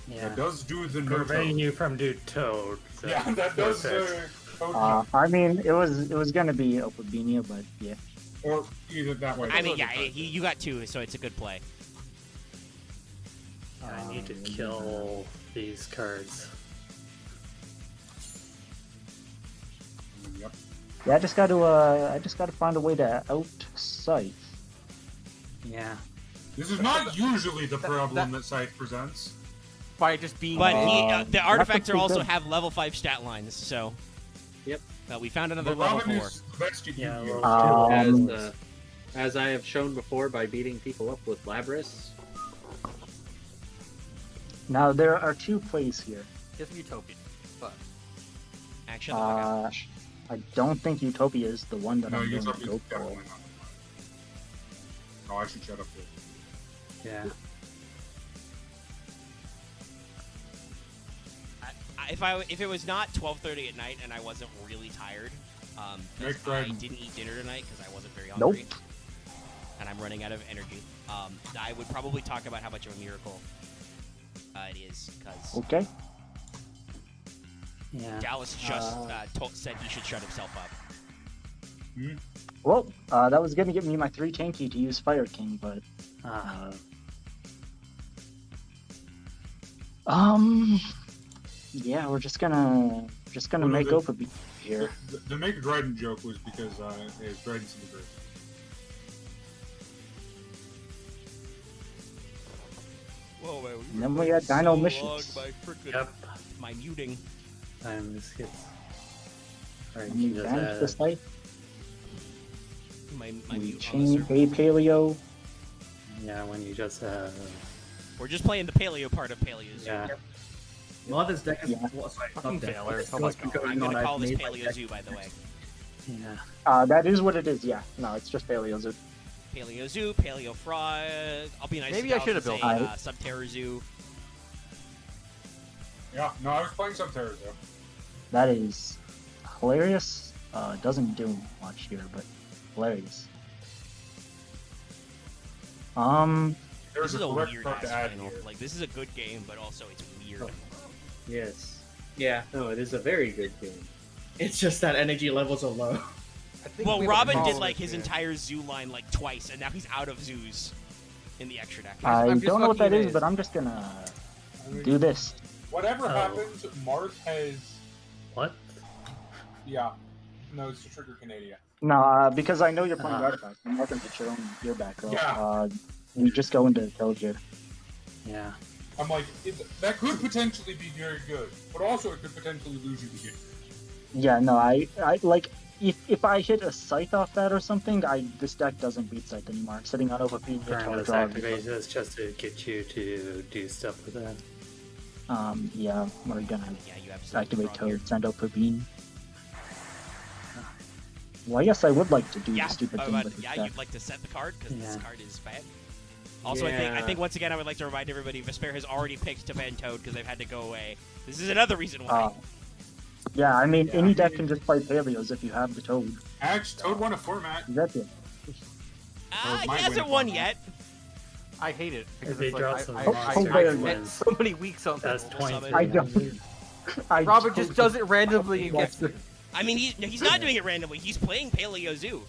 Speaker 8: Yeah.
Speaker 2: That does do the no
Speaker 8: Preventing you from doing Toad. So
Speaker 2: Yeah, that does.
Speaker 8: perfect.
Speaker 5: I mean, it was gonna be Opalbinia, but yeah.
Speaker 2: Or either that way.
Speaker 1: I mean, yeah, you got 2, so it's a good play.
Speaker 8: I need to kill these cards.
Speaker 2: Yep.
Speaker 5: Yeah, I just gotta find a way to out Scythe.
Speaker 8: Yeah.
Speaker 2: This is not usually the problem that Scythe presents.
Speaker 4: By just being
Speaker 1: But
Speaker 4: big.
Speaker 1: the artifacts
Speaker 5: pretty
Speaker 1: also
Speaker 5: good.
Speaker 1: have level 5 stat lines, so.
Speaker 7: Yep.
Speaker 1: We found another
Speaker 2: But
Speaker 1: level
Speaker 2: Robin
Speaker 1: 4.
Speaker 2: is the best at
Speaker 8: Yeah,
Speaker 2: Yu-Gi-Oh.
Speaker 8: level
Speaker 7: As I have shown before by beating people up with Labris.
Speaker 5: Now there are 2 plays here.
Speaker 4: It's Utopia. But
Speaker 1: Action. the fuck out.
Speaker 5: I don't think Utopia is the one that
Speaker 2: No,
Speaker 5: I'm going to
Speaker 2: Utopia
Speaker 5: go
Speaker 2: is
Speaker 5: for.
Speaker 2: definitely not. Oh, I should shut up.
Speaker 8: Yeah.
Speaker 1: If it was not 12:30 at night and I wasn't really tired, 'cause
Speaker 2: Next
Speaker 1: I
Speaker 2: Dragon.
Speaker 1: didn't eat dinner tonight because I wasn't very hungry,
Speaker 5: Nope.
Speaker 1: and I'm running out of energy, I would probably talk about how much of a miracle it is because
Speaker 5: Okay.
Speaker 8: Yeah.
Speaker 1: Dallas just said he should shut himself up.
Speaker 5: Well, that was going to give me my 3 tanky to use Fire King, but
Speaker 8: Ah.
Speaker 5: yeah, we're just gonna
Speaker 2: Well, no,
Speaker 5: make
Speaker 2: the-
Speaker 5: Opalbinia here.
Speaker 2: The Make a Dryden joke was because it's Dryden's in the grave.
Speaker 1: Whoa, wait,
Speaker 5: And then we had Dino Missions.
Speaker 8: Yep.
Speaker 1: My muting.
Speaker 8: Time this gets. Alright,
Speaker 5: And
Speaker 8: she
Speaker 5: we
Speaker 8: does
Speaker 5: banish
Speaker 8: that.
Speaker 5: the Scythe.
Speaker 1: My
Speaker 5: We
Speaker 1: mute on the
Speaker 5: chain
Speaker 1: server.
Speaker 5: a Paleo.
Speaker 8: Yeah, when you just
Speaker 1: We're just playing the paleo part of Paleo Zoo.
Speaker 8: yeah.
Speaker 9: Well, this deck is
Speaker 5: Yeah.
Speaker 9: sorry,
Speaker 4: Fucking
Speaker 9: not deck.
Speaker 4: failure.
Speaker 9: This
Speaker 4: Oh my
Speaker 9: has been
Speaker 4: God.
Speaker 9: going
Speaker 1: I'm
Speaker 9: on.
Speaker 1: gonna call
Speaker 9: I've
Speaker 1: this
Speaker 9: made my
Speaker 1: Paleo
Speaker 9: deck-
Speaker 1: Zoo, by the way.
Speaker 8: Yeah.
Speaker 5: That is what it is. Yeah. No, it's just Paleo.
Speaker 1: Paleo Zoo, Paleo Frog. I'll be nice.
Speaker 4: Maybe
Speaker 1: to
Speaker 4: I
Speaker 1: Dallas
Speaker 4: should
Speaker 1: and
Speaker 4: have
Speaker 1: say,
Speaker 4: built
Speaker 1: Subterra Zoo.
Speaker 2: Yeah, no, I was playing some Terrors though.
Speaker 5: That is hilarious. Doesn't do much here, but hilarious.
Speaker 2: There's
Speaker 1: This is a
Speaker 2: correct
Speaker 1: weird
Speaker 2: card
Speaker 1: ass
Speaker 2: to add
Speaker 1: final.
Speaker 2: here.
Speaker 1: Like, this is a good game, but also it's weird.
Speaker 10: Yes.
Speaker 9: Yeah,
Speaker 10: No, it is a very good game.
Speaker 9: it's just that energy levels are low.
Speaker 4: I think
Speaker 1: Well,
Speaker 4: we have a
Speaker 1: Robin did
Speaker 4: problem
Speaker 1: like
Speaker 4: with
Speaker 1: his
Speaker 4: it.
Speaker 1: entire zoo line like twice, and now he's out of zoos in the extra deck.
Speaker 5: I
Speaker 4: I'm just
Speaker 5: don't know what
Speaker 4: fucking
Speaker 5: that is,
Speaker 4: amazed.
Speaker 5: but I'm just gonna do this.
Speaker 2: Whatever
Speaker 8: Oh.
Speaker 2: happens, Marth has.
Speaker 8: What?
Speaker 2: Yeah. No, it's to trigger Canada.
Speaker 5: No, because I know you're playing
Speaker 8: Uh-huh.
Speaker 5: artifacts. I'm not gonna get your own gear back. Girl.
Speaker 2: Yeah.
Speaker 5: We just go into Toad gear.
Speaker 8: Yeah.
Speaker 2: I'm like, that could potentially be very good, but also it could potentially lose you the game.
Speaker 5: Yeah, no, I like if I hit a scythe off that or something, this deck doesn't beat scythe anymore. I'm sitting on overpeed.
Speaker 8: Burn activation is just to get you to do stuff with that.
Speaker 5: Yeah, we're gonna
Speaker 1: Yeah, you absolutely
Speaker 5: activate
Speaker 1: fraud here.
Speaker 5: Toad, send out Praveen. Well, I guess I would like to do
Speaker 1: Yeah,
Speaker 5: the stupid thing with this
Speaker 1: yeah,
Speaker 5: deck.
Speaker 1: you'd like to set the card because this
Speaker 8: Yeah.
Speaker 1: card is bad. Also, I
Speaker 10: Yeah.
Speaker 1: think once again I would like to remind everybody, Vespairr has already picked to ban Toad because they've had to go away. This is another reason why.
Speaker 5: Yeah, I mean, any deck can just play Paleos if you have the Toad.
Speaker 2: Actually, Toad won a format.
Speaker 5: That's it.
Speaker 1: He
Speaker 2: might
Speaker 1: hasn't
Speaker 2: win
Speaker 1: won
Speaker 2: one.
Speaker 1: yet.
Speaker 4: I hate it because
Speaker 8: they
Speaker 4: it's
Speaker 8: drop
Speaker 4: like
Speaker 8: some
Speaker 4: I
Speaker 8: monsters,
Speaker 4: spent
Speaker 8: wins.
Speaker 4: so many weeks on
Speaker 8: That's
Speaker 4: this.
Speaker 8: 20.
Speaker 5: I don't.
Speaker 4: Robin just does it randomly.
Speaker 1: I mean, he's not doing it randomly. He's playing Paleo Zoo.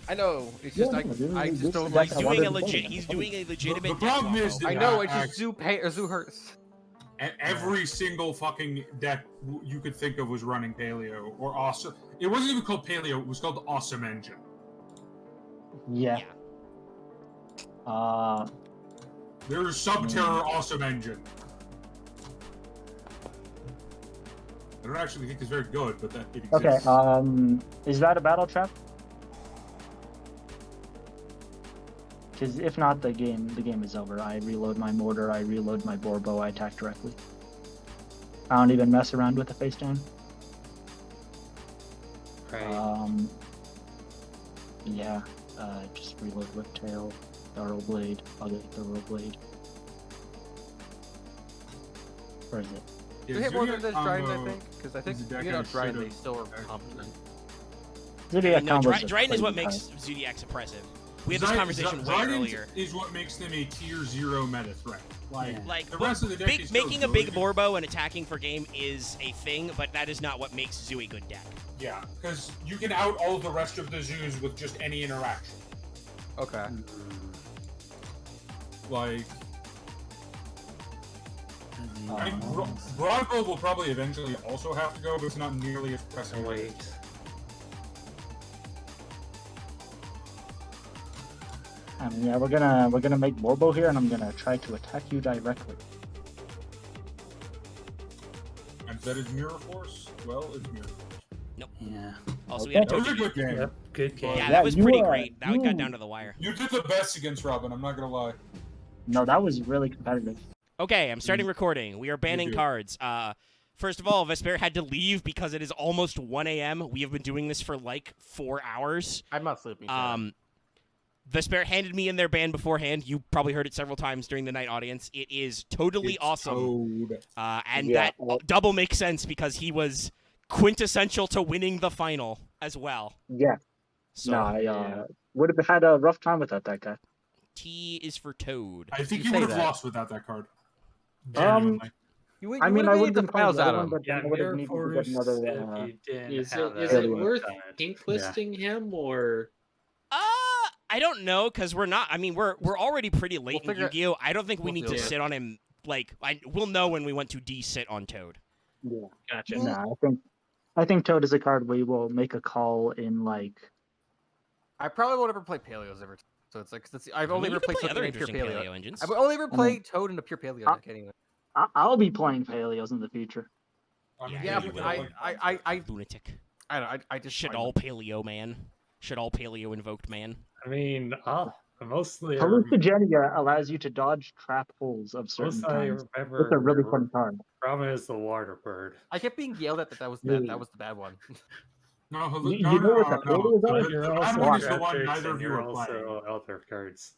Speaker 4: I know. It's just
Speaker 5: Yeah, dude,
Speaker 4: I
Speaker 5: this
Speaker 4: just
Speaker 5: is
Speaker 4: don't
Speaker 5: like
Speaker 4: like
Speaker 5: a
Speaker 1: Doing a
Speaker 5: Robin
Speaker 1: legit.
Speaker 5: Hood.
Speaker 1: He's doing a legitimate.
Speaker 2: The problem
Speaker 1: deck
Speaker 2: is
Speaker 1: combo.
Speaker 4: I
Speaker 2: that-
Speaker 4: know. It's
Speaker 2: I-
Speaker 4: just Zoo Pay or Zoo Hurts.
Speaker 2: Every single fucking deck you could think of was running Paleo or Awesome. It wasn't even called Paleo. It was called Awesome Engine.
Speaker 5: Yeah.
Speaker 2: There's Subterror Awesome Engine. I don't actually think it's very good, but that it exists.
Speaker 5: Okay. Is that a battle trap? Because if not, the game is over. I reload my mortar. I reload my Borbo. I attack directly. I don't even mess around with the face down.
Speaker 8: Right.
Speaker 5: Yeah. Just reload Whiptail, Thorough Blade, other Thorough Blade. Where is it?
Speaker 2: Yeah,
Speaker 4: Did they hit more than
Speaker 2: Zodiac
Speaker 4: the Dryden, I
Speaker 2: combo
Speaker 4: think? Because I think
Speaker 2: is a deck
Speaker 4: you
Speaker 2: I
Speaker 4: know Dryden, they
Speaker 2: should've
Speaker 4: still are
Speaker 2: actually-
Speaker 4: competent.
Speaker 5: Zodiac
Speaker 1: No,
Speaker 5: combos are
Speaker 1: Dryden is what
Speaker 5: pretty
Speaker 1: makes
Speaker 5: high.
Speaker 1: Zodiac's oppressive. We had this
Speaker 2: Zy-
Speaker 1: conversation way
Speaker 2: Zidane
Speaker 1: earlier.
Speaker 2: is what makes them a tier 0 meta threat.
Speaker 1: Like
Speaker 2: the rest of the deck is still
Speaker 1: making a big
Speaker 2: good.
Speaker 1: Borbo and attacking for game is a thing, but that is not what makes Zoo a good deck.
Speaker 2: Yeah, because you can out all the rest of the zoos with just any interaction.
Speaker 4: Okay.
Speaker 2: Like, I think Broadbow will probably eventually also have to go, but it's not nearly as pressing.
Speaker 8: Wait.
Speaker 5: Yeah, we're gonna make Borbo here, and I'm gonna try to attack you directly.
Speaker 2: And if that is Mirror Force, well, it's Mirror Force.
Speaker 8: Yeah.
Speaker 1: Also, we
Speaker 5: Okay.
Speaker 1: had
Speaker 2: That was a
Speaker 1: Toad.
Speaker 2: good game.
Speaker 8: Yep. Good game.
Speaker 1: Yeah,
Speaker 5: Yeah,
Speaker 1: that was
Speaker 5: you,
Speaker 1: pretty great. That
Speaker 5: you-
Speaker 1: got down to the wire.
Speaker 2: You did the best against Robin, I'm not gonna lie.
Speaker 5: No, that was really competitive.
Speaker 1: Okay, I'm starting recording. We are banning
Speaker 2: do.
Speaker 1: cards. First of all, Vespairr had to leave because it is almost 1 a.m. We have been doing this for like 4 hours.
Speaker 4: I'm not sleeping.
Speaker 1: Vespairr handed me in their ban beforehand. You probably heard it several times during the night audience. It is totally
Speaker 2: It's
Speaker 1: awesome.
Speaker 2: Toad.
Speaker 1: And
Speaker 5: Yeah.
Speaker 1: that double makes sense because he was quintessential to winning the final as well.
Speaker 5: Yeah.
Speaker 1: So
Speaker 5: No, I would have had a rough time without that guy.
Speaker 1: T is for Toad.
Speaker 2: I think
Speaker 4: You
Speaker 2: you would
Speaker 4: say
Speaker 2: have
Speaker 4: that.
Speaker 2: lost without that card. Genuinely.
Speaker 5: I mean, I would have
Speaker 4: the
Speaker 5: been fine
Speaker 4: finals
Speaker 5: with
Speaker 4: out
Speaker 5: that
Speaker 4: of
Speaker 5: one,
Speaker 4: him.
Speaker 5: but
Speaker 8: Yeah,
Speaker 5: then I would have
Speaker 8: Mirror
Speaker 5: needed to
Speaker 8: Force,
Speaker 5: get another.
Speaker 8: if you didn't
Speaker 10: Is
Speaker 8: have
Speaker 10: it
Speaker 8: that
Speaker 10: worth
Speaker 8: time.
Speaker 10: pink listing him or?
Speaker 1: I don't know because we're not. I mean, we're already pretty late
Speaker 4: We'll
Speaker 1: in
Speaker 4: figure-
Speaker 1: Yu-Gi-Oh. I don't think we
Speaker 4: we'll
Speaker 1: need
Speaker 4: deal
Speaker 1: to
Speaker 4: with it.
Speaker 1: sit on him. Like, we'll know when we want to de-sit on Toad.
Speaker 5: Yeah.
Speaker 10: Gotcha.
Speaker 5: Nah, I think Toad is a card we will make a call in like.
Speaker 4: I probably won't ever play Paleos ever. So it's like I've
Speaker 1: I
Speaker 4: only
Speaker 1: mean, you
Speaker 4: ever
Speaker 1: can
Speaker 4: played
Speaker 1: play
Speaker 4: Toad
Speaker 1: other
Speaker 4: in a pure
Speaker 1: interesting
Speaker 4: Paleo.
Speaker 1: Paleo engines.
Speaker 4: I've only ever played Toad in a pure Paleo deck anyway.
Speaker 5: I'll be playing Paleos in the future.
Speaker 2: I mean,
Speaker 1: Yeah,
Speaker 4: Yeah,
Speaker 1: you
Speaker 4: but
Speaker 1: will.
Speaker 4: I
Speaker 1: Lunatic.
Speaker 4: don't know. I just
Speaker 1: Should
Speaker 4: I-
Speaker 1: all Paleo man. Should all Paleo invoked man.
Speaker 8: I mean, mostly
Speaker 5: Hallucigenia allows you to dodge trap holes of certain
Speaker 8: most I
Speaker 5: kinds.
Speaker 8: remember
Speaker 5: It's a really fun card.
Speaker 8: Robin is the water bird.
Speaker 4: I kept being yelled at that was
Speaker 5: Yeah.
Speaker 4: that was the bad one.
Speaker 2: No,
Speaker 5: You know what the total is,
Speaker 2: The
Speaker 5: though?
Speaker 8: You're
Speaker 2: bad
Speaker 8: also
Speaker 2: one is the
Speaker 8: Graphics
Speaker 2: one neither
Speaker 8: and
Speaker 2: of you
Speaker 8: you're
Speaker 2: are playing.
Speaker 8: also Elder cards.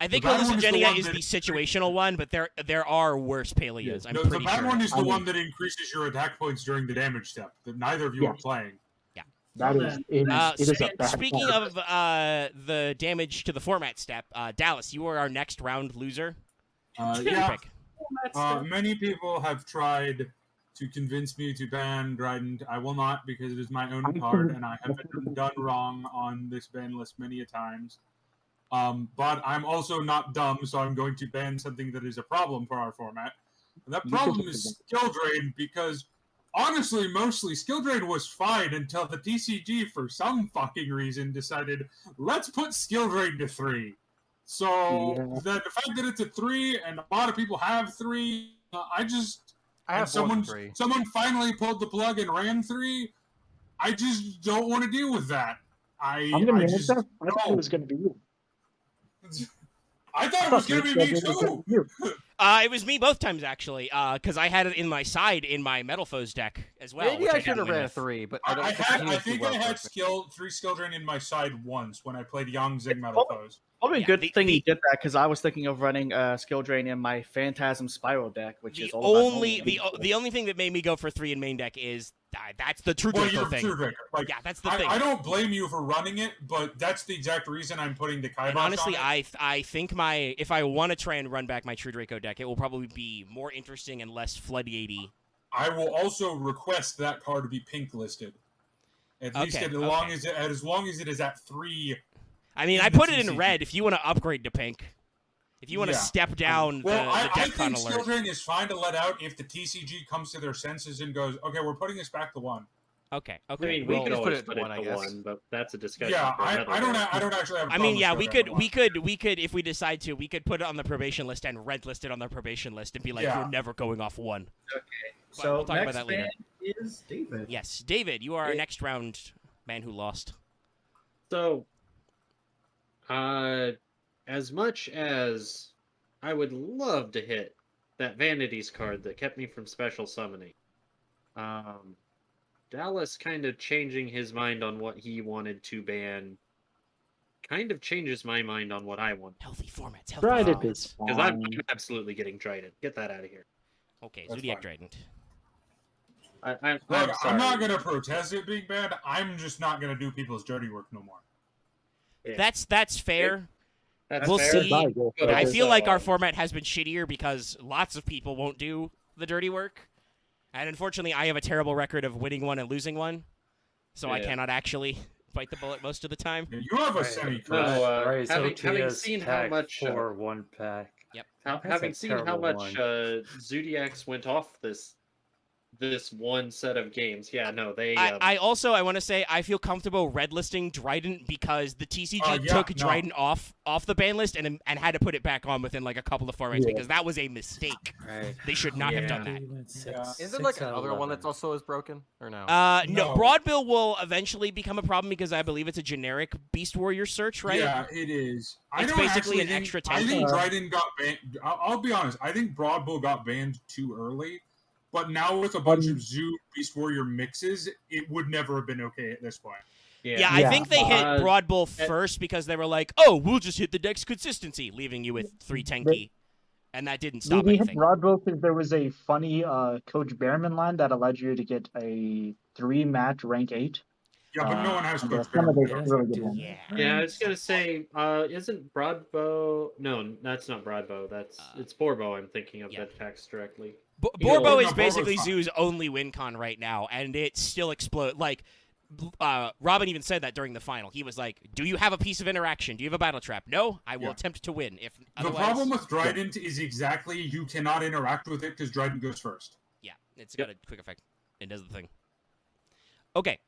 Speaker 1: I think
Speaker 2: bad one is the
Speaker 1: Hallucigenia
Speaker 2: one
Speaker 1: is
Speaker 2: that-
Speaker 1: the situational one, but there are worse Paleos. I'm
Speaker 2: The
Speaker 1: pretty
Speaker 2: bad
Speaker 1: sure.
Speaker 2: one is the
Speaker 5: I mean-
Speaker 2: one that increases your attack points during the damage step that neither of you
Speaker 5: Yeah.
Speaker 2: are playing.
Speaker 1: Yeah.
Speaker 5: That
Speaker 6: Well
Speaker 5: is
Speaker 6: then,
Speaker 5: it is a bad
Speaker 1: Speaking
Speaker 5: card.
Speaker 1: of the damage to the format step, Dallas, you are our next round loser.
Speaker 2: Yeah,
Speaker 1: Pick.
Speaker 2: many people have tried to convince me to ban Trident. I will not because it is my own card, and I have been done wrong on this ban list many a times. But I'm also not dumb, so I'm going to ban something that is a problem for our format. And that problem is skill drain, because honestly, mostly skill drain was fine until the TCG, for some fucking reason, decided let's put skill drain to 3. So the fact that it's a 3 and a lot of people have 3, I have
Speaker 4: more than 3.
Speaker 2: Someone finally pulled the plug and ran 3. I just don't want to deal with that.
Speaker 5: I'm gonna be honest, I thought it was gonna be you.
Speaker 2: I thought it was gonna be me too.
Speaker 1: It was me both times, actually, because I had it in my side in my Metal Foes deck as well.
Speaker 4: Maybe I should have ran a 3, but I don't
Speaker 2: I think I had
Speaker 4: well
Speaker 2: 3 skill drain in my side once when I played Yang Zing Metal Foes.
Speaker 9: Probably a good thing he did that, because I was thinking of running skill drain in my Phantasm Spiral deck, which is all
Speaker 1: the only thing that made me go for 3 in main deck is that's the True Draco thing.
Speaker 2: True Draco. Like,
Speaker 1: yeah, that's the thing.
Speaker 2: I don't blame you for running it, but that's the exact reason I'm putting the Kibosh
Speaker 1: honestly,
Speaker 2: on it.
Speaker 1: I think if I want to try and run back my True Draco deck, it will probably be more interesting and less floody-y.
Speaker 2: I will also request that card to be pink listed. At least as long as it is at 3.
Speaker 1: I mean, I put it in red if you want to upgrade to pink. If you want to step down the
Speaker 2: I
Speaker 1: deck
Speaker 2: think
Speaker 1: alert.
Speaker 2: skill drain is fine to let out if the TCG comes to their senses and goes, okay, we're putting this back to 1.
Speaker 1: Okay.
Speaker 7: I mean, we could always put it to 1, but that's a discussion.
Speaker 2: Yeah,
Speaker 7: for another
Speaker 2: I don't
Speaker 7: day.
Speaker 2: actually have.
Speaker 1: I mean, yeah, we could, if we decide to, we could put it on the probation list and red list it on the probation list and be like, you're never going off 1.
Speaker 9: Okay.
Speaker 1: But
Speaker 9: So
Speaker 1: we'll talk about
Speaker 9: next
Speaker 1: that later.
Speaker 9: man is David.
Speaker 1: Yes, David, you are our next round man who lost.
Speaker 7: So, as much as I would love to hit that Vanities card that kept me from special summoning, Dallas kind of changing his mind on what he wanted to ban kind of changes my mind on what I want.
Speaker 1: Healthy formats.
Speaker 5: Trident is
Speaker 7: Because I'm absolutely getting Trident. Get that out of here.
Speaker 1: Okay,
Speaker 2: That's
Speaker 1: Zodiac
Speaker 2: fine.
Speaker 1: Trident.
Speaker 7: I'm
Speaker 2: Look,
Speaker 7: sorry.
Speaker 2: I'm not gonna protest it being bad. I'm just not gonna do people's dirty work no more.
Speaker 7: Yeah.
Speaker 1: That's fair.
Speaker 7: That's
Speaker 1: We'll
Speaker 7: fair.
Speaker 1: see.
Speaker 7: But
Speaker 1: I feel like
Speaker 7: also-
Speaker 1: our format has been shittier because lots of people won't do the dirty work. And unfortunately, I have a terrible record of winning one and losing one. So I
Speaker 7: Yeah.
Speaker 1: cannot actually bite the bullet most of the time.
Speaker 2: You have a semi.
Speaker 7: No,
Speaker 8: Right, so
Speaker 7: having
Speaker 8: Tia's
Speaker 7: seen how
Speaker 8: pack
Speaker 7: much
Speaker 8: for 1 pack.
Speaker 1: Yep.
Speaker 8: That's
Speaker 7: having
Speaker 8: a
Speaker 7: seen how
Speaker 8: terrible
Speaker 7: much
Speaker 8: one.
Speaker 7: Zodiacs went off this one set of games, yeah, no, they.
Speaker 1: I want to say I feel comfortable red listing Dryden because the TCG took Dryden off the ban list and had to put it back on within like a couple of formats because that was a mistake.
Speaker 8: Right.
Speaker 1: They should not have done that.
Speaker 4: Is there like another one that's also as broken or no?
Speaker 1: No. Broadbill will eventually become a problem because I believe it's a generic Beast Warrior search, right?
Speaker 2: Yeah, it is.
Speaker 1: It's basically an extra 10.
Speaker 2: I think Dryden got banned. I'll be honest. I think Broadbill got banned too early. But now with a bunch of Zoo Beast Warrior mixes, it would never have been okay at this point.
Speaker 1: Yeah, I think they hit Broad Bull first because they were like, oh, we'll just hit the deck's consistency, leaving you with 3 Tenki. And that didn't stop
Speaker 5: we
Speaker 1: anything.
Speaker 5: hit Broad Bull because there was a funny Coach Behrman line that allowed you to get a 3-match rank 8.
Speaker 2: Yeah, but no one has Coach
Speaker 5: some of those
Speaker 2: Behrman.
Speaker 5: really good ones.
Speaker 7: Yeah, I was gonna say, isn't Broadbow? No, that's not Broadbow. It's Borbo. I'm thinking of that text directly.
Speaker 1: Borbo is basically Zoo's only win con right now, and it still explode. Like, Robin even said that during the final. He was like, "Do you have a piece of interaction? Do you have a battle trap? No, I will attempt to win. If
Speaker 2: The problem with Dryden is exactly you cannot interact with it because Dryden goes first.
Speaker 1: Yeah, it's got a quick effect. It does the thing. Okay,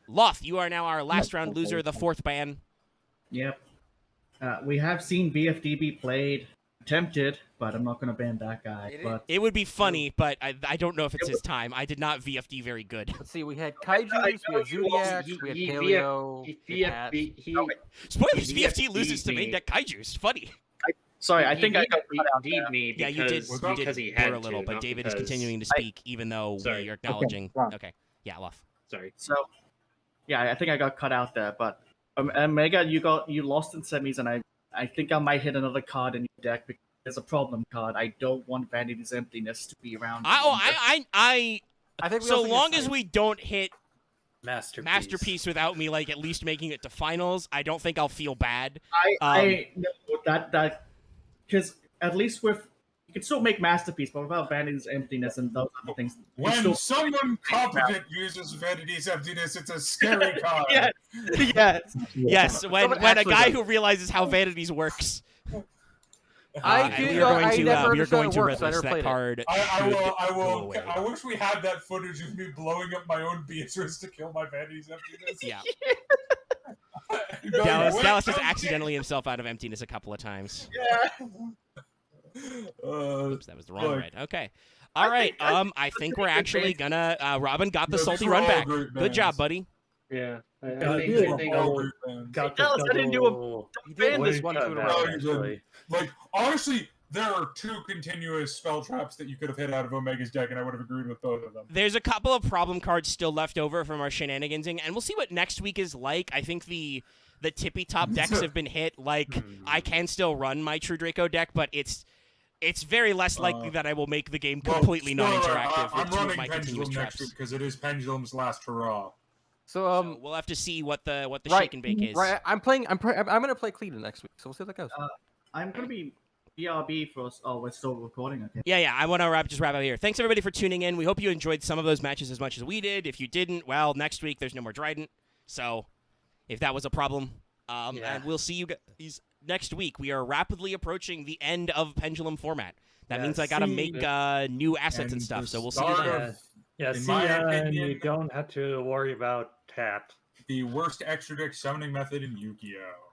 Speaker 1: Loth, you are now our last round loser, the 4th ban.
Speaker 6: Yep. We have seen BFD be played, attempted, but I'm not going to ban that guy. But
Speaker 1: It would be funny, but I don't know if it's his time. I did not VFD very good.
Speaker 4: Let's see, we had Kaijus, we had Zodiacs, we had Paleo, we had
Speaker 1: Spoilers, VFD loses to main deck Kaijus. Funny.
Speaker 9: Sorry, I think I got cut out
Speaker 7: Indeed
Speaker 9: there.
Speaker 7: me
Speaker 1: Yeah, you did.
Speaker 7: because he
Speaker 1: blur
Speaker 7: had
Speaker 1: a little,
Speaker 7: to,
Speaker 1: but
Speaker 7: not
Speaker 1: David is
Speaker 7: because-
Speaker 1: continuing to speak, even though we are acknowledging. Okay. Yeah, Loth.
Speaker 7: Sorry.
Speaker 9: So, yeah, I think I got cut out there. But Mega, you lost in semis, and I think I might hit another card in your deck because there's a problem card. I don't want Vanity's Emptiness to be around.
Speaker 1: I think
Speaker 4: we
Speaker 1: so
Speaker 4: also get
Speaker 1: long as
Speaker 4: Sight.
Speaker 1: we don't hit Masterpiece without me like at least making it to finals. I don't think I'll feel bad.
Speaker 9: I know that because at least with you can still make masterpiece, but without Vanity's emptiness and those other things.
Speaker 2: When someone competent uses Vanity's emptiness, it's a scary card.
Speaker 1: Yes. When a guy who realizes how Vanities works. We are going to reference that card.
Speaker 2: I wish we had that footage of me blowing up my own Beatrice to kill my Vanity's emptiness.
Speaker 1: Yeah. Dallas has accidentally himself out of emptiness a couple of times.
Speaker 9: Yeah.
Speaker 1: Oops, that was the wrong right. Okay. All right. I think we're actually gonna. Robin got the salty run back. Good job, buddy.
Speaker 10: Yeah. I
Speaker 9: didn't do a ban this one in a row.
Speaker 2: Like, honestly, there are 2 continuous spell traps that you could have hit out of Omega's deck, and I would have agreed with both of them.
Speaker 1: There's a couple of problem cards still left over from our shenanigansing, and we'll see what next week is like. I think the tippy top decks have been hit. Like, I can still run my True Draco deck, but it's very less likely that I will make the game completely non-interactive.
Speaker 2: I'm running Pendulum next week because it is Pendulum's last hurrah.
Speaker 4: So
Speaker 1: we'll have to see what the shake and bake is.
Speaker 4: Right, I'm gonna play Cleveland next week, so we'll see how that goes.
Speaker 9: I'm gonna be BRB for us. Oh, we're still recording. Okay.
Speaker 1: Yeah. I want to just wrap up here. Thanks everybody for tuning in. We hope you enjoyed some of those matches as much as we did. If you didn't, well, next week there's no more Trident. So, if that was a problem, and we'll see you guys next week. We are rapidly approaching the end of Pendulum format. That means I gotta make new assets and stuff. So we'll see you then.
Speaker 8: And you don't have to worry about tap.
Speaker 2: The worst extra deck summoning method in Yu-Gi-Oh!